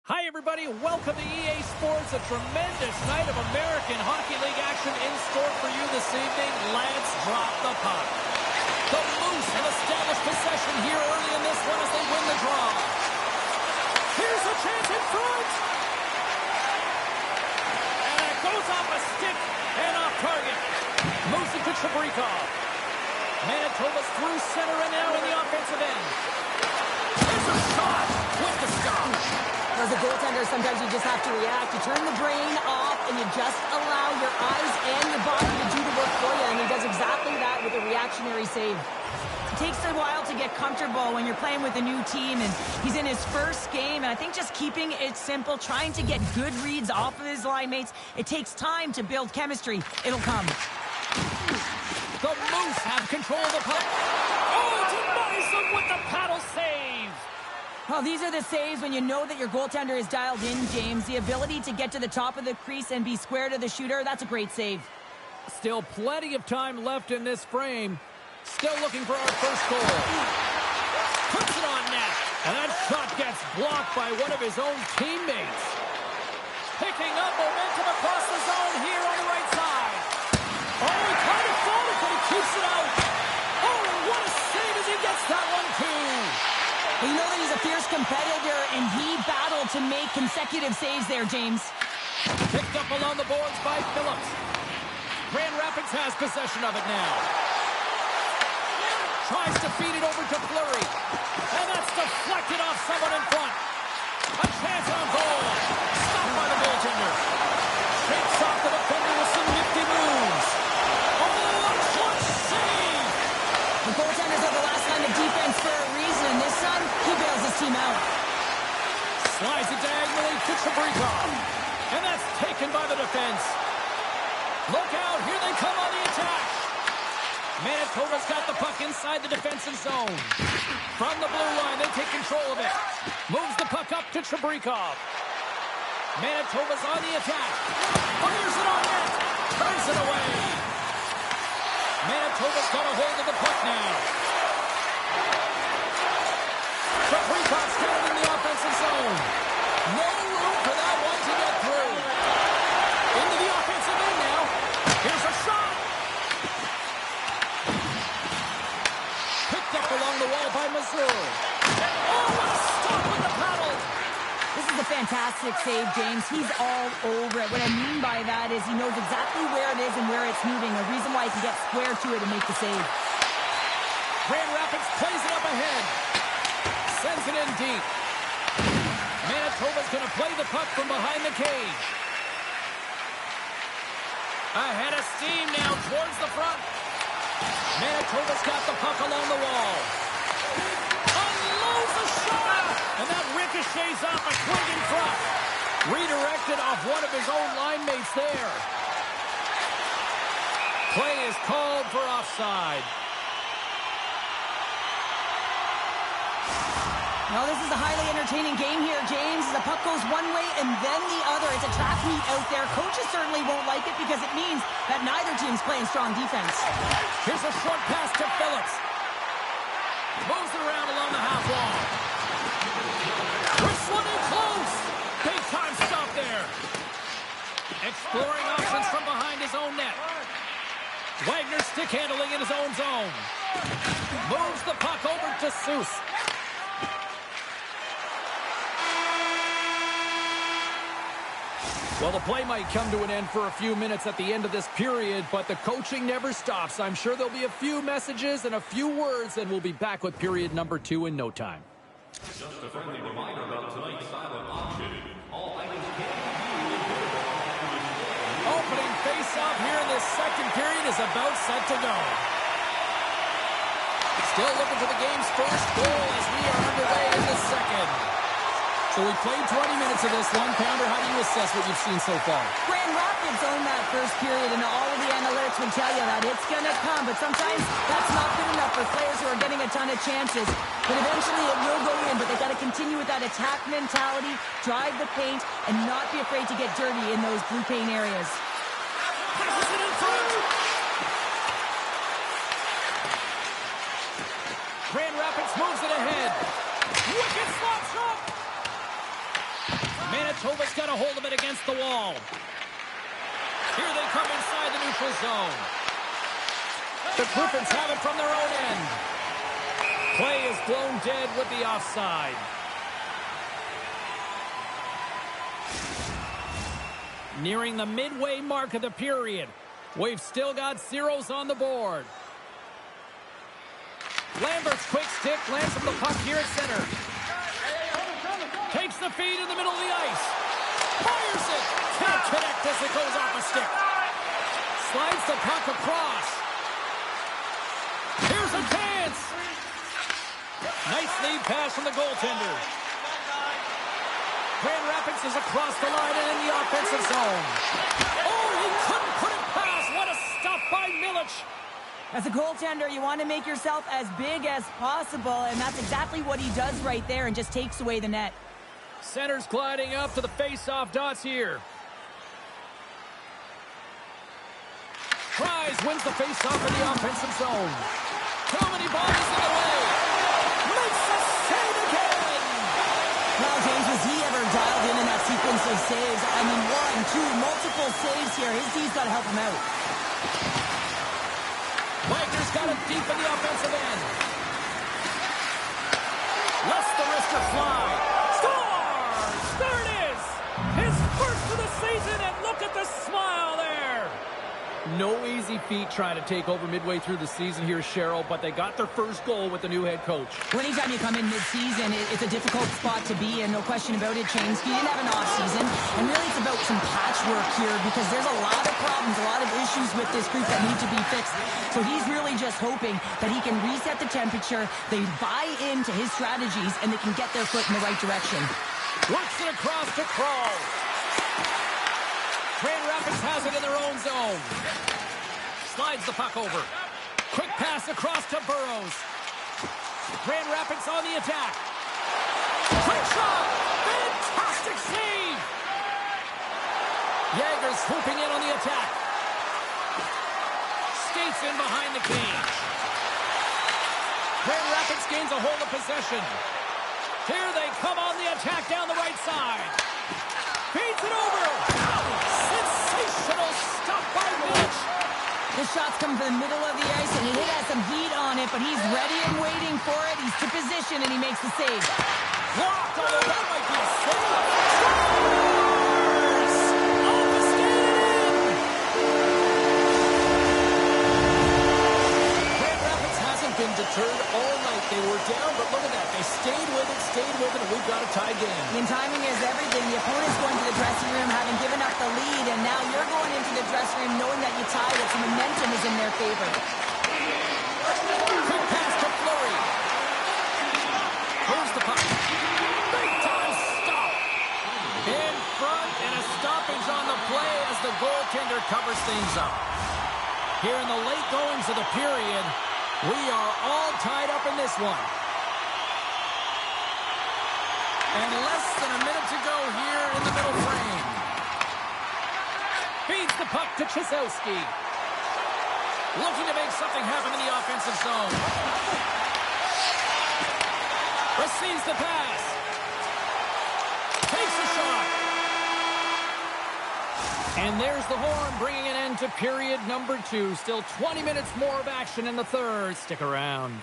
Hi, everybody. Welcome to EA Sports. A tremendous night of American Hockey League action in store for you this evening. Let's drop the puck. The Moose have established possession here early in this one as they win the draw. Here's a chance in front. And it goes off a stick and off target. Moves it to Chabrikov. Manitoba's through center and now in the offensive end. Here's a shot with the stop. As a goaltender, sometimes you just have to react. You turn the brain off, and you just allow your eyes and your body to do the work for you, and he does exactly that with a reactionary save. It takes a while to get comfortable when you're playing with a new team, and he's in his first game, and I think just keeping it simple, trying to get good reads off of his line mates, it takes time to build chemistry. It'll come. The Moose have control of the puck. Oh, denies them with the paddle save. Well, these are the saves when you know that your goaltender is dialed in, James. The ability to get to the top of the crease and be square to the shooter, that's a great save. Still plenty of time left in this frame. Still looking for our first goal. Puts it on net. And that shot gets blocked by one of his own teammates. Picking up momentum across the zone here on the right side. Oh, he tried to fall it, but he keeps it out. Oh, and what a save as he gets that one, too. Well, you know that he's a fierce competitor, and he battled to make consecutive saves there, James. Picked up along the boards by Phillips. Grand Rapids has possession of it now. Tries to feed it over to Fleury. And that's deflected off someone in front. A chance on goal. Stopped by the goaltender. Shakes off the defender with some nifty moves. Oh, a clutch save! The goaltenders are the last line of defense for a reason. This time, he bails his team out. Slides it diagonally to Chabrikov. And that's taken by the defense. Look out, here they come on the attack. Manitoba's got the puck inside the defensive zone. From the blue line, they take control of it. Moves the puck up to Chabrikov. Manitoba's on the attack. Fires it on net. Turns it away. Manitoba's got a hold of the puck now. Chabrikov's got it in the offensive zone. No room for that one to get through. Into the offensive end now. Here's a shot. Picked up along the wall by Missouri. Oh, what a stop with the paddle. This is a fantastic save, James. He's all over it. What I mean by that is he knows exactly where it is and where it's moving. A reason why he can get square to it and make the save. Grand Rapids plays it up ahead. Sends it in deep. Manitoba's going to play the puck from behind the cage. Ahead of steam now towards the front. Manitoba's got the puck along the wall. Unloads the shot! And that ricochets off a twig in front. Redirected off one of his own line mates there. Play is called for offside. Well, this is a highly entertaining game here, James. The puck goes one way and then the other. It's a track meet out there. Coaches certainly won't like it because it means that neither team's playing strong defense. Here's a short pass to Phillips. Moves it around along the half wall. Whistling in close. Big time stop there. Exploring options from behind his own net. Wagner stick handling in his own zone. Moves the puck over to Seuss. Well, the play might come to an end for a few minutes at the end of this period, but the coaching never stops. I'm sure there'll be a few messages and a few words, and we'll be back with period number 2 in no time. Just a friendly reminder about tonight's silent auction. All items can be viewed in Opening face-off here in this second period is about set to go. Still looking for the game's first goal as we are underway in the second. So we played 20 minutes of this one. Pounder, how do you assess what you've seen so far? Grand Rapids owned that first period, and all of the analytics would tell you that it's going to come. But sometimes that's not good enough for players who are getting a ton of chances. But eventually it will go in, but they got to continue with that attack mentality, drive the paint, and not be afraid to get dirty in those blue paint areas. Passes it in front. Grand Rapids moves it ahead. Wicked slap shot. Manitoba's got a hold of it against the wall. Here they come inside the neutral zone. The Griffins have it from their own end. Play is blown dead with the offside. Nearing the midway mark of the period. We've still got zeros on the board. Lambert's quick stick lands from the puck here at center. Takes the feed in the middle of the ice. Fires it. Can't connect as it goes off a stick. Slides the puck across. Here's a chance. Nice lead pass from the goaltender. Grand Rapids is across the line and in the offensive zone. Oh, he couldn't put it past. What a stop by Milic. As a goaltender, you want to make yourself as big as possible, and that's exactly what he does right there and just takes away the net. Center's gliding up to the face-off dots here. Prize wins the face-off in the offensive zone. Too many bodies in the way. Makes a save again. Well, James, was he ever dialed in that sequence of saves? I mean, 1, 2, multiple saves here. His D's got to help him out. Wagner's got it deep in the offensive end. Lets the wrister fly. Scores! There it is! His first of the season, and look at the smile there! No easy feat trying to take over midway through the season here, Cheryl, but they got their first goal with the new head coach. Well, anytime you come in mid-season, it's a difficult spot to be in, no question about it, James. He didn't have an off-season, and really it's about some patchwork here because there's a lot of problems, a lot of issues with this group that need to be fixed. So he's really just hoping that he can reset the temperature, they buy into his strategies, and they can get their foot in the right direction. Works it across to Kroll. Grand Rapids has it in their own zone. Slides the puck over. Quick pass across to Burrows. Grand Rapids on the attack. Quick shot! Fantastic save! Jager's swooping in on the attack. Skates in behind the cage. Grand Rapids gains a hold of possession. Here they come on the attack down the right side. Feeds it over. Sensational stop by Milic. The shot's coming from the middle of the ice, and he has some heat on it, but he's ready and waiting for it. He's to position, and he makes the save. Blocked, although that might be a save. Scores! Off the skate in! Grand Rapids hasn't been deterred all night. They were down, but look at that. They stayed with it, and we've got a tie game. And timing is everything. The opponent's going to the dressing room having given up the lead, and now you're going into the dressing room knowing that you tied it. So momentum is in their favor. Quick pass to Fleury. Here's the puck. Big time stop. In front, and a stoppage on the play as the goaltender covers things up. Here in the late goings of the period, we are all tied up in this one. And less than a minute to go here in the middle frame. Feeds the puck to Chiselsky. Looking to make something happen in the offensive zone. Receives the pass. Takes a shot. And there's the horn, bringing an end to period number 2. Still 20 minutes more of action in the third. Stick around.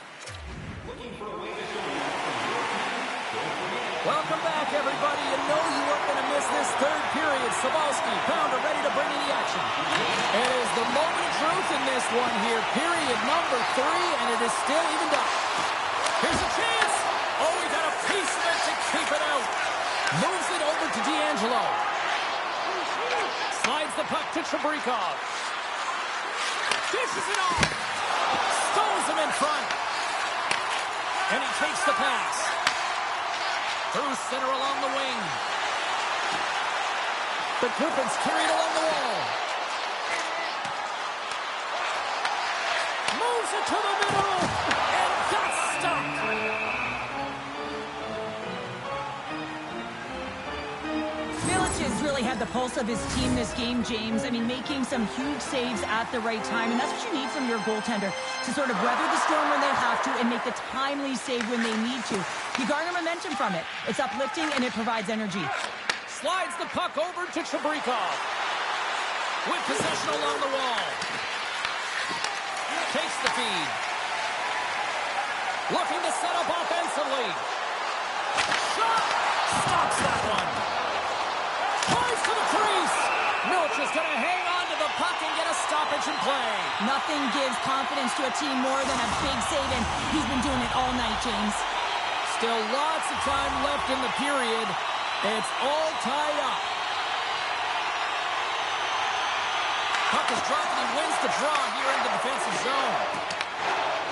Welcome back, everybody. You know you weren't going to miss this third period. Sabalski, Pounder ready to bring in the action. It is the moment of truth in this one here. Period number 3, and it is still evened up. Here's a chance. Oh, we got a piece of it to keep it out. Moves it over to D'Angelo. Slides the puck to Chabrikov. Dishes it off. Stones him in front. And he takes the pass. Through center along the wing. The Griffins carried along the wall. Moves it to the middle. And got stopped. Milic has really had the pulse of his team this game, James. I mean, making some huge saves at the right time, and that's what you need from your goaltender, to sort of weather the storm when they have to and make the timely save when they need to. You garner momentum from it. It's uplifting, and it provides energy. Slides the puck over to Chabrikov. With possession along the wall. Takes the feed. Looking to set up offensively. Shot! Stops that one. Tries to the crease. Milch is going to hang on to the puck and get a stoppage in play. Nothing gives confidence to a team more than a big save, and he's been doing it all night, James. Still lots of time left in the period. It's all tied up. Puck is dropped and he wins the draw here in the defensive zone.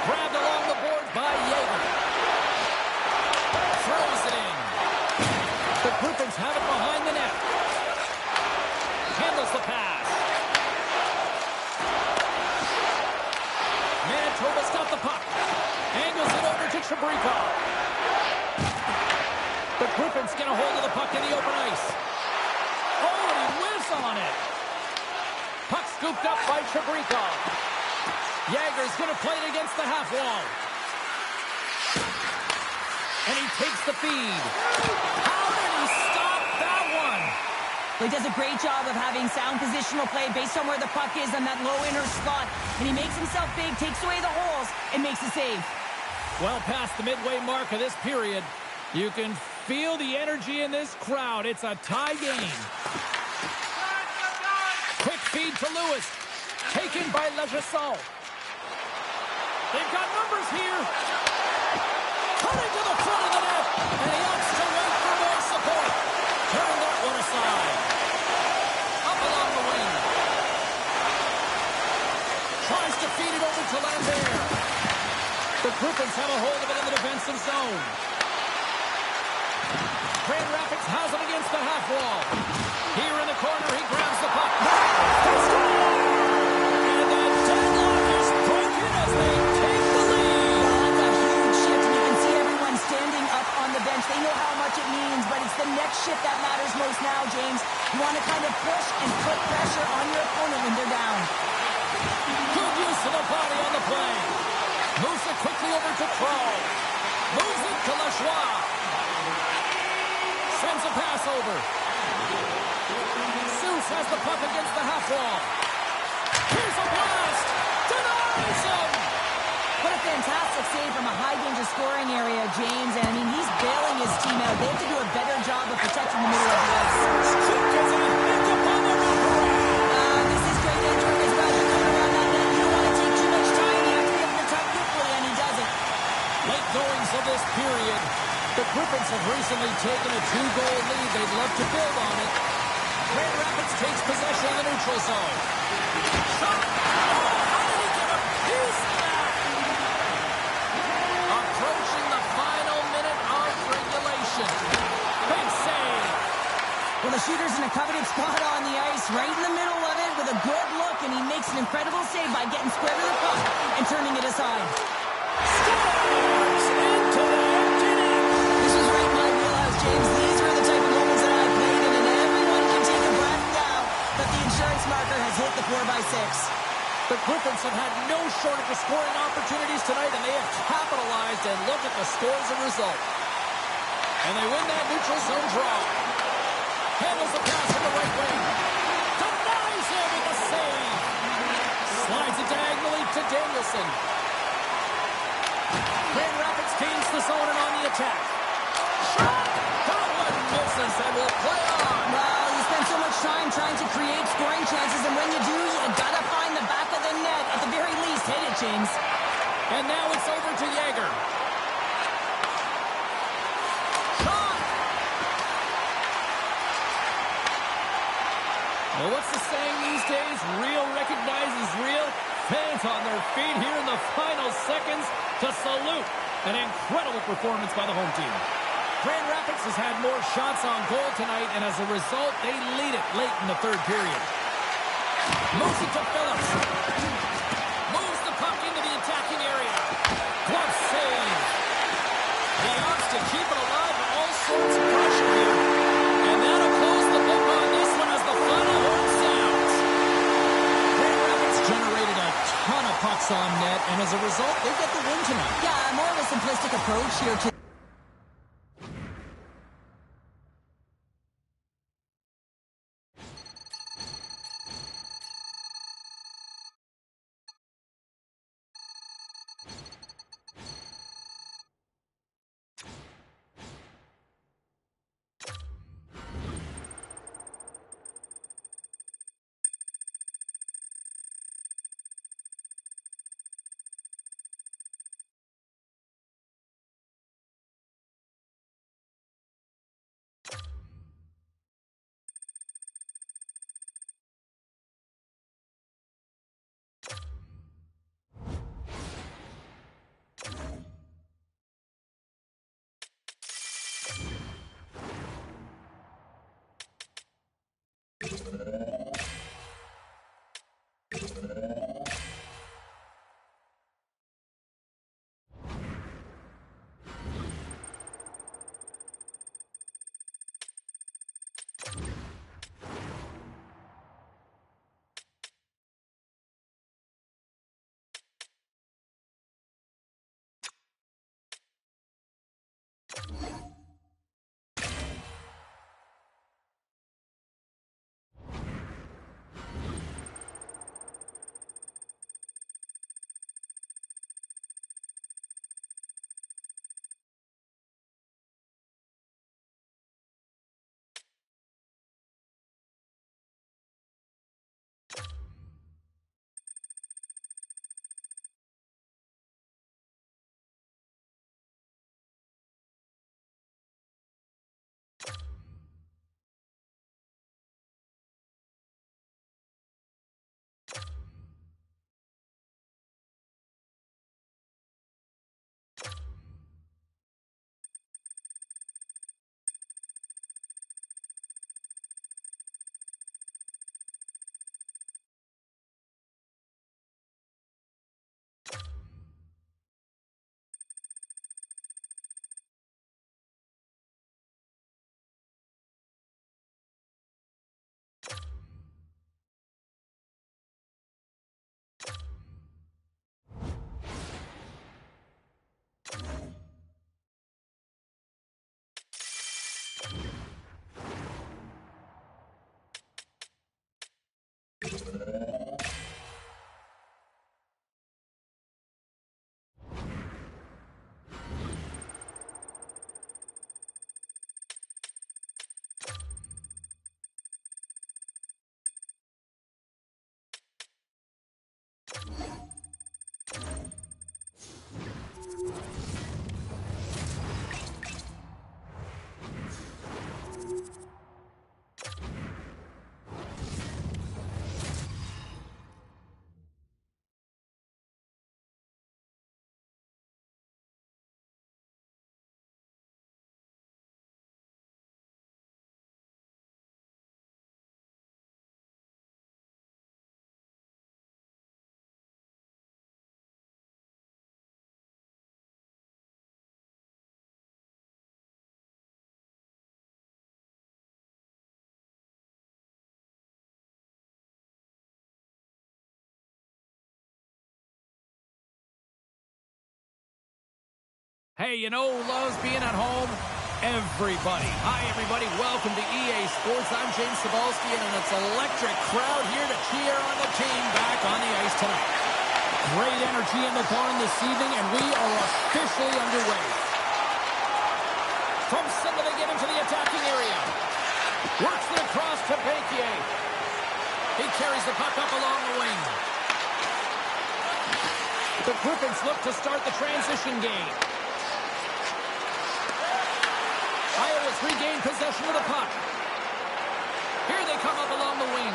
Grabbed along the boards by Yeager. Throws it in. The Griffins have it behind the net. Handles the pass. Manitoba's got the puck. Angles it over to Chabrikov. The Griffins get a hold of the puck in the open ice. Oh, and he whiffs on it. Puck scooped up by Chabrikov. Yeager's going to play it against the half wall. And he takes the feed. How did he stop that one? Well, he does a great job of having sound positional play based on where the puck is on that low inner spot. And he makes himself big, takes away the holes, and makes a save. Well past the midway mark of this period, you can feel the energy in this crowd. It's a tie game. Quick feed to Lewis. Taken by Legesson. They've got numbers here. Cutting to the front of the net. And he opts to wait for more support. Turn that one aside. Up along the wing. Tries to feed it over to Lambert. The Griffins have a hold of it in the defensive zone. Grand Rapids has it against the half wall. Here in the corner, he grabs the puck. And the deadlock is broken as they take the lead. Well, that's a huge shift, and you can see everyone standing up on the bench. They know how much it means, but it's the next shift that matters most now, James. You want to kind of push and put pressure on your opponent when they're down. Good use of the body on the play. Moves it quickly over to Kroll. Moves it to Lajoie. Sends a pass over. Seuss has the puck against the half wall. Here's a blast. Denies him. What a fantastic save from a high-danger scoring area, James. And, I mean, he's bailing his team out. They have to do a better job of protecting the middle of the ice. This is great entering as well. You're coming around that net. You don't want to take too much time. You have to be able to attack quickly, and he does it. Late goings of this period. The Griffins have recently taken a 2-goal lead. They'd love to build on it. Grand Rapids takes possession of the neutral zone. Shot! Oh, how did he get a piece of that? Approaching the final minute of regulation. Big save. Well, the shooter's in a coveted spot on the ice, right in the middle of it with a good look, and he makes an incredible save by getting square to the puck and turning it aside. Scores into the empty net. This was right in my wheelhouse, James. These were the type of moments that I played in, and everyone can take a breath now that the insurance marker has hit the 4x6. The Griffins have had no shortage of scoring opportunities tonight, and they have capitalized, and look at the score as a result. And they win that neutral zone draw. Handles the pass in the right wing. Denies him with the save. Slides it diagonally to Danielson. Grand Rapids gains the zone and on the attack. Shot! That one misses and will play on. Well, you spend so much time trying to create scoring chances, and when you do, you gotta find the back of the net. At the very least, hit it, James. And now it's over to Yeager. Shot! Well, what's the saying these days? Real recognizes real. Fans on their feet here in the final seconds to salute an incredible performance by the home team. Grand Rapids has had more shots on goal tonight, and as a result, they lead it late in the third period. Moves it to Phillips. Moves the puck into the attacking area. Glove save. He opts to keep it alive with all sorts of pressure here. And that'll close the book on this one as the final horn sounds. Grand Rapids generated a ton of pucks on net, and as a result, they get the win tonight. Yeah, more of a simplistic approach here to Hey, you know who loves being at home? Everybody. Hi, everybody. Welcome to EA Sports. I'm James Cebulski, and it's an electric crowd here to cheer on the team back on the ice tonight. Great energy in the barn this evening, and we are officially underway. From center, they get into the attacking area. Works it across to Bakier. He carries the puck up along the wing. The Griffins look to start the transition game. Iowa's regained possession of the puck. Here they come up along the wing.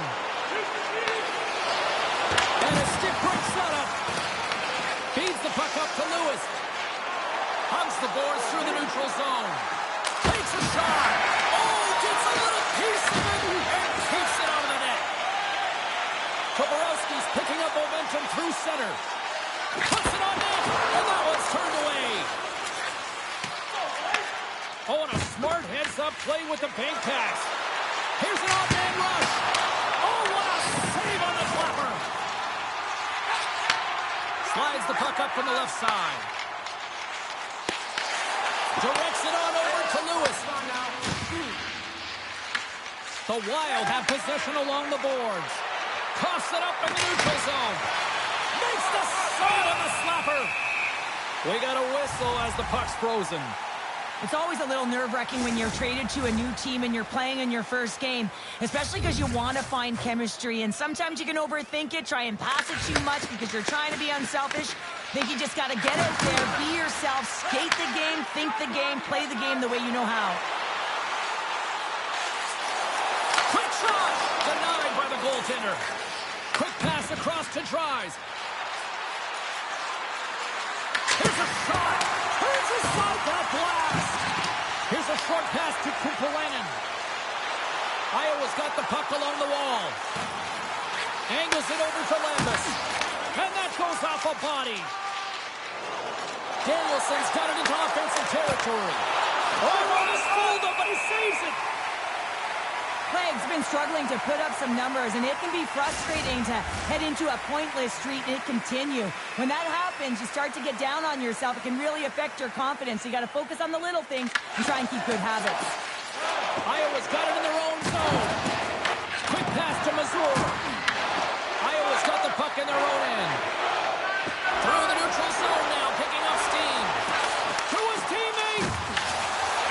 And a stick break setup. Feeds the puck up to Lewis. Hugs the boards through the neutral zone. Takes a shot. Oh, gets a little piece of it and keeps it out of the net. Toporowski's picking up momentum through center. Puts it on net, and that one's turned away. Oh, and a smart heads-up play with the bank pass. Here's an off-man rush. Oh, what a save on the flapper. Slides the puck up from the left side. Directs it on over to Lewis. The Wild have possession along the boards. Coughs it up in the neutral zone. Makes the save on the slapper. We got a whistle as the puck's frozen. It's always a little nerve-wracking when you're traded to a new team and you're playing in your first game, especially because you want to find chemistry, and sometimes you can overthink it, try and pass it too much because you're trying to be unselfish. I think you just got to get out there, be yourself, skate the game, think the game, play the game the way you know how. Quick shot! Denied by the goaltender. Quick pass across to Dries. Here's a shot! Here's a side blast! Here's a short pass to Kupalainen. Iowa's got the puck along the wall. Angles it over to Lambus. And that goes off a body. Danielson's got it into offensive territory. Oh, no, this fooled him, but he saves it. Craig's been struggling to put up some numbers, and it can be frustrating to head into a pointless streak and it continue. When that happens, you start to get down on yourself. It can really affect your confidence. So you got to focus on the little things and try and keep good habits. Iowa's got it in their own zone. Quick pass to Mazur. Iowa's got the puck in their own end. Through the neutral zone now, picking up steam. To his teammate.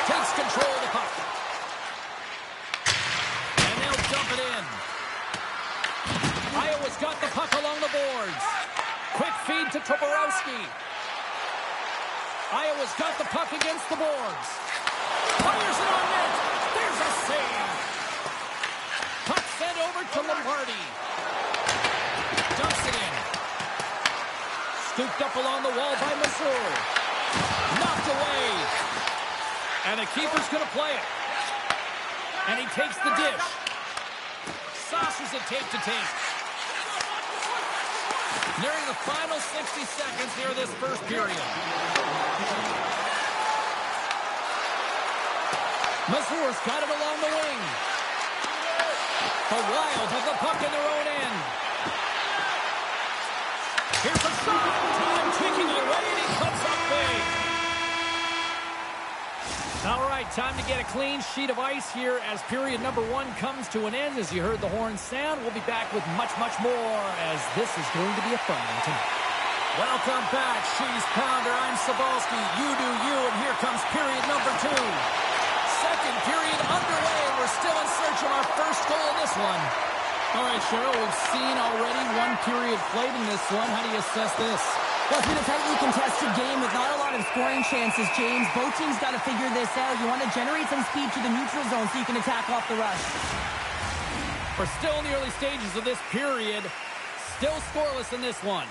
Takes control of the puck. And they'll dump it in. Iowa's got the puck along the boards. Quick feed to Toporowski. Iowa's got the puck against the boards. Fires it on net. There's a save. Puck sent over to Lombardi. Dumps it in. Scooped up along the wall by Mazur. Knocked away. And the keeper's going to play it. And he takes the dish. Saucers it tape to tape. Nearing the final 60 seconds here of this first period. Mazur's got it along the wing. The Wild have the puck in their own end. Here's a shot. Time ticking away, and he comes up big. All right, time to get a clean sheet of ice here as period number 1 comes to an end. As you heard the horn sound, we'll be back with much, much more as this is going to be a fun one tonight. Welcome back, She's Pounder. I'm Cebulski. You do you, and here comes period number 2. Second period underway. We're still in search of our first goal in this one. All right, Cheryl, we've seen already 1 period played in this one. How do you assess this? Well, it's been a tightly contested game with not a lot of scoring chances, James. Both teams got to figure this out. You want to generate some speed to the neutral zone so you can attack off the rush. We're still in the early stages of this period. Still scoreless in this one.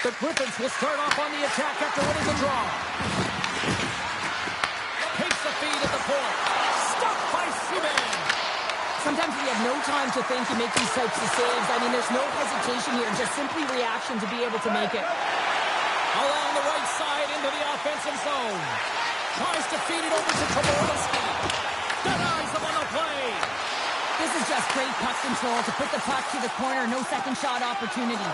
The Griffins will start off on the attack after winning the draw. Takes the feed at the point. Stopped by Subban. Sometimes we have no time to think and make these types of saves. I mean, there's no hesitation here, just simply reaction to be able to make it. Along the right side into the offensive zone. Tries to feed it over to Komorowski. Denies him on the play. This is just great puck control to put the puck to the corner. No second shot opportunity.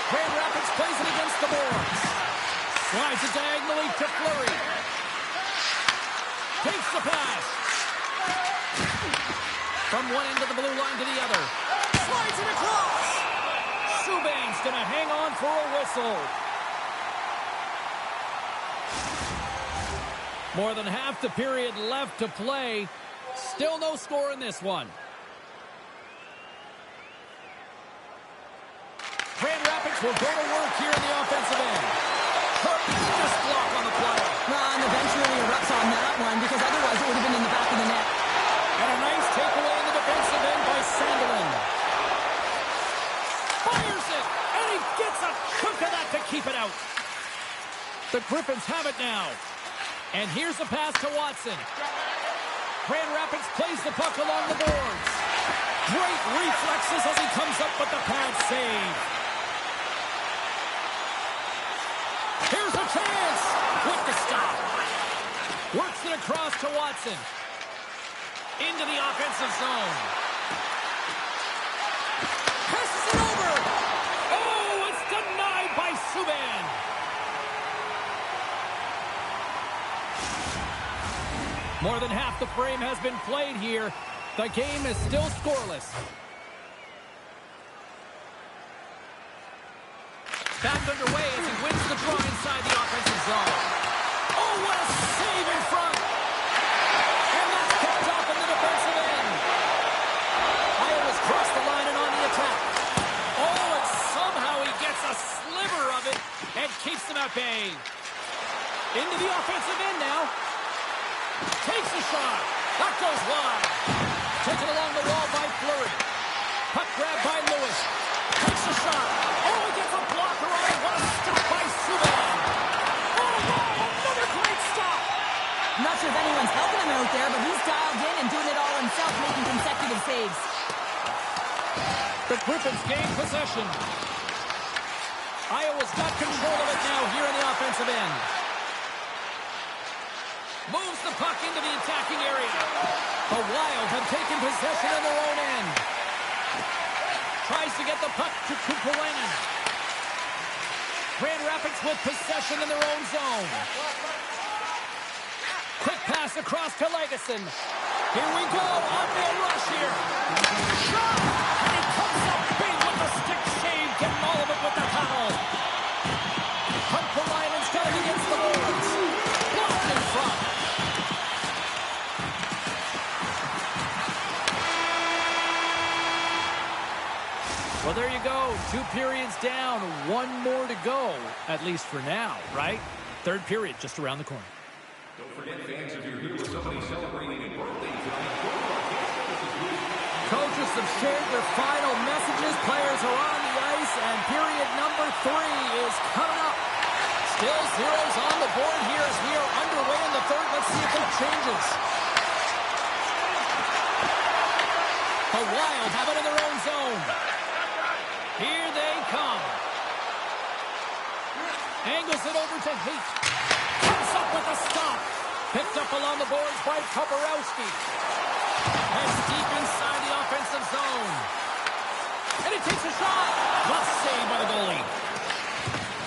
Grand Rapids plays it against the boards. Slides it diagonally to Fleury. Takes the pass. From one end of the blue line to the other. Slides it across. Subban's going to hang on for a whistle. More than half the period left to play. Still no score in this one. Grand Rapids will go to work here in the offensive end. Tremendous block on the play. And the bench really erupts on that one because otherwise it would have been in the back of the net. And a nice takeaway in the defensive end by Sandelin. Fires it, and he gets a chunk of that to keep it out. The Griffins have it now. And here's a pass to Watson. Grand Rapids plays the puck along the boards. Great reflexes as he comes up with the pad save. Here's a chance with the stop. Works it across to Watson. Into the offensive zone. Passes it over. Oh, it's denied by Subban. More than half the frame has been played here. The game is still scoreless. Back underway as he wins the draw inside the offensive zone. Oh, what a save in front! And that's picked off in the defensive end. Iowa's crossed the line and on the attack. Oh, and somehow he gets a sliver of it and keeps them at bay. Into the offensive end now. Takes a shot. That goes wide. Taken along the wall by Fleury. Puck grab by Lewis. Takes a shot. Oh, he gets a blocker on it. What a stop by Subban. Oh, wow, another great stop. I'm not sure if anyone's helping him out there, but he's dialed in and doing it all himself, making consecutive saves. The Griffins gain possession. Iowa's got control of it now here in the offensive end. Moves the puck into the attacking area. The Wild have taken possession of their own end. Tries to get the puck to Kupalainen. Grand Rapids with possession in their own zone. Quick pass across to Legason. Here we go. On the rush here. Shot! And he comes up big with the stick save. Getting all of it with the paddle. Kupalainen's got it against the boards. Blocked in front. Well, there you go. 2 periods down, 1 more to go, at least for now, right? Third period just around the corner. Don't forget, fans, if you're here with somebody celebrating a birthday tonight, Coaches have shared their final messages. Players are on the ice, and period number 3 is coming up. Still zeros on the board here as we are underway in the third. Let's see if that changes. The Wild have it in their own zone. Here they come. Angles it over to Haight. Comes up with a stop. Picked up along the boards by Komorowski. Heads deep inside the offensive zone. And he takes a shot. Well saved by the goalie.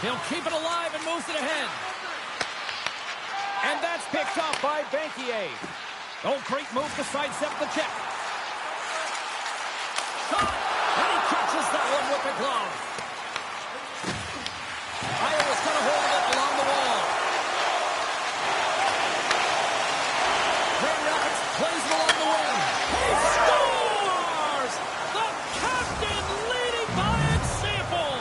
He'll keep it alive and moves it ahead. And that's picked up by Banquier. Oh, great move to sidestep the check. Shot! And he catches that one with the glove. Iowa's got a hold of it along the wall. Grand Rapids plays it along the wing. He scores! The captain leading by example.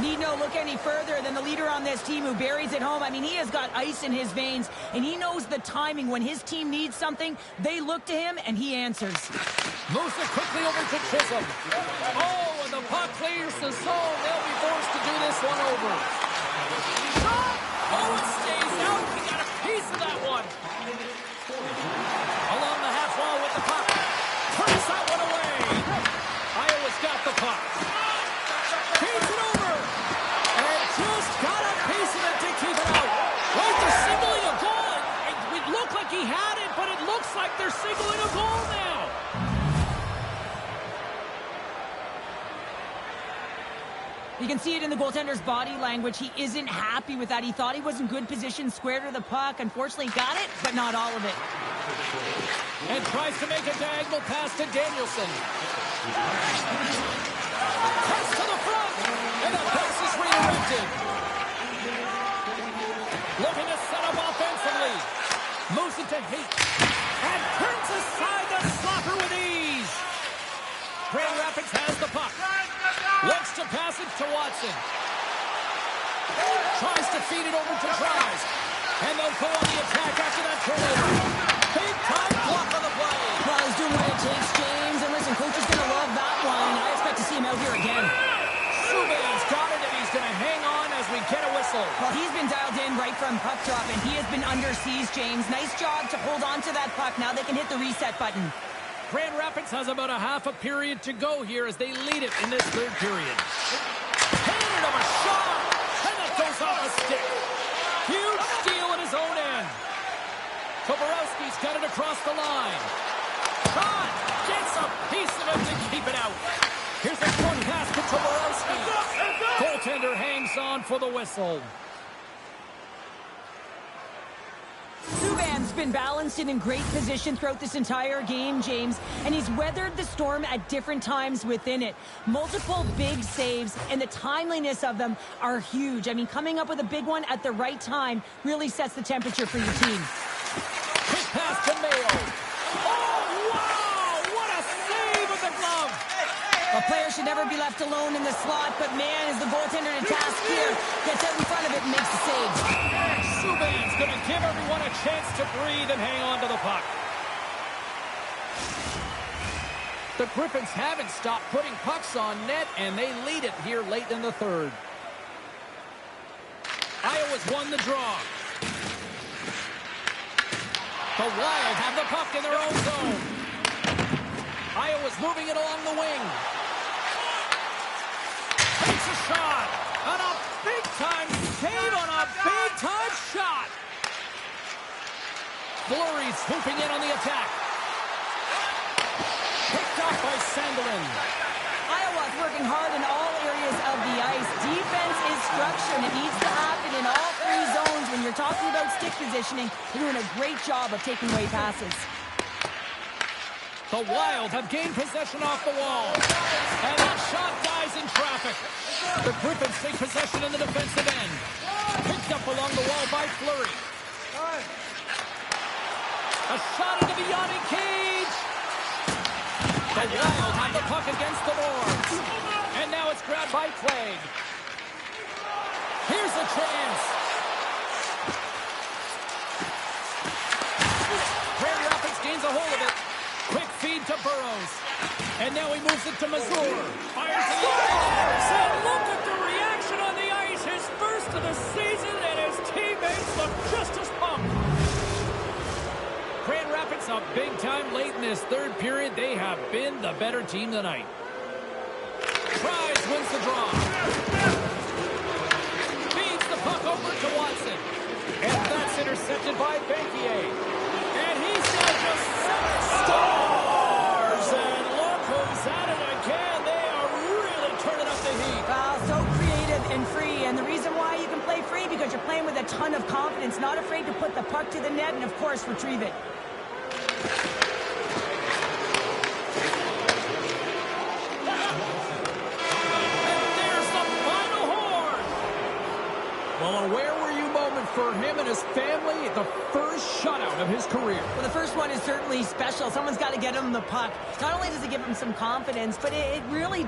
Need no look any further than the leader on this team who buries it home. I mean, he has got ice in his veins, and he knows the timing. When his team needs something, they look to him, and he answers. Moves it quickly over to Chisholm. Oh, and the puck clears the zone. They'll be forced to do this one over. Shot! Oh, it stays out. He got a piece of that one. Along the half wall with the puck. Turns that one away. Iowa's got the puck. Feeds it over. And just got a piece of it to keep it out. Right, they're signaling a goal. It would look like he had it, but it looks like they're signaling a goal now. You can see it in the goaltender's body language. He isn't happy with that. He thought he was in good position, square to the puck. Unfortunately, got it, but not all of it. And tries to make a diagonal pass to Danielson. Pass to the front, and the pass is redirected. Looking to set up offensively. Moves it to Haight. And turns aside the slapper with ease. Grand Rapids has the puck. Looks to pass it to Watson. Tries to feed it over to Trice. And they'll go on the attack after that turnover. Big time block on the play. Well, he's doing what it takes, James. And listen, coach is going to love that one. I expect to see him out here again. Subban's got it, and he's going to hang on as we get a whistle. Well, he's been dialed in right from puck drop, and he has been under siege, James. Nice job to hold on to that puck. Now they can hit the reset button. Grand Rapids has about a half a period to go here as they lead it in this third period. Handed him a shot, and that goes off a stick. Huge steal at his own end. Toporowski's got it across the line. Shot, gets a piece of it to keep it out. Here's a short pass to Toporowski. Goaltender hangs on for the whistle. Subban's been balanced and in great position throughout this entire game, James, and he's weathered the storm at different times within it. Multiple big saves, and the timeliness of them are huge. I mean, coming up with a big one at the right time really sets the temperature for your team. Quick pass to Mayo. Oh, wow! What a save with the glove! A player should never be left alone in the slot, but man, is the goaltender to task here. Gets out in front of it and makes the save. Subban's going to give everyone a chance to breathe and hang on to the puck. The Griffins haven't stopped putting pucks on net, and they lead it here late in the third. Iowa's won the draw. The Wild have the puck in their own zone. Iowa's moving it along the wing. Takes a shot. And a big-time save on a big-time shot. Fleury's swooping in on the attack. Picked up by Sandelin. Iowa's working hard in all areas of the ice. Defense is structure, and it needs to happen in all three zones. When you're talking about stick positioning, you're doing a great job of taking away passes. The Wild have gained possession off the wall. And that shot dies in traffic. The Griffins take possession in the defensive end. Picked up along the wall by Fleury. A shot into the Yanni cage. The Wild have the puck against the boards. And now it's grabbed by Clegg. Here's a chance. Grand Rapids gains a hold of it. Quick feed to Burrows. And now he moves it to Mazur. Fires to the ice. And look at the reaction on the ice. His first of the season, and his teammates look just as pumped. Grand Rapids a big time late in this third period. They have been the better team tonight. Tries, wins the draw. Feeds the puck over to Watson. And that's intercepted by Banquier. And he's now just stars. And look who's at it again. They are really turning up the heat. to the net and, of course, retrieve it. Well, a where were you moment for him and his family, the first shutout of his career. Well, the first one is certainly special. Someone's got to get him the puck. Not only does it give him some confidence, but it really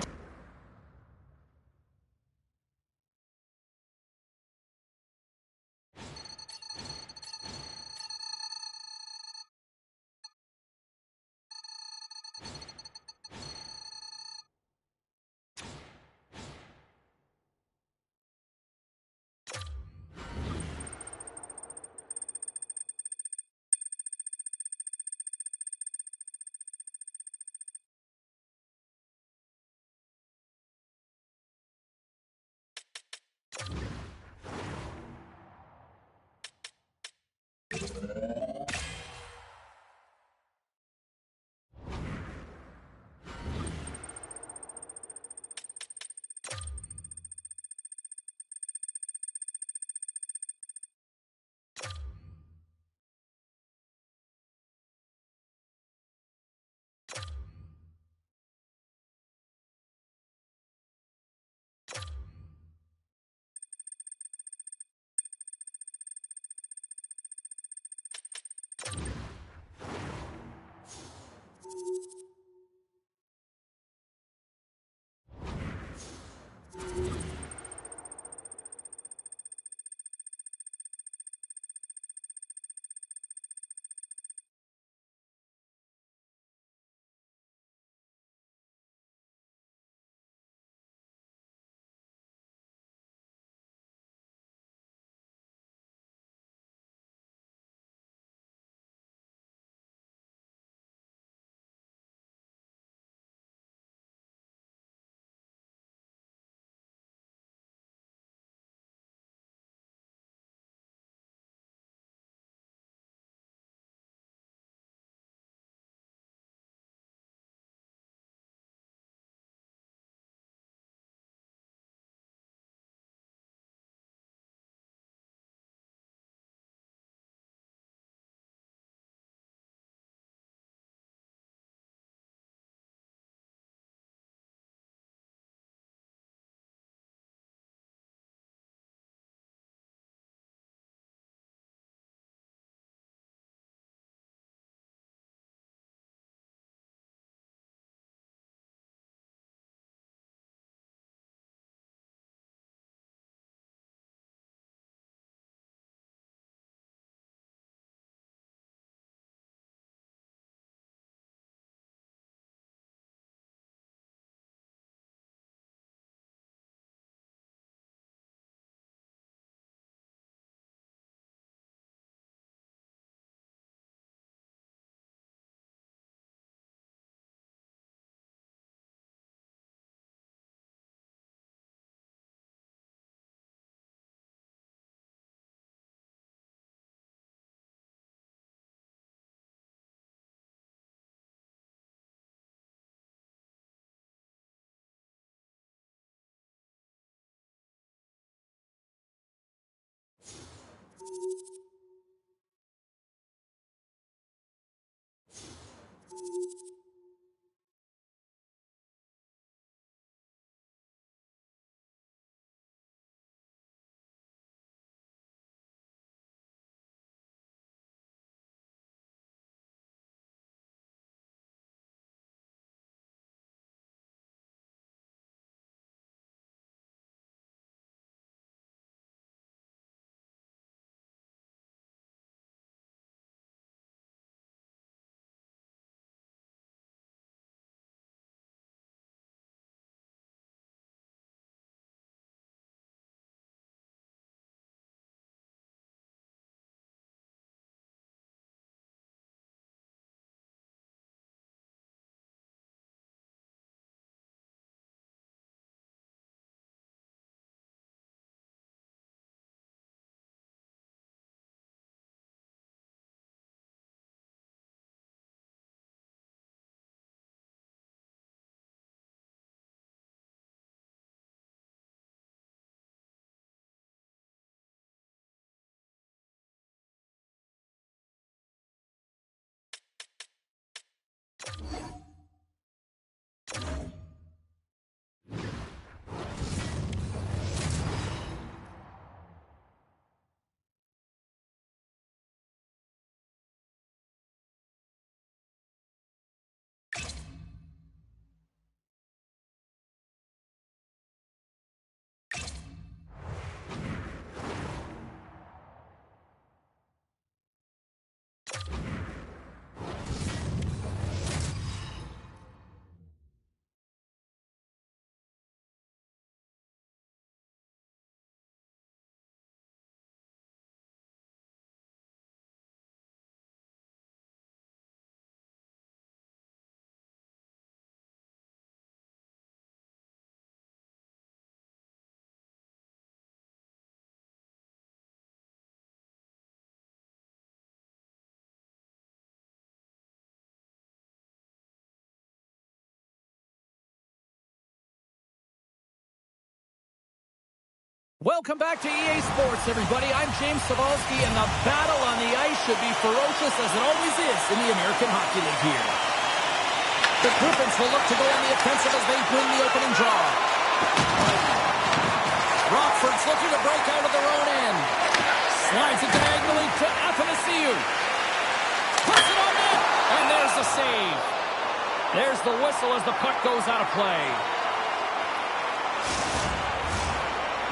Welcome back to EA Sports, everybody. I'm James Cebulski, and the battle on the ice should be ferocious as it always is in the American Hockey League here. The Griffins will look to go on the offensive as they win the opening draw. Rockford's looking to break out of their own end. Slides it diagonally to Athanasiou. Puts it on net, and there's the save. There's the whistle as the puck goes out of play.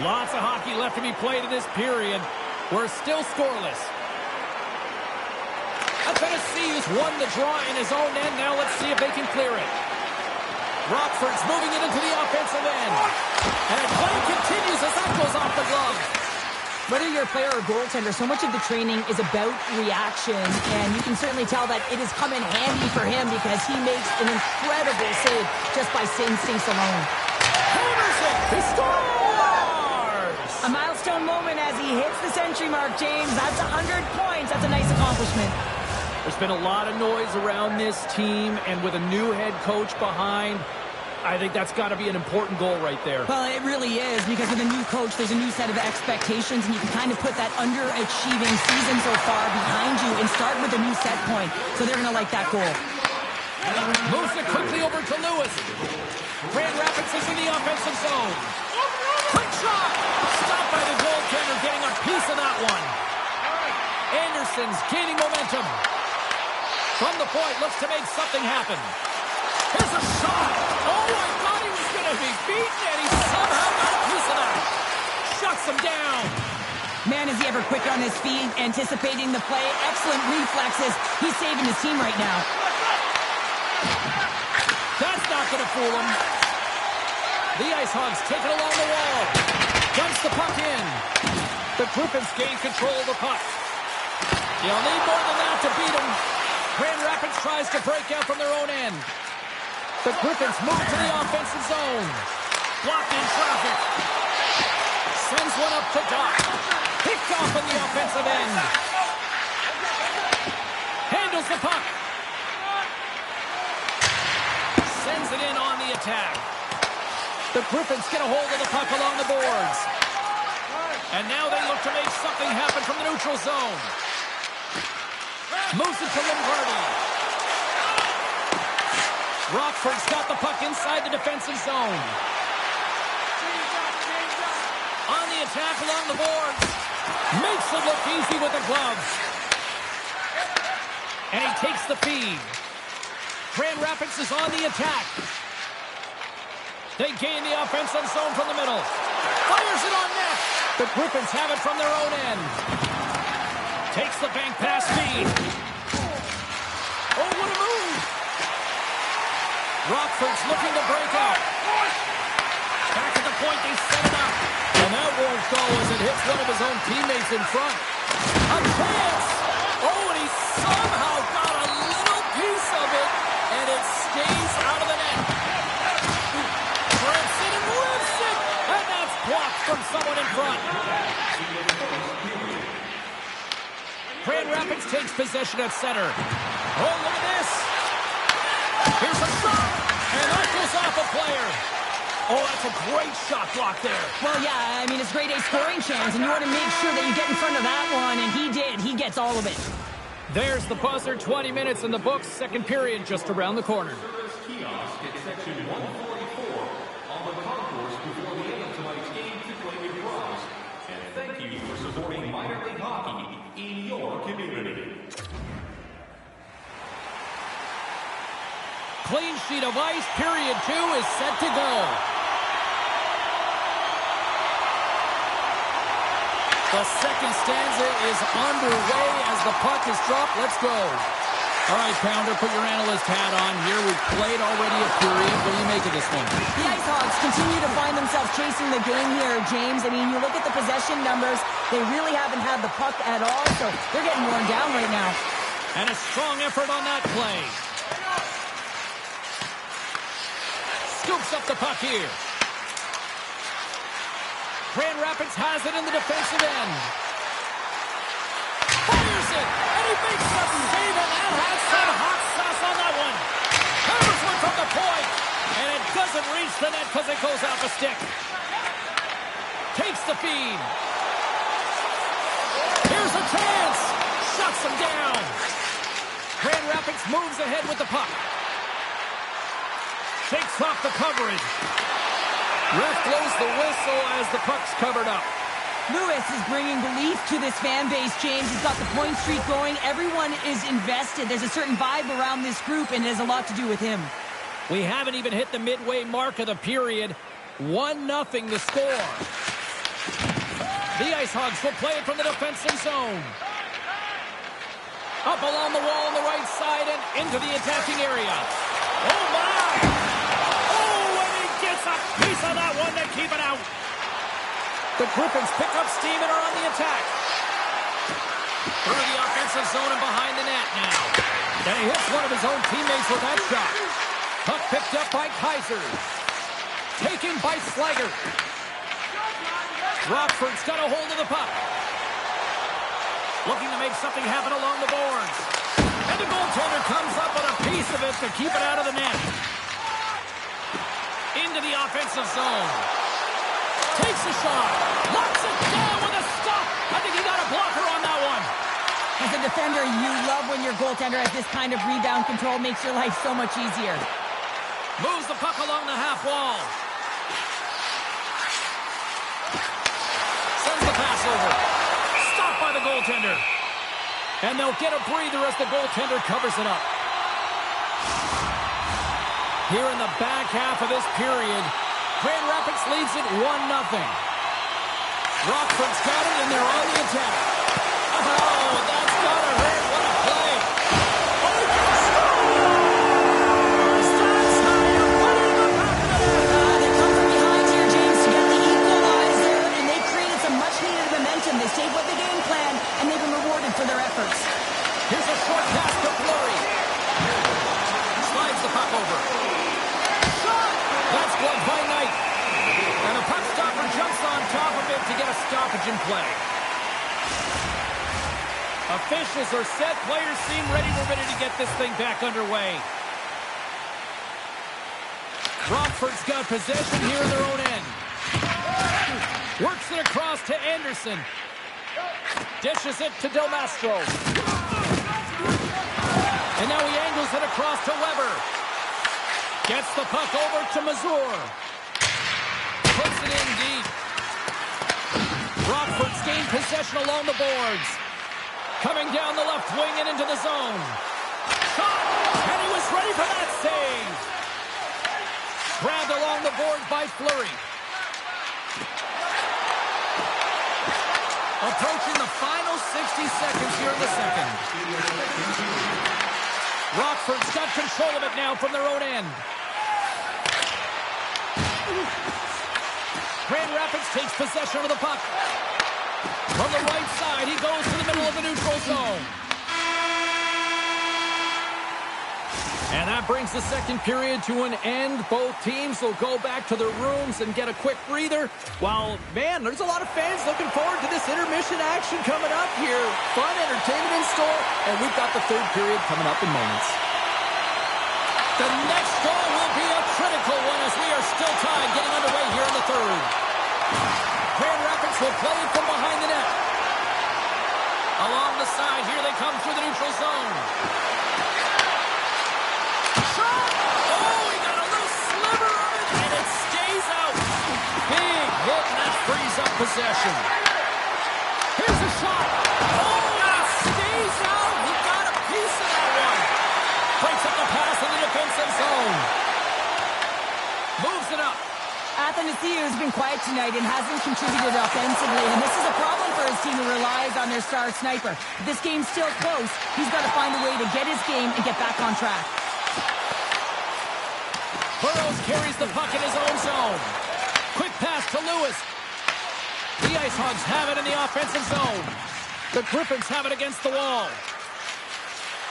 Lots of hockey left to be played in this period. We're still scoreless. Athanasiou's won the draw in his own end. Now let's see if they can clear it. Rockford's moving it into the offensive end. And play continues as that goes off the glove. Whether you're a player or goaltender, so much of the training is about reaction, and you can certainly tell that it has come in handy for him because he makes an incredible save just by instincts alone. Henderson, he scores! A milestone moment as he hits the century mark, James. That's 100 points. That's a nice accomplishment. There's been a lot of noise around this team, and with a new head coach behind, I think that's got to be an important goal right there. Well, it really is, because with a new coach, there's a new set of expectations, and you can kind of put that underachieving season so far behind you and start with a new set point. So they're going to like that goal. Moves it quickly over to Lewis. Grand Rapids is in the offensive zone. Quick shot! Stopped by the goaltender, getting a piece of that one. Anderson's gaining momentum. From the point, looks to make something happen. Here's a shot! Oh, I thought he was going to be beaten, and he somehow got a piece of that. Shuts him down. Man, is he ever quick on his feet, anticipating the play. Excellent reflexes. He's saving his team right now. That's not going to fool him. The Ice Hogs take it along the wall. Dumps the puck in. The Griffins gain control of the puck. You'll need more than that to beat him. Grand Rapids tries to break out from their own end. The Griffins move to the offensive zone. Blocked in traffic. Sends one up to Doc. Picked off on the offensive end. Handles the puck. Sends it in on the attack. The Griffins get a hold of the puck along the boards. And now they look to make something happen from the neutral zone. Moves it to Lombardi. Rockford's got the puck inside the defensive zone. On the attack along the boards. Makes it look easy with the gloves. And he takes the feed. Grand Rapids is on the attack. They gain the offensive zone from the middle. Fires it on net. The Griffins have it from their own end. Takes the bank pass feed. Oh, what a move. Rockford's looking to break out. Back at the point, they set it up. And that won't go as it hits one of his own teammates in front. A chance. Oh, and he somehow got a little piece of it, and it stays out of the net. Grips it and lifts it, and that's blocked from someone in front. Grand Rapids takes possession at center. Oh, look at this. Here's a shot, and that goes off a player. Oh, that's a great shot block there. Well, yeah, I mean, it's grade A scoring chance, and you want to make sure that you get in front of that one, and he did. He gets all of it. There's the buzzer. 20 minutes in the books. Second period just around the corner. Kiosk at section 144 on the concourse before the end of tonight's game to claim your prize. And thank you for supporting minor league hockey in your community. Clean sheet of ice. Period 2 is set to go. The second stanza is underway as the puck is dropped. Let's go. All right, Pounder, put your analyst hat on here. We've played already a period. What do you make of this one? The Ice Hogs continue to find themselves chasing the game here, James. I mean, you look at the possession numbers, they really haven't had the puck at all, so they're getting worn down right now. And a strong effort on that play. Scoops up the puck here. Grand Rapids has it in the defensive end. Fires it, and he makes the save, and that has some hot sauce on that one. Hammers one from the point, and it doesn't reach the net because it goes off a stick. Takes the feed. Here's a chance. Shuts him down. Grand Rapids moves ahead with the puck. Shakes off the coverage. Ref blows the whistle as the puck's covered up. Lewis is bringing belief to this fan base, James. He's got the point streak going. Everyone is invested. There's a certain vibe around this group, and it has a lot to do with him. We haven't even hit the midway mark of the period. 1-0 the score. The Ice Hogs will play it from the defensive zone. Up along the wall on the right side and into the attacking area. Oh, my! Oh, and he gets a piece of that one to keep it out. The Griffins pick up steam and are on the attack. Through the offensive zone and behind the net now. And he hits one of his own teammates with that shot. Puck picked up by Kaiser. Taken by Slager. Rockford's got a hold of the puck. Looking to make something happen along the boards. And the goaltender comes up with a piece of it to keep it out of the net. Into the offensive zone. Takes a shot. Locks it down with a stop. I think he got a blocker on that one. As a defender, you love when your goaltender has this kind of rebound control. Makes your life so much easier. Moves the puck along the half wall. Sends the pass over. Stopped by the goaltender. And they'll get a breather as the goaltender covers it up. Here in the back half of this period, Grand Rapids leads it 1-0. Rockford's got it, and they're on the attack. Oh, that's gotta hurt. What a play. They come from behind here, James, to get the equalizer, and they created some much-needed momentum. They stayed with the game plan, and they've been rewarded for their efforts. Here's a short pass to Fleury. Slides the puck over. That's blocked by Knight. And the puck stopper jumps on top of it to get a stoppage in play. Officials are set. Players seem ready. We're ready to get this thing back underway. Rockford's got possession here in their own end. Works it across to Anderson. Dishes it to Del Mastro. And now he angles it across to Weber. Gets the puck over to Mazur. Puts it in deep. Rockford's gained possession along the boards. Coming down the left wing and into the zone. Shot! And he was ready for that save. Grabbed along the boards by Fleury. Approaching the final 60 seconds here in the second. Rockford's got control of it now from their own end. Grand Rapids takes possession of the puck. From the right side, he goes to the middle of the neutral zone. And that brings the second period to an end. Both teams will go back to their rooms and get a quick breather. While, man, there's a lot of fans looking forward to this intermission action coming up here. Fun entertainment in store, and we've got the third period coming up in moments. The next goal will be a critical one as we are still tied, getting underway here in the third. Grand Rapids will play it from behind the net. Along the side, here they come through the neutral zone. Shot! Oh, he got a little sliver of it, and it stays out. Big hit, and that frees up possession. Here's a shot. Oh, it stays out. He got a piece of that one. Breaks up the pass in the defensive zone. Moves it up. Athanasiou has been quiet tonight and hasn't contributed offensively, and this is a problem for his team who relies on their star sniper. If this game's still close, he's got to find a way to get his game and get back on track. Burrows carries the puck in his own zone. Quick pass to Lewis. The Ice Hogs have it in the offensive zone. The Griffins have it against the wall.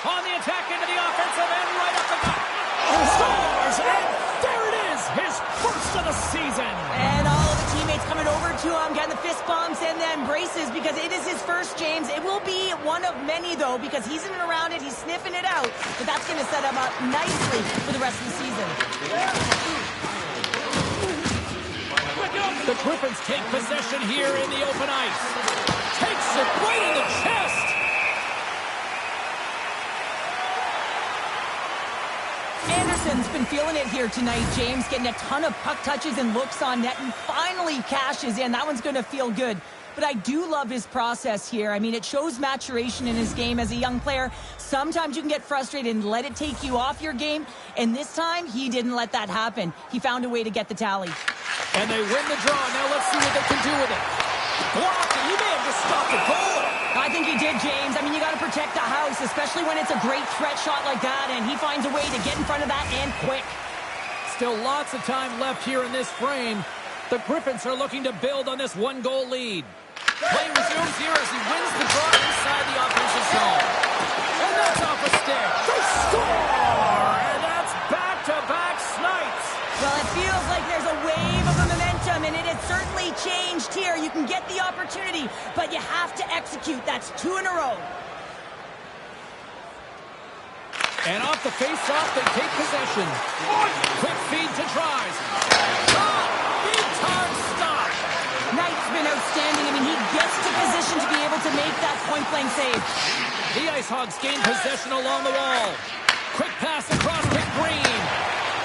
On the attack into the offensive end, right up the gut. Scores! And there it is! His first of the season! And all of the teammates coming over to him, getting the fist bumps and the embraces because it is his first, James. It will be one of many, though, because he's in and around it. He's sniffing it out. But that's going to set him up nicely for the rest of the season. The Griffins take possession here in the open ice. Takes it right in the chest. Anderson's been feeling it here tonight, James, getting a ton of puck touches and looks on net, and finally cashes in. That one's going to feel good. But I do love his process here. I mean, it shows maturation in his game as a young player. Sometimes you can get frustrated and let it take you off your game, and this time he didn't let that happen. He found a way to get the tally. And they win the draw. Now let's see what they can do with it. Blocked it. He may have just stopped the goal. I think he did, James. I mean, you got to protect the house, especially when it's a great threat shot like that, and he finds a way to get in front of that and quick. Still lots of time left here in this frame. The Griffins are looking to build on this one-goal lead. Play resumes here as he wins the draw inside the offensive zone. And that's off a stick. They score! And that's back-to-back snipes. Well, it feels like there's a wave of momentum, and it has certainly changed here. You can get the opportunity, but you have to execute. That's 2 in a row. And off the face-off, they take possession. Quick feed to Tries. Big-time stop. Knight's been outstanding. I mean, he gets to position to be able to make that point-blank save. The Ice Hogs gain possession along the wall. Quick pass across to Green.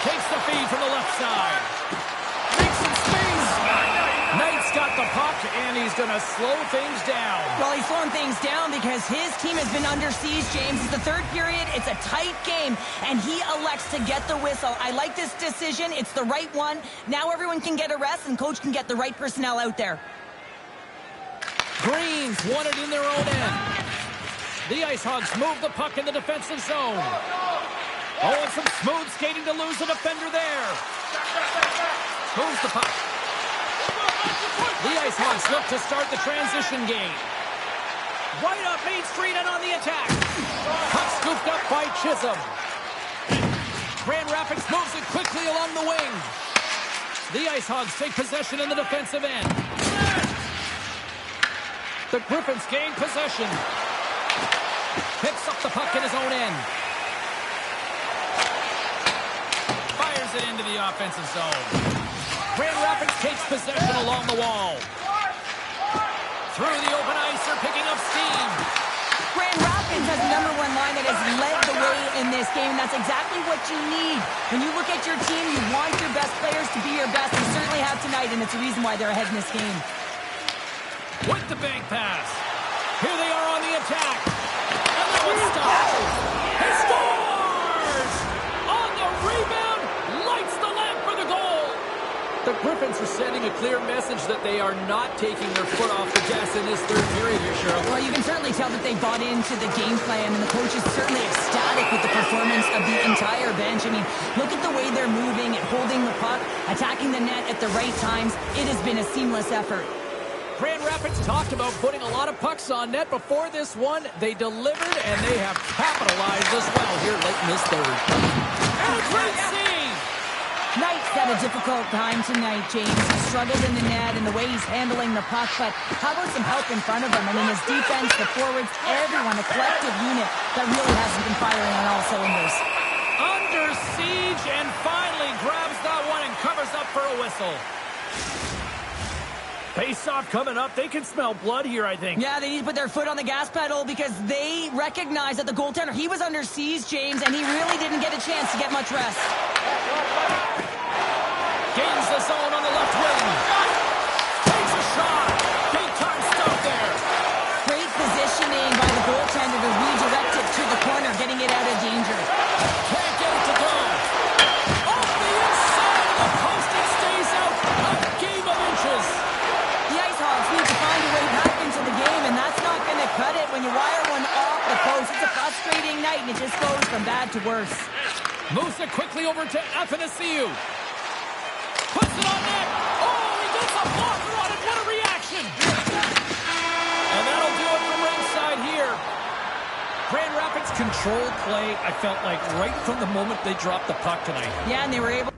Takes the feed from the left side. Makes some space. Knight's got the puck, and he's going to slow things down. Well, he's slowing things down because his team has been under siege, James. It's the third period. It's a tight game, and he elects to get the whistle. I like this decision. It's the right one. Now everyone can get a rest, and coach can get the right personnel out there. Greens won it in their own end. The Ice Hogs move the puck in the defensive zone. Oh, and some smooth skating to lose a defender there. Moves the puck. The Ice Hogs look to start the transition game. Right up Main Street and on the attack. Puck scooped up by Chisholm. Grand Rapids moves it quickly along the wing. The Ice Hogs take possession in the defensive end. The Griffins gain possession. Picks up the puck in his own end. Fires it into the offensive zone. Grand Rapids takes possession along the wall. Through the open ice, they're picking up steam. Grand Rapids has the #1 line that has led the way in this game. That's exactly what you need. When you look at your team, you want your best players to be your best. They certainly have tonight, and it's the reason why they're ahead in this game. With the bank pass. Here they are on the attack. And that one stops. He scores! On the rebound, lights the lamp for the goal. The Griffins are sending a clear message that they are not taking their foot off the gas in this third period here, Cheryl. Well, you can certainly tell that they bought into the game plan, and the coach is certainly ecstatic with the performance of the entire bench. I mean, look at the way they're moving and holding the puck, attacking the net at the right times. It has been a seamless effort. Grand Rapids talked about putting a lot of pucks on net before this one. They delivered, and they have capitalized as well here late in this third. And a great save! Knight's had a difficult time tonight, James. He struggled in the net and the way he's handling the puck, but how about some help in front of him? I mean, his defense, the forwards, everyone, a collective unit that really hasn't been firing on all cylinders. Under siege, and finally grabs that one and covers up for a whistle. Face-off coming up. They can smell blood here, I think. Yeah, they need to put their foot on the gas pedal because they recognize that the goaltender, he was under siege, James, and he really didn't get a chance to get much rest. Gains the zone on the left wing. Takes a shot. Big time stop there. Great positioning by the goaltender to redirect it to the corner, getting it out of danger. Can't get it to go. Off the inside of the post, it stays out. A game of inches. The Ice Hogs need to find a way back into the game, and that's not going to cut it when you wire one off the post. It's a frustrating night, and it just goes from bad to worse. Moves it quickly over to Athanasiou. Puts it on net. Oh, he gets a blocker on it. What a reaction. And that'll do it from ringside here. Grand Rapids controlled play, I felt like, right from the moment they dropped the puck tonight. Yeah, and they were able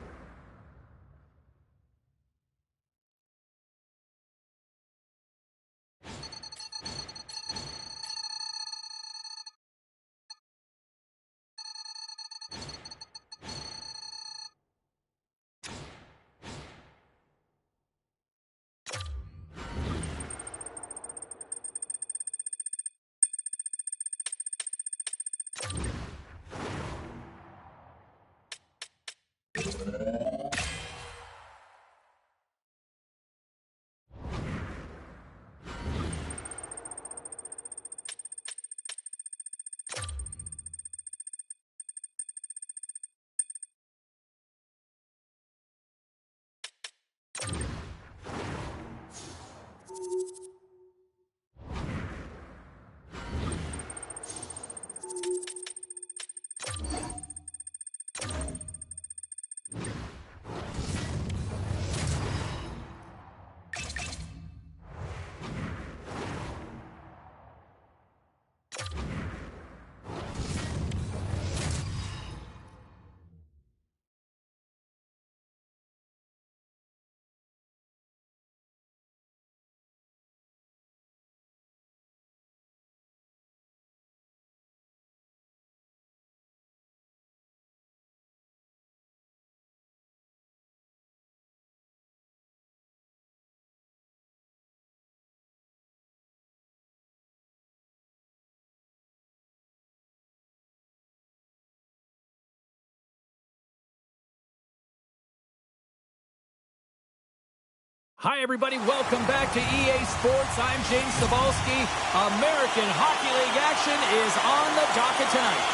Hi, everybody. Welcome back to EA Sports. I'm James Cebulski. American Hockey League action is on the docket tonight.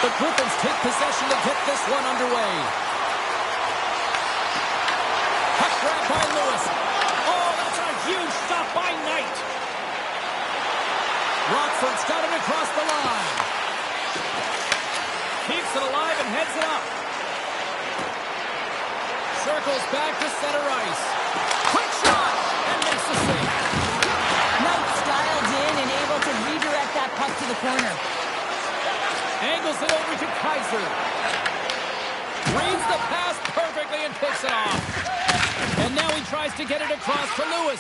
The Griffins take possession to get this one underway. Puck grab by Lewis. Oh, that's a huge stop by Knight. Rockford's got it across the line. Keeps it alive and heads it up. Circles back to center ice. Quick shot! And makes the save. Knight dialed in and able to redirect that puck to the corner. Angles it over to Kaiser. Reads the pass perfectly and picks it off. And now he tries to get it across to Lewis.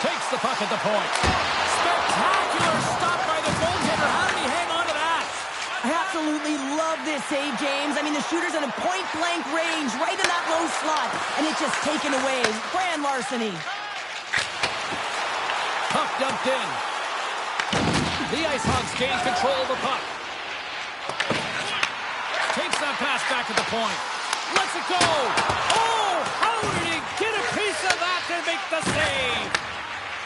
Takes the puck at the point. Spectacular stop by the goaltender. How did he hang on to that? I absolutely love this save, James. I mean, the shooter's in a point-blank range right in that low slot, and it's just taken away. Grand larceny. Puck dumped in. The Ice Hogs gain control of the puck. Takes that pass back at the point. Lets it go. Oh, how did he get a piece of that to make the save?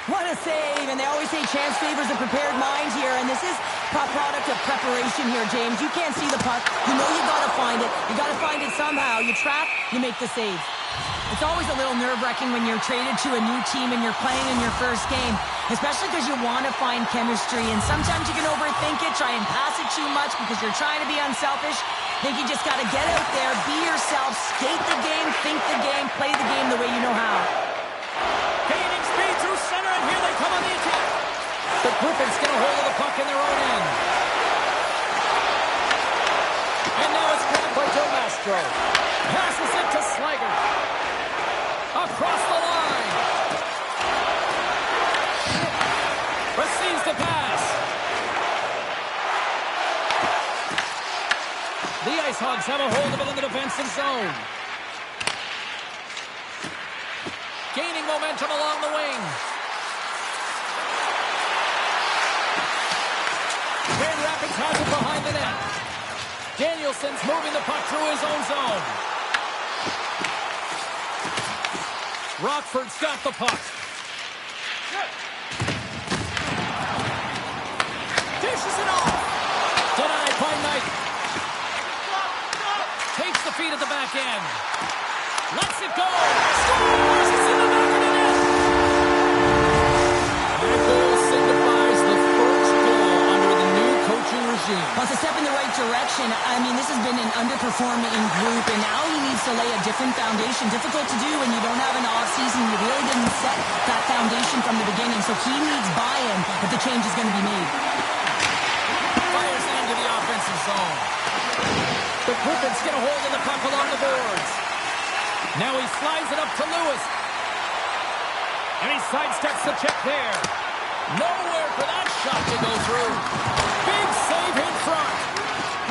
What a save, and they always say chance favors a prepared mind here, and this is a product of preparation here, James. You can't see the puck. You know you got to find it. You got to find it somehow. You trap, you make the save. It's always a little nerve-wracking when you're traded to a new team and you're playing in your first game, especially because you want to find chemistry, and sometimes you can overthink it, try and pass it too much because you're trying to be unselfish. I think you just got to get out there, be yourself, skate the game, think the game, play the game the way you know how. Gaining speed through center, and here they come on the attack. The Griffins get a hold of the puck in their own end. And now it's grabbed by Joe Mastro. Passes it to Slager. Across the line. Receives the pass. The Ice Hogs have a hold of it in the defensive zone. Gaining momentum along the wing. Grand Rapids has it behind the net. Danielson's moving the puck through his own zone. Rockford's got the puck. Dishes it off. Denied by Knight. Takes the feed at the back end. Lets it go. Scores! It's in the back of the net. That goal signifies the first goal under the new coaching regime. Well, it's a step in the right direction. I mean, this has been an underperforming group, and now he needs to lay a different foundation. Difficult to do when you don't have an off-season. You really didn't set that foundation from the beginning, so he needs buy-in if the change is going to be made. Fires it into the offensive zone. The Griffins get a hold of the puck along the boards. Now he slides it up to Lewis. And he sidesteps the check there. Nowhere for that shot to go through. Big save in front.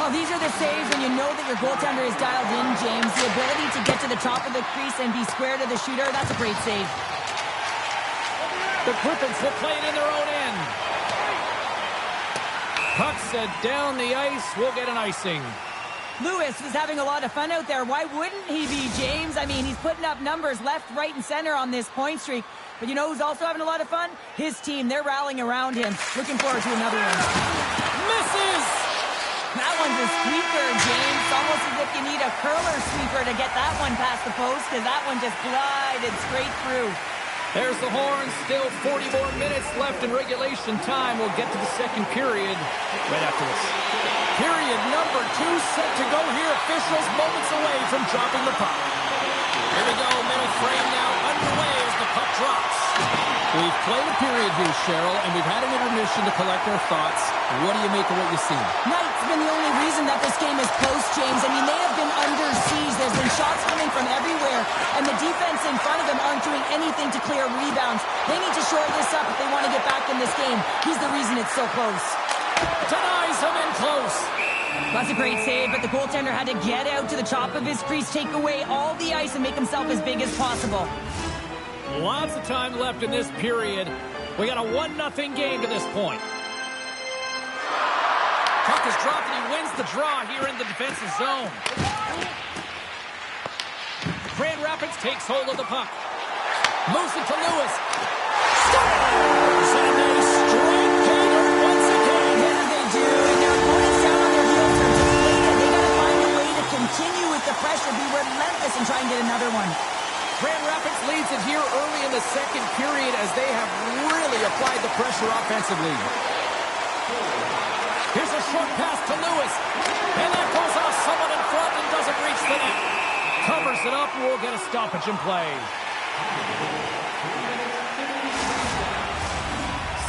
Well, these are the saves when you know that your goaltender is dialed in, James. The ability to get to the top of the crease and be square to the shooter, that's a great save. The Griffins will play it in their own end. Puck set down the ice. We'll get an icing. Lewis was having a lot of fun out there. Why wouldn't he be, James? I mean, he's putting up numbers left, right, and center on this point streak. But you know who's also having a lot of fun? His team. They're rallying around him. Looking forward to another one. Misses! That one's a sweeper, James. Almost as if you need a curler sweeper to get that one past the post, because that one just glided straight through. There's the horn. Still 40 more minutes left in regulation time. We'll get to the second period right after this. Period number 2 set to go here. Officials moments away from dropping the puck. Here we go. Middle frame now underway as the puck drops. We've played a period here, Cheryl, and we've had an intermission to collect our thoughts. What do you make of what you've seen? Knight's been the only reason that this game is close, James. I mean, they have been under siege. There's been shots coming from everywhere, and the defense in front of them aren't doing anything to clear rebounds. They need to shore this up if they want to get back in this game. He's the reason it's so close. Denies him in close. That's a great save, but the goaltender had to get out to the top of his crease, take away all the ice, and make himself as big as possible. Lots of time left in this period. We got a 1-0 game to this point. Puck is dropped, and he wins the draw here in the defensive zone. Grand Rapids takes hold of the puck. Moves it to Lewis. Scores! And they strike Hager once again. Yeah, they do. And their opponents down on their heels are deflated. They got to find a way to continue with the pressure, be relentless, and try and get another one. Grand Rapids leads it here early in the second period as they have really applied the pressure offensively. Here's a short pass to Lewis. And that goes off someone in front and doesn't reach the net. Covers it up and we'll get a stoppage in play.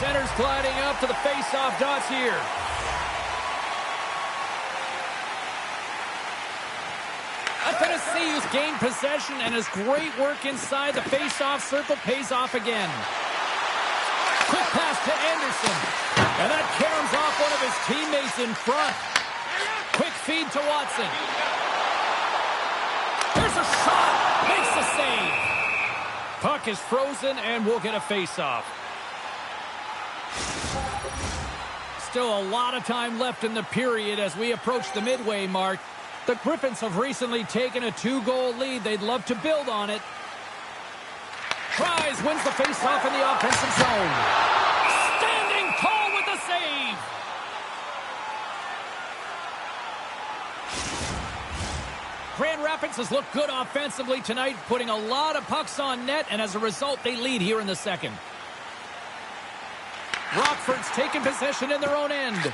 Center's gliding up to the face-off dots here. Tennessee who's gained possession and his great work inside the face-off circle pays off again. Quick pass to Anderson. And that caroms off one of his teammates in front. Quick feed to Watson. Here's a shot. Makes the save. Puck is frozen and we'll get a face-off. Still a lot of time left in the period as we approach the midway mark. The Griffins have recently taken a 2-goal lead. They'd love to build on it. Tries, wins the face-off in the offensive zone. Standing tall with the save. Grand Rapids has looked good offensively tonight, putting a lot of pucks on net, and as a result, they lead here in the second. Rockford's taken possession in their own end.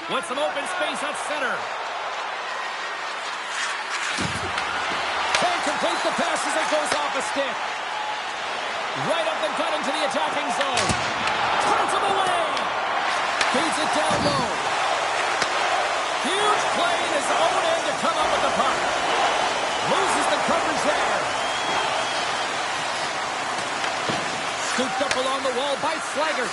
With some open space at center. Can't complete the pass as it goes off a stick. Right up the gut into the attacking zone. Turns him away. Feeds it down low. Huge play in his own end to come up with the puck. Loses the coverage there. Scooped up along the wall by Slaggert.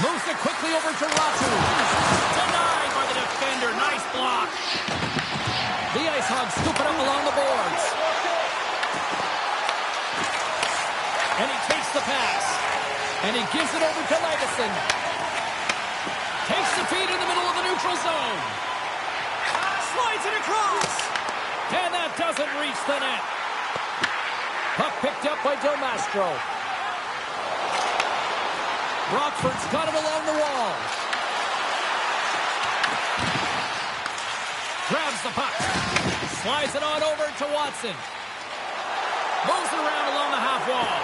Moves it quickly over to Ratu. Denied by the defender. Nice block. The Ice Hogs scoop it up along the boards. And he takes the pass. And he gives it over to Legason. Takes the feed in the middle of the neutral zone. Slides it across. And that doesn't reach the net. Puck picked up by Del Mastro. Rockford's got it along the wall. Grabs the puck. Slides it on over to Watson. Moves it around along the half wall.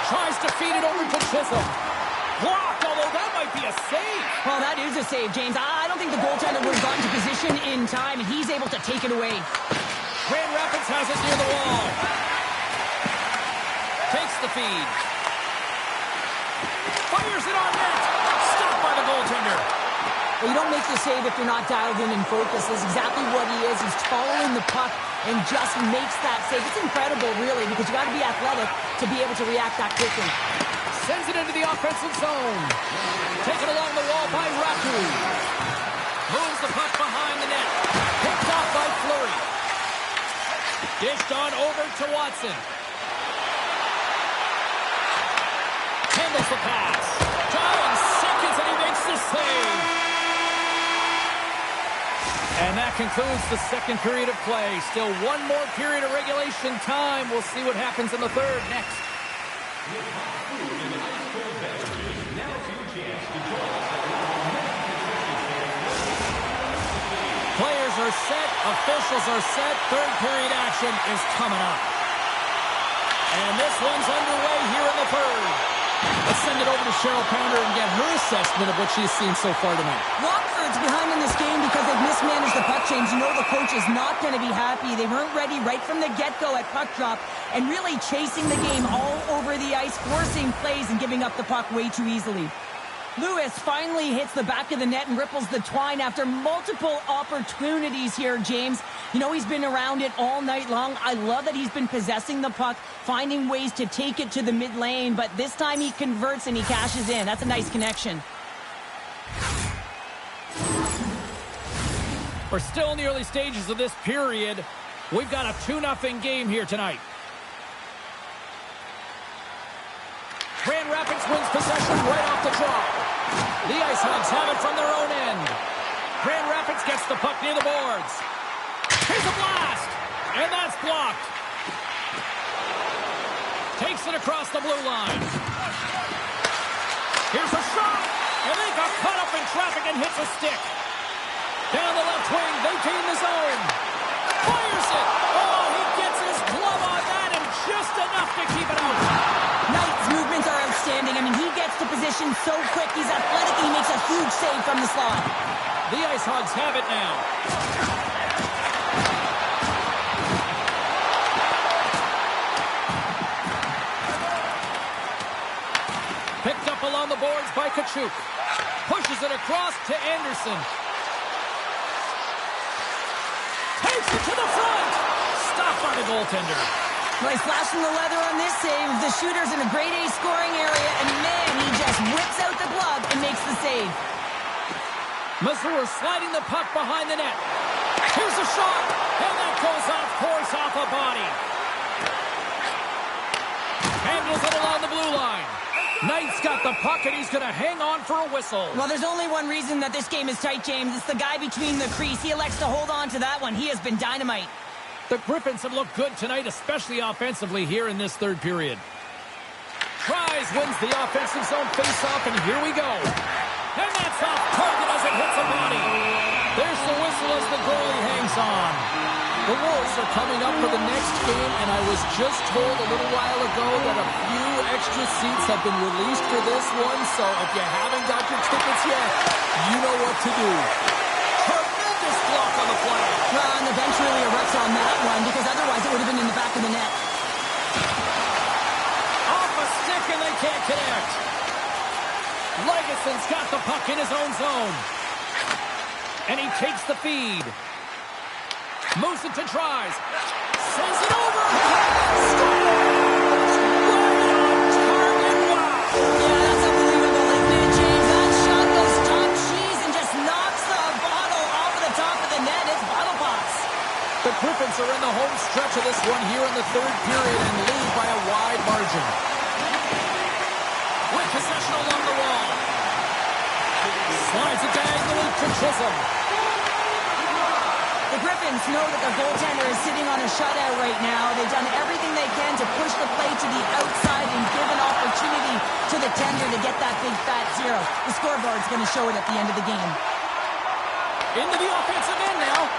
Tries to feed it over to Chisholm. Blocked, although that might be a save. Well, that is a save, James. I don't think the goaltender would have gotten to position in time, and he's able to take it away. Grand Rapids has it near the wall. Takes the feed. Fires it on net. Stopped by the goaltender. Well, you don't make the save if you're not dialed in and focused. That's exactly what he is. He's following the puck and just makes that save. It's incredible, really, because you got to be athletic to be able to react that quickly. Sends it into the offensive zone. Taken along the wall by Ratu. Moves the puck behind the net. Picked off by Fleury. Dished on over to Watson. Handles the pass. Down seconds and he makes the save. And that concludes the second period of play. Still one more period of regulation time. We'll see what happens in the third next. Players are set. Officials are set. Third period action is coming up. And this one's underway here in the third. Let's send it over to Cheryl Pounder and get her assessment of what she's seen so far tonight. Rockford's behind in this game because they've mismanaged the puck change. You know the coach is not going to be happy. They weren't ready right from the get-go at puck drop and really chasing the game all over the ice, forcing plays and giving up the puck way too easily. Lewis finally hits the back of the net and ripples the twine after multiple opportunities here, James. You know, he's been around it all night long. I love that he's been possessing the puck, finding ways to take it to the mid lane, but this time he converts and he cashes in. That's a nice connection. We're still in the early stages of this period. We've got a 2-0 game here tonight. Grand Rapids wins possession right off the draw. The Ice Hogs have it from their own end. Grand Rapids gets the puck near the boards. Here's a blast, and that's blocked. Takes it across the blue line. Here's a shot, and they got caught up in traffic and hits a stick. Down the left wing, they gain the zone. Fires it. Oh, he gets his glove on that, and just enough to keep it out. Knight's movements are outstanding. I mean, he gets to position so quick. He's athletic. He makes a huge save from the slot. The Ice Hogs have it now. Picked up along the boards by Kachuk. Pushes it across to Anderson. Takes it to the front. Stopped by the goaltender. Well, he's flashing the leather on this save. The shooter's in a grade A scoring area, and man, he just whips out the glove and makes the save. Missouri sliding the puck behind the net. Here's a shot, and that goes off course off a body. Handles it along the blue line. Knight's got the puck, and he's going to hang on for a whistle. Well, there's only one reason that this game is tight, James. It's the guy between the crease. He elects to hold on to that one. He has been dynamite. The Griffins have looked good tonight, especially offensively here in this third period. Tries, wins the offensive zone faceoff, and here we go. And that's off target as it hits a body. There's the whistle as the goalie hangs on. The Wolves are coming up for the next game, and I was just told a little while ago that a few extra seats have been released for this one, so if you haven't got your tickets yet, you know what to do. Tremendous block on the play. Well, and the bench really erupts on that one, because otherwise it would have been in the back of the net. Off a stick, and they can't connect. Legason's got the puck in his own zone. And he takes the feed. Moves it to tries. Sends it over. Scores! Right on target. Wow. Yeah, that's unbelievable, isn't it, James? That shot goes top cheese and just knocks the bottle off of the top of the net. It's bottle pops. The Griffins are in the home stretch of this one here in the third period and lead by a wide margin. With possession along the wall. Slides it diagonally to Chisholm. The Griffins know that their goaltender is sitting on a shutout right now. They've done everything they can to push the play to the outside and give an opportunity to the tender to get that big fat zero. The scoreboard's going to show it at the end of the game. Into the offensive end now.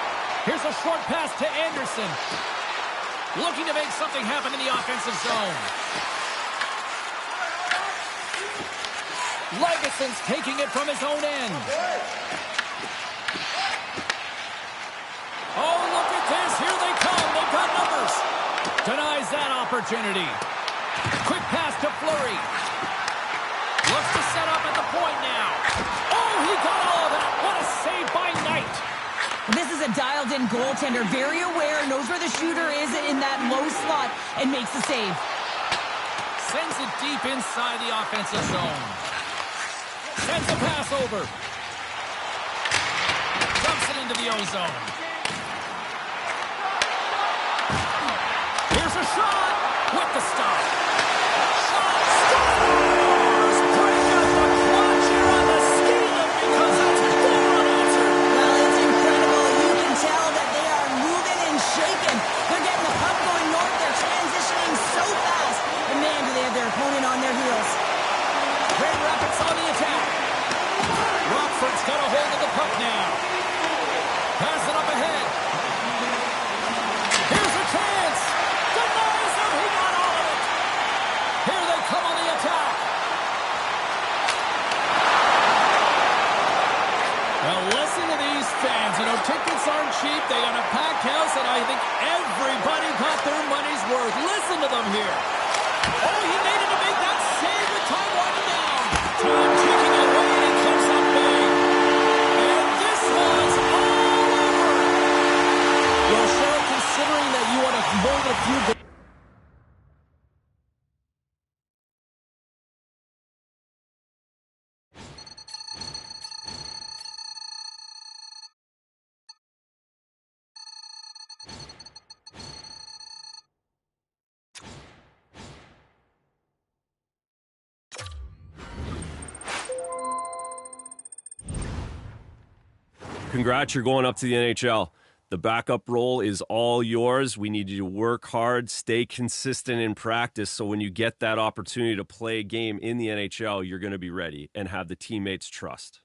Here's a short pass to Anderson. Looking to make something happen in the offensive zone. Legason's taking it from his own end. Oh, look at this. Here they come. They've got numbers. Denies that opportunity. Quick pass to Fleury. Looks to set up at the point now. Oh, he got all of that. What a save by Knight. This is a dialed-in goaltender. Very aware, knows where the shooter is in that low slot, and makes the save. Sends it deep inside the offensive zone. Sends a pass over. Dumps it into the O-zone. Here's a shot with the stop. Shot scores! Break out the clutch here on the ski lift because that's four unanswered. Well, it's incredible. You can tell that they are moving and shaking. They're getting the puck going north. They're transitioning so fast. And man, do they have their opponent on their heels. Grand Rapids on the attack. Rockford's got a hold of the puck now. Pass it up ahead. Here's a chance. Denies him. He got all of it. Here they come on the attack. Now listen to these fans. You know, tickets aren't cheap. They got a packed house, and I think everybody got their money's worth. Listen to them here. Oh, he needed to make that save with time winding down. Time ticking away, and it comes up big. And this one's all over. Well, Cheryl, considering that you want to more than a few goals. Congrats, you're going up to the NHL. The backup role is all yours. We need you to work hard, stay consistent in practice, so when you get that opportunity to play a game in the NHL, you're going to be ready and have the teammates' trust.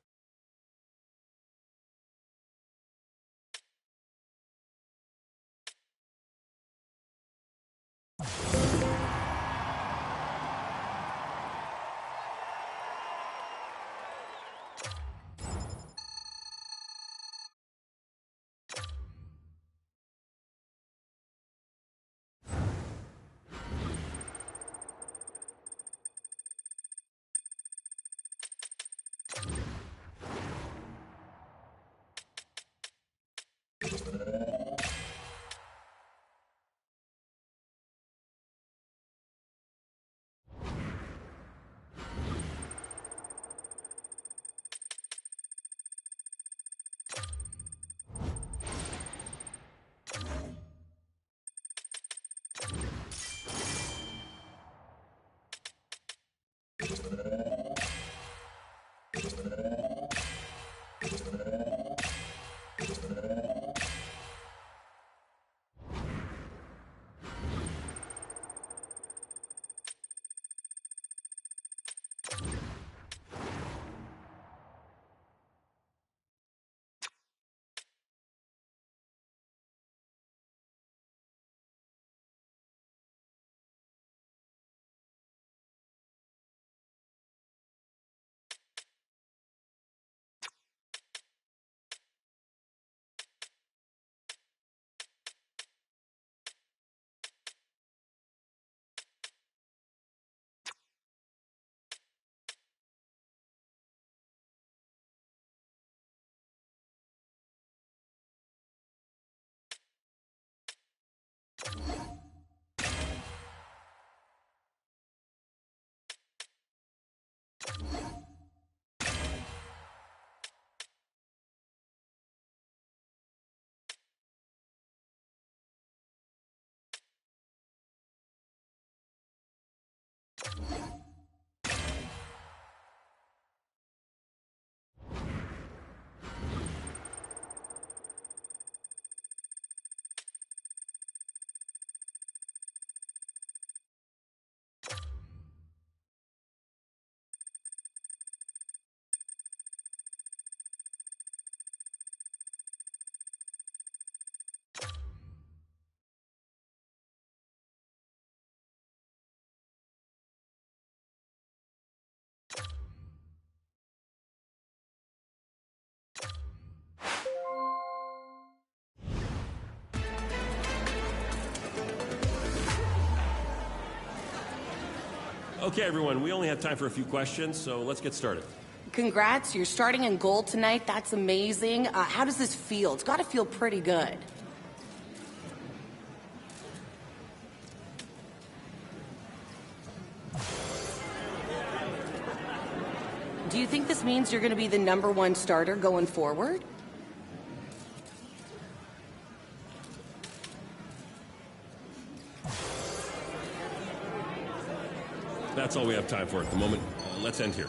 Okay, everyone, we only have time for a few questions, so let's get started. Congrats, you're starting in goal tonight. That's amazing. How does this feel? It's got to feel pretty good. Do you think this means you're going to be the #1 starter going forward? That's all we have time for at the moment. Let's end here.